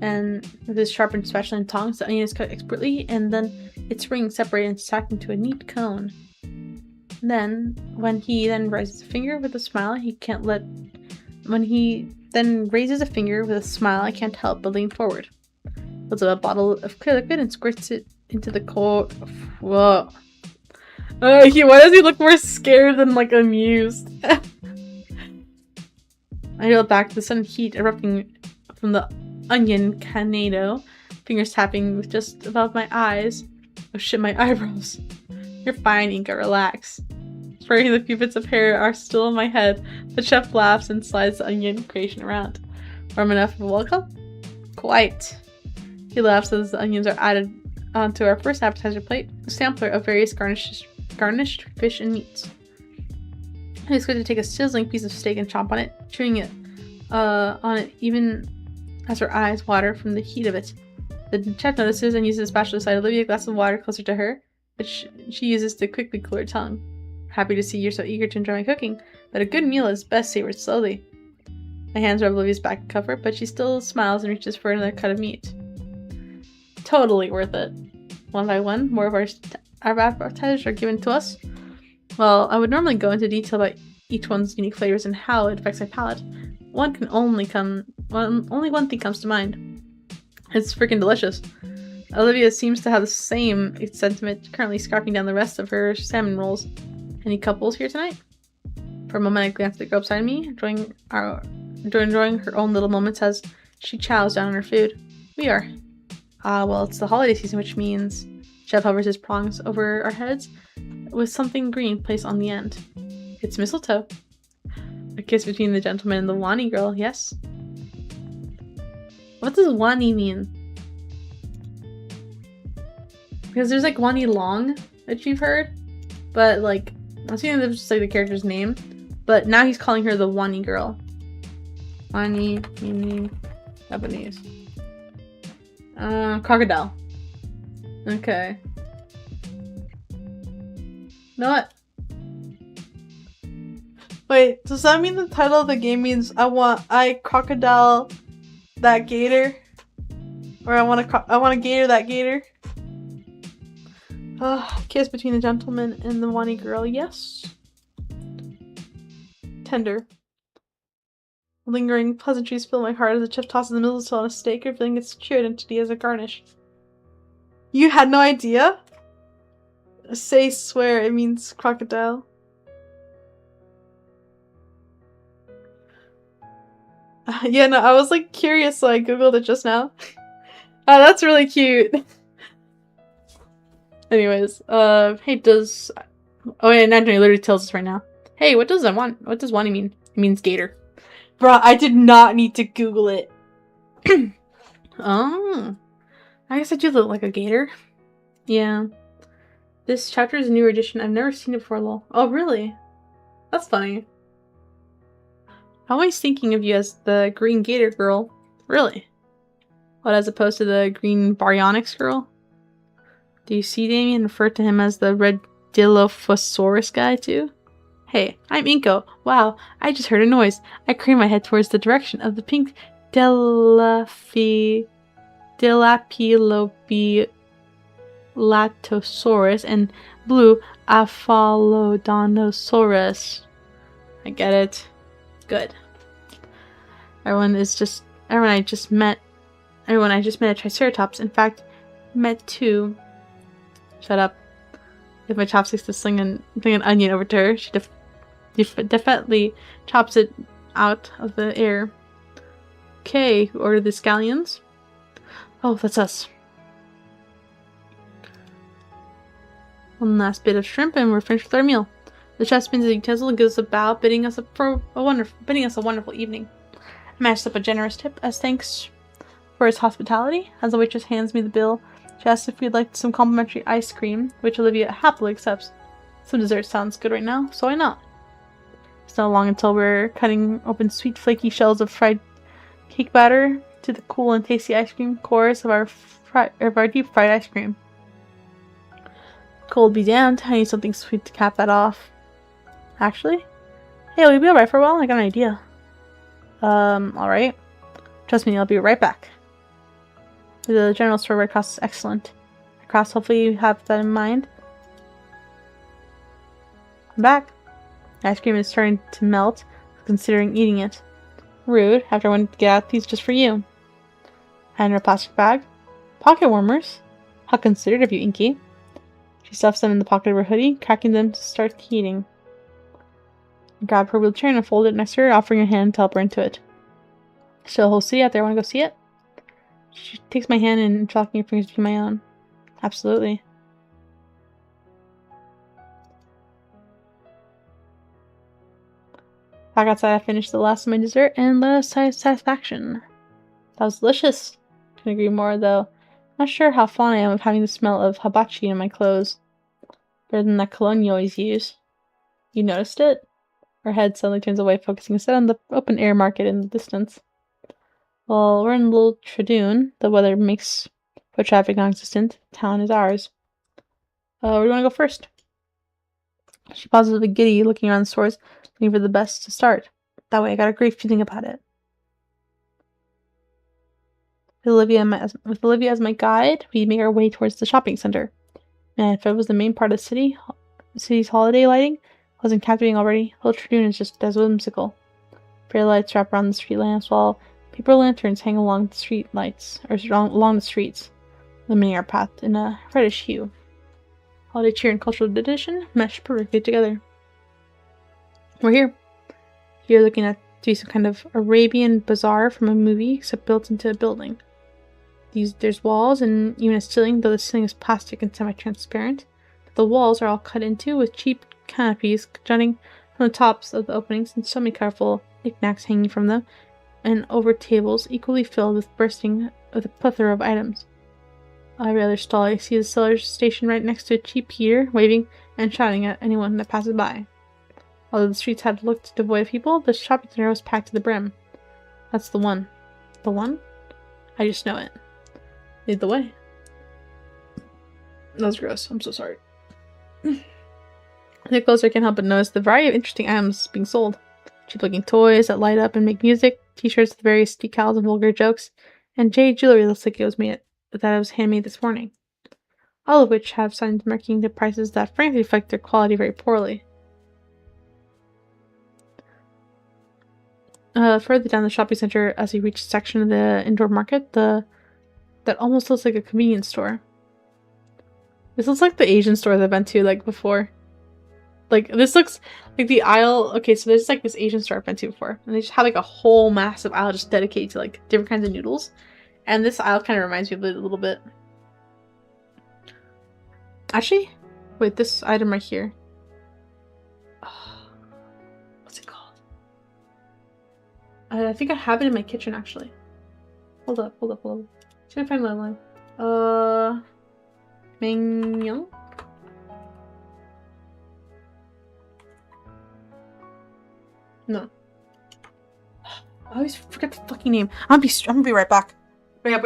And with his sharpened spatula and tongs, the onion is cut expertly, and then its rings separated and stacked into a neat cone. Then, when he then raises a finger with a smile, I can't help but lean forward. Pulls up a bottle of clear liquid and squirts it into the cold. Whoa. Why does he look more scared than, amused? I yelled back, the sudden heat erupting from the onion canado, fingers tapping just above my eyes. Oh shit, my eyebrows. You're fine, Inka, relax. Spraying the few bits of hair are still in my head. The chef laughs and slides the onion creation around. Warm enough for welcome? Quite. He laughs as the onions are added onto our first appetizer plate, a sampler of various garnished fish and meats. He's going to take a sizzling piece of steak and chomp on it, chewing it on it even as her eyes water from the heat of it. The chef notices and uses a spatula to slide Olivia a glass of water closer to her, which she uses to quickly cool her tongue. Happy to see you're so eager to enjoy my cooking, but a good meal is best savored slowly. My hands rub Olivia's back cover, but she still smiles and reaches for another cut of meat. Totally worth it. One by one, more of our appetizers are given to us. Well, I would normally go into detail about each one's unique flavors and how it affects my palate. Only one thing comes to mind. It's freaking delicious. Olivia seems to have the same sentiment, currently scarfing down the rest of her salmon rolls. Any couples here tonight? For a moment I glance at the girl beside me, enjoying her own little moments as she chows down on her food. We are. Well, it's the holiday season, which means Chef hovers his prongs over our heads with something green placed on the end. It's mistletoe. A kiss between the gentleman and the Wani girl, yes? What does Wani mean? Because there's like Wani Long that you've heard, but like, I'm assuming that's just like the character's name, but now he's calling her the Wani girl. Wani meaning Japanese. Crocodile. Okay. Know what? Wait, does that mean the title of the game means I crocodile that gator? Or I want to gator that gator? Kiss between the gentleman and the Wani girl, yes. Tender. Lingering pleasantries fill my heart as the chef tosses the mistletoe on a steak, revealing its true identity as a garnish. You had no idea? Say swear, it means crocodile. Yeah, no, I was like curious, so I googled it just now. Oh, that's really cute. Anyways, hey, does... Oh, and Anthony literally tells us right now. Hey, what does Wani mean? It means gator. Bruh, I did not need to Google it. Oh. I guess I do look like a gator. Yeah. This chapter is a newer edition. I've never seen it before, lol. Oh, really? That's funny. I'm always thinking of you as the green gator girl. Really? What, as opposed to the green baryonyx girl? Do you see Damien refer to him as the red Dilophosaurus guy, too? Hey, I'm Inko. Wow, I just heard a noise. I craned my head towards the direction of the pink Dilapilopilatosaurus and blue Aphalodontosaurus. I get it. Good. Everyone I just met a Triceratops. In fact, met two. Shut up. If my chopsticks to sling an onion over to her, she definitely chops it out of the air. Okay, who ordered the scallions? Oh, that's us. One last bit of shrimp and we're finished with our meal. The chef spins his utensil and gives us a bow, bidding us a wonderful evening. I matched up a generous tip as thanks for his hospitality. As the waitress hands me the bill, she asks if we'd like some complimentary ice cream, which Olivia happily accepts. Some dessert sounds good right now, so why not? It's not long until we're cutting open sweet flaky shells of fried cake batter to the cool and tasty ice cream chorus of our deep fried ice cream. Cold be damned, I need something sweet to cap that off. Actually? Hey, will you be alright for a while? I got an idea. Alright. Trust me, I'll be right back. The general store right across is excellent. Across, hopefully you have that in mind. I'm back. The ice cream is starting to melt, considering eating it. Rude, after I went to get out these just for you. Hand her a plastic bag. Pocket warmers? How considerate of you, Inky. She stuffs them in the pocket of her hoodie, cracking them to start heating. I grab her wheelchair and fold it next to her, offering a hand to help her into it. Still a whole city out there, want to go see it? She takes my hand and interlocking her fingers between my own. Absolutely. Back outside, I finished the last of my dessert and let us sigh of satisfaction. That was delicious. Can agree more, though. Not sure how fond I am of having the smell of hibachi in my clothes. Better than that cologne you always use. You noticed it? Her head suddenly turns away, focusing instead on the open air market in the distance. Well, we're in Little Tradoon. The weather makes foot traffic non-existent. Town is ours. Where do you want to go first? She pauses a bit giddy, looking around the stores, looking for the best to start. That way I got a great feeling about it. With Olivia as my guide, we make our way towards the shopping center. Man, if it was the main part of the city's holiday lighting, wasn't captivating already. Little Tradoon is just as whimsical. Fairy lights wrap around the street lamps, while paper lanterns hang along the along the streets, illuminating our path in a reddish hue. Holiday cheer and cultural tradition mesh perfectly together. We're here. You're looking at to be some kind of Arabian bazaar from a movie, except built into a building. There's walls and even a ceiling, though the ceiling is plastic and semi-transparent. The walls are all cut into with cheap canopies jutting from the tops of the openings and so many colorful knickknacks hanging from them, and over tables equally filled with a plethora of items. Every other stall, I see the seller's stationed right next to a cheap heater, waving and shouting at anyone that passes by. Although the streets had looked devoid of people, the shopping center was packed to the brim. That's the one. The one? I just know it. Lead the way. That was gross. I'm so sorry. The closer I can't help but notice the variety of interesting items being sold. Cheap-looking toys that light up and make music, t-shirts with various decals and vulgar jokes, and jade jewelry that looks like it was handmade this morning. All of which have signs marking the prices that frankly reflect their quality very poorly. Further down the shopping center, as we reach a section of the indoor market, that almost looks like a convenience store. This looks like the Asian store that I've been to, like, before. Like, this looks like the aisle. Okay, so there's, like, this Asian store I've been to before. And they just have, like, a whole massive aisle just dedicated to, like, different kinds of noodles. And this aisle kind of reminds me of it a little bit. Actually, wait, this item right here. What's it called? I think I have it in my kitchen, actually. Hold up. Just gonna find my line. Mignon? No. I always forget the fucking name. I'm gonna be right back. Wait up.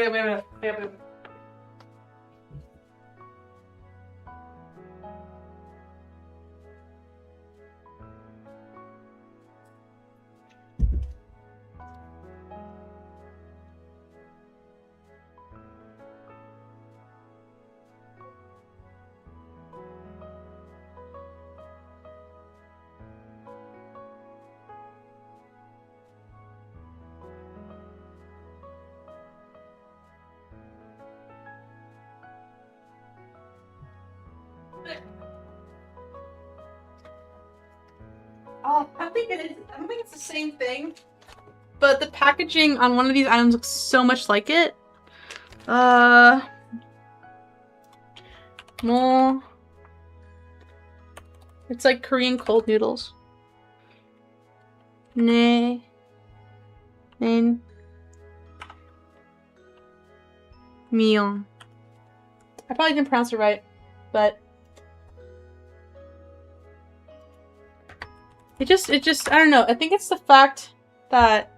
Oh, I think it is. I don't think it's the same thing. But the packaging on one of these items looks so much like it. More. It's like Korean cold noodles. Myeong. I probably didn't pronounce it right, but it just, I don't know. I think it's the fact that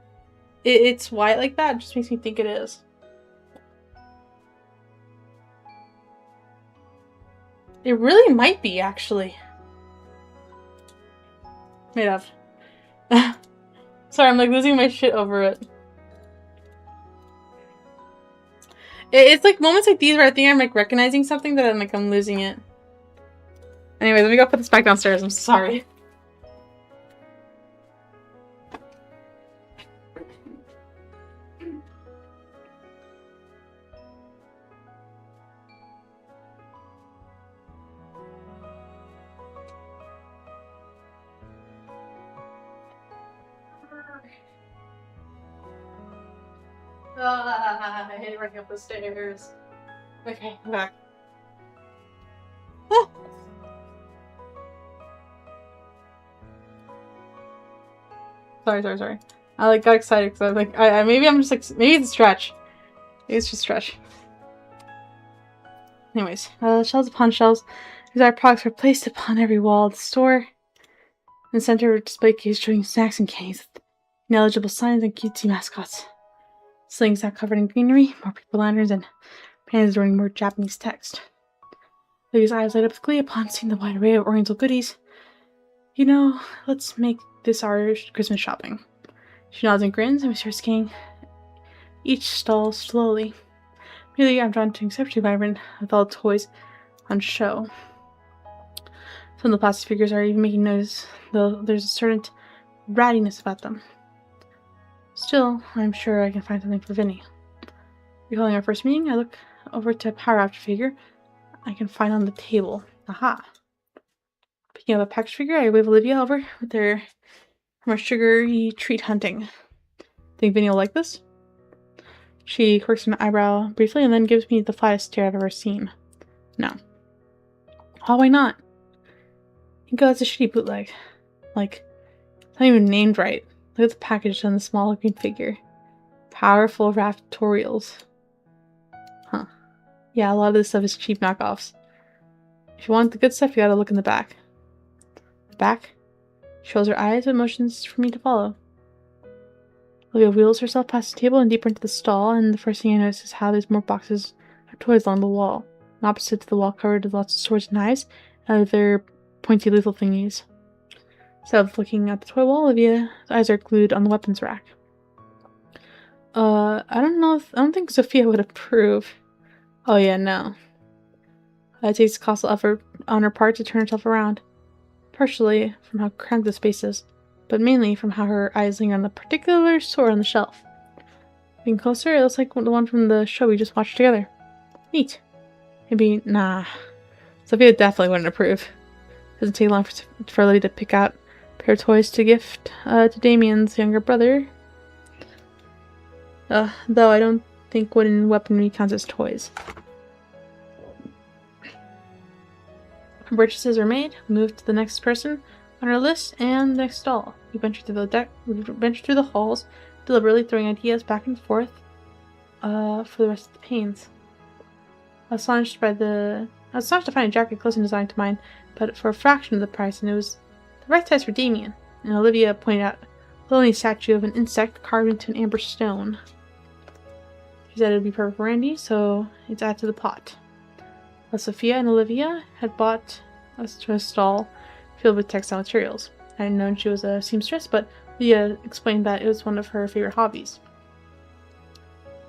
it's white like that. It just makes me think it is. It really might be, actually. Made of. Sorry, I'm like losing my shit over it. It's like moments like these where I think I'm like recognizing something that I'm losing it. Anyways, let me go put this back downstairs. I'm sorry. I hate running up the stairs. Okay, I'm back. Ah. Sorry. I like got excited because I was like, maybe I'm just like, maybe it's a stretch. It's just stretch. Anyways, shelves upon shelves. These art products are placed upon every wall of the store. In the center of a display case showing snacks and candies with ineligible signs and cutesy mascots. Slings out covered in greenery, more paper lanterns, and pandas adorning more Japanese text. Lily's eyes light up with glee upon seeing the wide array of Oriental goodies. You know, let's make this our Christmas shopping. She nods and grins, and we start scanning each stall slowly. Immediately, I'm drawn to an exceptionally vibrant with all the toys on show. Some of the plastic figures are even making noise, though there's a certain rattiness about them. Still, I'm sure I can find something for Vinny. Recalling our first meeting, I look over to a Power After figure I can find on the table. Aha! Picking up a packaged figure, I wave Olivia over with her from our sugary treat hunting. Think Vinny will like this? She quirks an eyebrow briefly and then gives me the flattest stare I've ever seen. No. Oh, why not? Hinko, it's a shitty bootleg. Like, it's not even named right. Look at the package on the small green figure. Powerful Raptorials. Huh. Yeah, a lot of this stuff is cheap knockoffs. If you want the good stuff, you gotta look in the back. The back? She rolls her eyes but motions for me to follow. Olivia wheels herself past the table and deeper into the stall, and the first thing I notice is how there's more boxes of toys along the wall. And opposite to the wall covered with lots of swords and knives and other pointy lethal thingies. Instead of looking at the toy wall, Olivia's eyes are glued on the weapons rack. I don't think Sophia would approve. Oh yeah, no. It takes colossal effort on her part to turn herself around. Partially from how cramped the space is, but mainly from how her eyes linger on the particular sword on the shelf. Being closer, it looks like the one from the show we just watched together. Neat. Maybe, nah. Sophia definitely wouldn't approve. Doesn't take long for Lily to pick out a pair of toys to gift to Damien's younger brother. Though I don't think wooden weaponry counts as toys. Purchases are made, we move to the next person on our list, and the next stall. We venture through the halls, deliberately throwing ideas back and forth for the rest of the pains. I was astonished to find a jacket close in design to mine, but for a fraction of the price, and it was the right size for Damien. And Olivia pointed out a lonely statue of an insect carved into an amber stone. She said it would be perfect for Randy, so it's added to the pot. Sophia and Olivia had bought us to a stall filled with textile materials. I hadn't known she was a seamstress, but Olivia explained that it was one of her favorite hobbies.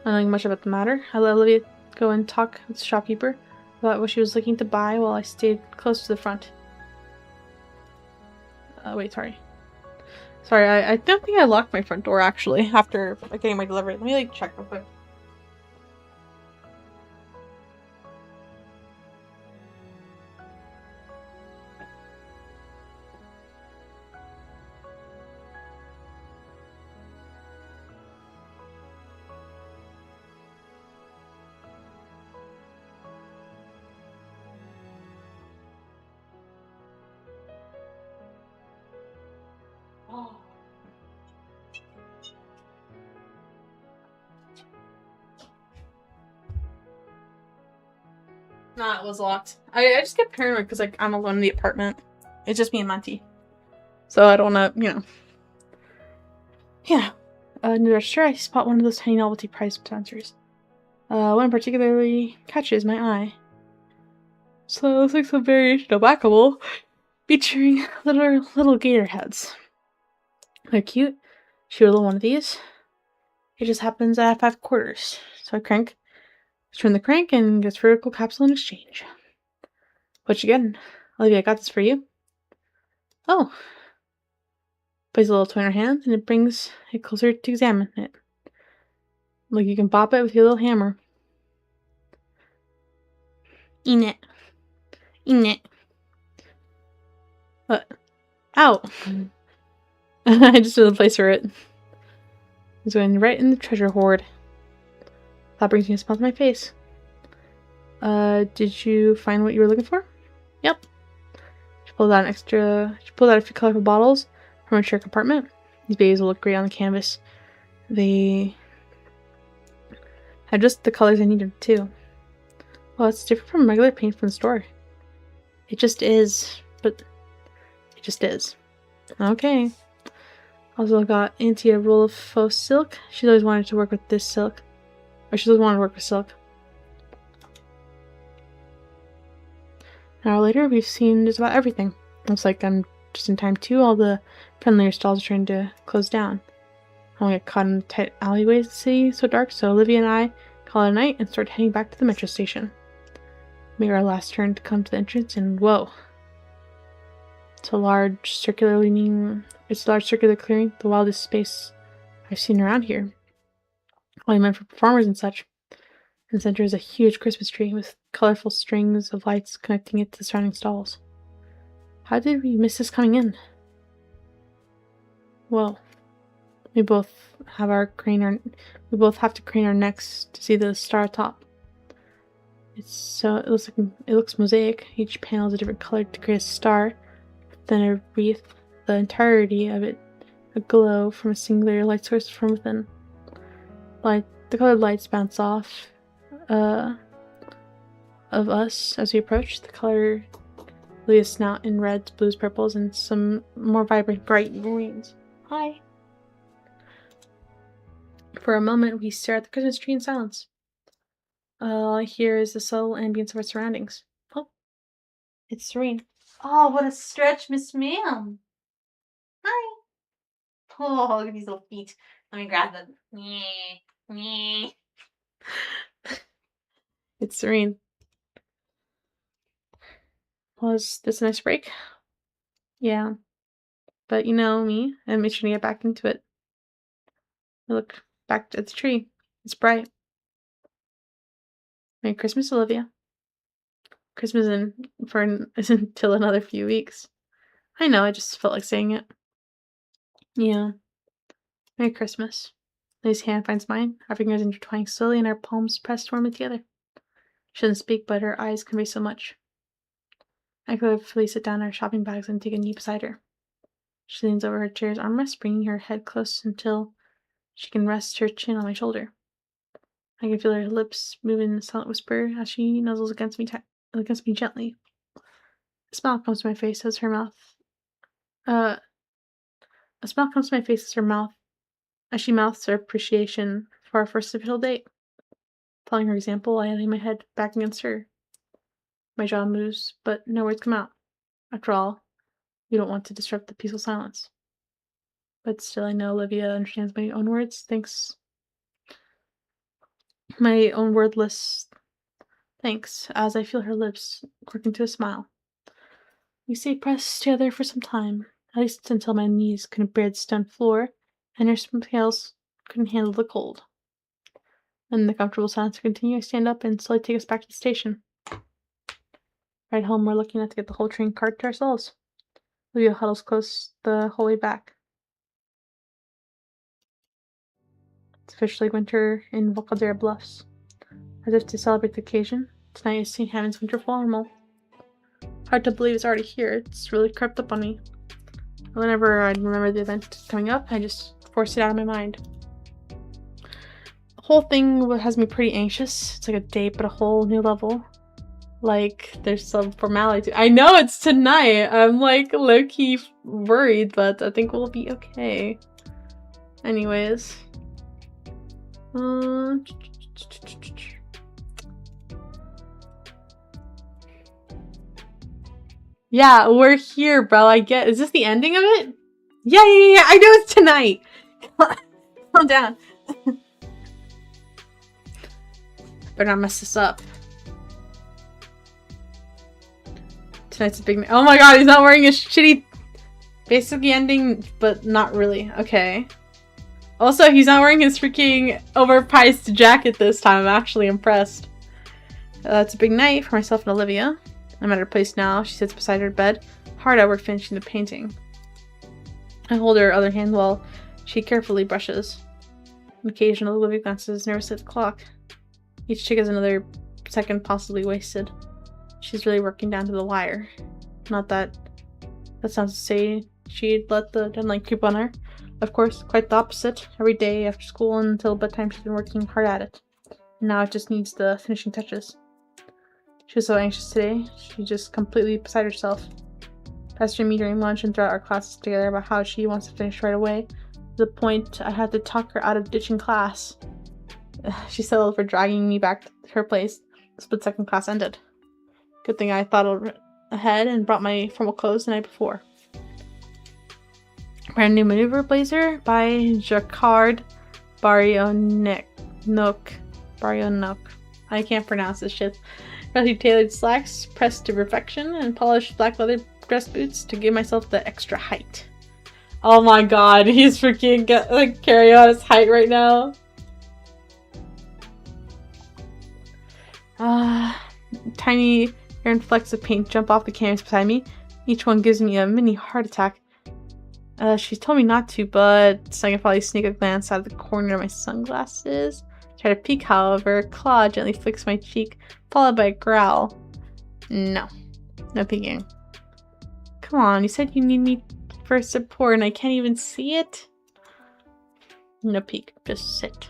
Not knowing much about the matter, I let Olivia go and talk with the shopkeeper about what she was looking to buy while I stayed close to the front. Sorry, I don't think I locked my front door actually after getting my delivery. Let me check real quick. Nah, it was locked. I just get paranoid because I'm alone in the apartment. It's just me and Monty. So I don't wanna, Yeah. Near the register, I spot one of those tiny novelty prize dispensers. One particularly catches my eye. So it looks like some variation of whack-a-mole featuring little gator heads. They're cute. She would love one of these. It just happens at 5 quarters. So I turn the crank and gets vertical capsule in exchange. What you getting? Olivia, I got this for you. Oh. Places a little toy in her hand and it brings it closer to examine it. Like you can bop it with your little hammer. Eat it. What? Ow! I just found the place for it. It's going right in the treasure hoard. That brings me a smile to my face. Did you find what you were looking for? Yep. She pulled out a few colorful bottles from her chair compartment. These babies will look great on the canvas. They had just the colors I needed too. Well, it's different from regular paint from the store. It just is, but it just is. Okay. Also got Auntie a roll of faux silk. She's always wanted to work with this silk. Or she's always wanted to work with silk. An hour later, we've seen just about everything. Looks like I'm just in time too. All the friendlier stalls are trying to close down. I don't get caught in the tight alleyways of the city so dark, so Olivia and I call it a night and start heading back to the metro station. Make our last turn to come to the entrance, and whoa. It's a large circular clearing, the wildest space I've seen around here. Only meant for performers and such. In the center is a huge Christmas tree with colorful strings of lights connecting it to the surrounding stalls. How did we miss this coming in? Well, we both have to crane our necks to see the star atop. It looks mosaic. Each panel is a different color to create a star, then a wreath, the entirety of it aglow from a singular light source from within. The colored lights bounce off of us as we approach. The color Leah's snout in reds, blues, purples, and some more vibrant, bright greens. Hi. For a moment, we stare at the Christmas tree in silence. All I hear is the subtle ambience of our surroundings. Oh, it's Serene. Oh, what a stretch, Miss Ma'am. Hi. Oh, look at these little feet. Let me grab them. Me. It's Serene. Was this a nice break? Yeah. But you know me, I'm itching to get back into it. Look back at the tree. It's bright. Merry Christmas, Olivia. Christmas isn't until another few weeks. I know, I just felt like saying it. Yeah. Merry Christmas. Lily's hand finds mine, our fingers intertwining slowly and our palms pressed warmly together. She doesn't speak, but her eyes convey so much. I carefully sit down our shopping bags and take a knee beside her. She leans over her chair's armrest, bringing her head close until she can rest her chin on my shoulder. I can feel her lips move in a silent whisper as she nuzzles against me gently. A smile comes to my face as her mouth as she mouths her appreciation for our first official date. Following her example, I lay my head back against her. My jaw moves, but no words come out. After all, we don't want to disrupt the peaceful silence. But still, I know Olivia understands my own words. My own wordless thanks, as I feel her lips quirk into a smile. We stay pressed together for some time, at least until my knees couldn't bear the stone floor, and her scales couldn't handle the cold. When the comfortable silence continues, I stand up and slowly take us back to the station. Right home, we're lucky enough to get the whole train cart to ourselves. Olivia huddles close the whole way back. It's officially winter in Volcadera Bluffs. As if to celebrate the occasion, tonight is St. Hammond's Winter Formal. Hard to believe it's already here. It's really crept up on me. Whenever I remember the event coming up, I just force it out of my mind. The whole thing has me pretty anxious. It's like a date, but a whole new level. Like, there's some formality. I know it's tonight. I'm like low-key worried, but I think we'll be okay. Anyways. Yeah, we're here, bro. Is this the ending of it? Yeah. I know it's tonight. Calm down. Better not mess this up. Tonight's a big night. Oh my god, he's not wearing a shitty... Basically ending, but not really. Okay. Also, he's not wearing his freaking overpriced jacket this time. I'm actually impressed. It's a big night for myself and Olivia. I'm at her place now. She sits beside her bed, hard at work finishing the painting. I hold her other hand while she carefully brushes. Occasionally, Olivia glances nervously at the clock. Each tick is another second possibly wasted. She's really working down to the wire. Not that sounds to say she'd let the deadline creep on her. Of course, quite the opposite. Every day after school until bedtime she's been working hard at it. Now it just needs the finishing touches. She was so anxious today. She just completely beside herself. Pestering me during lunch and throughout our classes together about how she wants to finish right away. To the point I had to talk her out of ditching class. She settled for dragging me back to her place. The split-second class ended. Good thing I thought ahead and brought my formal clothes the night before. Brand new maneuver blazer by Jacquard Barionok. I can't pronounce this shit. Freshly tailored slacks pressed to perfection and polished black leather dress boots to give myself the extra height. Oh my god, he's freaking carrying out his height right now. Tiny errant flecks of paint jump off the canvas beside me. Each one gives me a mini heart attack. She told me not to, but so I can probably sneak a glance out of the corner of my sunglasses. Try to peek, however. A claw gently flicks my cheek, followed by a growl. No peeking. Come on, you said you need me for support and I can't even see it? No peek, just sit.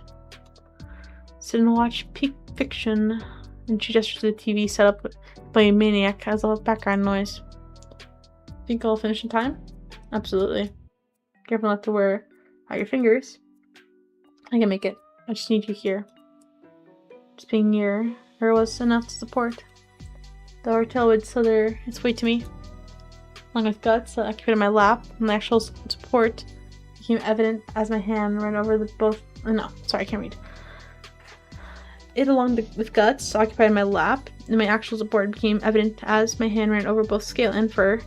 Sit and watch peak fiction. And she gestures to the TV set up by a maniac as a background noise. Think I'll finish in time? Absolutely. Careful not to wear out your fingers. I can make it. I just need you here. Just being near her was enough to support. The tail would slither its way to me. Along with guts that occupied my lap, and the actual support became evident as my hand ran over the both. No, sorry, I can't read. It with guts occupied my lap, and my actual support became evident as my hand ran over both scale and fur,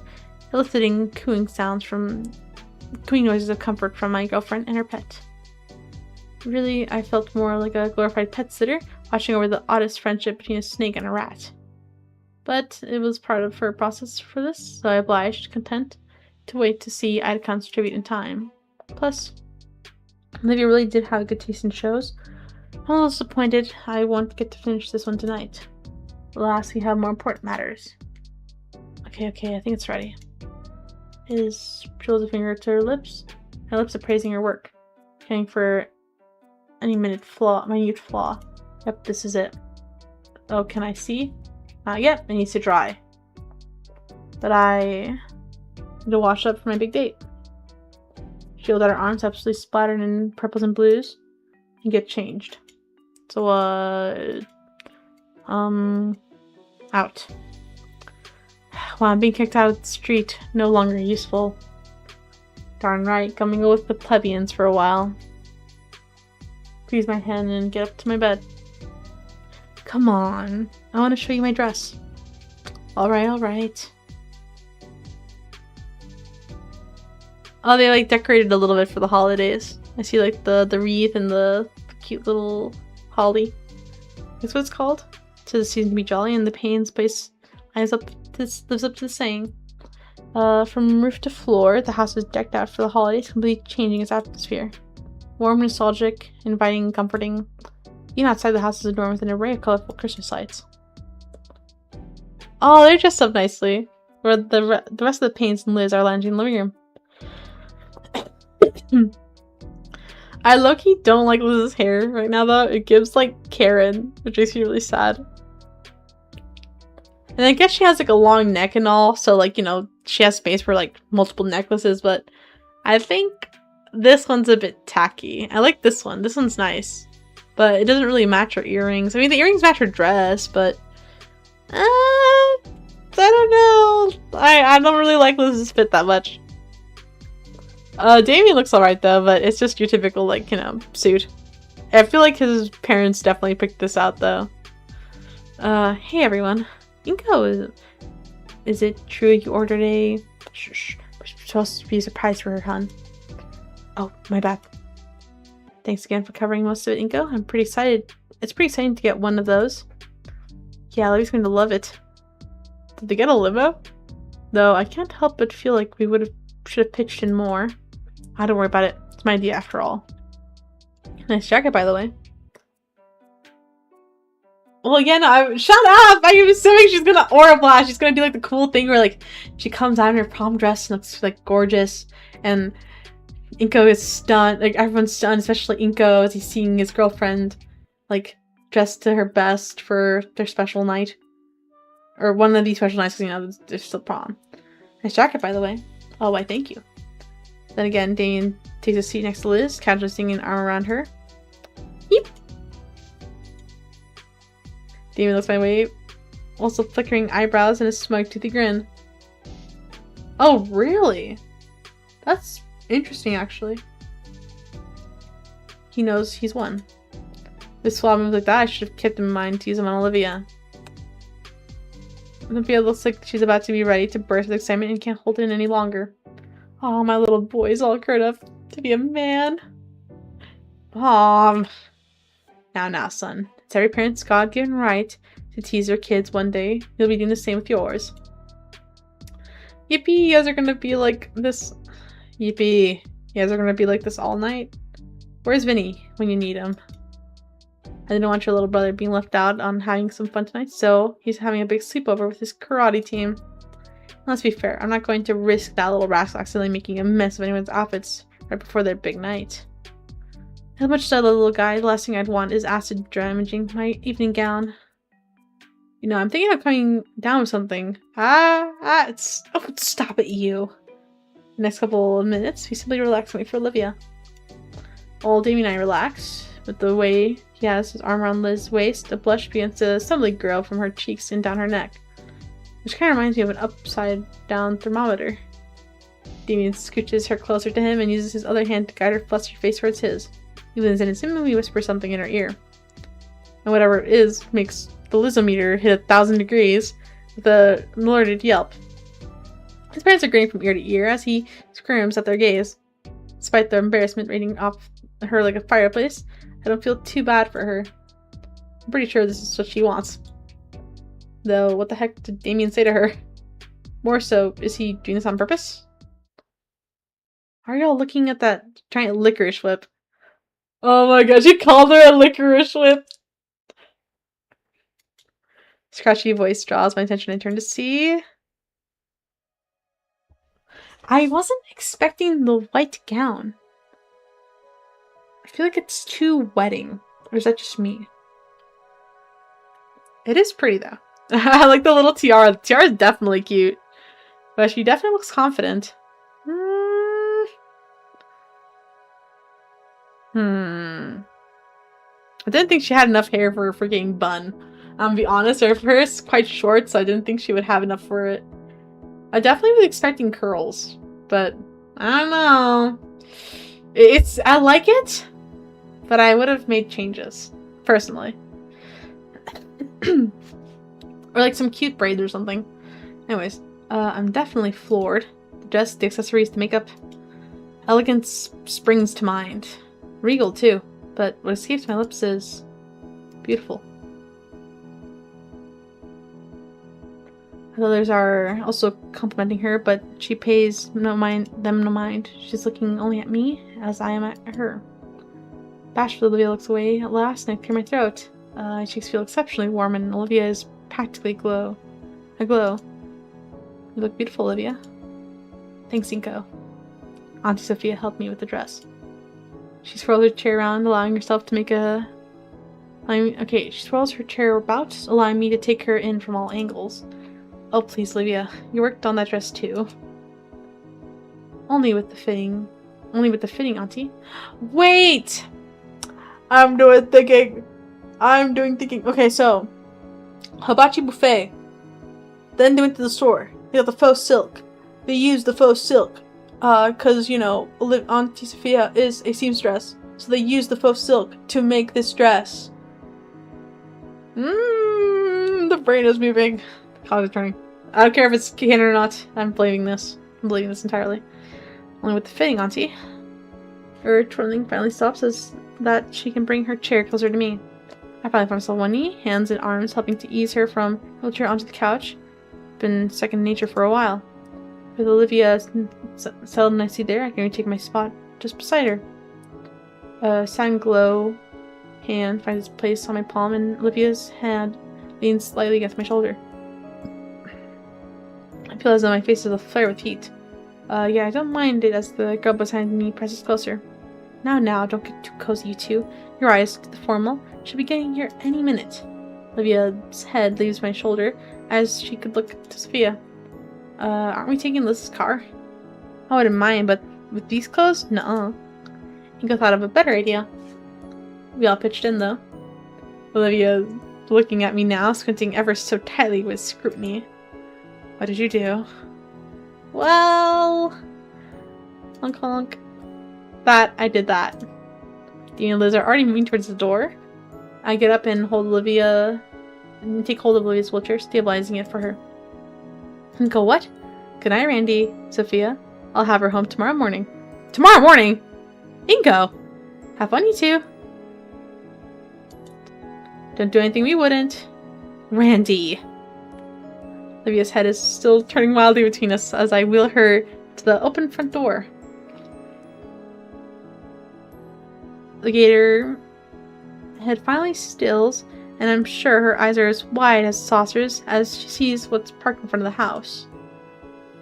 eliciting cooing noises of comfort from my girlfriend and her pet. Really, I felt more like a glorified pet sitter, watching over the oddest friendship between a snake and a rat. But it was part of her process for this, so I obliged, content to wait to see I'd contribute in time. Plus, Olivia really did have a good taste in shows. I'm a little disappointed I won't get to finish this one tonight. Alas, we have more important matters. Okay, I think it's ready. She holds a finger to her lips appraising her work, scanning for any minute flaw. Yep, this is it. Oh, can I see? Not yet, it needs to dry. But I need to wash up for my big date. She held out her arms, absolutely splattered in purples and blues, and get changed. So, out. Wow, I'm being kicked out of the street. No longer useful. Darn right, coming with the plebeians for a while. Squeeze my hand and get up to my bed. Come on. I want to show you my dress. Alright. Oh, they decorated a little bit for the holidays. I see the wreath and the cute little holly. That's what it's called. "'Tis the season to be jolly," and the Payne's place lives up to the saying. From roof to floor, the house is decked out for the holidays, completely changing its atmosphere. Warm, nostalgic, inviting, and comforting. Even outside the house is adorned with an array of colorful Christmas lights. Oh, they're dressed up nicely. Where the rest of the Paynes and Liz are lounging in the living room. I low-key don't like Liz's hair right now, though. It gives, Karen, which makes me really sad. And I guess she has, a long neck and all, so, she has space for, multiple necklaces, but I think this one's a bit tacky. I like this one. This one's nice. But it doesn't really match her earrings. I mean, the earrings match her dress, but I don't know. I don't really like Liz's fit that much. Damien looks alright though, but it's just your typical, suit. I feel like his parents definitely picked this out though. Hey everyone. Inko, is it true you ordered a... Shh. We're supposed to be a surprise for her, hon. Oh, my bad. Thanks again for covering most of it, Inko. I'm pretty excited. It's pretty exciting to get one of those. Yeah, Livy's going to love it. Did they get a limo? Though I can't help but feel like we should have pitched in more. Don't worry about it. It's my idea after all. Nice jacket, by the way. Well, yeah, no, shut up! I'm assuming she's gonna aura blast. She's gonna do the cool thing where she comes out in her prom dress and looks gorgeous, and Inko is stunned. Everyone's stunned, especially Inko as he's seeing his girlfriend dressed to her best for their special night. Or one of these special nights, because, you know, there's still prom. Nice jacket, by the way. Oh, why, thank you. Then again, Damien takes a seat next to Liz, casually singing an arm around her. Yeep! Damien looks my way, also flickering eyebrows and a smug, toothy grin. Oh, really? That's interesting, actually. He knows he's won. With suave moves like that, I should have kept him in mind to use them on Olivia. Olivia looks like she's about to be ready to burst with excitement and can't hold it in any longer. Oh, my little boy's all grown up to be a man. Now, son. It's every parent's God-given right to tease their kids one day. You'll be doing the same with yours. Yippee, you guys are gonna be like this. Yippee, you guys are gonna be like this all night. Where's Vinny when you need him? I didn't want your little brother being left out on having some fun tonight, so he's having a big sleepover with his karate team. Let's be fair, I'm not going to risk that little rascal accidentally making a mess of anyone's outfits right before their big night. As much as I love the little guy, the last thing I'd want is acid damaging my evening gown. You know, I'm thinking of coming down with something. Stop it, you. The next couple of minutes, we simply relax and wait for Olivia. Old Damien and I relax, with the way he has his arm around Liz's waist, a blush begins to suddenly grow from her cheeks and down her neck, which kind of reminds me of an upside-down thermometer. Damien scooches her closer to him and uses his other hand to guide her flustered face towards his. He leans in and simply whispers something in her ear. And whatever it is makes the Lizometer hit 1,000 degrees with a alerted yelp. His parents are grinning from ear to ear as he squirms at their gaze. Despite the embarrassment radiating off her like a fireplace, I don't feel too bad for her. I'm pretty sure this is what she wants. Though, what the heck did Damien say to her? More so, is he doing this on purpose? Are y'all looking at that giant licorice whip? Oh my gosh, he called her a licorice whip! Scratchy voice draws my attention and I turn to see. I wasn't expecting the white gown. I feel like it's too wedding. Or is that just me? It is pretty though. I like the little tiara. The tiara is definitely cute. But she definitely looks confident. I didn't think she had enough hair for getting bun. To be honest, her hair is quite short, so I didn't think she would have enough for it. I definitely was expecting curls, but I don't know. I like it, but I would have made changes, personally. Or like some cute braids or something. Anyways, I'm definitely floored. The dress, the accessories, the makeup. Elegance springs to mind. Regal, too. But what escapes my lips is beautiful. Others are also complimenting her, but she pays them no mind. She's looking only at me as I am at her. Bashfully, Olivia looks away at last, and I clear my throat. My cheeks feel exceptionally warm, and Olivia is practically aglow. You look beautiful, Olivia. Thanks, Inko. Auntie Sophia helped me with the dress. She swirls her chair around, allowing herself to make a... she swirls her chair about, allowing me to take her in from all angles. Oh, please, Olivia. You worked on that dress, too. Only with the fitting, Auntie. Wait! I'm doing thinking. Okay, so... Hibachi buffet. Then they went to the store. They got the faux silk. They used the faux silk. Cause, you know, Auntie Sophia is a seamstress. So they used the faux silk to make this dress. The brain is moving. The cloud is turning. I don't care if it's canon or not. I'm believing this. I'm believing this entirely. Only with the fitting, Auntie. Her twirling finally stops as that she can bring her chair closer to me. I finally find myself on one knee, hands and arms helping to ease her from the wheelchair onto the couch. Been second nature for a while. With Olivia settled nicely there, I can retake my spot just beside her. A satin glow hand finds its place on my palm, and Olivia's hand leans slightly against my shoulder. I feel as though my face is aflare with heat. Yeah, I don't mind it as the girl beside me presses closer. Now, don't get too cozy, you two. Your eyes to the formal. She'll be getting here any minute. Olivia's head leaves my shoulder as she could look to Sophia. Aren't we taking Liz's car? I wouldn't mind, but with these clothes? Nuh-uh. Ingo thought of a better idea. We all pitched in, though. Olivia looking at me now, squinting ever so tightly with scrutiny. What did you do? Well... Honk honk. I did that. Dean and Liz are already moving towards the door. I get up and take hold of Olivia's wheelchair, stabilizing it for her. And go, what? Good night, Randy, Sophia. I'll have her home tomorrow morning. Tomorrow morning? Ingo! Have fun, you two. Don't do anything we wouldn't. Randy. Olivia's head is still turning wildly between us as I wheel her to the open front door. The Gator head finally stills, and I'm sure her eyes are as wide as saucers as she sees what's parked in front of the house.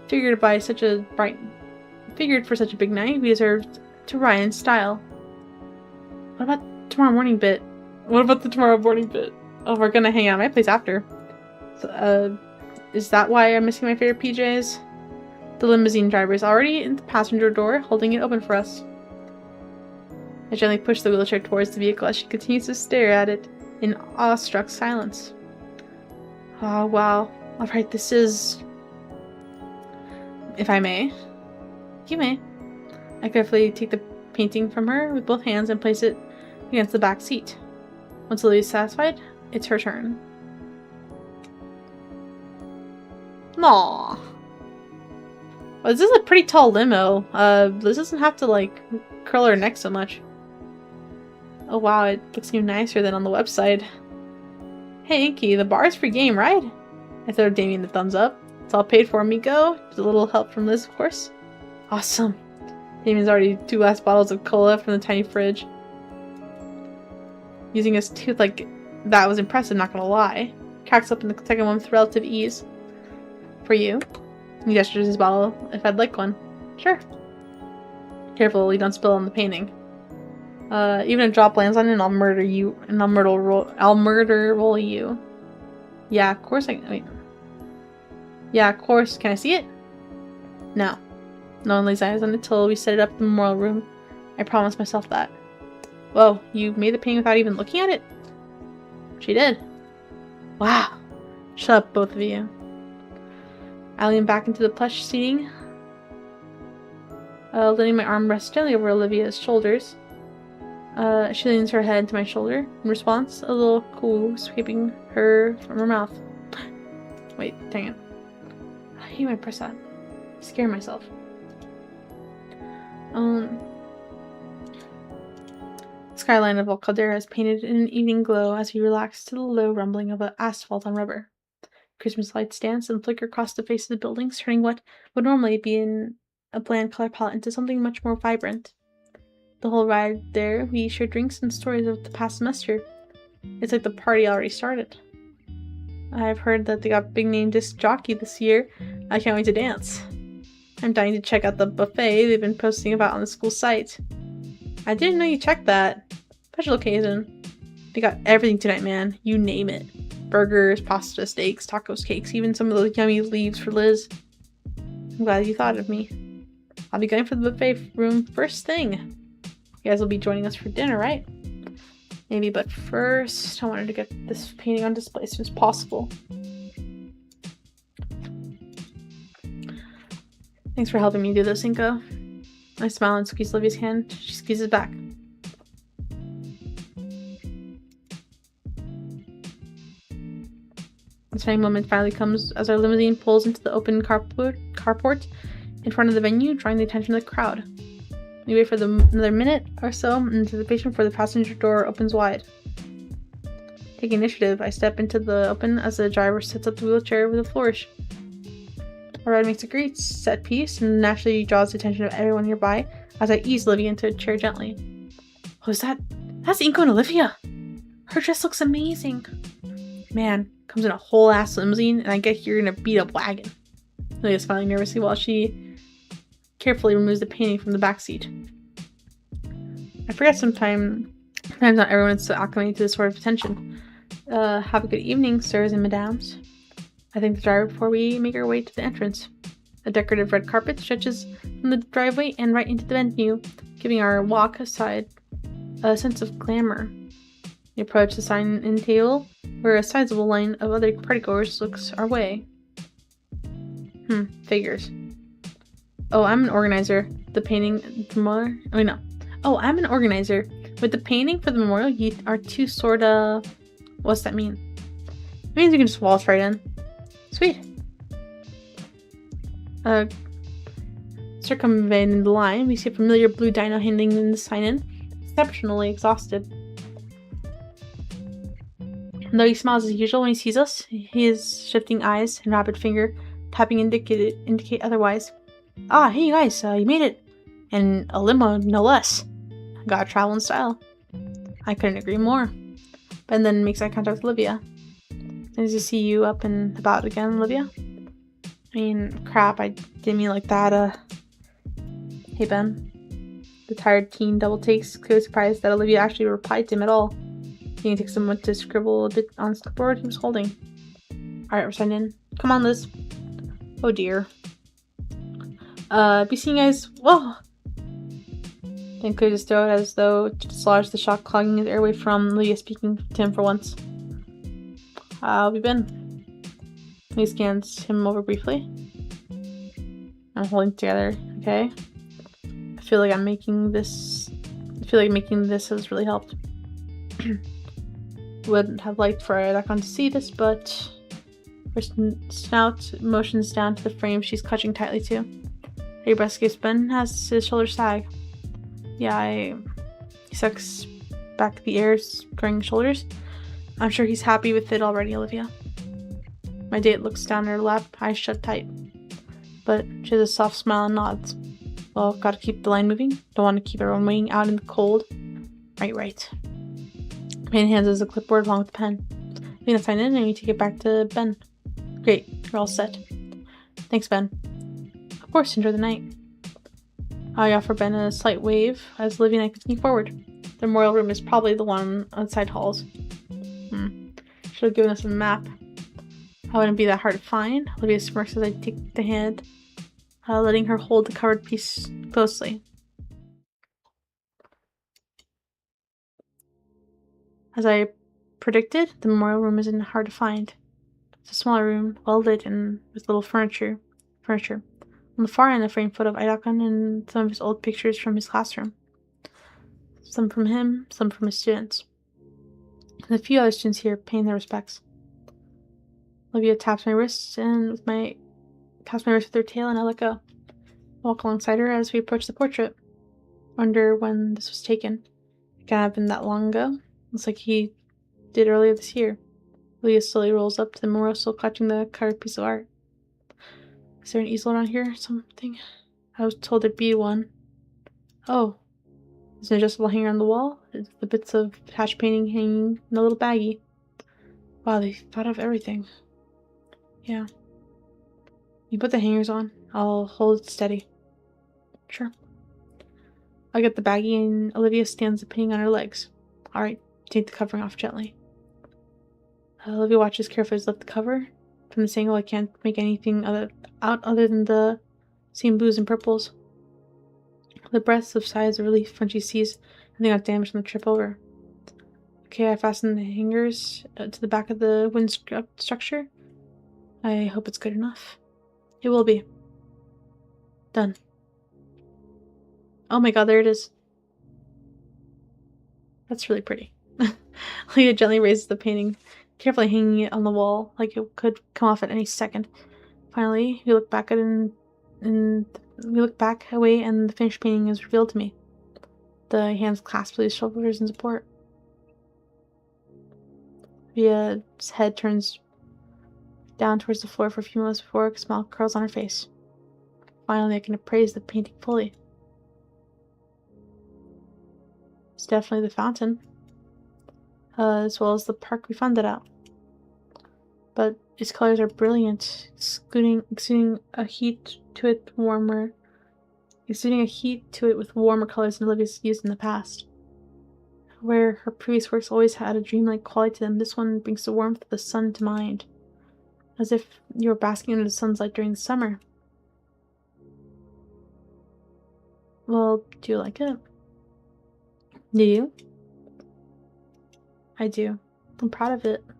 Figured for such a big night, we deserved to ride in style. What about tomorrow morning bit? What about the tomorrow morning bit? Oh, we're gonna hang out at my place after. So, is that why I'm missing my favorite PJs? The limousine driver is already in the passenger door, holding it open for us. I gently push the wheelchair towards the vehicle as she continues to stare at it in awestruck silence. Oh, wow. Alright, this is... If I may. You may. I carefully take the painting from her with both hands and place it against the back seat. Once Lily's satisfied, it's her turn. Aww. Well, this is a pretty tall limo. Liz doesn't have to, like, curl her neck so much. Oh wow, it looks even nicer than on the website. Hey Inky, the bar's free game, right? I throw Damien the thumbs up. It's all paid for, amigo. With a little help from Liz, of course. Awesome. Damien's already 2 glass bottles of cola from the tiny fridge. Using his tooth like that was impressive, not gonna lie. Cracks open the second one with relative ease. For you. He gestures his bottle if I'd like one. Sure. Careful, you don't spill on the painting. Even if a drop lands on it, I'll murder you, and I'll murder roll you. Yeah, of course wait. Yeah, of course. Can I see it? No. No one lays eyes on it until we set it up in the memorial room. I promised myself that. Whoa, you made the painting without even looking at it? She did. Wow. Shut up, both of you. I lean back into the plush seating, letting my arm rest gently over Olivia's shoulders. She leans her head to my shoulder. In response, a little coo escaping her from her mouth. Wait, dang it. I hate when I press that. I scare myself. The skyline of El Caldera is painted in an evening glow as we relax to the low rumbling of asphalt on rubber. Christmas lights dance and flicker across the face of the buildings, turning what would normally be in a bland color palette into something much more vibrant. The whole ride there, we share drinks and stories of the past semester. It's like the party already started. I've heard that they got a big name disc jockey this year. I can't wait to dance. I'm dying to check out the buffet they've been posting about on the school site. I didn't know you checked that. Special occasion. They got everything tonight, man. You name it. Burgers, pasta, steaks, tacos, cakes, even some of those yummy leaves for Liz. I'm glad you thought of me. I'll be going for the buffet room first thing. You guys will be joining us for dinner, right? Maybe, but first, I wanted to get this painting on display as soon as possible. Thanks for helping me do this, Inko. I smile and squeeze Livy's hand. She squeezes back. This funny moment finally comes as our limousine pulls into the open carport in front of the venue, drawing the attention of the crowd. We wait for another minute or so in anticipation before the passenger door opens wide. Taking initiative, I step into the open as the driver sets up the wheelchair with a flourish. Our ride makes a great set piece and naturally draws the attention of everyone nearby as I ease Livy into a chair gently. Oh, is that? That's Inko and Olivia! Her dress looks amazing! Man, comes in a whole ass limousine and I get here in a beat up wagon. Lily's smiling nervously while she carefully removes the painting from the back seat. I forget sometimes not everyone is so acclimated to this sort of attention. Have a good evening, sirs and madams. I think the driver before we make our way to the entrance. A decorative red carpet stretches from the driveway and right into the venue, giving our walk aside a sense of glamour. We approach the sign and table, where a sizable line of other partygoers looks our way. Figures. Oh, I'm an organizer. The painting, the memorial. I mean, no. Oh, I'm an organizer. With the painting for the memorial, you are two sorta. What's that mean? It means you can just waltz right in. Sweet. Circumventing the line, we see a familiar blue dino handing in the sign-in, exceptionally exhausted. Though he smiles as usual when he sees us, his shifting eyes and rapid finger tapping indicate otherwise. Ah, hey you guys, you made it! And a limo, no less. Gotta travel in style. I couldn't agree more. Ben then makes eye contact with Olivia. Nice to see you up and about again, Olivia. I mean, crap, I didn't mean like that, Hey, Ben. The tired teen double takes, clearly surprised that Olivia actually replied to him at all. He takes a moment to scribble a bit on the clipboard he was holding. Alright, we're signed in. Come on, Liz. Oh dear. Be seeing you guys. Whoa! Then clears his throat as though to dislodge the shock clogging his airway from Olivia speaking to him for once. How have you been? He scans him over briefly. I'm holding together, okay? I feel like making this has really helped. Would have liked for Adakan to see this, but her snout motions down to the frame she's clutching tightly to. Her breast gives Ben has his shoulders sag. Yeah, he sucks back the air, squaring shoulders. I'm sure he's happy with it already, Olivia. My date looks down her lap, eyes shut tight. But she has a soft smile and nods. Well, gotta keep the line moving. Don't want to keep everyone waiting out in the cold. Right. Man hands us a clipboard along with the pen. I'm gonna sign in and we take it back to Ben. Great, you're all set. Thanks, Ben. Of course, enjoy the night. I offer Ben a slight wave as Olivia and I continue forward. The memorial room is probably the one outside halls. Should have given us a map. I wouldn't be that hard to find. Olivia smirks as I take the hand, letting her hold the covered piece closely. As I predicted, the memorial room isn't hard to find. It's a smaller room, well lit and with little furniture. On the far end, a framed photo of Idakan and some of his old pictures from his classroom. Some from him, some from his students. And a few other students here paying their respects. Olivia taps my wrist with her tail, and I let go. Walk alongside her as we approach the portrait. Wonder when this was taken. It can't have been that long ago. Looks like he did earlier this year. Olivia slowly rolls up to the memorial, still clutching the carved piece of art. Is there an easel around here or something? I was told there'd be one. Oh. There's an adjustable hanger on the wall. The bits of hatch painting hanging in a little baggie. Wow, they thought of everything. Yeah. You put the hangers on. I'll hold it steady. Sure. I get the baggie and Olivia stands the painting on her legs. Alright, take the covering off gently. Olivia watches carefully as I lift the cover. From this angle, I can't make anything other than the same blues and purples. The breaths of sighs of relief when she sees nothing got damaged from the trip over. Okay, I fasten the hangers to the back of the wooden structure. I hope it's good enough. It will be. Done. Oh my god, there it is. That's really pretty. Leah gently raises the painting, carefully hanging it on the wall like it could come off at any second. Finally, we look back away and the finished painting is revealed to me. The hands clasped to his shoulders in support. Via's head turns down towards the floor for a few moments before a smile curls on her face. Finally, I can appraise the painting fully. It's definitely the fountain, as well as the park we found it at. But its colors are brilliant, exuding a heat to it with warmer colors than Olivia's used in the past. Where her previous works always had a dreamlike quality to them, this one brings the warmth of the sun to mind. As if you were basking under the sun's light during the summer. Well, do you like it? Do you? I do. I'm proud of it. I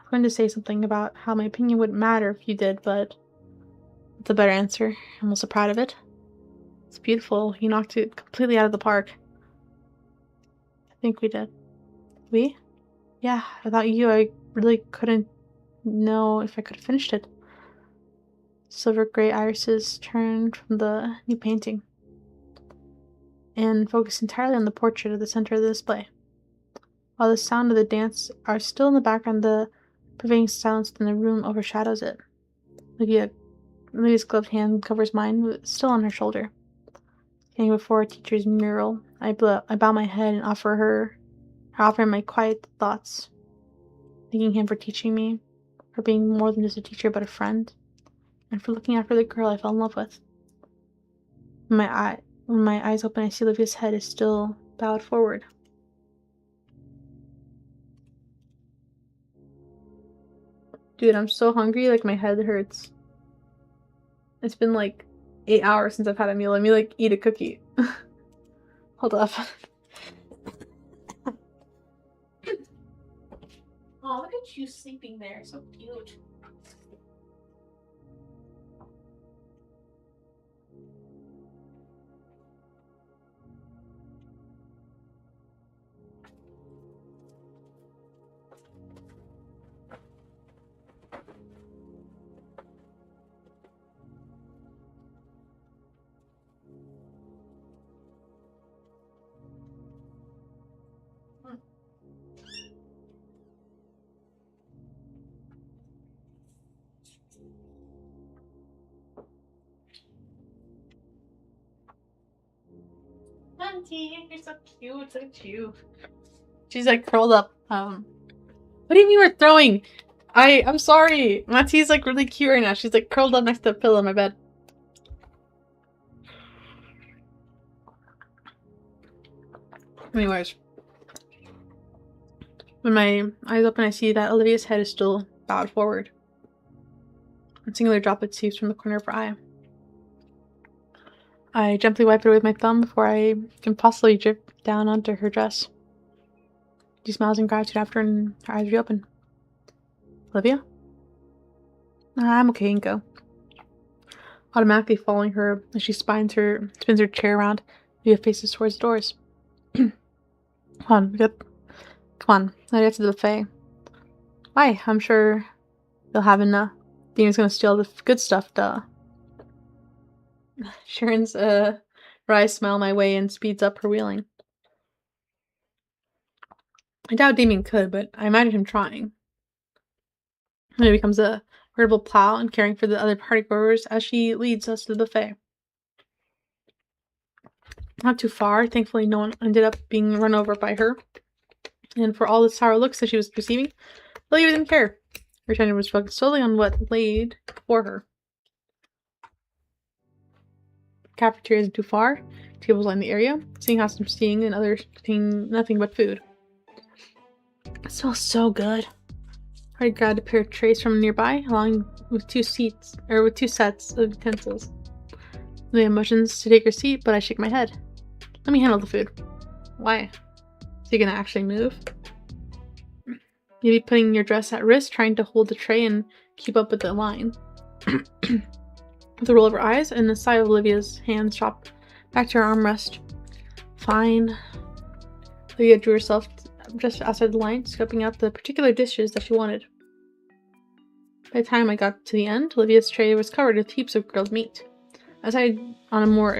was going to say something about how my opinion wouldn't matter if you did, but it's a better answer. I'm also proud of it. It's beautiful. You knocked it completely out of the park. I think we did. We? Yeah, without you, I really couldn't know if I could have finished it. Silver gray irises turned from the new painting and focused entirely on the portrait at the center of the display. While the sound of the dance are still in the background, the pervading silence in the room overshadows it. Olivia's gloved hand covers mine, still on her shoulder. Standing before a teacher's mural, I bow my head and offer him my quiet thoughts, thanking him for teaching me, for being more than just a teacher but a friend, and for looking after the girl I fell in love with. When my eyes open, I see Olivia's head is still bowed forward. Dude, I'm so hungry, like my head hurts. It's been like 8 hours since I've had a meal. Let me like eat a cookie. Hold up. Oh, look at you sleeping there. So cute. Auntie, you're so cute. Look at you. She's like curled up. What do you mean we're throwing? I'm sorry. Matty's like really cute right now. She's like curled up next to the pillow in my bed. Anyways. When my eyes open, I see that Olivia's head is still bowed forward. A singular droplet seeps from the corner of her eye. I gently wipe it away with my thumb before I can possibly drip down onto her dress. She smiles in gratitude after, and her eyes reopen. Olivia? I'm okay, you can go. Automatically following her as she spins her chair around, Olivia faces towards the doors. Come on, let's get to the buffet. Why? I'm sure they'll have enough. Dina's gonna steal the good stuff, duh. Sharon's wry smile my way and speeds up her wheeling. I doubt Damien could, but I imagine him trying. And it becomes a veritable plow and caring for the other partygoers as she leads us to the buffet. Not too far. Thankfully, no one ended up being run over by her. And for all the sour looks that she was receiving, Olivia didn't care. Her attention was focused solely on what laid before her. Cafeteria isn't too far. Tables line the area. Seeing house I'm seeing and others seeing nothing but food. It smells so good. I grabbed a pair of trays from nearby, along with two sets of utensils. Leah motions to take her seat, but I shake my head. Let me handle the food. Why? So you're gonna actually move? Maybe putting your dress at risk, trying to hold the tray and keep up with the line. With a roll of her eyes and a sigh of Olivia's hands dropped back to her armrest. Fine. Olivia drew herself just outside the line, scoping out the particular dishes that she wanted. By the time I got to the end, Olivia's tray was covered with heaps of grilled meat. Aside on a more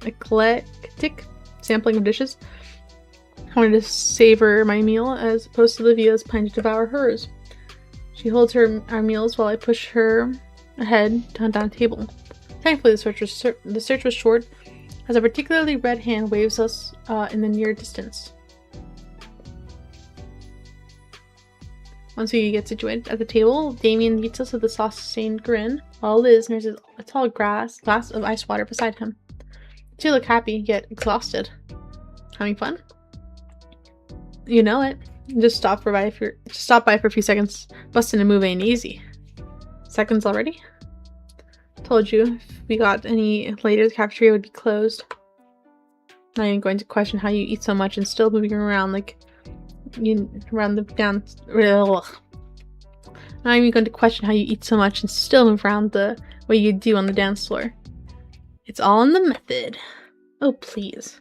eclectic sampling of dishes, I wanted to savor my meal as opposed to Olivia's planning to devour hers. She holds our meals while I push her ahead to hunt down a table. Thankfully, the search was short, as a particularly red hand waves us in the near distance. Once we get situated at the table, Damien meets us with a sauce-stained grin, while Liz nurses a tall glass of ice water beside him. She look happy, yet exhausted. Having fun? You know it. Just stop by for a few seconds. Busting a move ain't easy. Seconds already? Told you, if we got any later, the cafeteria would be closed. Not even going to question how you eat so much and still moving around like you around the down. Ugh. Not even going to question how you eat so much and still move around the way you do on the dance floor. It's all in the method. Oh please.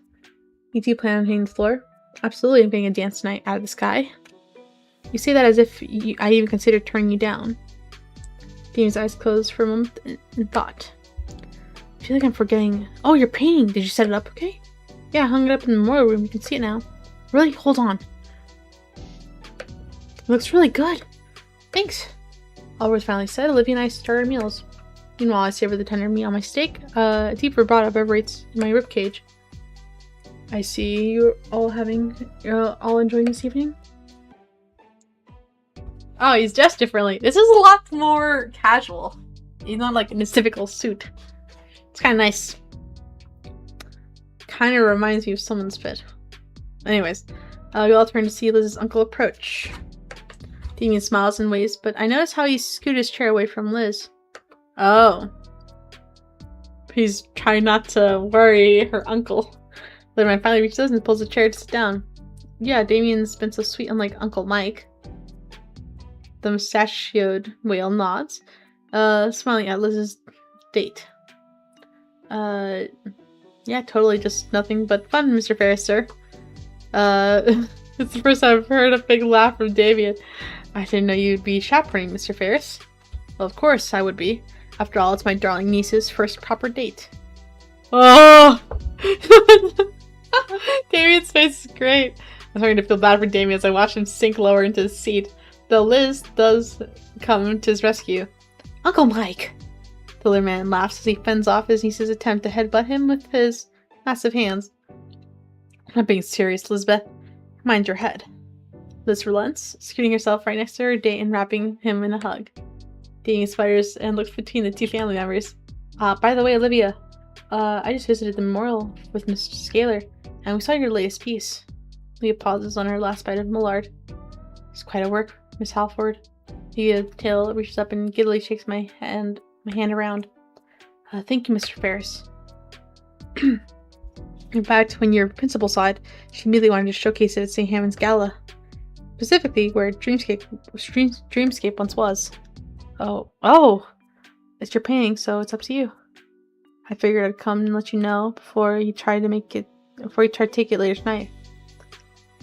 You do plan on hitting the floor? Absolutely, I'm getting a dance tonight out of the sky. You say that as if I even considered turning you down. Dean's eyes closed for a moment in thought. I feel like I'm forgetting. Oh, you're painting. Did you set it up okay? Yeah, I hung it up in the memorial room. You can see it now. Really? Hold on. It looks really good. Thanks. Oliver finally said. Olivia and I started our meals. Meanwhile, I savored the tender meat on my steak. A deep vibrato vibrates in my ribcage. I see you're all enjoying this evening. Oh, he's dressed differently. This is a lot more casual. He's not like in a typical suit. It's kind of nice. Kind of reminds me of someone's fit. Anyways, we all turn to see Liz's uncle approach. Damien smiles and waves, but I notice how he scooted his chair away from Liz. Oh. He's trying not to worry her uncle. Liz finally reaches Liz and pulls a chair to sit down. Yeah, Damien's been so sweet, unlike Uncle Mike. The mustachioed whale nods, smiling at Liz's date. Yeah, totally just nothing but fun, Mr. Ferris, sir. It's the first time I've heard a big laugh from Damien. I didn't know you'd be chaperoning, Mr. Ferris. Well, of course I would be. After all, it's my darling niece's first proper date. Oh! Damien's face is great. I'm starting to feel bad for Damien as I watch him sink lower into his seat. Though Liz does come to his rescue. Uncle Mike! The little man laughs as he fends off his niece's attempt to headbutt him with his massive hands. I'm not being serious, Lisbeth. Mind your head. Liz relents, scooting herself right next to her date and wrapping him in a hug. Damien spiders and looks between the two family members. By the way, Olivia, I just visited the memorial with Mr. Scaler, and we saw your latest piece. Leah pauses on her last bite of Millard. It's quite a work, Miss Halford. Leah tail reaches up and giddily shakes my hand around. Thank you, Mr. Ferris. In fact, when your principal saw it, she immediately wanted to showcase it at St. Hammond's Gala. Specifically, where Dreamscape once was. Oh! It's your painting, so it's up to you. I figured I'd come and let you know before you try to take it later tonight.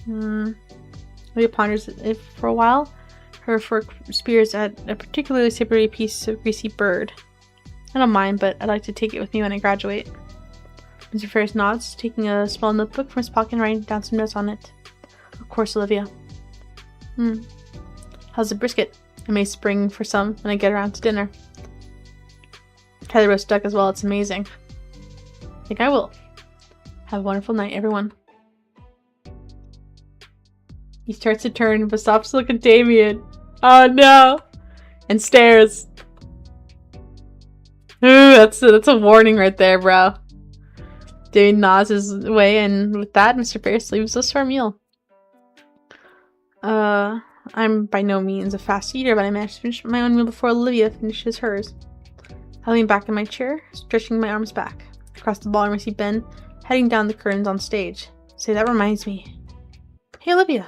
Leah ponders it for a while. Her fork spears at a particularly slippery piece of greasy bird. I don't mind, but I'd like to take it with me when I graduate. Mr. Ferris nods, taking a small notebook from his pocket and writing down some notes on it. Of course, Olivia. How's the brisket? I may spring for some when I get around to dinner. Try the roast duck as well, it's amazing. I think I will. Have a wonderful night, everyone. He starts to turn, but stops to look at Damien. Oh no! And stares. Ooh, that's a warning right there, bro. Damien nods his way, and with that, Mr. Ferris leaves us for our meal. I'm by no means a fast eater, but I managed to finish my own meal before Olivia finishes hers. I lean back in my chair, stretching my arms back. Across the ballroom, I see Ben heading down the curtains on stage. Say, that reminds me. Hey, Olivia.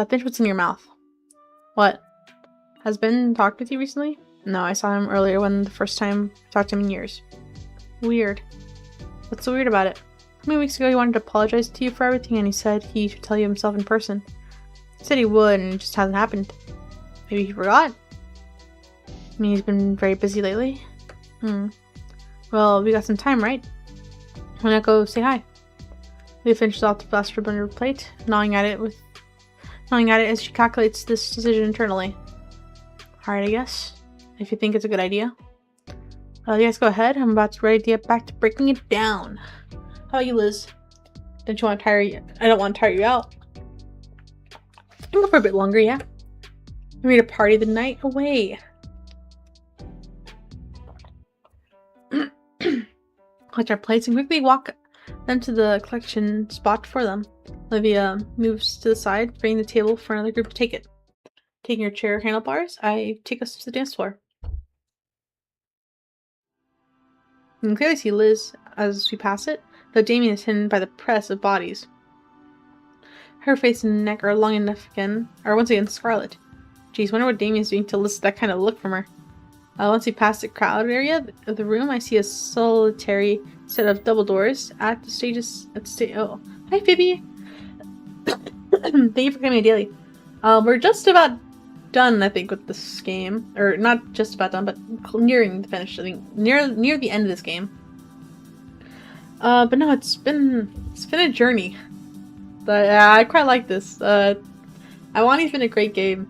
Finish what's in your mouth. What? Has Ben talked with you recently? No, I saw him earlier when the first time I talked to him in years. Weird. What's so weird about it? How many weeks ago he wanted to apologize to you for everything and he said he should tell you himself in person. He said he would and it just hasn't happened. Maybe he forgot? I mean, he's been very busy lately. Well, we got some time, right? Why not go say hi? Leah finishes off the last ribbon on her plate, gnawing at it as she calculates this decision internally. Alright, I guess. If you think it's a good idea. You guys go ahead. I'm about to ready to get back to breaking it down. How about you, Liz? Don't you want to tire you? I don't want to tire you out. I can go for a bit longer, yeah? We made a party the night away. Clutch our plates and quickly walk then to the collection spot for them. Olivia moves to the side, bringing the table for another group to take it. Taking her chair handlebars, I take us to the dance floor. You can clearly see Liz as we pass it, though Damien is hidden by the press of bodies. Her face and neck are long enough once again scarlet. Geez, wonder what Damien's doing to elicit that kind of look from her. Once we pass the crowd area of the room, I see a solitary set of double doors at the stages. Oh, hi Phoebe. Thank you for coming to daily. We're just about done, I think, with this game, or not just about done, but nearing the finish. I think near the end of this game. But no, it's been a journey. But I quite like this. Iwani's been a great game.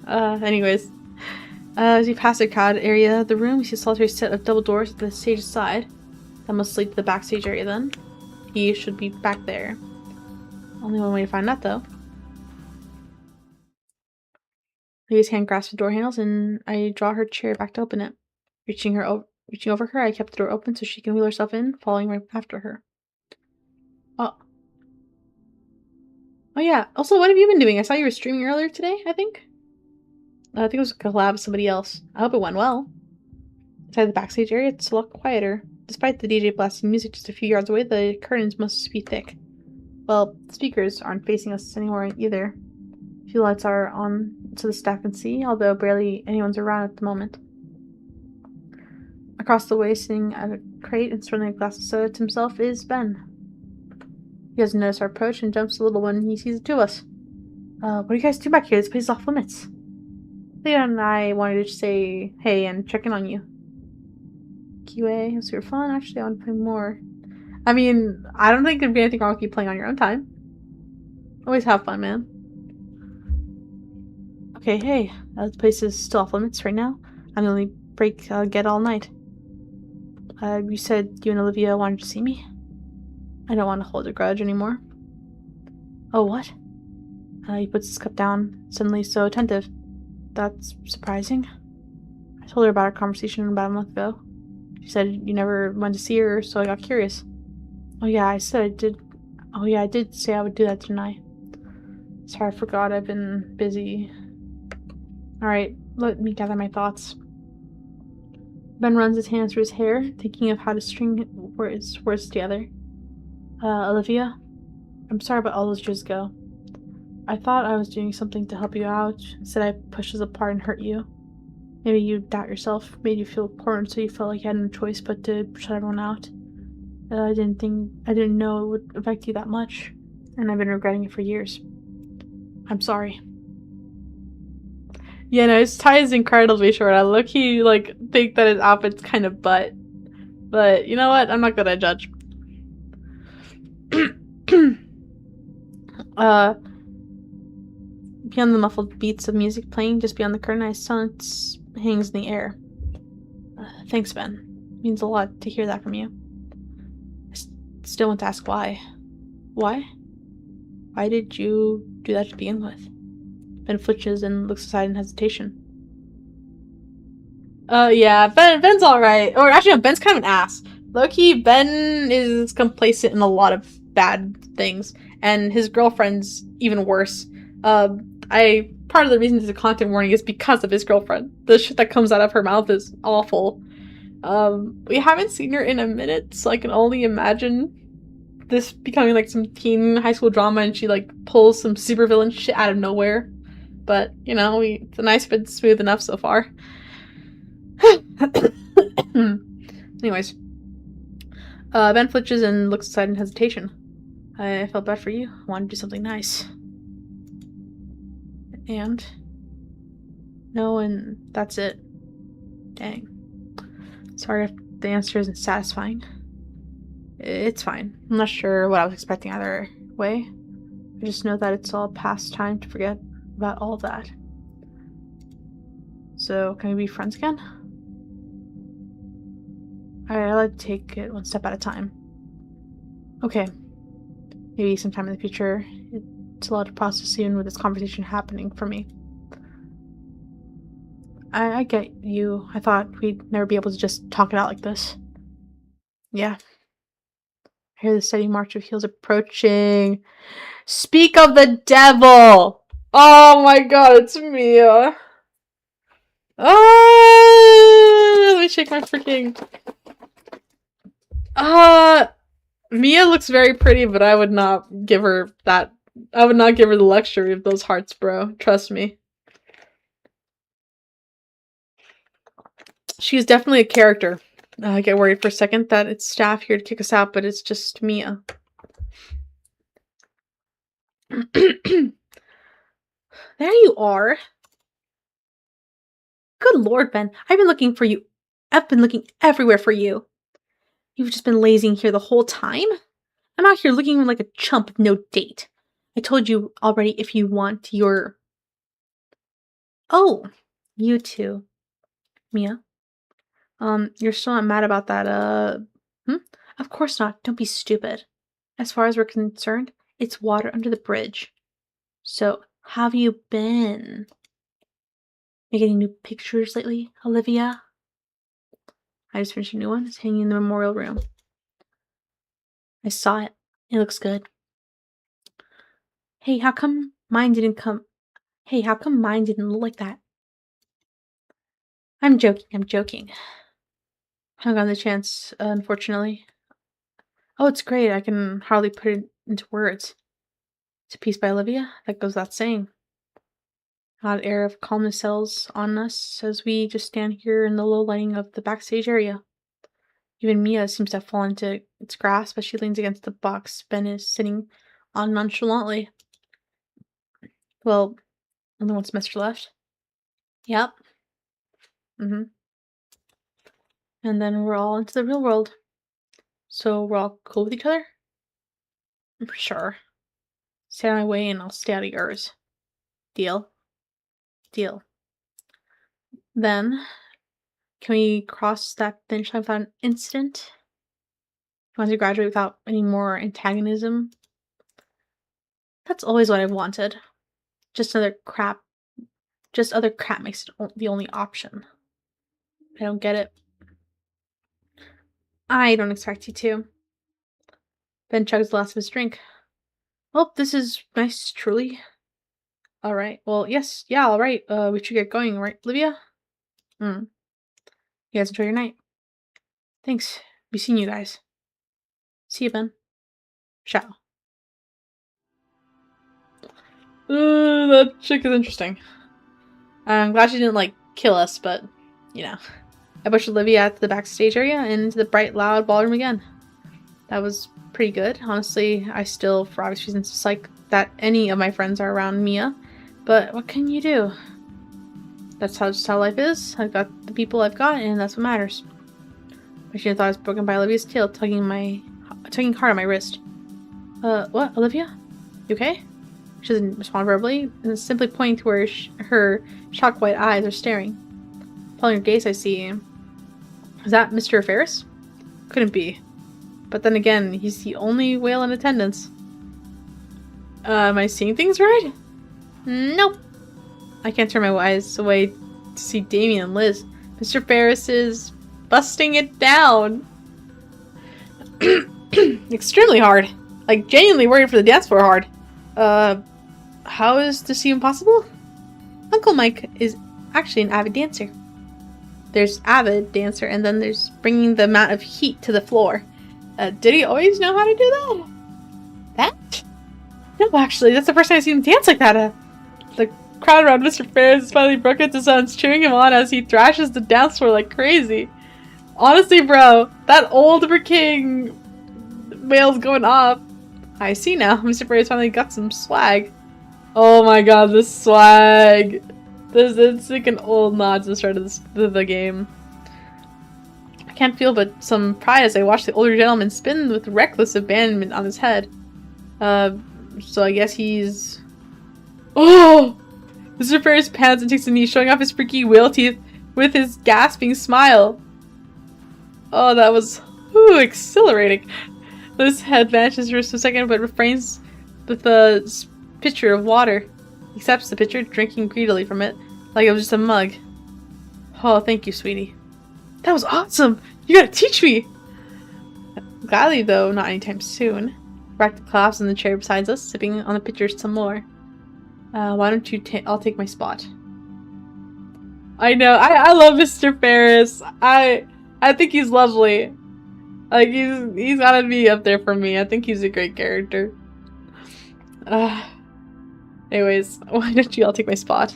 Anyways. As we pass the crowd area of the room, we see a solitary set of double doors at the stage side. That must lead to the backstage area then. He should be back there. Only one way to find that though. Lia's hand grasps the door handles and I draw her chair back to open it. Reaching over her, I kept the door open so she can wheel herself in, following right after her. Oh yeah, also what have you been doing? I saw you were streaming earlier today, I think? I think it was a collab with somebody else. I hope it went well. Inside the backstage area, it's a lot quieter. Despite the DJ blasting music just a few yards away, the curtains must be thick. Well, the speakers aren't facing us anymore either. A few lights are on so the staff can see, although barely anyone's around at the moment. Across the way, sitting at a crate and swirling a glass of soda to himself, is Ben. He doesn't notice our approach and jumps a little when he sees the two of us. What are you guys doing back here? This place is off limits. Leah and I wanted to say hey and check in on you. QA, it was super fun. Actually, I want to play more. I mean, I don't think there'd be anything wrong with you playing on your own time. Always have fun, man. Okay, hey. The place is still off limits right now. I'm the only break I'll get all night. You said you and Olivia wanted to see me? I don't want to hold a grudge anymore. Oh, what? He puts his cup down, suddenly so attentive. That's surprising. I told her about our conversation about a month ago. She said you never went to see her, so I got curious. Oh yeah, I said I did. Oh yeah, I did say I would do that, didn't I? Sorry, I forgot. I've been busy. Alright, let me gather my thoughts. Ben runs his hands through his hair, thinking of how to string words together. Olivia, I'm sorry about all those years ago. I thought I was doing something to help you out. Instead, I pushed us apart and hurt you. Maybe you doubt yourself, made you feel cornered, so you felt like you had no choice but to shut everyone out. I didn't know it would affect you that much, and I've been regretting it for years. I'm sorry. Yeah, no, his tie is incredibly short. I low-key, think that his outfit's kind of butt. But, you know what? I'm not gonna judge. Beyond the muffled beats of music playing just beyond the curtain, I silence hangs in the air. Thanks, Ben. It means a lot to hear that from you. I still want to ask why. Why? Why did you do that to begin with? Ben flinches and looks aside in hesitation. Yeah, Ben's alright. Or actually, no, Ben's kind of an ass. Low-key, Ben is complacent in a lot of bad things, and his girlfriend's even worse. Part of the reason there's a content warning is because of his girlfriend. The shit that comes out of her mouth is awful. We haven't seen her in a minute, so I can only imagine this becoming like some teen high school drama and she pulls some supervillain shit out of nowhere. But, you know, it's a nice bit smooth enough so far. Anyways. Ben flinches and looks aside in hesitation. I felt bad for you. I wanted to do something nice. And? No, and that's it. Dang. Sorry if the answer isn't satisfying. It's fine. I'm not sure what I was expecting either way. I just know that it's all past time to forget about all of that. So, can we be friends again? I like to take it one step at a time. Okay. Maybe sometime in the future. It's a lot to process even with this conversation happening for me. I get you. I thought we'd never be able to just talk it out like this. Yeah. I hear the steady march of heels approaching. Speak of the devil! Oh my god, it's Mia. Let me shake my freaking... Mia looks very pretty, but I would not give her that. I would not give her the luxury of those hearts, bro. Trust me. She's definitely a character. I get worried for a second that it's staff here to kick us out, but it's just Mia. There you are. Good lord, Ben. I've been looking for you. I've been looking everywhere for you. You've just been lazing here the whole time? I'm out here looking like a chump with no date. I told you already if you want your... Oh, you too, Mia. You're still not mad about that, Of course not. Don't be stupid. As far as we're concerned, it's water under the bridge. So, how have you been? Making any new pictures lately, Olivia? I just finished a new one. It's hanging in the memorial room. I saw it. It looks good. Hey, how come mine didn't come... Hey, how come mine didn't look like that? I'm joking. I haven't gotten the chance, unfortunately. Oh, it's great. I can hardly put it into words. It's a piece by Olivia. That goes without saying. An odd air of calmness settles on us as we just stand here in the low lighting of the backstage area. Even Mia seems to have fallen into its grasp as she leans against the box Ben is sitting on nonchalantly. Well, only one semester left. Yep. And then we're all into the real world. So we're all cool with each other? Sure. Stay out of my way and I'll stay out of yours. Deal? Deal. Then, can we cross that finish line without an incident? Want to graduate without any more antagonism? That's always what I've wanted. Just other crap makes it the only option. I don't get it. I don't expect you to. Ben chugs the last of his drink. Well, this is nice, truly. Alright, well, yes, yeah, alright. We should get going, right, Olivia? You guys enjoy your night. Thanks. Be seeing you guys. See you, Ben. Ciao. That chick is interesting. I'm glad she didn't, like, kill us, but, you know. I pushed Olivia out to the backstage area and into the bright, loud ballroom again. That was pretty good. Honestly, I still, for obvious reasons, dislike that any of my friends are around Mia. But what can you do? That's just how life is. I've got the people I've got, and that's what matters. I should have thought I was broken by Olivia's tail, tugging hard on my wrist. What, Olivia? You okay? She doesn't respond verbally, and is simply pointing to where her shocked white eyes are staring. Following her gaze, I see... Is that Mr. Ferris? Couldn't be. But then again, he's the only whale in attendance. Am I seeing things right? Nope. I can't turn my eyes away to see Damien and Liz. Mr. Ferris is busting it down. Extremely hard. Like, genuinely worried for the dance floor hard. How is this even possible? Uncle Mike is actually an avid dancer. There's avid dancer, and then there's bringing the amount of heat to the floor. Did he always know how to do that? That? No, actually, that's the first time I've seen him dance like that. The crowd around Mr. Ferris is finally broken into sounds, cheering him on as he thrashes the dance floor like crazy. Honestly, bro, that old freaking whale's going off. I see now. Mr. Ferris finally got some swag. Oh my god, this swag. It's like an old nod to the start of the game. I can't feel but some pride as I watch the older gentleman spin with reckless abandonment on his head. So I guess he's... Oh! Mr. Ferris pans and takes a knee, showing off his freaky whale teeth with his gasping smile. Oh, that was exhilarating. This head vanishes for a second, but refrains with a pitcher of water. He accepts the pitcher, drinking greedily from it, like it was just a mug. Oh, thank you, sweetie. That was awesome! You gotta teach me! Gladly, though, not anytime soon. Back to class in the chair beside us, sipping on the pictures some more. Why don't you I'll take my spot. I know, I love Mr. Ferris. I think he's lovely. Like, he's gotta be up there for me. I think he's a great character. Anyways, why don't you all take my spot?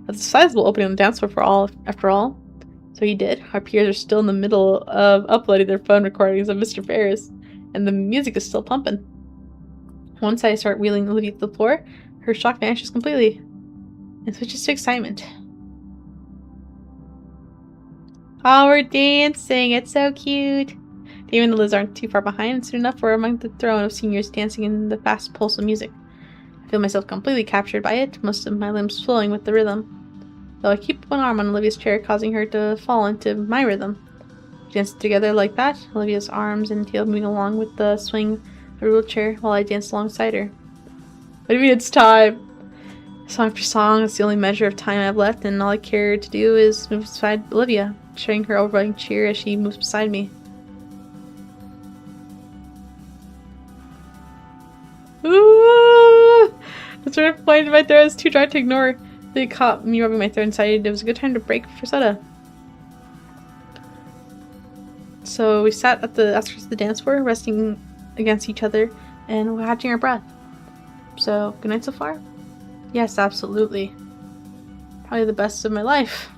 That's a sizable opening on the dance floor after all. So he did. Our peers are still in the middle of uploading their phone recordings of Mr. Ferris, and the music is still pumping. Once I start wheeling Olivia to the floor, her shock vanishes completely, and switches to excitement. Oh, we're dancing! It's so cute! Even the Liz aren't too far behind, and soon enough we're among the throng of seniors dancing in the fast pulse of music. I feel myself completely captured by it, most of my limbs flowing with the rhythm. Though I keep one arm on Olivia's chair, causing her to fall into my rhythm. We danced together like that, Olivia's arms and tail moving along with the swing of her wheelchair while I danced alongside her. What do you mean it's time? Song after song, it's the only measure of time I have left, and all I care to do is move beside Olivia, sharing her overwhelming cheer as she moves beside me. Ooh! The sort of point in my throat is too dry to ignore. They caught me rubbing my throat and decided it was a good time to break for soda. So we sat at the outskirts of the dance floor, resting against each other and catching our breath. So, good night so far? Yes, absolutely. Probably the best of my life.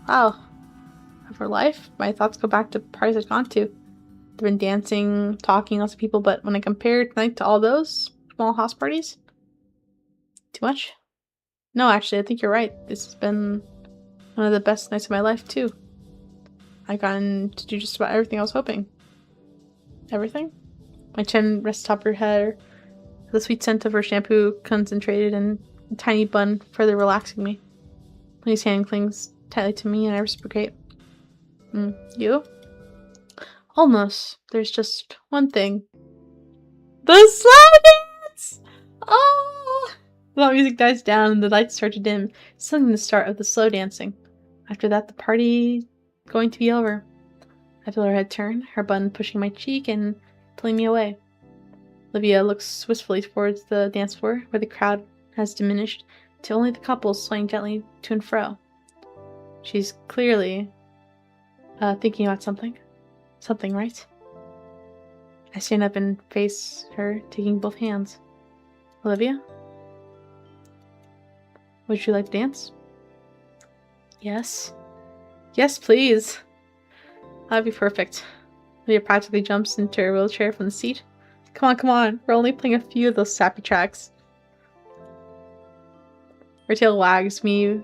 Wow. Of her life? My thoughts go back to parties I've gone to. I've been dancing, talking, lots of people, but when I compare tonight to all those small house parties, too much? No, actually, I think you're right. This has been one of the best nights of my life, too. I've gotten to do just about everything I was hoping. Everything? My chin rests atop her head, the sweet scent of her shampoo concentrated in a tiny bun, further relaxing me. Lily's hand clings tightly to me, and I reciprocate. You? Almost. There's just one thing. The slow dance! Oh! The loud music dies down and the lights start to dim, signaling the start of the slow dancing. After that, the party going to be over. I feel her head turn, her bun pushing my cheek and pulling me away. Olivia looks wistfully towards the dance floor, where the crowd has diminished to only the couples swaying gently to and fro. She's clearly thinking about something. Something, right? I stand up and face her, taking both hands. Olivia? Would you like to dance? Yes. Yes, please. That'd be perfect. Olivia practically jumps into her wheelchair from the seat. Come on, come on. We're only playing a few of those sappy tracks. Her tail wags me.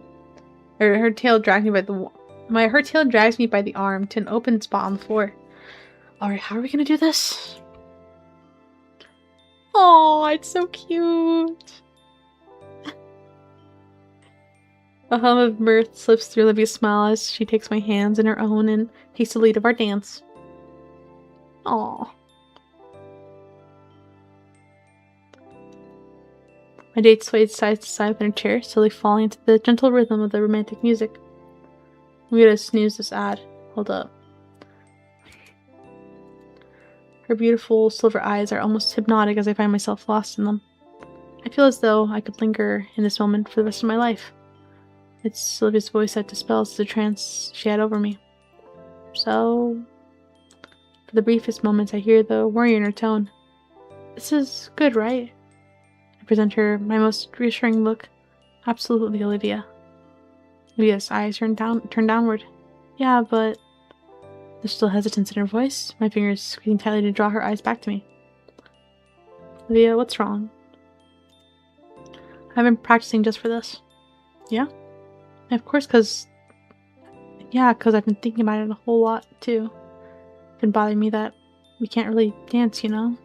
Her tail drags me by her tail drags me by the arm to an open spot on the floor. Alright, how are we gonna do this? Oh, it's so cute. A hum of mirth slips through Olivia's smile as she takes my hands in her own and takes the lead of our dance. Aww. My date swayed side to side in her chair, slowly falling into the gentle rhythm of the romantic music. We gotta snooze this ad. Hold up. Her beautiful silver eyes are almost hypnotic as I find myself lost in them. I feel as though I could linger in this moment for the rest of my life. It's Olivia's voice that dispels the trance she had over me. So, for the briefest moments I hear the worry in her tone. This is good, right? I present her my most reassuring look. Absolutely, Olivia. Olivia's eyes turn downward. Yeah, but... There's still hesitance in her voice, my fingers squeezing tightly to draw her eyes back to me. Olivia, what's wrong? I've been practicing just for this. Yeah? And of course, because I've been thinking about it a whole lot, too. It's been bothering me that we can't really dance, you know?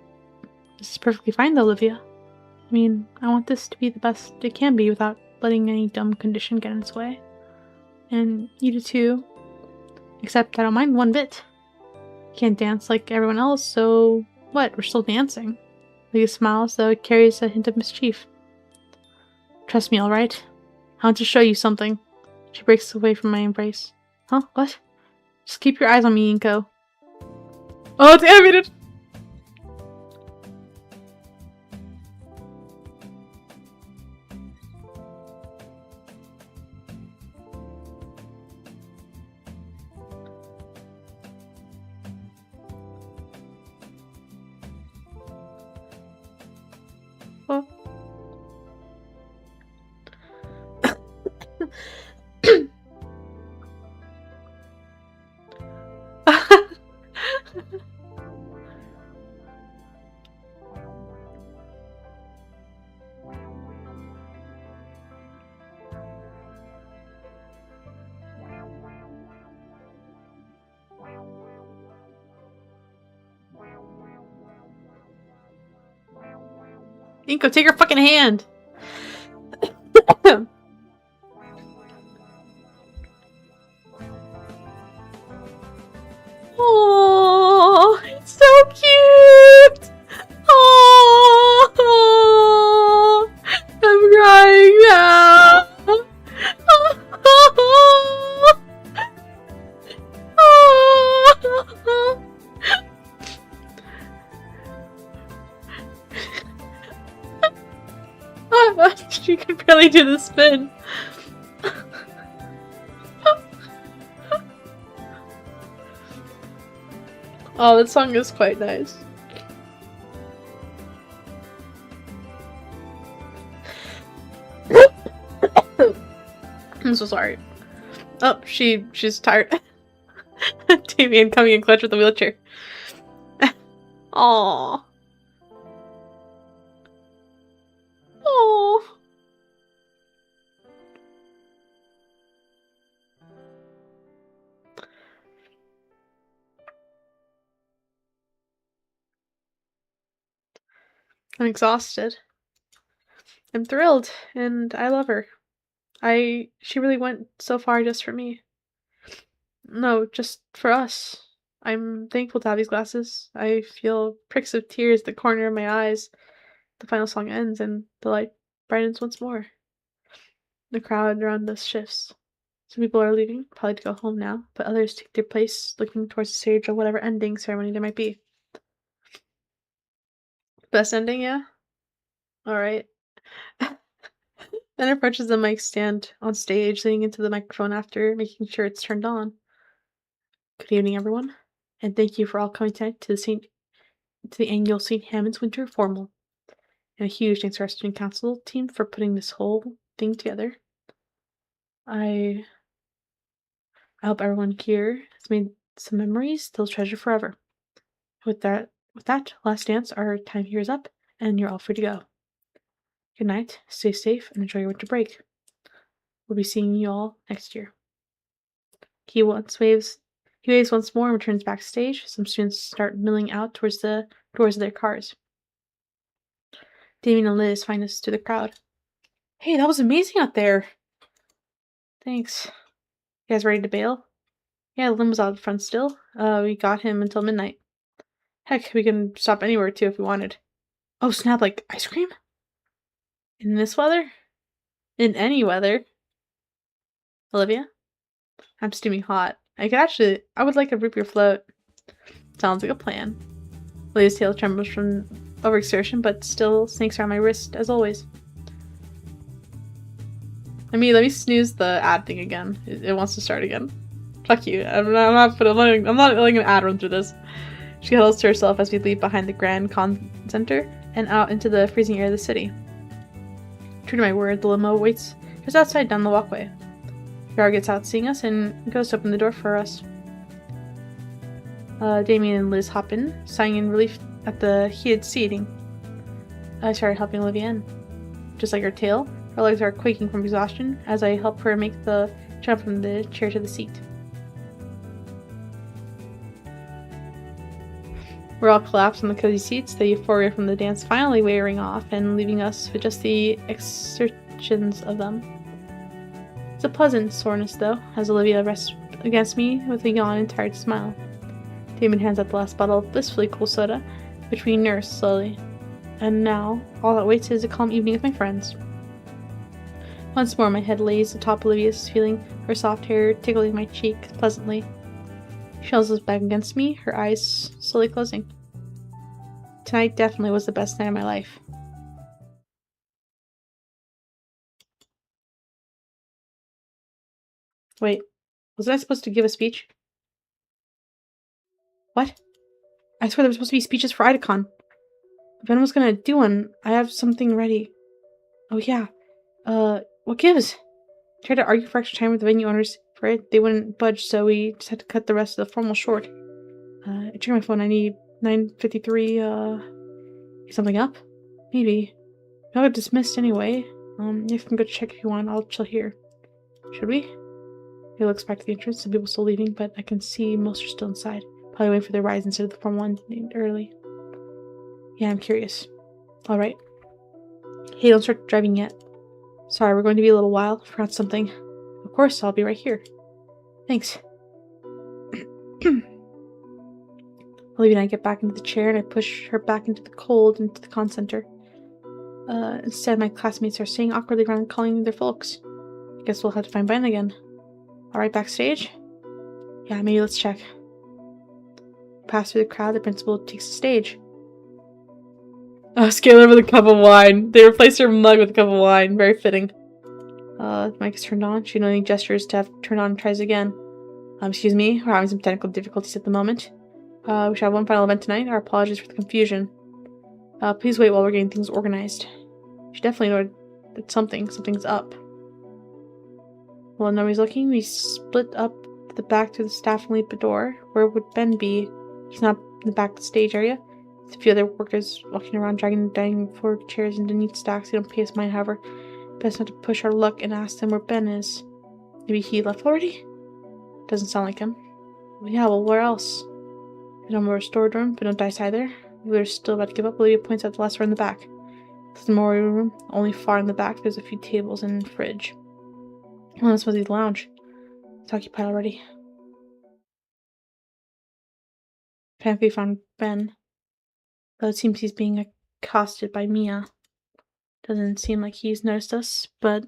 This is perfectly fine, though, Olivia. I mean, I want this to be the best it can be without letting any dumb condition get in its way. And you do, too. Except I don't mind one bit. Can't dance like everyone else, so what? We're still dancing. Olivia smiles, though it carries a hint of mischief. Trust me, alright? I want to show you something. She breaks away from my embrace. Huh? What? Just keep your eyes on me, Inko. Oh, it's animated! Inko, take her fucking hand! Oh, it's so cute! Oh, I'm crying now! She could barely do the spin. Oh, that song is quite nice. I'm so sorry. Oh, she's tired. Damien coming in clutch with the wheelchair. Aww. Aww. I'm exhausted. I'm thrilled, and I love her. She really went so far just for me. No, just for us. I'm thankful to have these glasses. I feel pricks of tears at the corner of my eyes. The final song ends, and the light brightens once more. The crowd around us shifts. Some people are leaving, probably to go home now, but others take their place, looking towards the stage of whatever ending ceremony there might be. Best ending, yeah? Alright. Then approaches the mic stand on stage, leaning into the microphone after making sure it's turned on. Good evening, everyone, and thank you for all coming tonight to the annual St. Hammond's Winter Formal. And a huge thanks to our student council team for putting this whole thing together. I hope everyone here has made some memories they'll treasure forever. With that, last dance, our time here is up, and you're all free to go. Good night, stay safe, and enjoy your winter break. We'll be seeing you all next year. He waves once more and returns backstage. Some students start milling out towards the doors of their cars. Damien and Liz find us through the crowd. Hey, that was amazing out there! Thanks. You guys ready to bail? Yeah, Lim was out front still. We got him until midnight. Heck, we can stop anywhere too if we wanted. Oh snap, like ice cream? In this weather? In any weather? Olivia? I'm steaming hot. I would like a root beer float. Sounds like a plan. Olivia's tail trembles from overexertion, but still snakes around my wrist as always. Let me snooze the ad thing again. It wants to start again. Fuck you. I'm not letting an ad run through this. She huddles to herself as we leave behind the Grand Con Center and out into the freezing air of the city. True to my word, the limo waits just outside down the walkway. Yara gets out seeing us and goes to open the door for us. Damien and Liz hop in, sighing in relief at the heated seating. I started helping Olivia in. Just like her tail, her legs are quaking from exhaustion as I help her make the jump from the chair to the seat. We're all collapsed on the cozy seats, the euphoria from the dance finally wearing off and leaving us with just the exertions of them. It's a pleasant soreness, though, as Olivia rests against me with a yawn and tired smile. Damon hands out the last bottle of blissfully cool soda, which we nurse slowly. And now, all that waits is a calm evening with my friends. Once more, my head lays atop Olivia's, feeling her soft hair tickling my cheek pleasantly. She nuzzles back against me, her eyes slowly closing. Tonight definitely was the best night of my life. Wait, wasn't I supposed to give a speech? What? I swear there were supposed to be speeches for IDACON. If anyone's gonna do one, I have something ready. Oh yeah. What gives? Tried to argue for extra time with the venue owners for it. They wouldn't budge, so we just had to cut the rest of the formal short. I checked my phone. I need 9:53. Is something up? Maybe. I got dismissed anyway. You can go check if you want. I'll chill here. Should we? He looks back to the entrance. Some people still leaving, but I can see most are still inside. Probably waiting for their rides instead of the formal one early. Yeah, I'm curious. Alright. Hey, don't start driving yet. Sorry, we're going to be a little while. Forgot something. Of course, I'll be right here. Thanks. Olivia and I get back into the chair and I push her back into the cold, into the con center. Instead, my classmates are staying awkwardly around calling their folks. I guess we'll have to find Ben again. Alright, backstage? Yeah, maybe let's check. Pass through the crowd, the principal takes the stage. Scalar with a cup of wine. They replaced her mug with a cup of wine. Very fitting. The mic is turned on. She only gestures to have turned on and tries again. Excuse me, we're having some technical difficulties at the moment. We should have one final event tonight. Our apologies for the confusion. Please wait while we're getting things organized. She definitely know that something's up. While nobody's looking, we split up to the back through the staff and leap a door. Where would Ben be? He's not in the back stage area. There's a few other workers walking around, dragging the dining floor chairs into neat stacks. They don't pay us mind, however. Best not to push our luck and ask them where Ben is. Maybe he left already? Doesn't sound like him. Well, yeah, well, where else? We know more stored room, but no dice either. We're still about to give up. Olivia points out the last door in the back. There's the memorial room. Only far in the back, there's a few tables and a fridge. Oh, this must be the lounge. It's occupied already. Apparently we found Ben. Though it seems he's being accosted by Mia. Doesn't seem like he's noticed us, but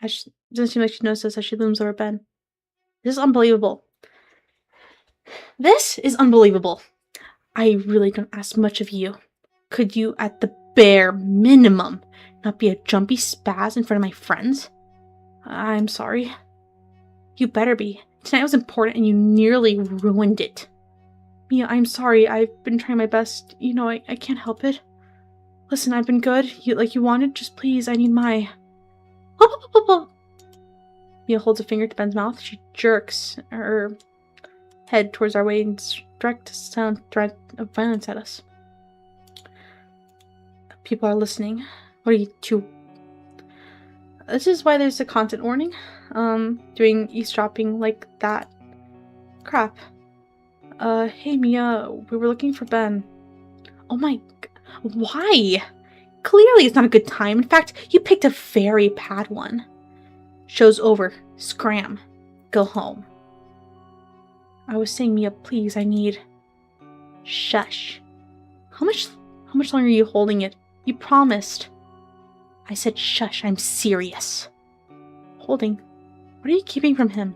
doesn't seem like she noticed us as she looms over Ben. This is unbelievable. This is unbelievable. I really don't ask much of you. Could you, at the bare minimum, not be a jumpy spaz in front of my friends? I'm sorry. You better be. Tonight was important and you nearly ruined it. Mia, I'm sorry. I've been trying my best. You know, I can't help it. Listen, I've been good. Like you wanted. Just please, I need my... Mia holds a finger to Ben's mouth. She jerks her head towards our way and direct sound threat of violence at us. People are listening. What are you two? This is why there's a content warning. Doing eavesdropping like that. Crap. Hey Mia, we were looking for Ben. Oh my... Why? Clearly it's not a good time. In fact, you picked a very bad one. Show's over. Scram. Go home. I was saying, Mia, please, I need... Shush. How much longer are you holding it? You promised. I said shush, I'm serious. Holding? What are you keeping from him?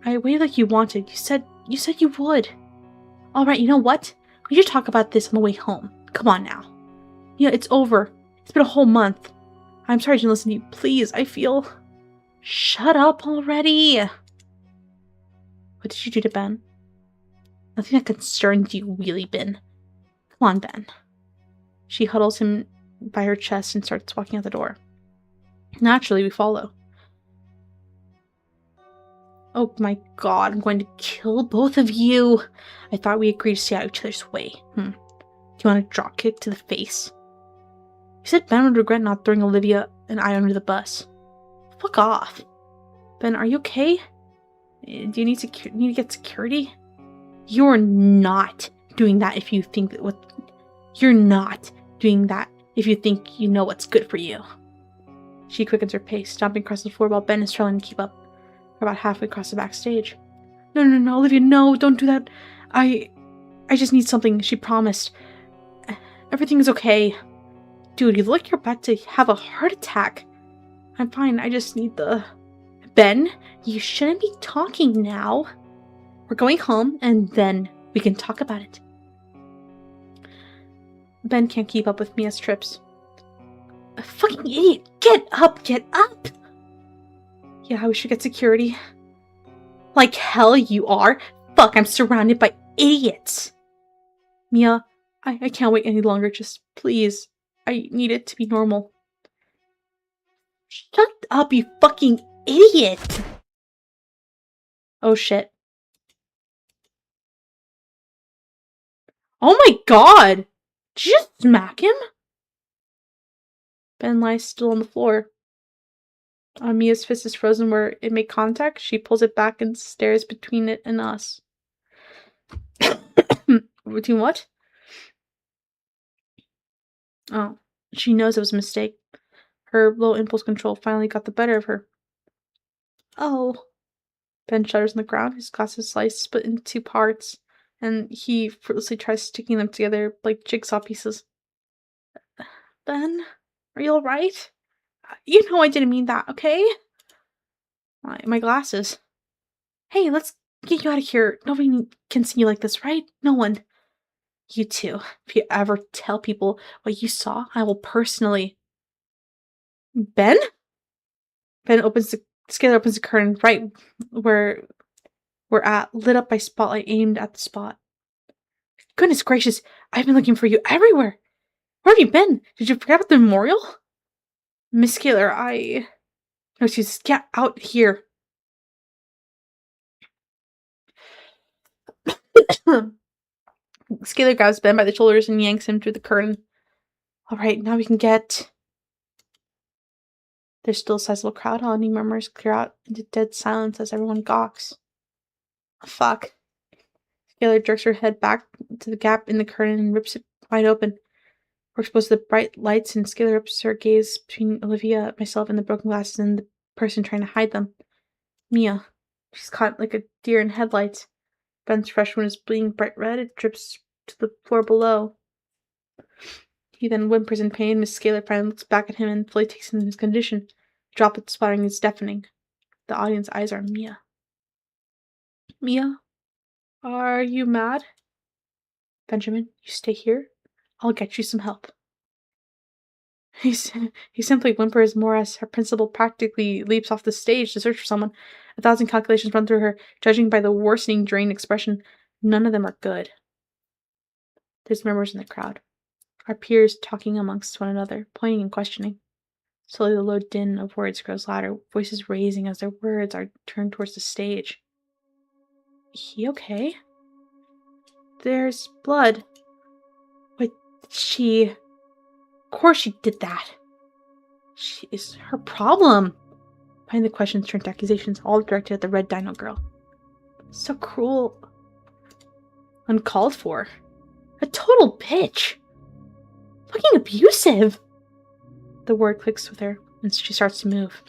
I waited like you wanted. You said you would. Alright, you know what? We should talk about this on the way home. Come on now. Yeah, it's over. It's been a whole month. I'm sorry I didn't listen to you. Please, I feel... Shut up already! What did you do to Ben? Nothing that concerns you, really, Ben. Come on, Ben. She huddles him by her chest and starts walking out the door. Naturally, we follow. Oh my god, I'm going to kill both of you! I thought we agreed to stay out each other's way. Do you want a drop kick to the face? You said Ben would regret not throwing Olivia and I under the bus. Fuck off. Ben, are you okay? Do you need to get security? You're not doing that if you think that You're not doing that if you think you know what's good for you. She quickens her pace, stomping across the floor while Ben is struggling to keep up. We're about halfway across the backstage. No, Olivia, no, don't do that. I just need something, she promised. Everything is okay. Dude, you look like you're about to have a heart attack. I'm fine, I just need the... Ben, you shouldn't be talking now. We're going home, and then we can talk about it. Ben can't keep up with Mia's trips. A fucking idiot! Get up! Get up! Yeah, we should get security. Like hell you are! Fuck, I'm surrounded by idiots! Mia, I can't wait any longer. Just please. I need it to be normal. Shut up, you fucking idiot! Oh shit. Oh my god! Did you just smack him? Ben lies still on the floor. Mia's fist is frozen where it made contact. She pulls it back and stares between it and us. Between what? Oh, she knows it was a mistake. Her low impulse control finally got the better of her. Oh. Ben shudders on the ground, his glasses sliced, split into two parts, and he fruitlessly tries sticking them together like jigsaw pieces. Ben, are you alright? You know I didn't mean that, okay? My glasses. Hey, let's get you out of here. Nobody can see you like this, right? No one. You too. If you ever tell people what you saw, I will personally. Ben? Scalar opens the curtain right where we're at, lit up by spotlight aimed at the spot. Goodness gracious, I've been looking for you everywhere. Where have you been? Did you forget about the memorial? Miss Scalar, No, she's get out here. Scalar grabs Ben by the shoulders and yanks him through the curtain. Alright, now we can get... There's still a sizable crowd. All any murmurs clear out into dead silence as everyone gawks. Fuck. Scalar jerks her head back to the gap in the curtain and rips it wide open. We're exposed to the bright lights, and Scalar rips her gaze between Olivia, myself, and the broken glasses and the person trying to hide them. Mia. She's caught like a deer in headlights. Ben's fresh wound is bleeding bright red. It drips to the floor below. He then whimpers in pain. Miss Scalar finally looks back at him and fully takes in his condition. The droplet splattering is deafening. The audience's eyes are on Mia. Mia? Are you mad? Benjamin, you stay here. I'll get you some help. He simply whimpers more as her principal practically leaps off the stage to search for someone. 1,000 calculations run through her, judging by the worsening, drained expression. None of them are good. There's murmurs in the crowd. Our peers talking amongst one another, pointing and questioning. Slowly the low din of words grows louder, voices raising as their words are turned towards the stage. He okay? There's blood. Wait, she... Of course she did that. She is her problem. Behind the questions turned to accusations, all directed at the red dino girl. So cruel. Uncalled for. A total bitch. Fucking abusive. The word clicks with her, and she starts to move.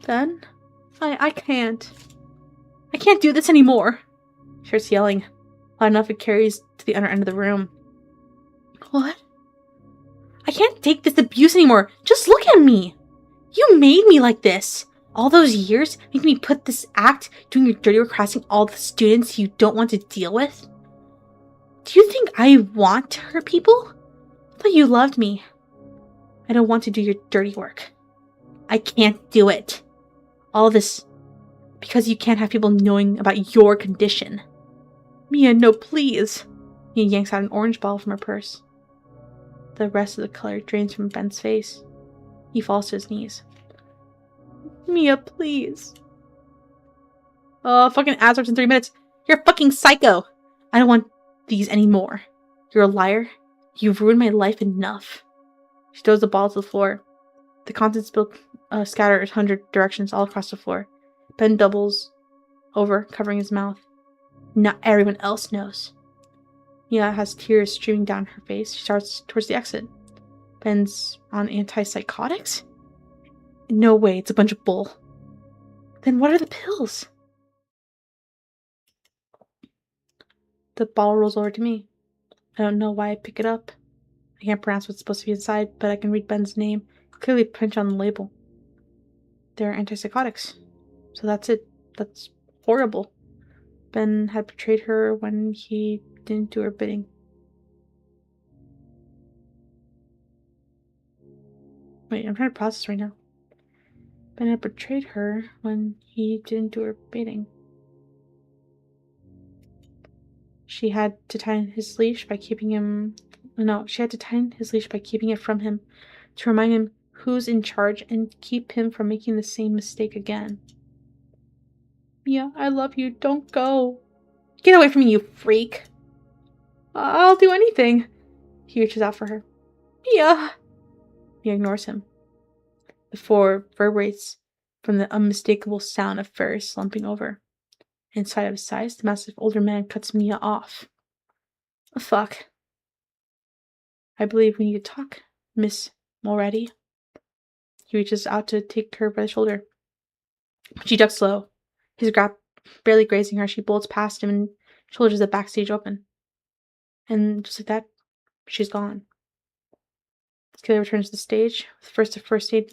Then, I can't. I can't do this anymore. She starts yelling. Loud enough it carries to the other end of the room. What? I can't take this abuse anymore. Just look at me. You made me like this. All those years, making me put this act, doing your dirty work, harassing all the students you don't want to deal with. Do you think I want to hurt people? I thought you loved me. I don't want to do your dirty work. I can't do it. All this because you can't have people knowing about your condition. Mia, no, please. Mia yanks out an orange ball from her purse. The rest of the color drains from Ben's face. He falls to his knees. Mia, please. Oh, fucking ass in 3 minutes. You're a fucking psycho. I don't want these anymore. You're a liar. You've ruined my life enough. She throws the ball to the floor. The contents scatter 100 directions all across the floor. Ben doubles over, covering his mouth. Not everyone else knows. Mia has tears streaming down her face. She starts towards the exit. Ben's on antipsychotics? No way, it's a bunch of bull. Then what are the pills? The ball rolls over to me. I don't know why I pick it up. I can't pronounce what's supposed to be inside, but I can read Ben's name, clearly printed on the label. They're antipsychotics. So that's it. That's horrible. Ben had betrayed her when he didn't do her bidding. Wait, I'm trying to process right now. Ben had betrayed her when he didn't do her bidding. She had to tighten his leash by keeping him... No, she had to tighten his leash by keeping it from him, to remind him who's in charge and keep him from making the same mistake again. Mia, I love you. Don't go. Get away from me, you freak. I'll do anything. He reaches out for her. Mia. Mia ignores him. The floor vibrates from the unmistakable sound of Ferris slumping over. Inside of his size, the massive older man cuts Mia off. Fuck. I believe we need to talk, Miss Mulready. He reaches out to take her by the shoulder. She ducks low, his grab barely grazing her. She bolts past him and shoulders the backstage open. And just like that, she's gone. Kayla returns to the stage, with the first aid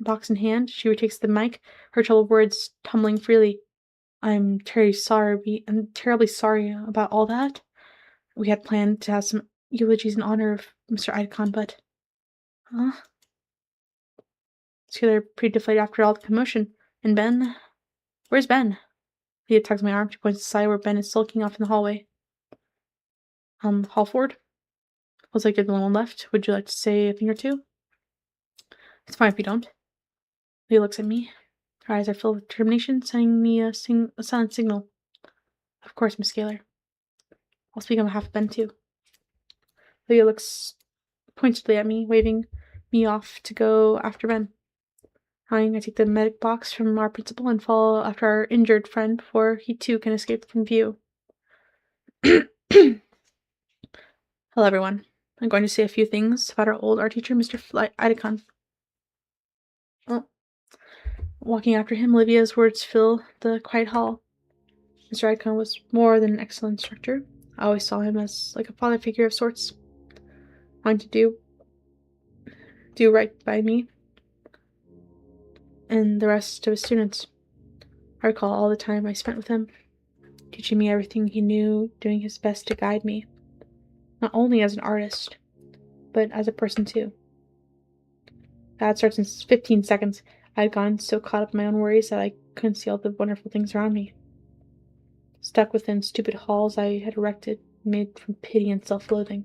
box in hand. She retakes the mic, her troubled words tumbling freely. I'm terribly sorry about all that. We had planned to have some eulogies in honor of Mr. Idacon, but... Huh? They're pretty deflated after all the commotion. And Ben? Where's Ben? Leah tugs my arm. She points to the side where Ben is sulking off in the hallway. Hallford? Looks like you're the only one left. Would you like to say a thing or two? It's fine if you don't. Leah looks at me. Her eyes are filled with determination, sending me a silent signal. Of course, Miss Gaylor. I'll speak on behalf of Ben, too. Leah looks pointedly at me, waving me off to go after Ben. I take the medic box from our principal and follow after our injured friend before he too can escape from view. Hello, everyone. I'm going to say a few things about our old art teacher, Mr. Idacon. Oh. Walking after him, Olivia's words fill the quiet hall. Mr. Idacon was more than an excellent instructor. I always saw him as like a father figure of sorts, wanting to do right by me and the rest of his students. I recall all the time I spent with him, teaching me everything he knew, doing his best to guide me, not only as an artist, but as a person too. That starts in 15 seconds. I had gotten so caught up in my own worries that I couldn't see all the wonderful things around me. Stuck within stupid halls I had erected, made from pity and self-loathing,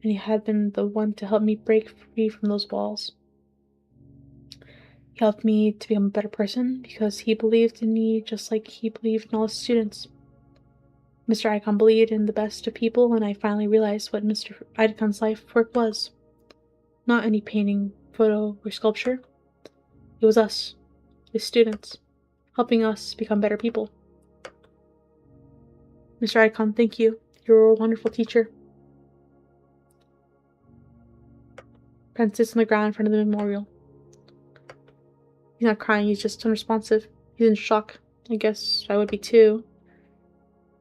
and he had been the one to help me break free from those walls. He helped me to become a better person because he believed in me just like he believed in all his students. Mr. Idacon believed in the best of people, and I finally realized what Mr. Idacon's life work was. Not any painting, photo, or sculpture. It was us, his students, helping us become better people. Mr. Idacon, thank you. You're a wonderful teacher. Ben sits on the ground in front of the memorial. He's not crying, he's just unresponsive. He's in shock. I guess I would be too.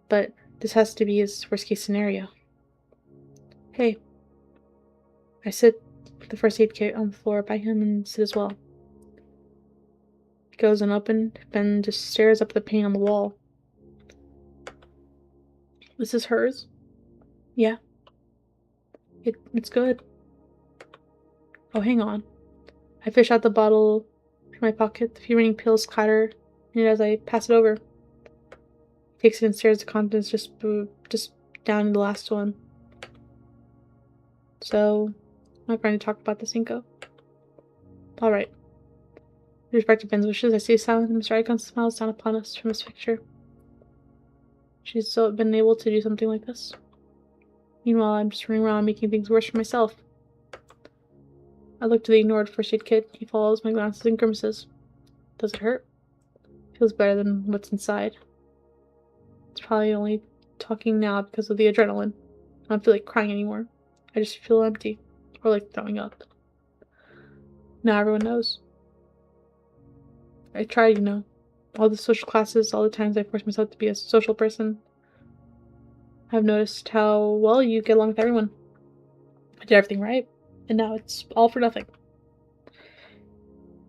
But this has to be his worst case scenario. Hey. I sit the first aid kit on the floor by him and sit as well. It goes unopened. Ben just stares up at the paint on the wall. This is hers? Yeah. It's good. Oh, hang on. I fish out the bottle from my pocket. The few remaining pills clatter in it as I pass it over. He takes it and stares at the contents just down to the last one. So, I'm not going to talk about the Cinco. Alright. With respect to Ben's wishes, I stay silent and Mr. Idacon smiles down upon us from his picture. She's so been able to do something like this. Meanwhile, I'm just running around making things worse for myself. I look to the ignored first aid kit. He follows my glances and grimaces. Does it hurt? Feels better than what's inside. It's probably only talking now because of the adrenaline. I don't feel like crying anymore. I just feel empty. Or like throwing up. Now everyone knows. I tried, all the social classes, all the times I forced myself to be a social person. I've noticed how well you get along with everyone. I did everything right, and now it's all for nothing.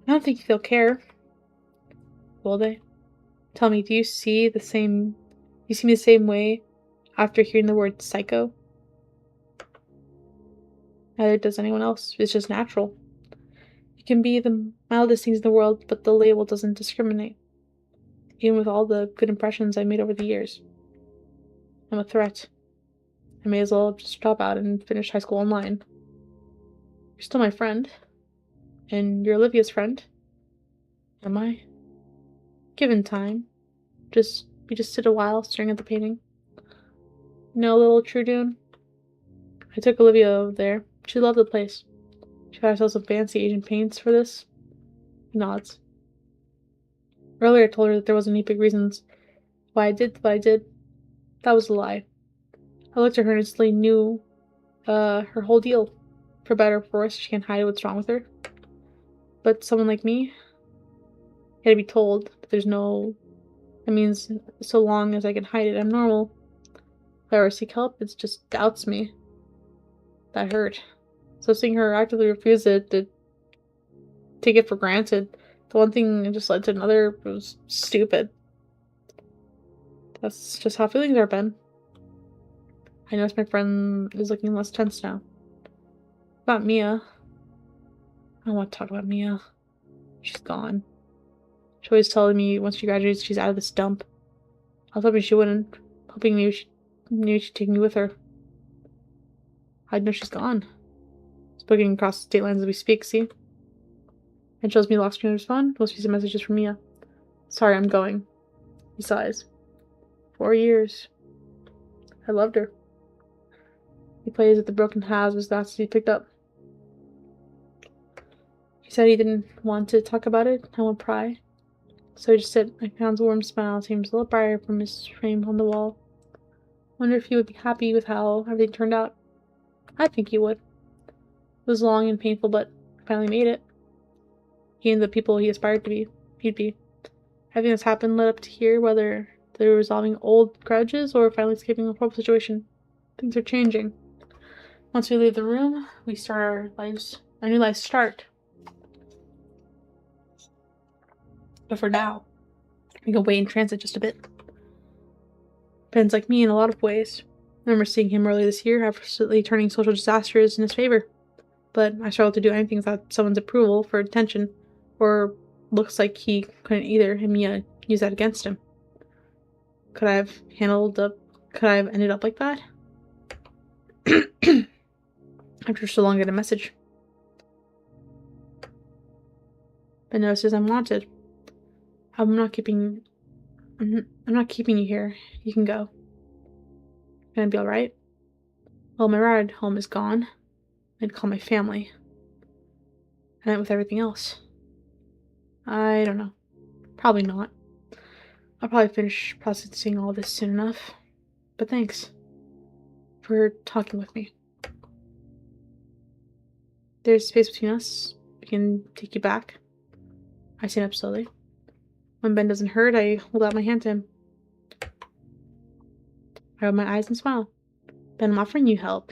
I don't think they'll care. Will they? Tell me, do you see me the same way after hearing the word psycho? Neither does anyone else. It's just natural. It can be the mildest things in the world, but the label doesn't discriminate. Even with all the good impressions I made over the years. I'm a threat. I may as well just drop out and finish high school online. You're still my friend. And you're Olivia's friend. Am I? Given time. We just sit a while staring at the painting. You know, little Trudoon? I took Olivia over there. She loved the place. She got herself some fancy Asian paints for this. He nods. Earlier I told her that there wasn't any big reasons why I did what I did. That was a lie. I looked at her and instantly knew her whole deal. For better or for worse, she can't hide what's wrong with her. But someone like me, had to be told that there's no... That means so long as I can hide it, I'm normal. If I ever seek help, it just doubts me. That hurt. So seeing her actively refuse it, to take it for granted, the one thing just led to another, was stupid. That's just how feelings are, Ben. I noticed my friend is looking less tense now. About Mia. I don't want to talk about Mia. She's gone. She always telling me once she graduates she's out of this dump. I was hoping she wouldn't. Hoping maybe she'd take me with her. I'd know she's gone. Speaking across state lines as we speak, see? And shows me the lock screen of his phone. Most recent messages from Mia. Sorry, I'm going. He sighs. 4 years. I loved her. He plays at the broken halves as that's he picked up. He said he didn't want to talk about it. I won't pry. So he just said, I found a warm smile seems a little brighter from his frame on the wall. Wonder if he would be happy with how everything turned out. I think he would. It was long and painful, but finally made it. He and the people he aspired to be. He'd be. Everything that's happened led up to here, whether they were resolving old grudges or finally escaping a horrible situation. Things are changing. Once we leave the room, we start our new lives start. But for now, we can wait in transit just a bit. Ben's like me in a lot of ways. I remember seeing him earlier this year, absolutely turning social disasters in his favor. But I struggled to do anything without someone's approval for attention, or looks like he couldn't either, and Mia used that against him. Could I have ended up like that? After so long, I get a message. Ben notices I'm wanted. I'm not keeping you here. You can go. Can I be alright? Well, my ride home is gone. I'd call my family. And with everything else. I don't know. Probably not. I'll probably finish processing all this soon enough. But thanks for talking with me. There's space between us. We can take you back. I stand up slowly. When Ben doesn't hurt, I hold out my hand to him. I rub my eyes and smile. Ben, I'm offering you help.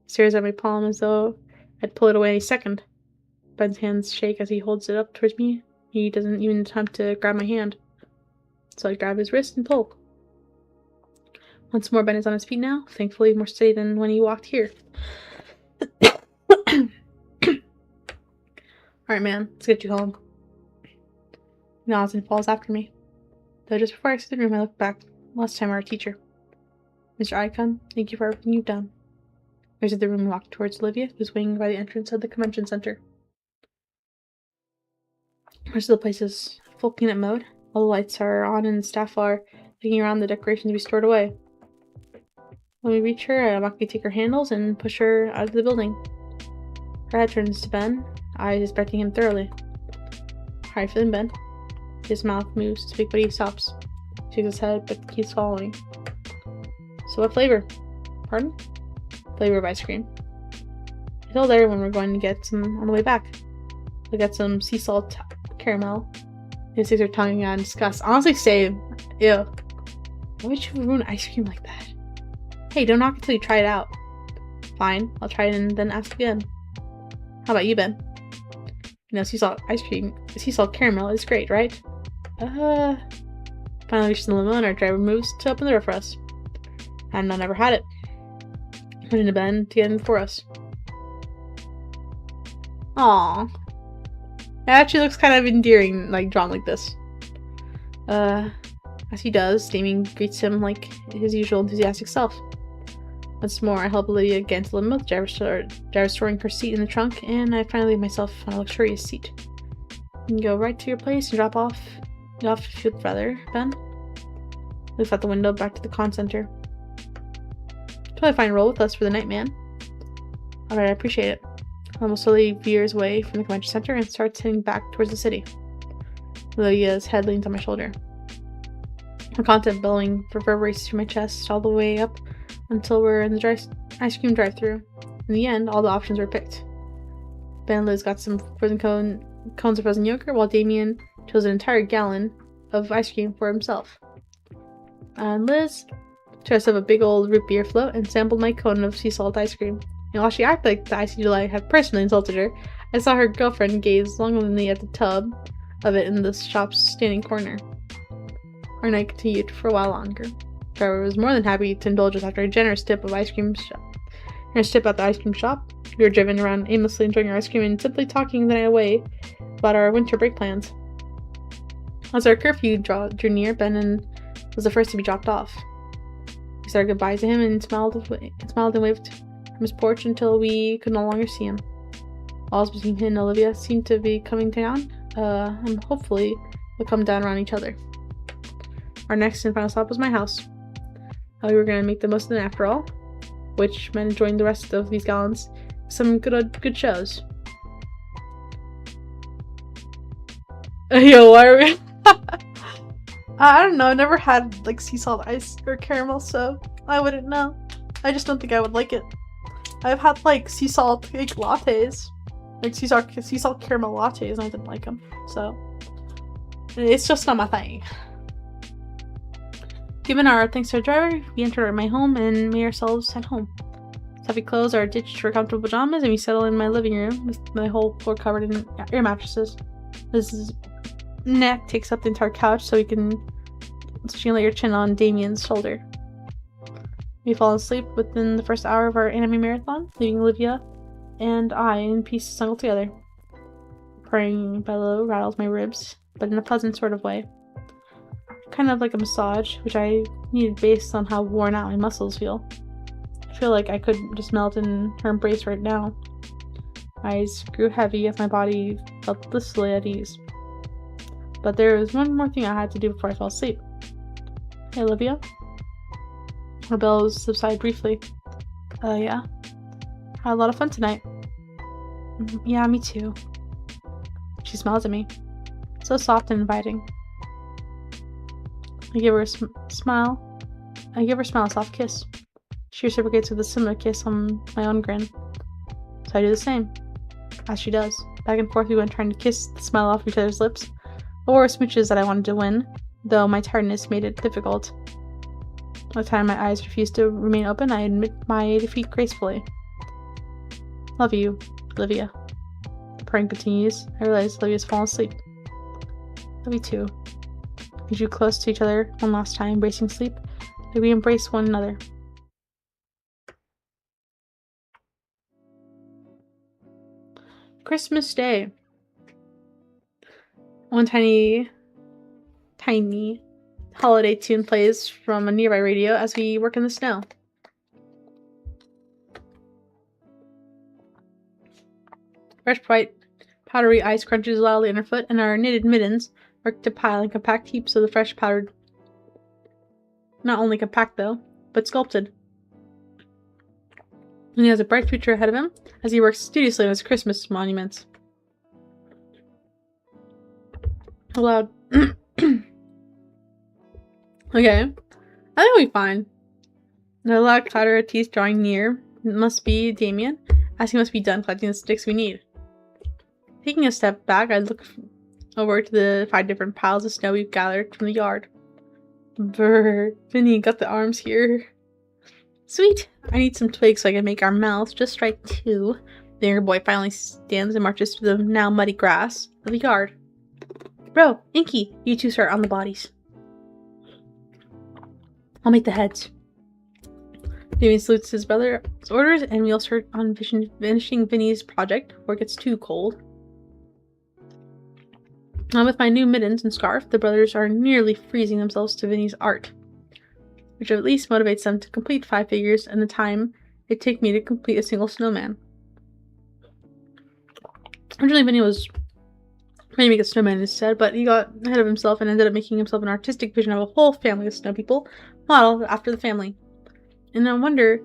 He stares at my palm as though I'd pull it away any second. Ben's hands shake as he holds it up towards me. He doesn't even attempt to grab my hand. So I grab his wrist and pull. Once more, Ben is on his feet now, thankfully more steady than when he walked here. Alright, man, let's get you home. He nods and falls after me. Though just before I exit the room, I look back. Last time our teacher. Mr. Icon, thank you for everything you've done. I exit the room and walk towards Olivia, who's waiting by the entrance of the convention center. The rest of the place is full cleanup mode. All the lights are on and the staff are looking around the decorations we stored away. When we reach her, I automatically take her handles and push her out of the building. Her head turns to Ben, eyes inspecting him thoroughly. How are you feeling, Ben? His mouth moves to speak, but he stops. He shakes his head, but keeps following. So what flavor? Pardon? Flavor of ice cream. I told everyone we're going to get some on the way back. We'll get some sea salt caramel. He sticks her tongue out in disgust. Honestly, same. Ew. Why would you ruin ice cream like that? Hey, don't knock it till you try it out. Fine, I'll try it and then ask again. How about you, Ben? You know, sea salt ice cream, sea salt caramel is great, right? Finally reaches the limo and our driver moves to open the door for us. And I never had it. Put into Ben to get in for us. Aww. It actually looks kind of endearing, like, drawn like this. As he does, Damien greets him like his usual enthusiastic self. Once more, I help Olivia get into the limo, driver storing her seat in the trunk, and I finally leave myself on a luxurious seat. You can go right to your place and drop off if you'd rather, Ben. Looks out the window back to the con center. Totally fine roll with us for the night, man. Alright, I appreciate it. Almost slowly veers away from the convention center and starts heading back towards the city. Olivia's head leans on my shoulder. Her content bellowing reverberates through my chest all the way up until we're in the ice cream drive-thru. In the end, all the options were picked. Ben and Liz got some frozen cones of frozen yogurt, while Damien chose an entire gallon of ice cream for himself. And Liz took herself a big old root beer float and sampled my cone of sea salt ice cream. And while she acted like the icy delight had personally insulted her, I saw her girlfriend gaze longingly at the tub of it in the shop's standing corner. Our night continued for a while longer. Trevor was more than happy to indulge us after a generous tip of ice cream shop. Generous tip at the ice cream shop. We were driven around aimlessly enjoying our ice cream and simply talking the night away about our winter break plans. As our curfew drew near, Ben was the first to be dropped off. We said our goodbyes to him and smiled and waved from his porch until we could no longer see him. Walls between him and Olivia seemed to be coming down, and hopefully we'll come down around each other. Our next and final stop was my house. We were going to make the most of it after all, which meant enjoying the rest of these gallons. Some good shows. Yo, why are we... I don't know, I never had like sea salt ice or caramel, so I wouldn't know. I just don't think I would like it. I've had like sea salt like lattes, like sea salt caramel lattes, and I didn't like them. So it's just not my thing. Given our thanks to our driver, we entered my home and made ourselves at home. Stuffy clothes are ditched for comfortable pajamas, and we settle in my living room with my whole floor covered in air mattresses. Liz's neck takes up the entire couch so she can lay her chin on Damien's shoulder. We fall asleep within the first hour of our anime marathon, leaving Olivia and I in peace snuggled together. Purring bellow rattles my ribs, but in a pleasant sort of way. Kind of like a massage, which I needed based on how worn out my muscles feel. I feel like I could just melt in her embrace right now. My eyes grew heavy as my body felt blissfully at ease. But there was one more thing I had to do before I fell asleep. Hey, Olivia? Her bellows subside briefly. Yeah? Had a lot of fun tonight. Yeah, me too. She smiles at me. So soft and inviting. I give her a smile. I give her a smile a soft kiss. She reciprocates with a similar kiss on my own grin. So I do the same. As she does. Back and forth we went trying to kiss the smile off each other's lips. Or smooches that I wanted to win, though my tiredness made it difficult. By the time my eyes refused to remain open, I admit my defeat gracefully. Love you, Olivia. The prank continues. I realize Olivia's fallen asleep. Love you too. We drew close to each other one last time, embracing sleep, like we embrace one another. Christmas Day. One tiny holiday tune plays from a nearby radio as we work in the snow. Fresh white powdery ice crunches loudly underfoot, and our knitted mittens work to pile in compact heaps of the fresh powdered. Not only compact though, but sculpted. And he has a bright future ahead of him as he works studiously on his Christmas monuments. Aloud. Okay. I think we'll be fine. The loud clatter of teeth drawing near. It must be Damien, as he must be done collecting the sticks we need. Taking a step back, I look over to the 5 different piles of snow we've gathered from the yard. Brr, Vinny got the arms here. Sweet! I need some twigs so I can make our mouths just right too. The younger boy finally stands and marches through the now muddy grass of the yard. Bro, Inky, you two start on the bodies. I'll make the heads. Damien salutes his brother's orders, and we'll start on finishing Vinny's project before it gets too cold. With my new mittens and scarf, the brothers are nearly freezing themselves to Vinny's art. which at least motivates them to complete 5 figures in the time it'd take me to complete a single snowman. Originally, Vinny was going to make a snowman instead, but he got ahead of himself and ended up making himself an artistic vision of a whole family of snow people, modeled after the family. And I wonder,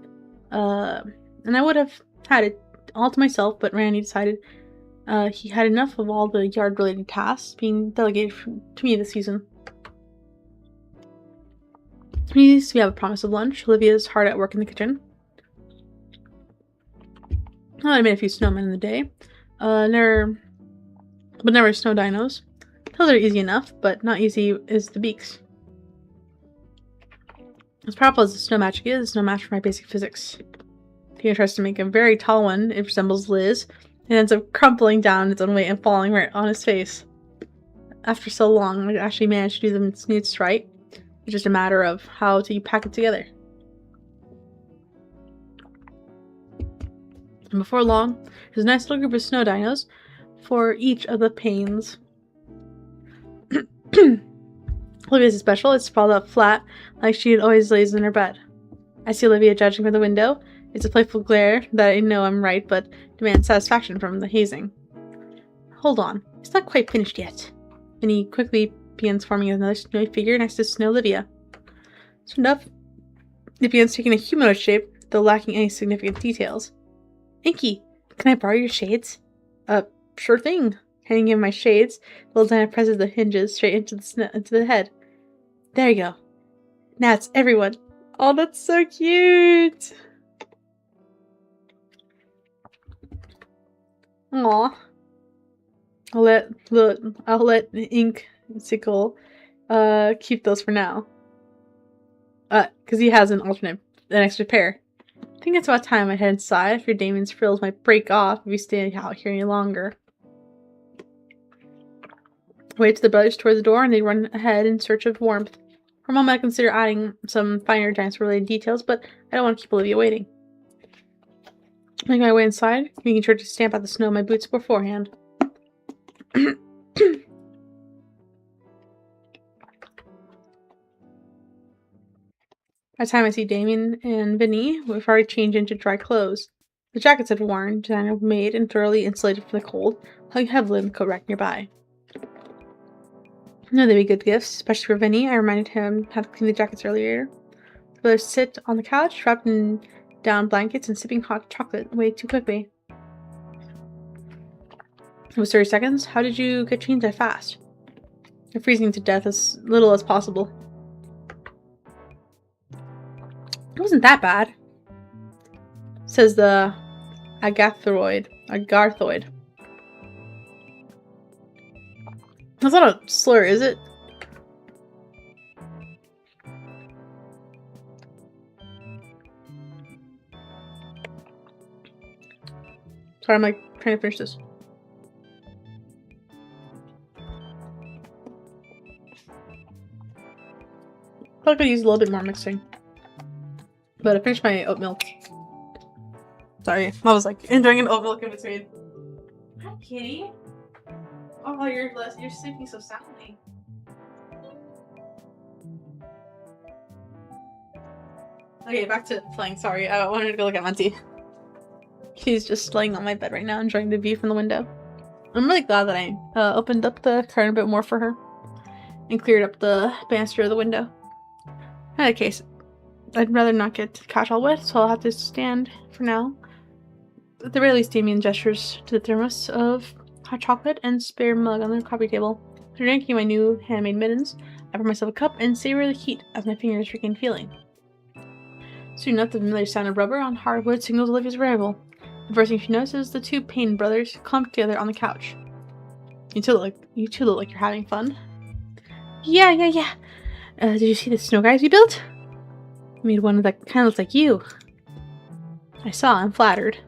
and I would have had it all to myself, but Randy decided he had enough of all the yard-related tasks being delegated to me this season. We have a promise of lunch. Olivia's hard at work in the kitchen. I made a few snowmen in the day. Never snow dinos. Those are easy enough, but not easy is the beaks. As powerful as the snow magic is, it's no match for my basic physics. Tina tries to make a very tall one. It resembles Liz. It ends up crumpling down its own weight and falling right on his face. After so long, I actually managed to do them its right. It's just a matter of how to pack it together. And before long, there's a nice little group of snow dinos for each of the panes. Olivia's is special. It's sprawled out flat, like she always lays in her bed. I see Olivia judging from the window. It's a playful glare that I know I'm right, but demands satisfaction from the hazing. Hold on. It's not quite finished yet. And he quickly begins forming another snowy figure next to Snow Olivia. Soon enough, it begins taking a humanoid shape, though lacking any significant details. Inky, can I borrow your shades? Sure thing. Handing him my shades, little Dinah presses the hinges straight into the head. There you go. Now it's everyone. Oh, that's so cute! Aw. I'll let Ink Sickle keep those for now. Because he has an extra pair. I think it's about time I head inside. If your Damon's frills might break off if you stay out here any longer. Wait till the brothers toward the door and they run ahead in search of warmth. For a moment I consider adding some finer dance-related details, but I don't want to keep Olivia waiting. Making my way inside, making sure to stamp out the snow in my boots beforehand. By the time I see Damien and Vinny, we've already changed into dry clothes. The jackets I'd worn, Diana made and thoroughly insulated from the cold, hung heavily in the coat rack nearby. I know they'd be good gifts, especially for Vinny. I reminded him how to clean the jackets earlier. The brothers sit on the couch, wrapped in down blankets and sipping hot chocolate way too quickly. It was 30 seconds. How did you get changed that fast? You're freezing to death as little as possible. It wasn't that bad, says the Agarthoid. That's not a slur, is it? Sorry, I'm trying to finish this. I could use a little bit more mixing. But I finished my oat milk. Sorry, I was enjoying an oat milk in between. Hi, kitty. Oh, you're sleeping so soundly. Okay, back to playing. Sorry, I wanted to go look at Monty. She's just laying on my bed right now, enjoying the view from the window. I'm really glad that I opened up the curtain a bit more for her and cleared up the banister of the window. In any case, I'd rather not get the couch all wet, so I'll have to stand for now. At the very least, Damien gestures to the thermos of hot chocolate and spare mug on the coffee table. After drinking my new handmade mittens, I pour myself a cup and savor the heat as my fingers regain feeling. Soon enough, the familiar sound of rubber on hardwood signals Olivia's arrival. The first thing she notices is the two Payne brothers clumped together on the couch. You two look like you're having fun. Yeah. Did you see the snow guys we built? I made one that kind of looks like you. I saw. I'm flattered.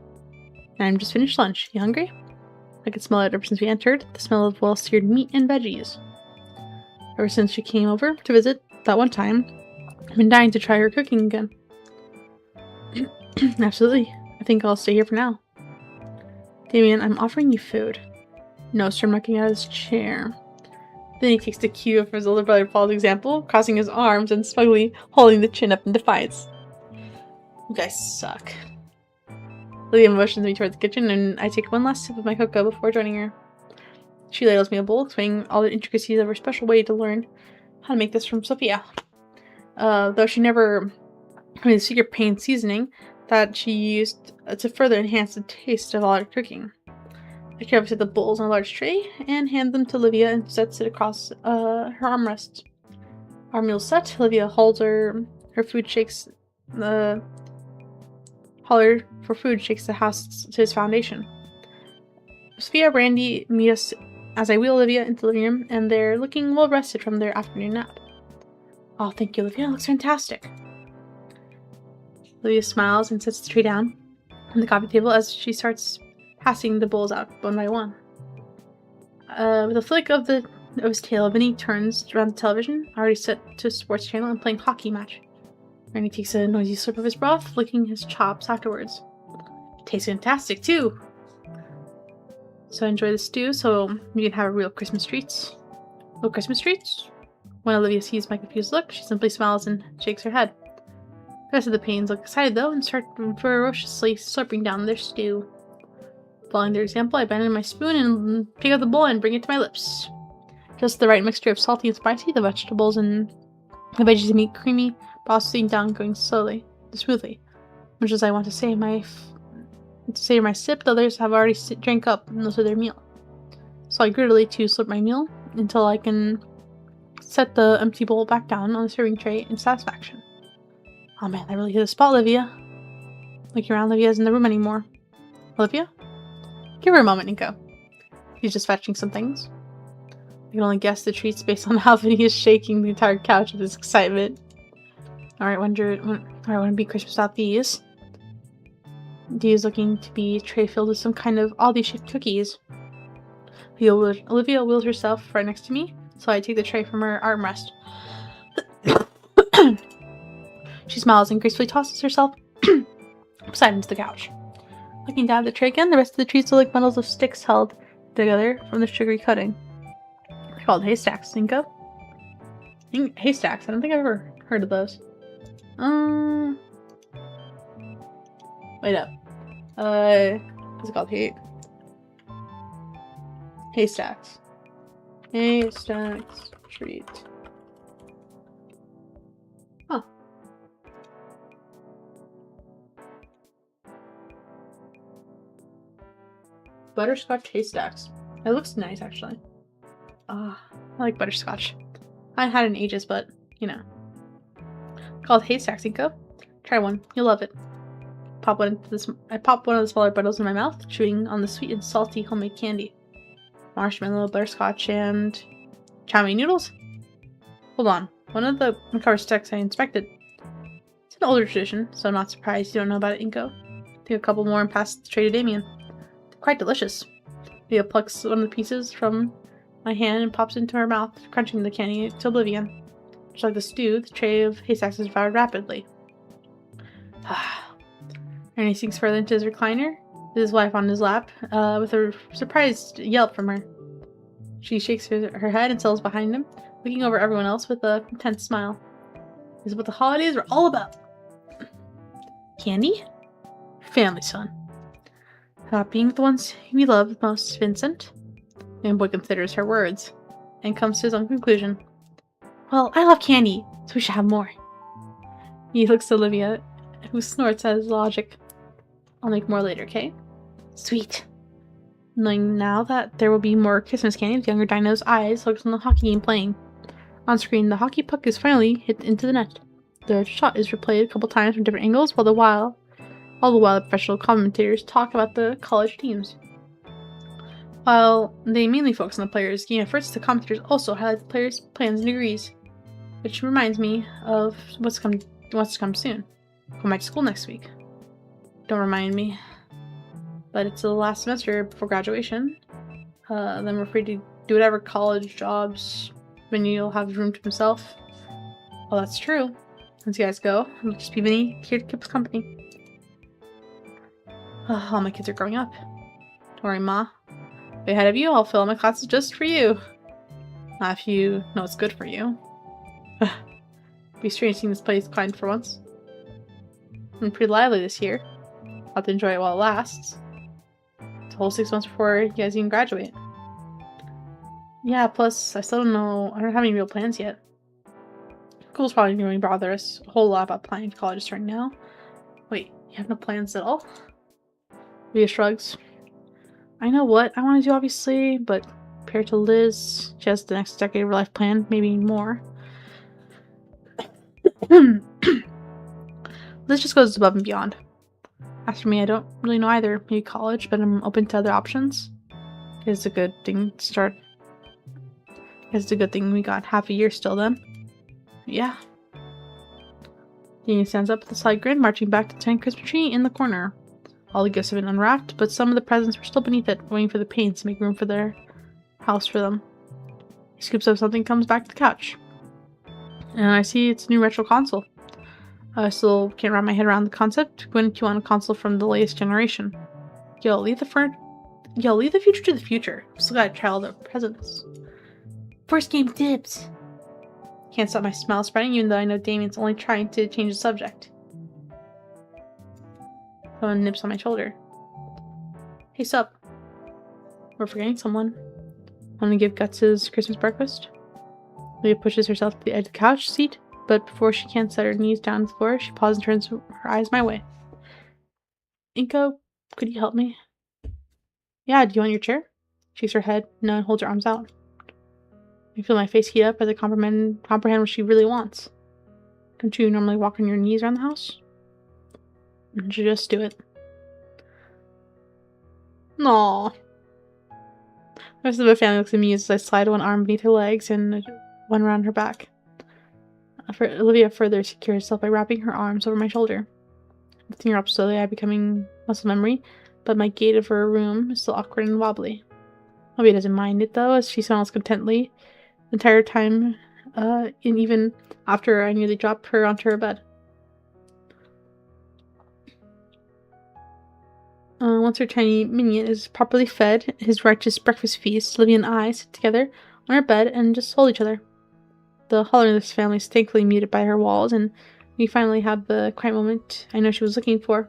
And I'm just finished lunch. You hungry? I could smell it ever since we entered. The smell of well-seared meat and veggies. Ever since she came over to visit that one time, I've been dying to try her cooking again. Absolutely. I think I'll stay here for now. Damien, I'm offering you food. No, sir, I'm looking at his chair. Then he takes the cue of his older brother Paul's example, crossing his arms and smugly holding the chin up in defiance. You guys suck. Olivia motions me toward the kitchen, and I take one last sip of my cocoa before joining her. She ladles me a bowl, explaining all the intricacies of her special way to learn how to make this from Sophia. Though she never made the secret pain seasoning that she used to further enhance the taste of all her cooking. I carefully set the bowls on a large tray and hand them to Olivia and sets it across her armrest. Our meal's set. Olivia holds her food shakes the holler for food shakes the house to its foundation. Sophia and Randy meet us as I wheel Olivia into the living room, and they're looking well rested from their afternoon nap. Oh, thank you, Olivia. It looks fantastic. Olivia smiles and sets the tray down on the coffee table as she starts passing the bowls out one by one. With a flick of his tail, Vinny turns around the television, already set to a sports channel and playing hockey match. Randy takes a noisy slurp of his broth, licking his chops afterwards. It tastes fantastic, too! So enjoy the stew so you can have a real Christmas treats. Real Christmas treats? When Olivia sees my confused look, she simply smiles and shakes her head. The rest of the Paynes look excited, though, and start ferociously slurping down their stew. Following their example, I abandon my spoon and pick up the bowl and bring it to my lips. Just the right mixture of salty and spicy, the vegetables and the veggies and meat creamy, broth sitting down, going smoothly. Much as I want to savor my sip, the others have already drank up most of their meal. So I greedily to slurp my meal until I can set the empty bowl back down on the serving tray in satisfaction. Oh man, I really hit a spot, Olivia. Looking around, Olivia isn't in the room anymore. Olivia? Give her a moment, Nico. He's just fetching some things. I can only guess the treats based on how he is shaking the entire couch with his excitement. Alright, want to be Christmas without these. These looking to be a tray filled with some kind of oddly shaped cookies. Olivia wheels herself right next to me, so I take the tray from her armrest. She smiles and gracefully tosses herself beside into the couch. Looking down at the tray again, the rest of the treats look like bundles of sticks held together from the sugary coating. They're called haystacks, Cinco. Haystacks? I don't think I've ever heard of those. Wait up. What's it called? Haystacks. Haystacks treat. Huh. Butterscotch haystacks. It looks nice, actually. I like butterscotch. I haven't had it in ages, but, you know. Called haystacks, Cinco. Try one. You'll love it. I pop one of the smaller bundles in my mouth, chewing on the sweet and salty homemade candy. Marshmallow, butterscotch, and chow mein noodles? Hold on. One of the macabre sticks I inspected. It's an older tradition, so I'm not surprised you don't know about it, Inko. Take a couple more and pass the tray to Damien. They're quite delicious. Leah plucks one of the pieces from my hand and pops it into her mouth, crunching the candy to oblivion. Just like the stew, the tray of haystacks is devoured rapidly. Ernie sinks further into his recliner, with his wife on his lap, with a surprised yelp from her. She shakes her head and settles behind him, looking over everyone else with a content smile. This is what the holidays are all about. Candy? Family, son. About being with the ones we love most, Vincent. The young boy considers her words, and comes to his own conclusion. Well, I love candy, so we should have more. He looks to Olivia, who snorts at his logic. I'll make more later, okay? Sweet. Knowing now that there will be more Christmas candy, the younger Dino's eyes looks on the hockey game playing. On screen, the hockey puck is finally hit into the net. The shot is replayed a couple times from different angles, all the while the professional commentators talk about the college teams. While they mainly focus on the players' game efforts, the commentators also highlight the players' plans and degrees, which reminds me of what's to come soon. Going back to school next week. Don't remind me. But it's the last semester before graduation. Then we're free to do whatever college jobs. Vinny will have room to himself. Well, that's true. Once you guys go, I'll just be Vinny here to keep us company. All my kids are growing up. Don't worry, Ma. Way ahead of you, I'll fill all my classes just for you. Not if you know it's good for you. Be strange seeing this place quiet for once. I'm pretty lively this year. I'll have to enjoy it while it lasts. It's a whole 6 months before you guys even graduate. Yeah, plus I still don't know. I don't have any real plans yet. School's probably going to bother us a whole lot about applying to colleges right now. Wait, you have no plans at all? Leah shrugs. I know what I want to do, obviously, but compared to Liz, she has the next decade of her life planned, maybe more. Liz just goes above and beyond. As for me, I don't really know either. Maybe college, but I'm open to other options. It's a good thing to start. It's a good thing we got half a year still then. Yeah. Dean stands up with a slight grin, marching back to the tiny Christmas tree in the corner. All the gifts have been unwrapped, but some of the presents were still beneath it, waiting for the paints to make room for their house for them. He scoops up something, comes back to the couch. And I see it's a new retro console. I still can't wrap my head around the concept. When do you want a console from the latest generation? Yo, leave the future to the future. Still gotta try all the presents. First game dibs. Can't stop my smile spreading, even though I know Damien's only trying to change the subject. Someone nips on my shoulder. Hey, sup? We're forgetting someone. Want to give Guts his Christmas breakfast? Leah pushes herself to the edge of the couch seat, but before she can set her knees down on the floor, she pauses and turns her eyes my way. Inko, could you help me? Yeah, do you want your chair? She shakes her head, no, and holds her arms out. I feel my face heat up as I comprehend what she really wants. Don't you normally walk on your knees around the house? You should just do it. Aww. The rest of the family looks amused as I slide one arm beneath her legs and one around her back. Olivia further secures herself by wrapping her arms over my shoulder. Lifting her up slowly, I becoming muscle memory, but my gait of her room is still awkward and wobbly. Olivia doesn't mind it though, as she smiles contentedly the entire time, and even after I nearly dropped her onto her bed. Once her tiny minion is properly fed his righteous breakfast feast, Olivia and I sit together on our bed and just hold each other. The holler in this family is thankfully muted by her walls, and we finally have the quiet moment I know she was looking for.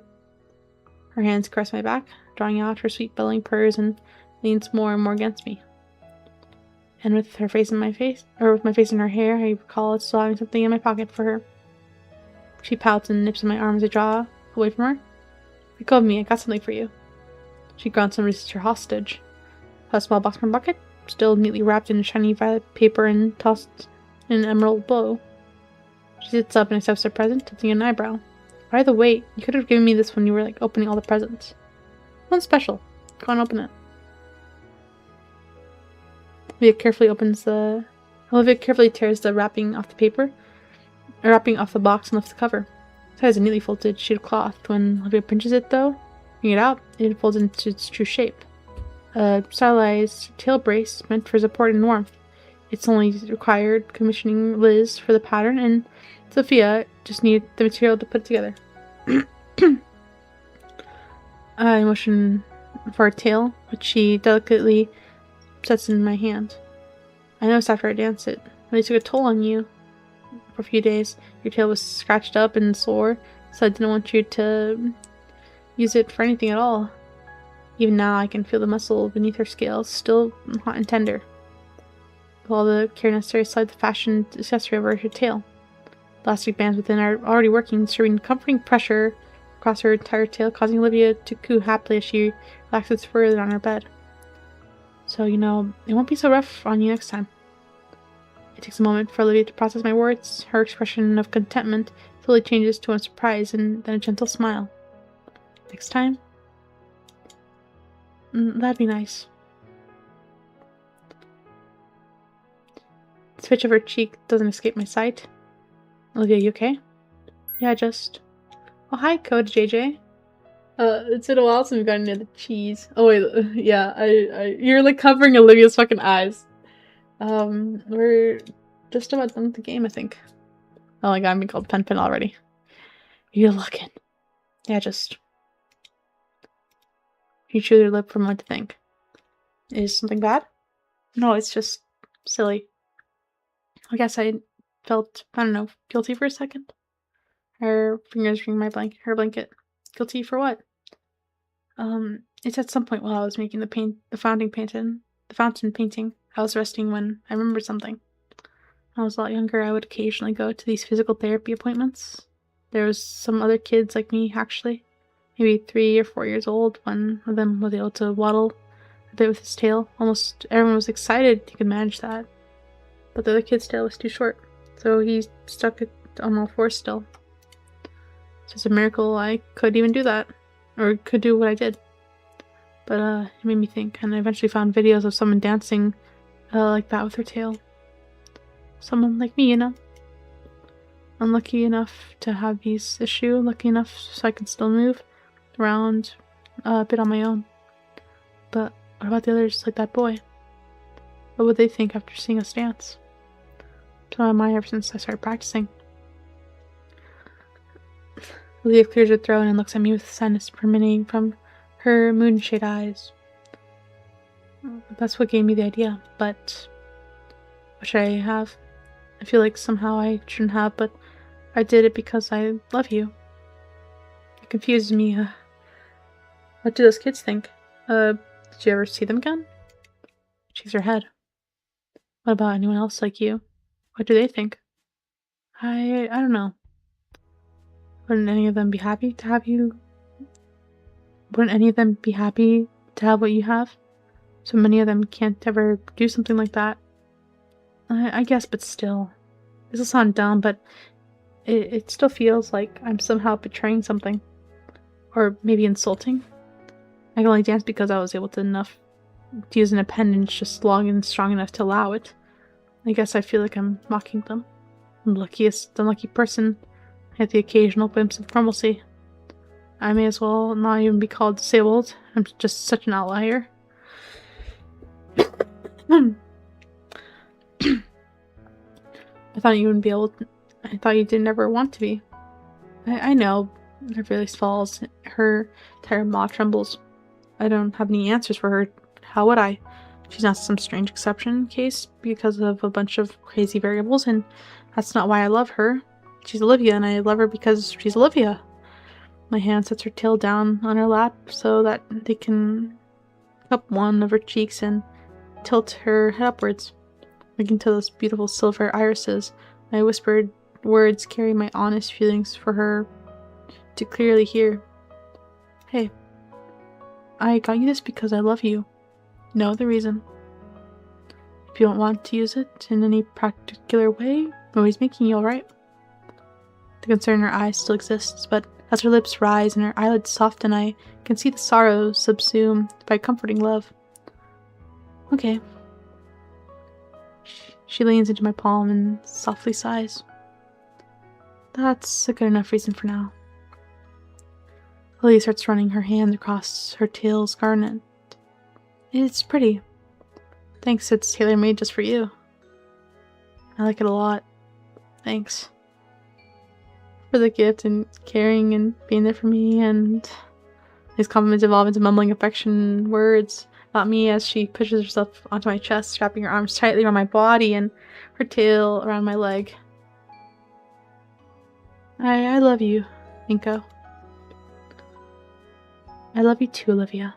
Her hands caress my back, drawing out her sweet bellowing purrs, and leans more and more against me. And with her face in my face, or with my face in her hair, I recall still having something in my pocket for her. She pouts and nips at my arm as I draw away from her. Let go of me, I got something for you. She grunts and releases her hostage. A small box from bucket, still neatly wrapped in shiny violet paper and tossed in an emerald bow. She sits up and accepts her present, tilting an eyebrow. By the way, you could have given me this when you were opening all the presents. One special. Go on, open it. Olivia carefully tears the wrapping off the box and lifts the cover. It has a neatly folded sheet of cloth. When Olivia pinches it, though, bringing it out, it folds into its true shape. A stylized tail brace meant for support and warmth. It's only required commissioning Liz for the pattern, and Sophia just needed the material to put it together. I motion for a tail, which she delicately sets in my hand. I noticed after I danced it really took a toll on you. For a few days, your tail was scratched up and sore, so I didn't want you to use it for anything at all. Even now, I can feel the muscle beneath her scales, still hot and tender. With all the care necessary, slide the fashioned accessory over her tail. The elastic bands within are already working, distributing comforting pressure across her entire tail, causing Olivia to coo happily as she relaxes further on her bed. So, it won't be so rough on you next time. It takes a moment for Olivia to process my words. Her expression of contentment slowly changes to one of surprise and then a gentle smile. Next time? That'd be nice. The twitch of her cheek doesn't escape my sight. Olivia, you okay? Yeah, just... Oh, hi, Code JJ. It's been a while since we've gotten near the cheese. Oh, wait, yeah, you're, covering Olivia's fucking eyes. We're just about done with the game, I think. Oh my god, I'm being called Pen already. You're looking. Yeah, just... You chew your lip for a moment to think. Is something bad? No, it's just silly. I guess I felt, I don't know, guilty for a second. Her fingers ring her blanket. Guilty for what? It's at some point while I was making the fountain painting, I was resting when I remembered something. When I was a lot younger, I would occasionally go to these physical therapy appointments. There was some other kids like me, actually. Maybe 3 or 4 years old. One of them was able to waddle a bit with his tail. Almost everyone was excited he could manage that. But the other kid's tail was too short, so he stuck it on all fours still. It's just a miracle I could even do that. Or could do what I did. But it made me think, and I eventually found videos of someone dancing like that with her tail. Someone like me, you know? Unlucky enough to have these issues, lucky enough so I can still move around a bit on my own. But what about the others, like that boy? What would they think after seeing us dance? It's been on my mind ever since I started practicing. Leah clears her throat and looks at me with sadness emanating from her moonshade eyes. That's what gave me the idea, but what should I have? I feel like somehow I shouldn't have, but I did it because I love you. It confuses me. What do those kids think? Did you ever see them again? She shakes her head. What about anyone else like you? What do they think? I don't know. Wouldn't any of them be happy to have you? Wouldn't any of them be happy to have what you have? So many of them can't ever do something like that. I guess, but still. This will sound dumb, but it still feels like I'm somehow betraying something. Or maybe insulting. I can only dance because I was able to use an appendage just long and strong enough to allow it. I guess I feel like I'm mocking them. I'm the luckiest unlucky person. I had the occasional glimpse of normalcy. I may as well not even be called disabled. I'm just such an outlier. I thought you wouldn't be able to, I thought you didn't ever want to be. I know. Her voice falls. Her entire maw trembles. I don't have any answers for her. How would I? She's not some strange exception case because of a bunch of crazy variables, and that's not why I love her. She's Olivia, and I love her because she's Olivia. My hand sets her tail down on her lap so that they can cup one of her cheeks and tilt her head upwards. Looking to those beautiful silver irises, my whispered words carry my honest feelings for her to clearly hear. Hey, I got you this because I love you. No other reason. If you don't want to use it in any particular way, I'm always making you alright. The concern in her eyes still exists, but as her lips rise and her eyelids soften, I can see the sorrow subsumed by comforting love. Okay. She leans into my palm and softly sighs. That's a good enough reason for now. Lily starts running her hand across her tail's garnet. It's pretty. Thanks, it's tailor-made just for you. I like it a lot. Thanks. For the gift and caring and being there for me, and these compliments evolve into mumbling affection words about me as she pushes herself onto my chest, wrapping her arms tightly around my body and her tail around my leg. I love you, Inko. I love you too, Olivia.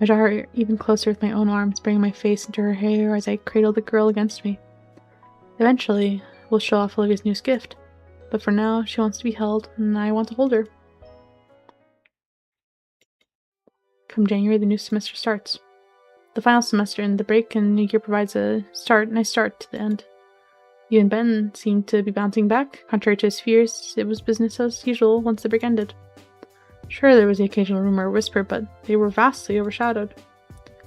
I draw her even closer with my own arms, bringing my face into her hair as I cradle the girl against me. Eventually, we'll show off Olivia's newest gift, but for now, she wants to be held, and I want to hold her. Come January, the new semester starts. The final semester and the break in the year provides a nice start to the end. You and Ben seemed to be bouncing back. Contrary to his fears, it was business as usual once the break ended. Sure, there was the occasional rumor or whisper, but they were vastly overshadowed.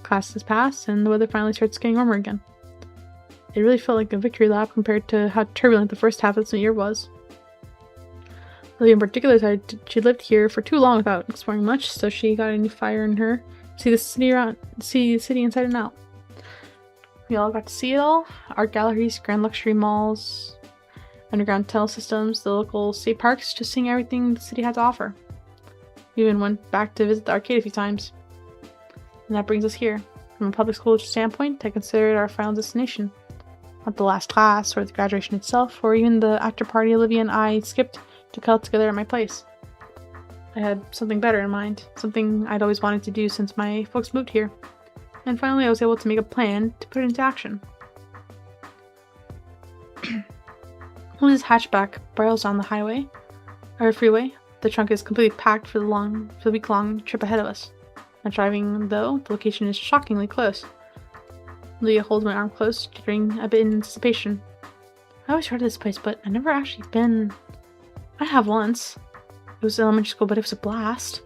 Classes passed, and the weather finally starts getting warmer again. It really felt like a victory lap compared to how turbulent the first half of the year was. Lily in particular said she lived here for too long without exploring much, so she got a new fire in her to see the city inside and out. We all got to see it all. Art galleries, grand luxury malls, underground tunnel systems, the local state parks, just seeing everything the city had to offer. We even went back to visit the arcade a few times. And that brings us here. from a public school standpoint, I consider it our final destination. Not the last class, or the graduation itself, or even the after party Olivia and I skipped to cuddle together at my place. I had something better in mind, something I'd always wanted to do since my folks moved here. And finally I was able to make a plan to put it into action. Lily's hatchback barrels down the freeway. The trunk is completely packed for the week-long trip ahead of us. Not driving, though, the location is shockingly close. Leah holds my arm close, jittering a bit in anticipation. I always heard of this place, but I've never actually been. I have once. It was elementary school, but it was a blast.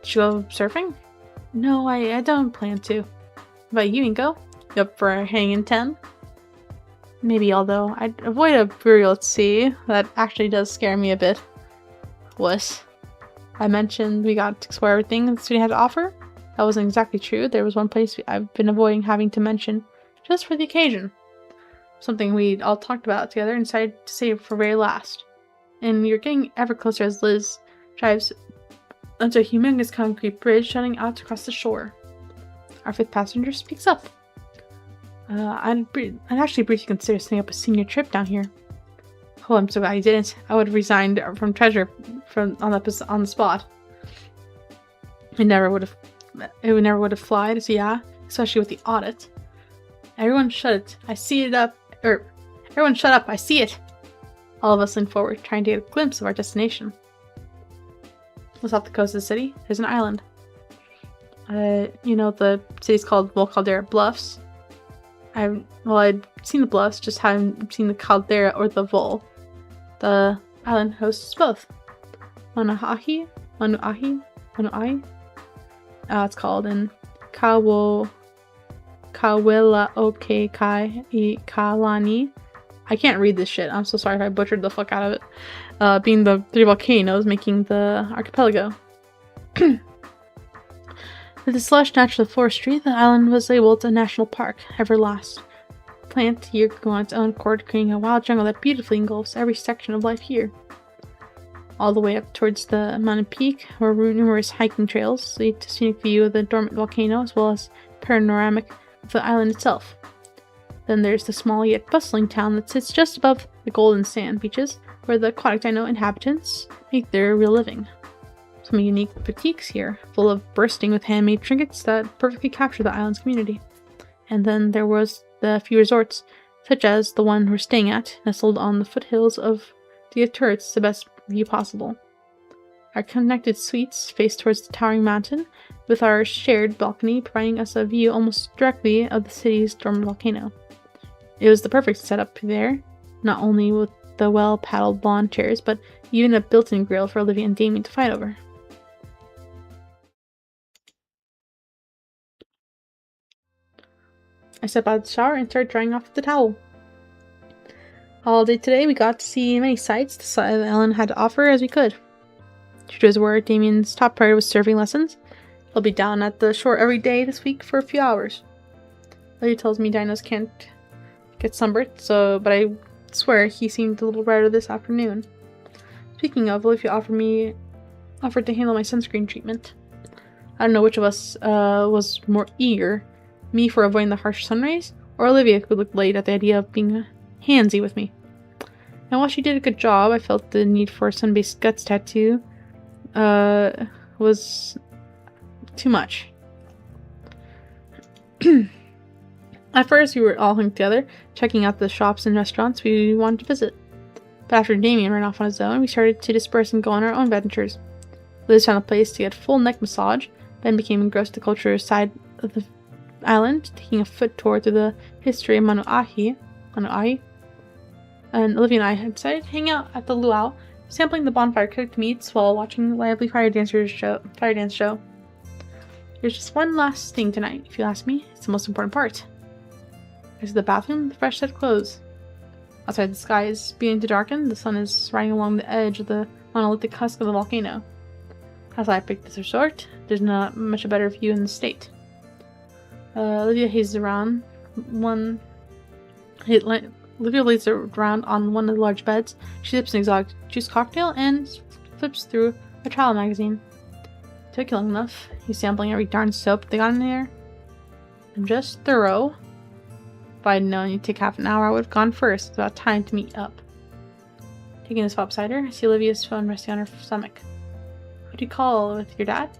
Did you go surfing? No, I don't plan to. How about you, Inko? You up for hanging in 10? Maybe, although I'd avoid a burial at sea. That actually does scare me a bit. Wuss. I mentioned we got to explore everything the city had to offer. That wasn't exactly true. There was one place I've been avoiding having to mention, just for the occasion. Something we'd all talked about together and decided to save for very last. And we were getting ever closer as Liz drives onto a humongous concrete bridge jutting out across the shore. Our fifth passenger speaks up. I'd actually briefly consider setting up a senior trip down here. Oh, I'm so glad I didn't. I would have resigned from treasure on the spot. It never would have flied, so yeah, especially with the audit. Everyone shut it. Everyone shut up, I see it. All of us leaned forward, trying to get a glimpse of our destination. Just off the coast of the city, there's an island. The city's called Caldera Bluffs. I'd seen the bluffs, just haven't seen the caldera or the vol. The island hosts both. Manuai, it's called, in Kawilaokekai I Kalani. I can't read this shit. I'm so sorry if I butchered the fuck out of it. Being the 3 volcanoes making the archipelago. With its lush natural forestry, the island was labeled a national park, Everlast. Plant here could go on its own accord, creating a wild jungle that beautifully engulfs every section of life here. All the way up towards the mountain peak, where numerous hiking trails lead to scenic view of the dormant volcano, as well as panoramic of the island itself. Then there's the small yet bustling town that sits just above the golden sand beaches, where the aquatic dino inhabitants make their real living. Some unique boutiques here, full of bursting with handmade trinkets that perfectly capture the island's community. And then there was the few resorts, such as the one we're staying at, nestled on the foothills of the turrets, the best view possible. Our connected suites face towards the towering mountain, with our shared balcony providing us a view almost directly of the city's dormant volcano. It was the perfect setup there, not only with the well-paddled lawn chairs, but even a built-in grill for Olivia and Damien to fight over. I stepped out of the shower and started drying off with the towel. All day today, we got to see many sights the island had to offer as we could. True to his word, Damien's top priority was surfing lessons. He'll be down at the shore every day this week for a few hours. Lily tells me dinos can't get sunburned, but I swear he seemed a little redder this afternoon. Speaking of, Olivia offered to handle my sunscreen treatment. I don't know which of us was more eager, me for avoiding the harsh sun rays, or Olivia who looked late at the idea of being handsy with me. And while she did a good job, I felt the need for a sun-based guts tattoo was too much. At first, we were all hung together, checking out the shops and restaurants we wanted to visit. But after Damien ran off on his own, we started to disperse and go on our own adventures. Liz found a place to get full neck massage, Ben became engrossed in the culture side of the island, taking a foot tour through the history of Manuai, and Olivia and I had decided to hang out at the luau, sampling the bonfire cooked meats while watching the lively fire dance show. There's just one last thing tonight, if you ask me. It's the most important part. There's the bathroom, the fresh set of clothes. Outside, the sky is beginning to darken. The sun is riding along the edge of the monolithic husk of the volcano. As I picked this resort, there's not much a better view in the state. Olivia hazes around Olivia lays around on one of the large beds. She sips an exotic juice cocktail and flips through a travel magazine. Took you long enough. He's sampling every darn soap they got in there. I'm just thorough. If I'd known you'd take half an hour, I would have gone first. It's about time to meet up. Taking a swap beside her, I see Olivia's phone resting on her stomach. Who'd you call with your dad?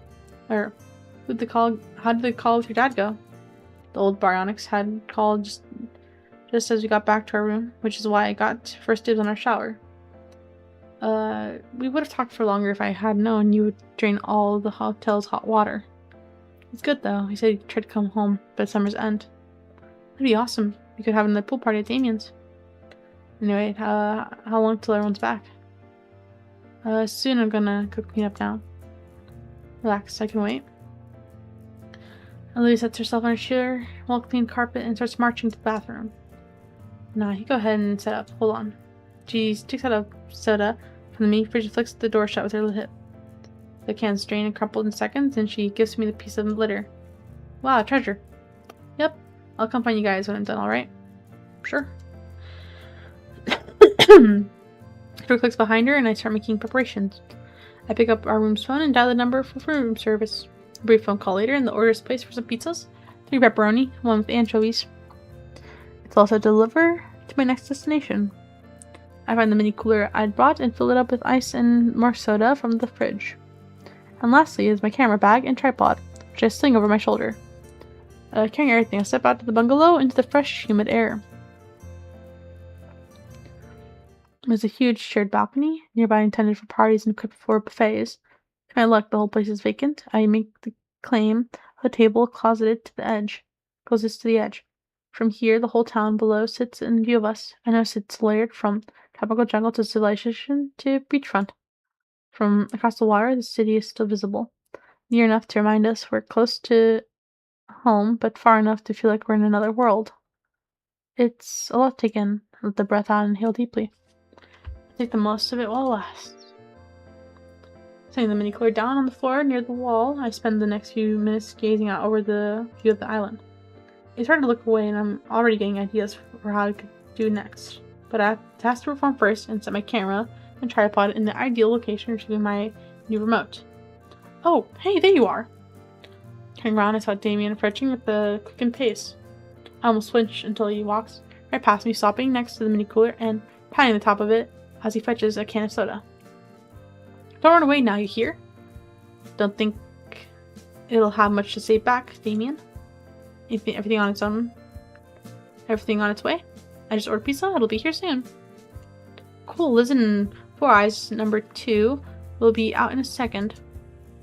Or how did the call with your dad go? The old baryonyx had called just as we got back to our room, which is why I got first dibs on our shower. We would have talked for longer if I had known you would drain all the hotel's hot water. It's good though. He said he'd try to come home by summer's end. That'd be awesome. We could have another pool party at Damien's. Anyway, how long till everyone's back? Soon. I'm gonna go clean up now. Relax, I can wait. Olivia sets herself on her chair, well clean carpet, and starts marching to the bathroom. Nah, you go ahead and set up. Hold on. She takes out a soda from the mini fridge and flicks the door shut with her little hip. The can's drained and crumpled in seconds, and she gives me the piece of litter. Wow, treasure. Yep, I'll come find you guys when I'm done, alright? Sure. Door clicks behind her, and I start making preparations. I pick up our room's phone and dial the number for room service. A brief phone call later, and the order is placed for some pizzas, 3 pepperoni, 1 with anchovies. It's also delivered to my next destination. I find the mini cooler I'd brought and fill it up with ice and more soda from the fridge. And lastly is my camera bag and tripod, which I sling over my shoulder. Carrying everything, I step out to the bungalow into the fresh, humid air. There's a huge shared balcony, nearby intended for parties and equipped for buffets. To my luck, the whole place is vacant. I make the claim of a table closeted to the edge. Closest to the edge. From here, the whole town below sits in view of us. I notice it's layered from tropical jungle to civilization to beachfront. From across the water, the city is still visible. Near enough to remind us we're close to home, but far enough to feel like we're in another world. It's a lot to take in. Let the breath out and inhale deeply. Take the most of it while it lasts. Setting the mini cooler down on the floor near the wall, I spend the next few minutes gazing out over the view of the island. It's hard to look away, and I'm already getting ideas for how I could do next. But I have to task the reform first and set my camera and tripod in the ideal location for my new remote. Oh, hey, there you are! Turning around, I saw Damien approaching with a quickened pace. I almost flinched until he walks right past me, stopping next to the mini cooler and patting the top of it as he fetches a can of soda. Don't run away now, you hear? Don't think it'll have much to say back, Damien. Everything on its own. Everything on its way. I just ordered pizza. It'll be here soon. Cool. Liz and Four Eyes number 2 will be out in a second.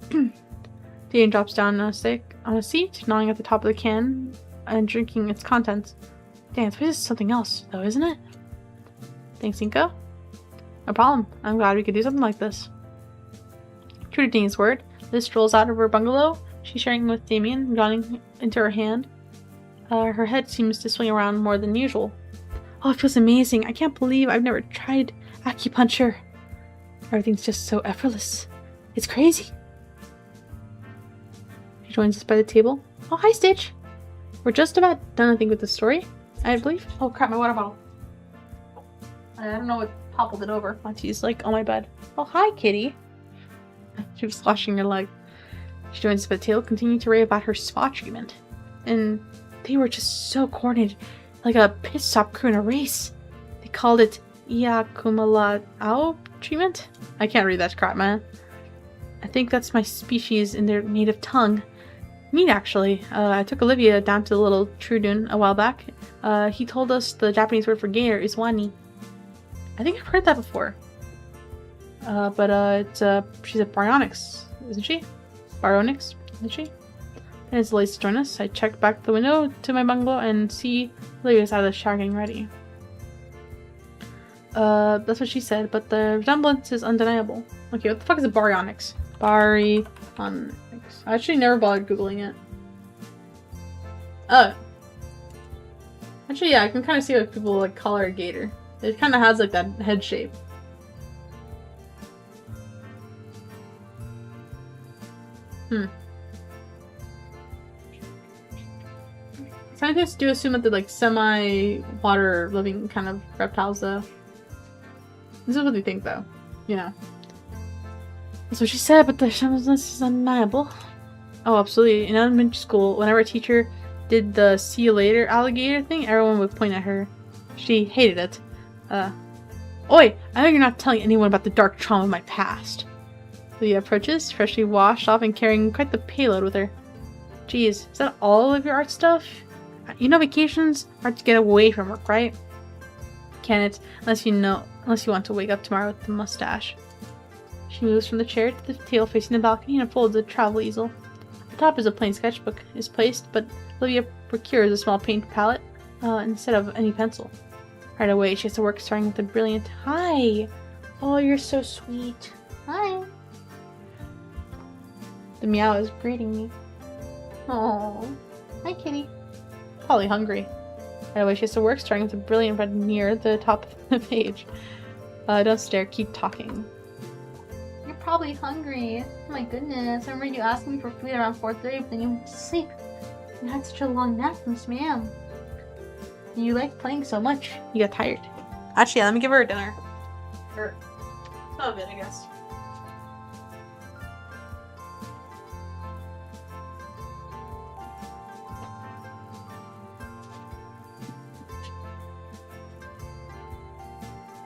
Damien drops down on a seat, gnawing at the top of the can and drinking its contents. Damn, this is something else, though, isn't it? Thanks, Inko. No problem. I'm glad we could do something like this. True to Dean's word, Liz strolls out of her bungalow. She's sharing with Damien, yawning into her hand. Her head seems to swing around more than usual. Oh, it feels amazing. I can't believe I've never tried acupuncture. Everything's just so effortless. It's crazy. She joins us by the table. Oh, hi, Stitch. We're just about done, I think, with the story, I believe. Oh, crap, my water bottle. I don't know what toppled it over. Auntie's like on my bed. Oh, hi, kitty. She was sloshing her leg. She joins us by the table, continuing to rave about her spa treatment. And they were just so coordinated, like a pit stop crew in a race. They called it Iakumala'au treatment? I can't read that crap, man. I think that's my species in their native tongue. Neat, actually. I took Olivia down to the little Trudun a while back. He told us the Japanese word for gator is wani. I think I've heard that before. She's a baryonyx, isn't she? Baryonyx, isn't she? And it's late to join us. I check back the window to my bungalow and see Olivia's out of the shower getting ready. That's what she said, but the resemblance is undeniable. Okay, what the fuck is a baryonyx? Baryonyx. I actually never bothered googling it. Oh. Actually, yeah, I can kind of see what people like call her a gator. It kind of has like that head shape. Scientists do assume that they're like semi-water living kind of reptiles though. This is what they think though, you know. That's what she said, but the resemblance is undeniable. Oh, absolutely. In elementary school, whenever a teacher did the see you later alligator thing, everyone would point at her. She hated it. Oi! I know you're not telling anyone about the dark trauma of my past. Leah approaches, freshly washed off and carrying quite the payload with her. Geez, is that all of your art stuff? You know vacations are to get away from work, right? Can it, unless you want to wake up tomorrow with the mustache. She moves from the chair to the table facing the balcony and unfolds a travel easel. At the top is a plain sketchbook is placed, but Olivia procures a small paint palette instead of any pencil. Right away, she has to work starting with a brilliant "Hi! Oh, you're so sweet. Hi!" The meow is greeting me. Oh, hi kitty. Probably hungry. Right away, she has to work starting with a brilliant red near the top of the page. Don't stare, keep talking. You're probably hungry. Oh my goodness, I remember you asking me for food around 4:30, but then you went to sleep. You had such a long nap from this man. You liked playing so much, you got tired. Actually, let me give her a dinner. Or some of it, I guess.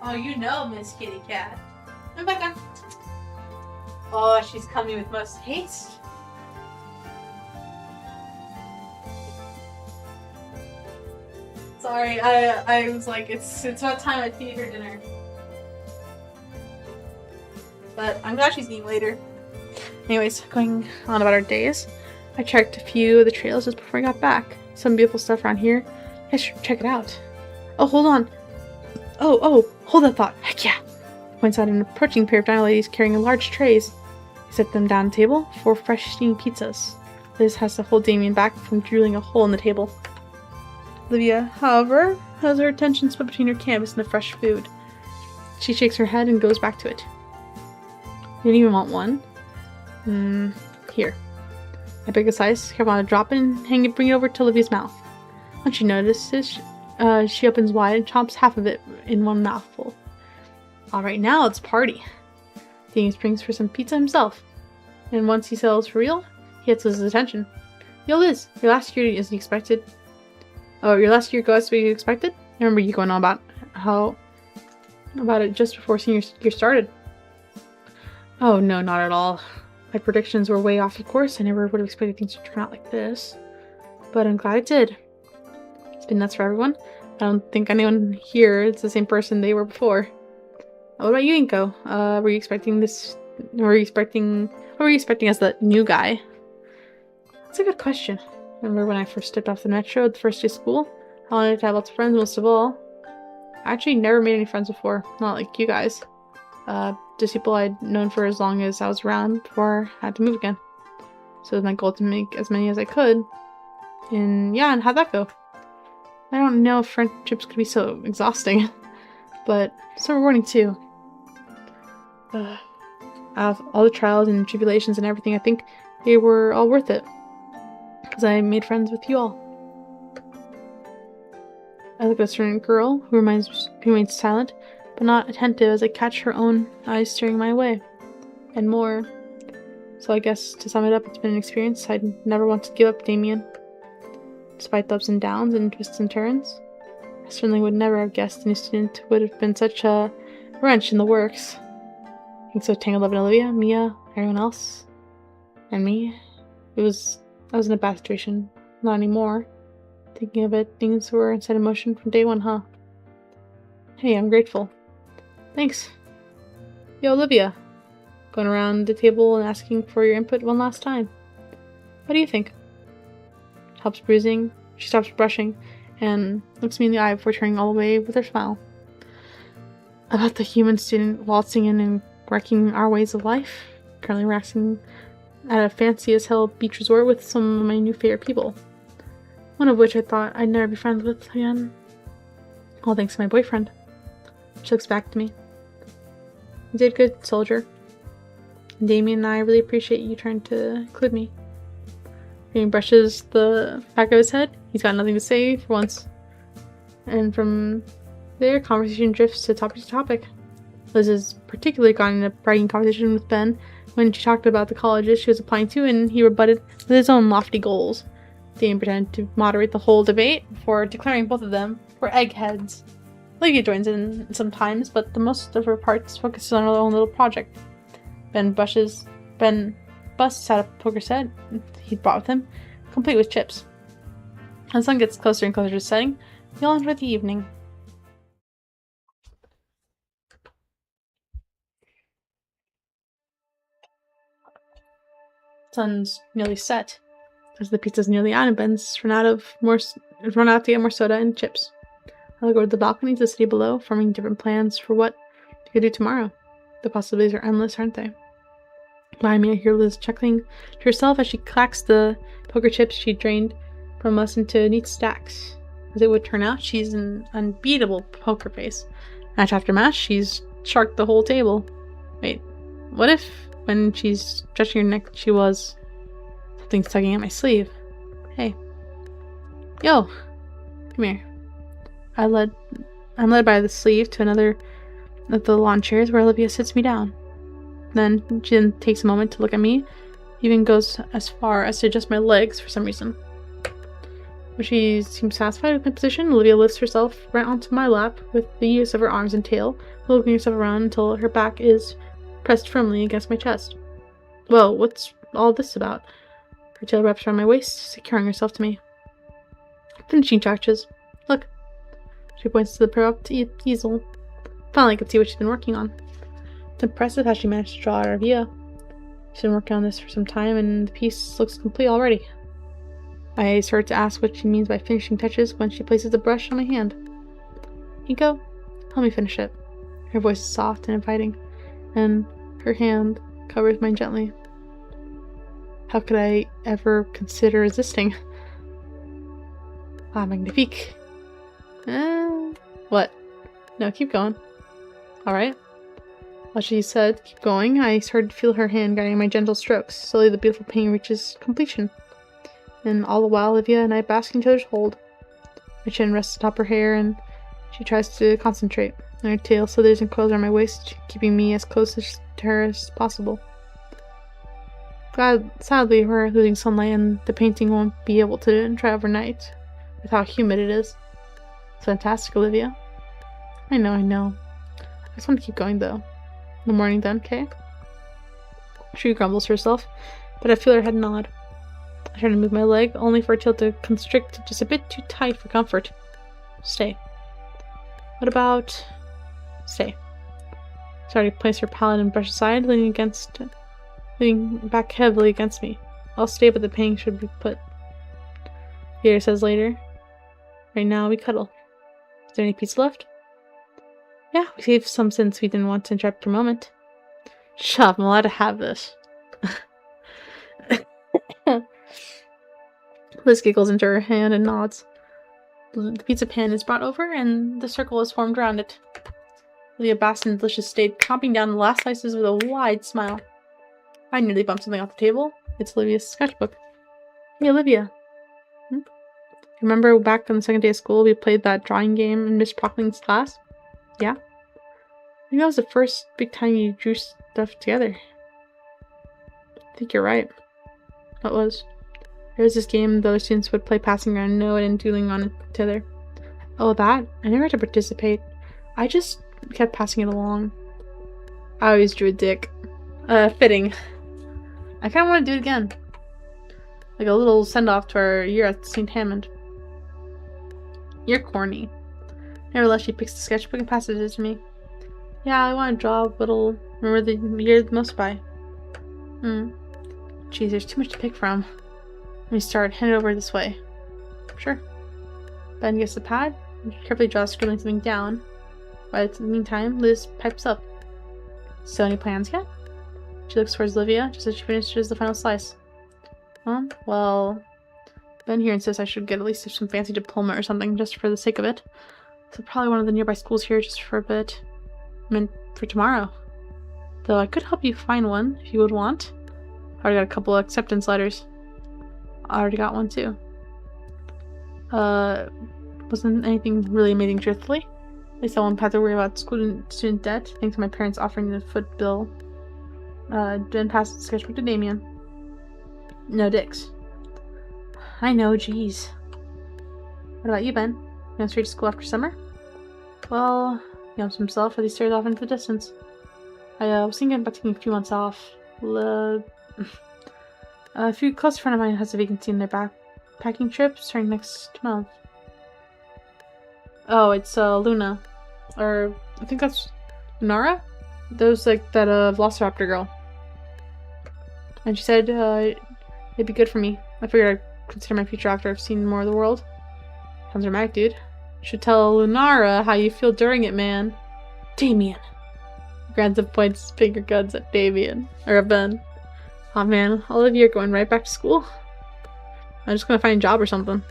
Oh, you know, Miss Kitty Cat. Rebecca. Oh, she's coming with most haste. Sorry, I was like, it's about time I feed her dinner. But I'm glad she's eating later. Anyways, going on about our days. I checked a few of the trails just before I got back. Some beautiful stuff around here. I should check it out. Oh, hold on. Oh, hold that thought. Heck yeah. Points out an approaching pair of dino ladies carrying large trays. They set them down the table for fresh steamed pizzas. Liz has to hold Damien back from drilling a hole in the table. Olivia, however, has her attention split between her canvas and the fresh food. She shakes her head and goes back to it. You didn't even want one? Here. I pick a slice, careful not to drop it, and bring it over to Olivia's mouth. Once she notices, she opens wide and chomps half of it in one mouthful. Alright, now it's party. Damien springs for some pizza himself. And once he settles for real, he gets Liz's attention. Yo, Liz, your last year isn't expected. Oh, your last year goes as we expected? I remember you going on about it just before senior year started. Oh, no, not at all. My predictions were way off, of course. I never would have expected things to turn out like this. But I'm glad it did. It's been nuts for everyone. I don't think anyone here is the same person they were before. What about you, Inko? Were you expecting this? What were you expecting as the new guy? That's a good question. Remember when I first stepped off the metro the first day of school? I wanted to have lots of friends most of all. I actually never made any friends before. Not like you guys. Just people I'd known for as long as I was around before I had to move again. So it was my goal to make as many as I could. And yeah, and how'd that go? I don't know if friendships could be so exhausting. But so rewarding too. Out of all the trials and tribulations and everything, I think they were all worth it. Because I made friends with you all. I look at a certain girl who remains silent, but not attentive as I catch her own eyes staring my way. And more. So I guess, to sum it up, it's been an experience I'd never want to give up Damien. Despite the ups and downs and twists and turns. I certainly would never have guessed a new student would have been such a wrench in the works. Being so tangled up in Olivia, Mia, everyone else, and me. I was in a bad situation. Not anymore. Thinking of it, things were in set in motion from day one, huh? Hey, I'm grateful. Thanks. Yo, Olivia. Going around the table and asking for your input one last time. What do you think? Helps bruising. She stops brushing and looks me in the eye before turning all the way with her smile. About the human student waltzing in and wrecking our ways of life. Currently relaxing at a fancy as hell beach resort with some of my new favorite people. One of which I thought I'd never be friends with again. All thanks to my boyfriend. She looks back to me. You did good, soldier. And Damien and I really appreciate you trying to include me. He brushes the back of his head. He's got nothing to say for once. And from there, conversation drifts to topic. Liz has particularly gotten in a bragging conversation with Ben when she talked about the colleges she was applying to, and he rebutted with his own lofty goals. Damien pretended to moderate the whole debate before declaring both of them were eggheads. Olivia joins in sometimes, but the most of her parts focuses on her own little project. Ben busts out a poker set he'd brought with him, complete with chips. As the sun gets closer and closer to setting, we all enjoy the evening. Sun's nearly set, as the pizza's nearly out and Ben's run out to get more soda and chips. I look over the balcony to the city below, forming different plans for what we could do tomorrow. The possibilities are endless, aren't they? Behind me, I hear Liz chuckling to herself as she clacks the poker chips she drained from us into neat stacks. As it would turn out, she's an unbeatable poker face. Match after match, she's sharked the whole table. Wait, what if when she's stretching her neck, she was something tugging at my sleeve? Hey. Yo. Come here. I'm led by the sleeve to another of the lawn chairs where Olivia sits me down. Then she takes a moment to look at me, even goes as far as to adjust my legs for some reason. When she seems satisfied with my position, Olivia lifts herself right onto my lap with the use of her arms and tail, looking herself around until her back is pressed firmly against my chest. Well, what's all this about? Her tail wraps around my waist, securing herself to me. Finishing touches. Look. She points to the prop easel. Finally, I can see what she's been working on. It's impressive how she managed to draw out our view. She's been working on this for some time, and the piece looks complete already. I start to ask what she means by finishing touches when she places the brush on my hand. Nico, help me finish it. Her voice is soft and inviting, and her hand covers mine gently. How could I ever consider resisting? Ah, magnifique. What? No, keep going. Alright. While she said, keep going, I started to feel her hand guiding my gentle strokes. Slowly the beautiful painting reaches completion. And all the while, Olivia and I bask in each other's hold. My chin rests atop her hair, and she tries to concentrate. And her tail slithers and coils around my waist, keeping me as close to her as possible. Sadly, we're losing sunlight, and the painting won't be able to dry overnight, with how humid it is. It's fantastic, Olivia. I know. I just want to keep going, though. In the morning, then, okay? She grumbles to herself, but I feel her head nod. I try to move my leg, only for her tail to constrict just a bit too tight for comfort. Stay. What about... Stay. Sorry to place her palette and brush aside, leaning back heavily against me. I'll stay, but the painting should be put. Gator says later. Right now, we cuddle. Is there any pizza left? Yeah, we saved some since we didn't want to interrupt your moment. Shut up, I'm allowed to have this. Liz giggles into her hand and nods. The pizza pan is brought over, and the circle is formed around it. Olivia basks in delicious state, chomping down the last slices with a wide smile. I nearly bumped something off the table. It's Olivia's sketchbook. Hey, Olivia. Remember back on the second day of school, we played that drawing game in Miss Prockling's class? Yeah? I think that was the first big time you drew stuff together. I think you're right. What was? There was this game the other students would play passing around note and doodling on each other. Oh, that? I never had to participate. I just kept passing it along. I always drew a dick. Fitting. I kinda want to do it again. Like a little send-off to our year at St. Hammond. You're corny. Nevertheless, she picks the sketchbook and passes it to me. Yeah, I want to draw what will remember the year the most by. Geez, there's too much to pick from. Let me start. Hand it over this way. Sure. Ben gets the pad and carefully draws scribbling something down. By the meantime, Liz pipes up. So, any plans yet? She looks towards Olivia just as she finishes the final slice. Well, Ben here insists I should get at least some fancy diploma or something just for the sake of it. So probably one of the nearby schools here just for a bit. I meant for tomorrow. Though I could help you find one if you would want. I already got a couple of acceptance letters. I already got one too. Wasn't anything really amazing, truthfully. At least I won't have to worry about student debt thanks to my parents offering the foot bill. Then pass the sketchbook to Damien. No dicks. I know, jeez. What about you, Ben? Going straight to school after summer? Well, he helps himself as he stares off into the distance. I was thinking about taking a few months off. A few close friend of mine has a vacancy in their backpacking trip starting next month. Oh, it's Luna. Or I think that's Nara? Those like that Velociraptor girl. And she said it'd be good for me. I figured I'd consider my future after I've seen more of the world. Sounds dramatic, dude. Should tell Lunara how you feel during it, man. Damien. Grands points his finger guns at Damien. Or at Ben. Aw, man. All of you are going right back to school. I'm just gonna find a job or something.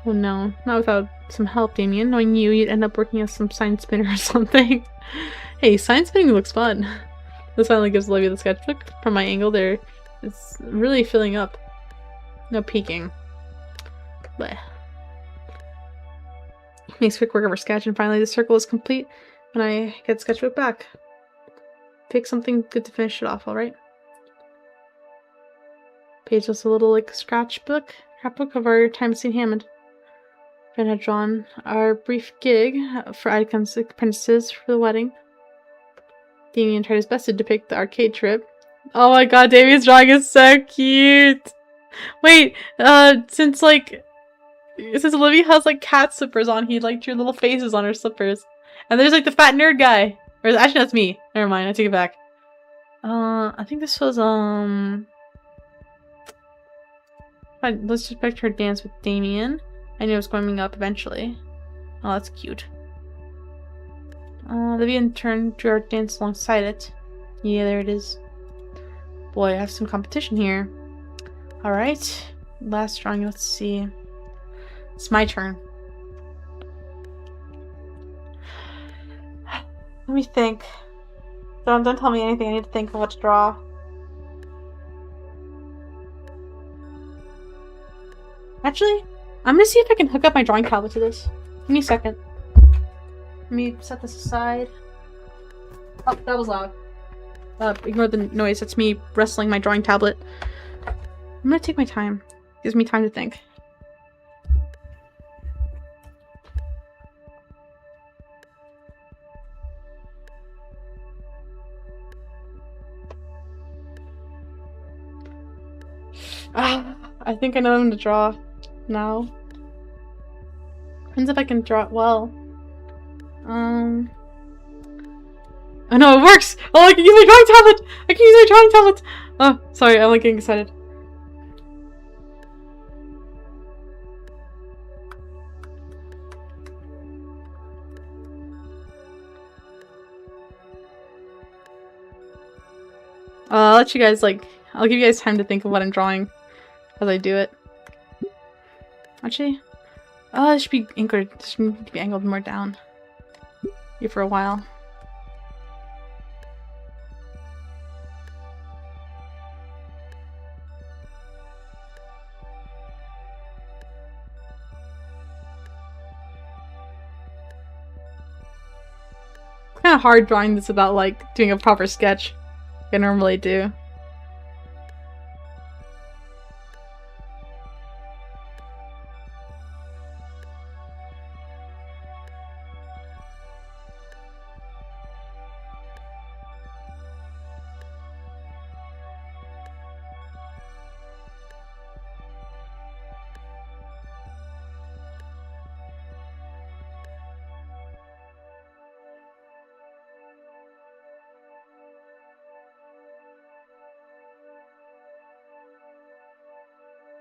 Oh no. Not without some help, Damien. Knowing you, you'd end up working as some sign spinner or something. Hey, sign spinning looks fun. This finally gives Olivia the sketchbook. From my angle there, it's really filling up. No peeking. Blech. Makes quick work of her sketch, and finally the circle is complete when I get the sketchbook back. Pick something good to finish it off, alright? Page was a little like scrapbook of our time at St. Hammond. Ben had drawn our brief gig for icons apprentices for the wedding. Damien tried his best to depict the arcade trip. Oh my god, Damien's drawing is so cute! Wait, since Olivia has like cat slippers on, he like drew little faces on her slippers. And there's like the fat nerd guy. Or actually that's me. Never mind, I take it back. I think this was let's just picture her dance with Damien. I knew it was coming up eventually. Oh, that's cute. Olivia in turn drew our dance alongside it. Yeah, there it is. Boy, I have some competition here. Alright. Last drawing, let's see. It's my turn. Let me think. Don't tell me anything. I need to think of what to draw. Actually, I'm gonna see if I can hook up my drawing tablet to this. Give me a second. Let me set this aside. Oh, that was loud. Ignore the noise. That's me wrestling my drawing tablet. I'm gonna take my time. Gives me time to think. I think I know what I'm gonna draw now. Depends if I can draw it well. Oh no, it works! Oh, I can use my drawing tablet! I can use my drawing tablet! Oh, sorry, I'm like getting excited. I'll let you guys I'll give you guys time to think of what I'm drawing as I do it. Actually, it should be anchored. It should need to be angled more down. Here for a while. It's kind of hard drawing this without doing a proper sketch like I normally do.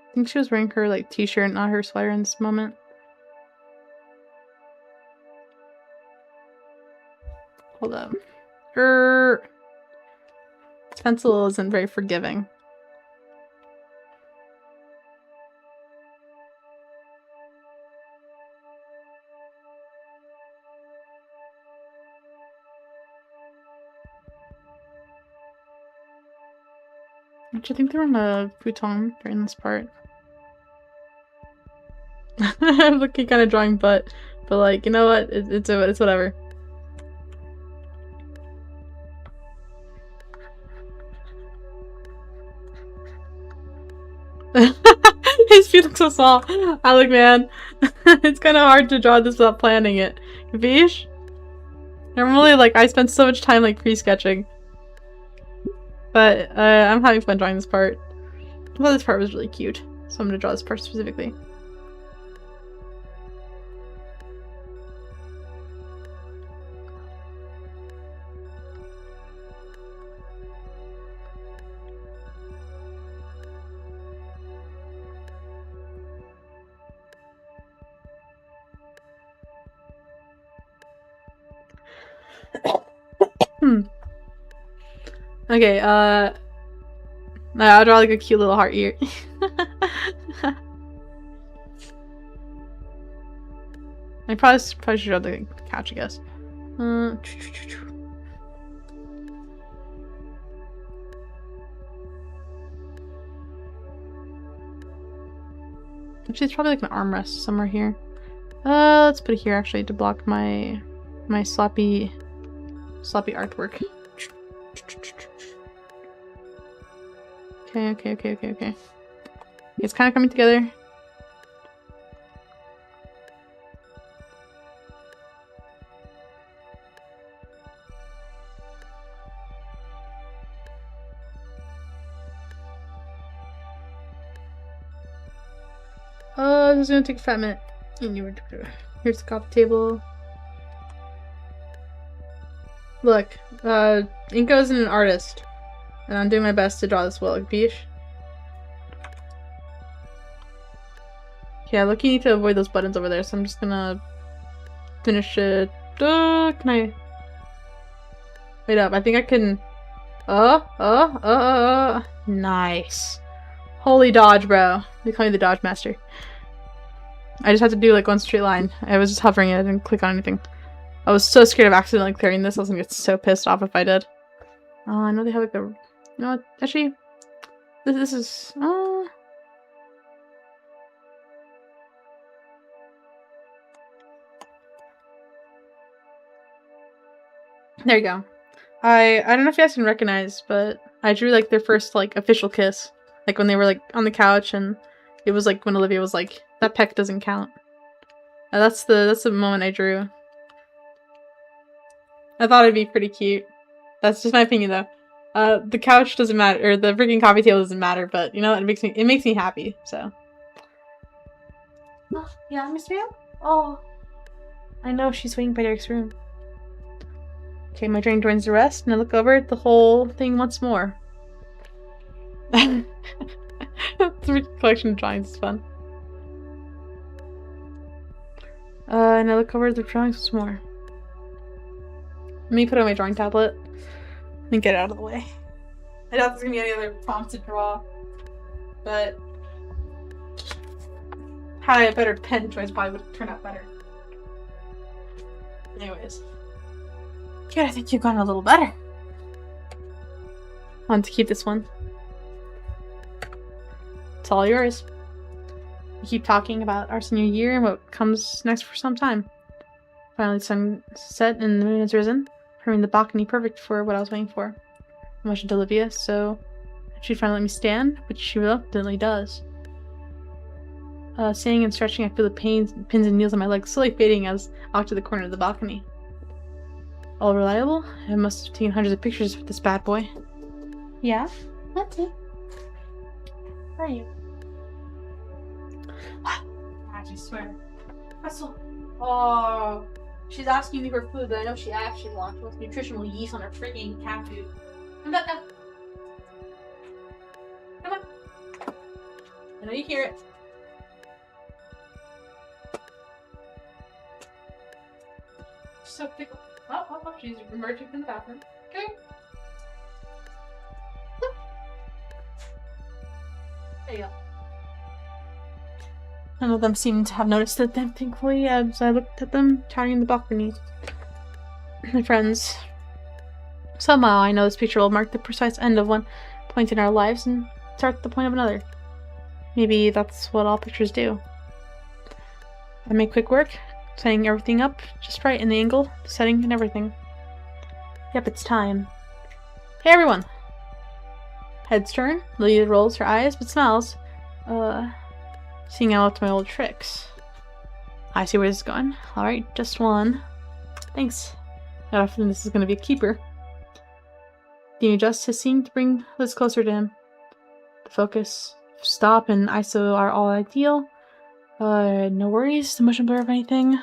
I think she was wearing her t-shirt, not her sweater in this moment. Hold up. This pencil isn't very forgiving. Actually, I think they're on a futon during this part. I'm looking kind of drawing butt, but you know what? It's whatever. His feet so small. I look, man. It's kind of hard to draw this without planning it. Vish? Normally, like, I spend so much time, like, pre-sketching. But, I'm having fun drawing this part. I thought this part was really cute, so I'm gonna draw this part specifically. Okay, I'll draw like a cute little heart ear. I probably should draw the couch, I guess. Actually, it's probably like an armrest somewhere here. Let's put it here actually to block my sloppy artwork. Okay. It's kind of coming together. This is gonna take a fat minute. Here's the coffee table. Look, Inko's an artist, and I'm doing my best to draw this well. Bish. Yeah, look, you need to avoid those buttons over there, so I'm just gonna finish it. Can I? Wait up, I think I can. Nice. Holy dodge, bro. They call me the dodge master. I just had to do like one straight line. I was just hovering it, I didn't click on anything. I was so scared of accidentally clearing this. I was gonna get so pissed off if I did. Oh, I know they have like the. You know what? Actually, this is. There you go. I don't know if you guys can recognize, but I drew like their first like official kiss, like when they were like on the couch, and it was like when Olivia was like, "That peck doesn't count." And that's the moment I drew. I thought it'd be pretty cute. That's just my opinion, though. The couch doesn't matter, or the freaking coffee table doesn't matter, but you know, it makes me happy. So. Oh, yeah, Miss Ma'am. Oh, I know she's waiting by Derek's room. Okay, my brain joins the rest, and I look over at the whole thing once more. The collection of drawings is fun. And I look over at the drawings once more. Let me put on my drawing tablet and get it out of the way. I doubt there's gonna be any other prompts to draw, but had I a better pen choice, probably would turn out better. Anyways. Good, I think you've gotten a little better. I want to keep this one. It's all yours. We keep talking about our senior year and what comes next for some time. Finally, the sun set and the moon has risen, proving the balcony perfect for what I was waiting for. I motioned to Olivia, so she'd finally let me stand, which she reluctantly does. Sitting and stretching, I feel the pins and needles on my legs slowly fading as I walk to the corner of the balcony. All reliable? I must have taken hundreds of pictures with this bad boy. Yeah? That's it. Where are you? I just swear. Russell. Oh, she's asking me for food, but I know she actually wants nutritional yeast on her freaking cat food. Come back up. Come on. I know you hear it. She's so tickled. Oh, she's emerging from the bathroom. Okay. There you go. None of them seemed to have noticed it then, thankfully, as I looked at them chatting in the balcony. My friends. Somehow I know this picture will mark the precise end of one point in our lives and start the point of another. Maybe that's what all pictures do. I make quick work, setting everything up just right in the angle, the setting, and everything. Yep, it's time. Hey everyone! Heads turn, Lydia rolls her eyes but smiles. Seeing out to my old tricks. I see where this is going. Alright, just one. Thanks. Not often this is going to be a keeper. The adjust his seeing to bring Liz closer to him. The focus, stop, and ISO are all ideal. No worries, the motion blur of anything.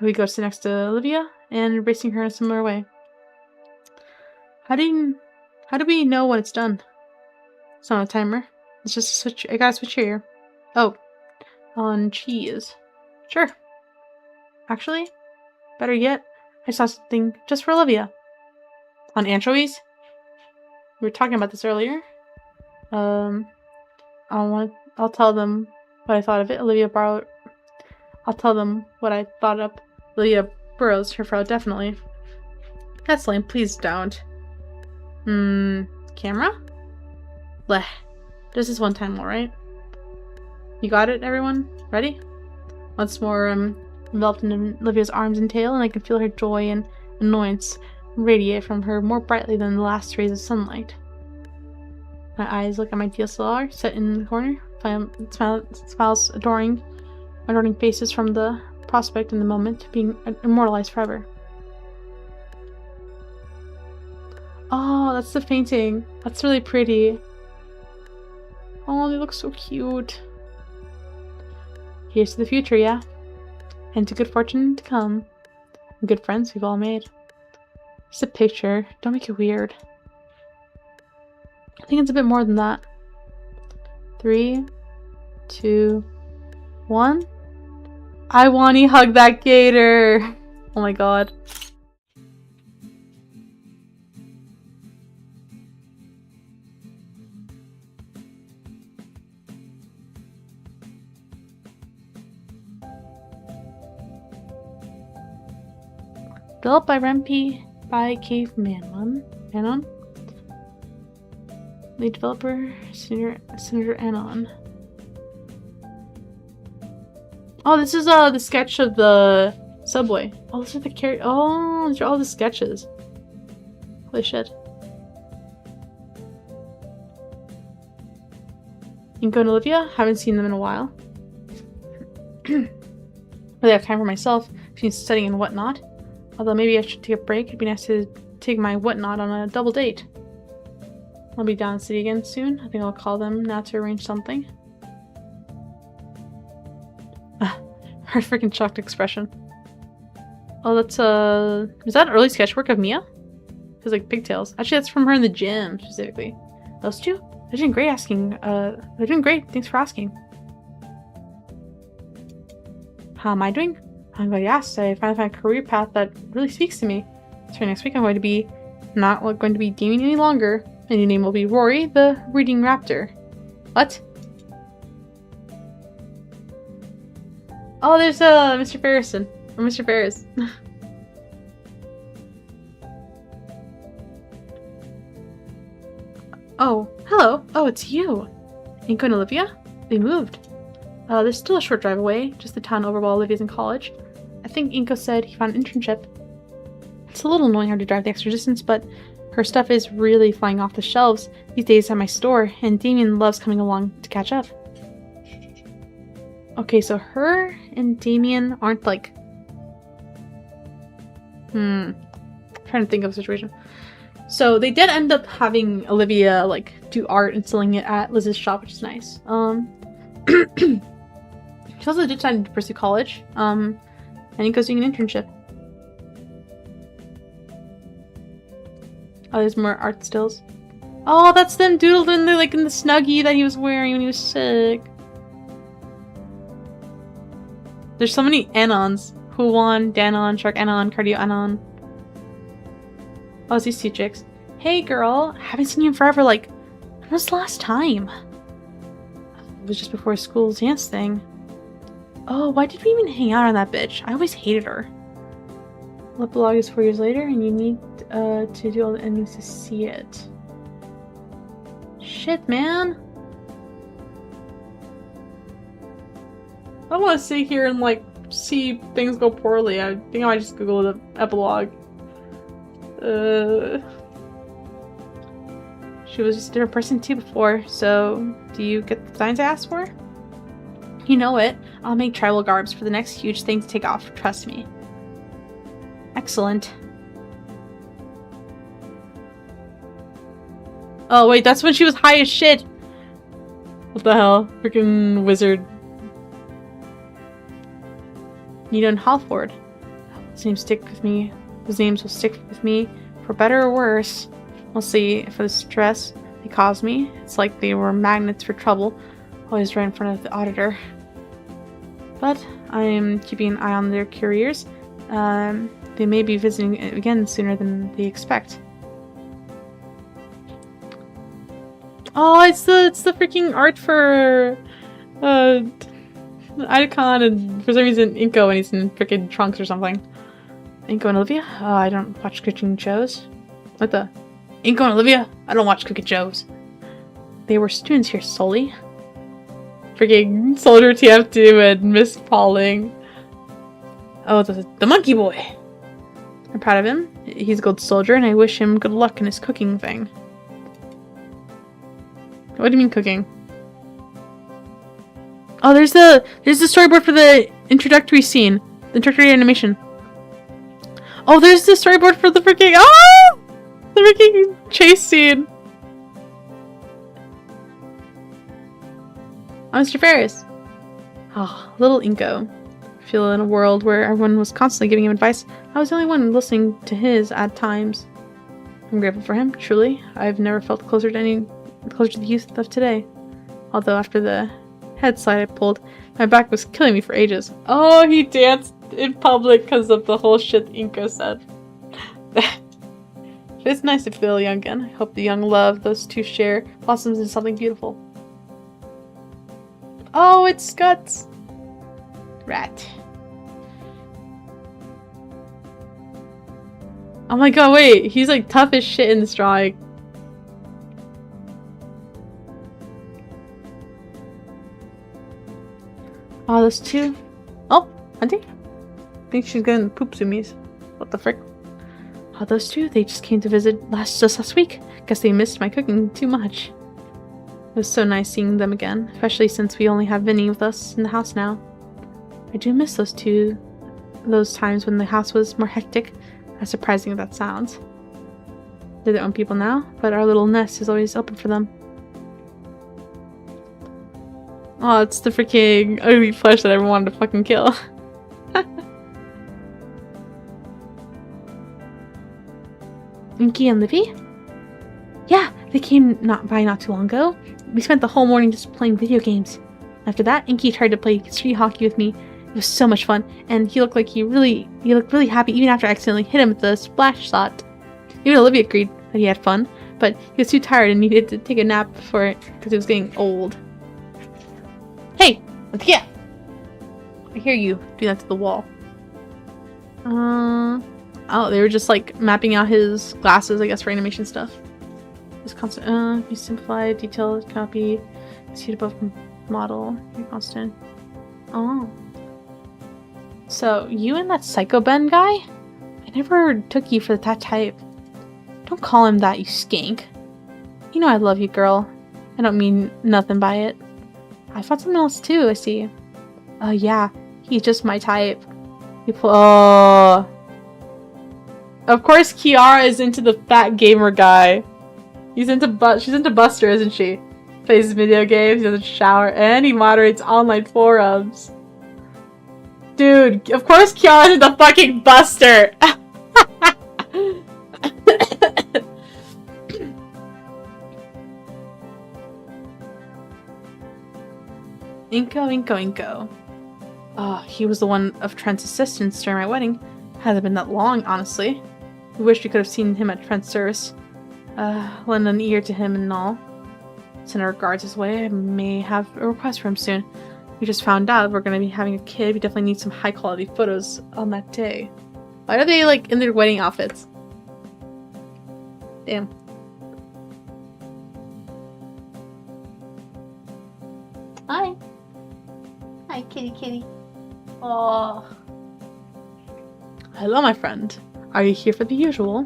We go sit next to Olivia and embracing her in a similar way. How do we know when it's done? It's not a timer. It's just a switch. I gotta switch here. Oh, on cheese. Sure. Actually, better yet, I saw something just for Olivia. On anchovies? We were talking about this earlier. I'll tell them what I thought of it. I'll tell them what I thought of Olivia Burrows, her Frau, definitely. That's lame. Please don't. Camera? Bleh. Just this one time, alright? You got it, everyone? Ready? Once more, enveloped in Olivia's arms and tail, and I can feel her joy and annoyance radiate from her more brightly than the last rays of sunlight. My eyes look at my DSLR, set in the corner. Smiles adoring faces from the prospect in the moment, being immortalized forever. Oh, that's the painting. That's really pretty. Oh, they look so cute. Here's to the future, yeah? And to good fortune to come. And good friends we've all made. Just a picture. Don't make it weird. I think it's a bit more than that. 3, 2, 1. I want to hug that gator! Oh my god. Developed by Rempe by Caveman Anon. Lead developer Senator Anon. Oh, this is the sketch of the subway. Oh, these are the oh, these are all the sketches. Holy shit. Inko and Olivia, haven't seen them in a while. Really have time for myself between studying and whatnot. Although maybe I should take a break. It'd be nice to take my whatnot on a double date. I'll be down in the city again soon. I think I'll call them now to arrange something. Her freaking shocked expression. Oh, that's is that an early sketch work of Mia? It's like pigtails. Actually, that's from her in the gym specifically. Those two? They're doing great asking. They're doing great. Thanks for asking. How am I doing? I'm glad you asked. I finally found a career path that really speaks to me. So next week I'm going to be not going to be Damien any longer. My new name will be Rory, the Reading Raptor. What? Oh, there's Mr. Ferrison. Or Mr. Ferris. Oh, hello. Oh, it's you. Inko and Olivia? They moved. There's still a short drive away, just the town over while Olivia's in college. I think Inko said he found an internship. It's a little annoying her to drive the extra distance, but her stuff is really flying off the shelves these days at my store, and Damien loves coming along to catch up. Okay, so her and Damien aren't like... I'm trying to think of a situation. So they did end up having Olivia like do art and selling it at Liz's shop, which is nice. She also did decide to pursue college. And Inko's doing an internship. Oh, there's more art stills. Oh, that's them doodled in the like in the Snuggie that he was wearing when he was sick. There's so many Anons. Huan, Danon, Shark Anon, Cardio Anon. Oh, it's these two chicks. Hey girl, haven't seen you in forever, like, when was the last time? It was just before school's dance thing. Oh, why did we even hang out on that bitch? I always hated her. The blog is 4 years later, and you need to do all the endings to see it. Shit, man. I don't want to sit here and, like, see things go poorly. I think I might just Google the epilogue. She was just a different person too before, so do you get the signs I asked for? You know it. I'll make tribal garbs for the next huge thing to take off. Trust me. Excellent. Oh wait, that's when she was high as shit. What the hell? Freaking wizard. Nita and Halford. His names stick with me. His names will stick with me for better or worse. Mostly for the stress they caused me. It's like they were magnets for trouble. Always right in front of the auditor. But I am keeping an eye on their careers. They may be visiting again sooner than they expect. Oh, it's the freaking art for Icon, and for some reason Inko when he's in freaking trunks or something. Inko and Olivia? Oh, I don't watch cooking shows. What the? Inko and Olivia? I don't watch cooking shows. They were students here solely. Freaking Soldier TF2 and Miss Pauling. Oh, the monkey boy. I'm proud of him. He's a good soldier, and I wish him good luck in his cooking thing. What do you mean cooking? Oh, there's the storyboard for the introductory scene, the introductory animation. Oh, there's the storyboard for the freaking the freaking chase scene. Oh, Mr. Ferris. Oh, little Inko. I feel in a world where everyone was constantly giving him advice, I was the only one listening to his at times. I'm grateful for him, truly. I've never felt closer to the youth of today. Although after the head slide I pulled, my back was killing me for ages. Oh, he danced in public because of the whole shit Inko said. It's nice to feel young again. I hope the young love those two share blossoms into something beautiful. Oh, it's Guts! Rat. Oh my god, wait! He's like tough as shit in this drawing. Oh, those two. Oh, Auntie? I think she's getting poop zoomies. What the frick? Oh, those two, they just came to visit just last week. Guess they missed my cooking too much. It was so nice seeing them again, especially since we only have Vinny with us in the house now. I do miss those times when the house was more hectic, as surprising as that sounds. They're their own people now, but our little nest is always open for them. Oh, it's the freaking ugly flesh that everyone wanted to fucking kill. Inky and Livy? Yeah, they came not too long ago. We spent the whole morning just playing video games. After that, Inky tried to play street hockey with me. It was so much fun, and he looked really happy even after I accidentally hit him with the splash shot. Even Olivia agreed that he had fun, but he was too tired and needed to take a nap before it because he was getting old. Hey! Olivia! I hear you do that to the wall. Oh, they were just like mapping out his glasses, I guess, for animation stuff. This constant, be simplified, detailed, copy, see above model, be constant. Oh. So, you and that Psycho Ben guy? I never took you for that type. Don't call him that, you skank. You know I love you, girl. I don't mean nothing by it. I found something else too, I see. Yeah, he's just my type. Oh. Of course Kiara is into the fat gamer guy. She's into Buster, isn't she? Plays video games, he doesn't shower, and he moderates online forums. Dude, of course Kiara's into fucking Buster! Inko. Oh, he was the one of Trent's assistants during my wedding. Hasn't been that long, honestly. We wish we could have seen him at Trent's service. Lend an ear to him and all. Send our regards his way. I may have a request for him soon. We just found out we're gonna be having a kid. We definitely need some high quality photos on that day. Why are they like in their wedding outfits? Damn. Hi. Hi, kitty. Oh. Hello, my friend. Are you here for the usual?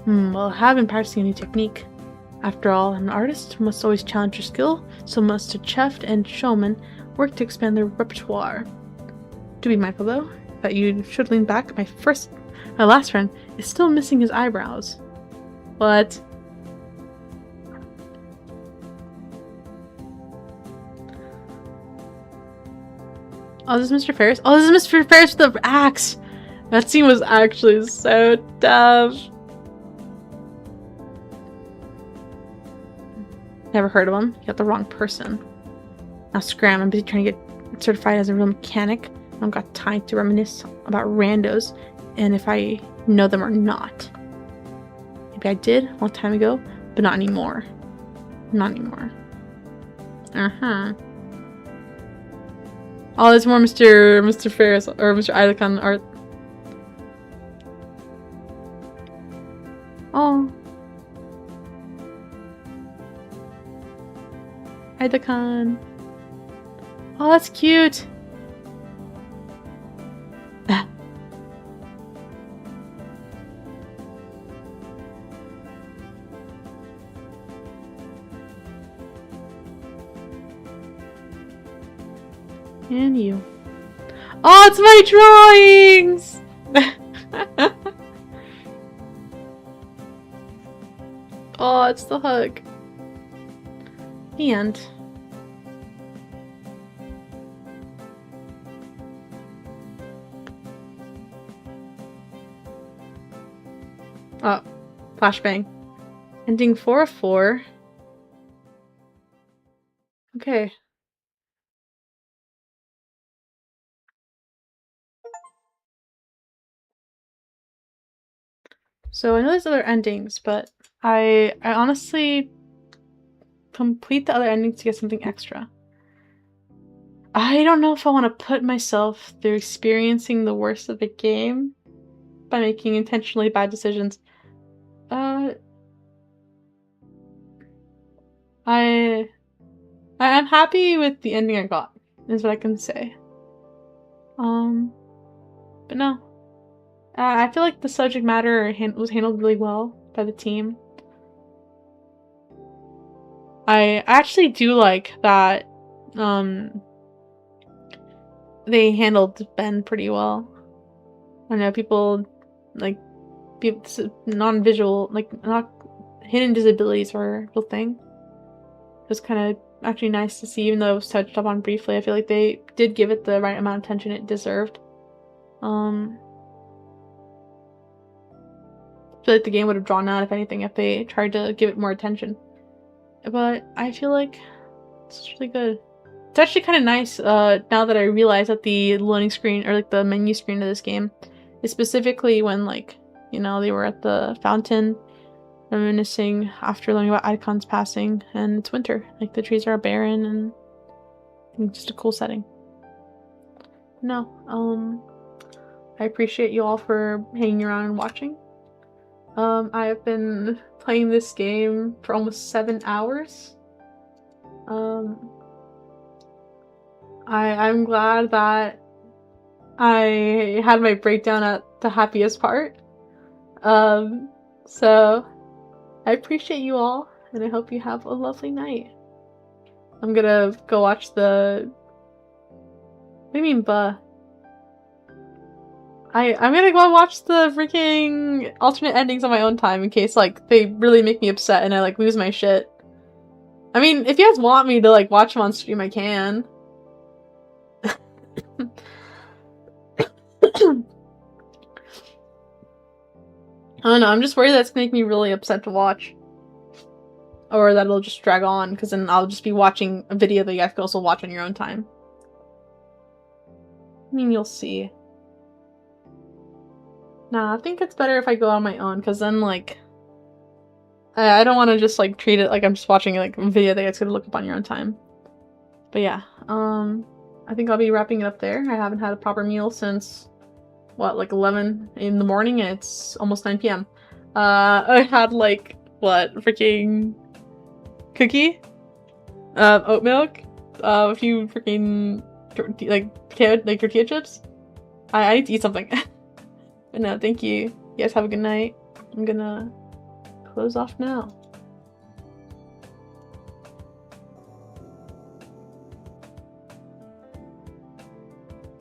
Well, I have been practicing a new technique. After all, an artist must always challenge your skill, so must a chef and showman. work to expand their repertoire. Do be mindful, though, that you should lean back. My last friend is still missing his eyebrows. What? Oh, this is Mr. Ferris? Oh, this is Mr. Ferris with the axe! That scene was actually so tough. Never heard of him. You got the wrong person. Now scram, I'm busy trying to get certified as a real mechanic. I don't got time to reminisce about randos and if I know them or not. Maybe I did a long time ago, but not anymore. Not anymore. Uh-huh. Oh, there's more Mr. Ferris or Mr. Idacon art. Oh. Idacon. Oh, that's cute. And you. Oh, it's my drawings! Oh, it's the hug. And oh, flashbang. Ending 4 of 4. Okay. So I know there's other endings, but I honestly complete the other endings to get something extra. I don't know if I want to put myself through experiencing the worst of the game by making intentionally bad decisions. I'm happy with the ending I got, is what I can say. But no. I feel like the subject matter was handled really well by the team. I actually do like that they handled Ben pretty well. I know people non-visual, not hidden disabilities are a real thing. It was kind of actually nice to see, even though it was touched up on briefly. I feel like they did give it the right amount of attention it deserved. I feel like the game would have drawn out, if anything, if they tried to give it more attention. But I feel like it's really good. It's actually kind of nice now that I realize that the loading screen, or like the menu screen of this game, is specifically when, like, you know, they were at the fountain reminiscing after learning about Idacon's passing, and it's winter. Like, the trees are barren, and it's just a cool setting. No, I appreciate you all for hanging around and watching. I have been playing this game for almost 7 hours. I'm glad that I had my breakdown at the happiest part. So I appreciate you all, and I hope you have a lovely night. I'm gonna go watch the... What do you mean, buh? I'm gonna go watch the freaking alternate endings on my own time in case, like, they really make me upset and I, like, lose my shit. I mean, if you guys want me to, like, watch them on stream, I can. I don't know, I'm just worried that's gonna make me really upset to watch. Or that it'll just drag on, because then I'll just be watching a video that you guys can also watch on your own time. I mean, you'll see. Nah, I think it's better if I go on my own, because then, like, I don't want to just, like, treat it like I'm just watching, like, a video that you guys could look up on your own time. But yeah, I think I'll be wrapping it up there. I haven't had a proper meal since, what, like 11 in the morning, and it's almost 9 p.m. I had, like, what, freaking cookie? Oat milk? A few freaking, tortilla chips? I need to eat something. But no, thank you. You guys have a good night. I'm gonna close off now.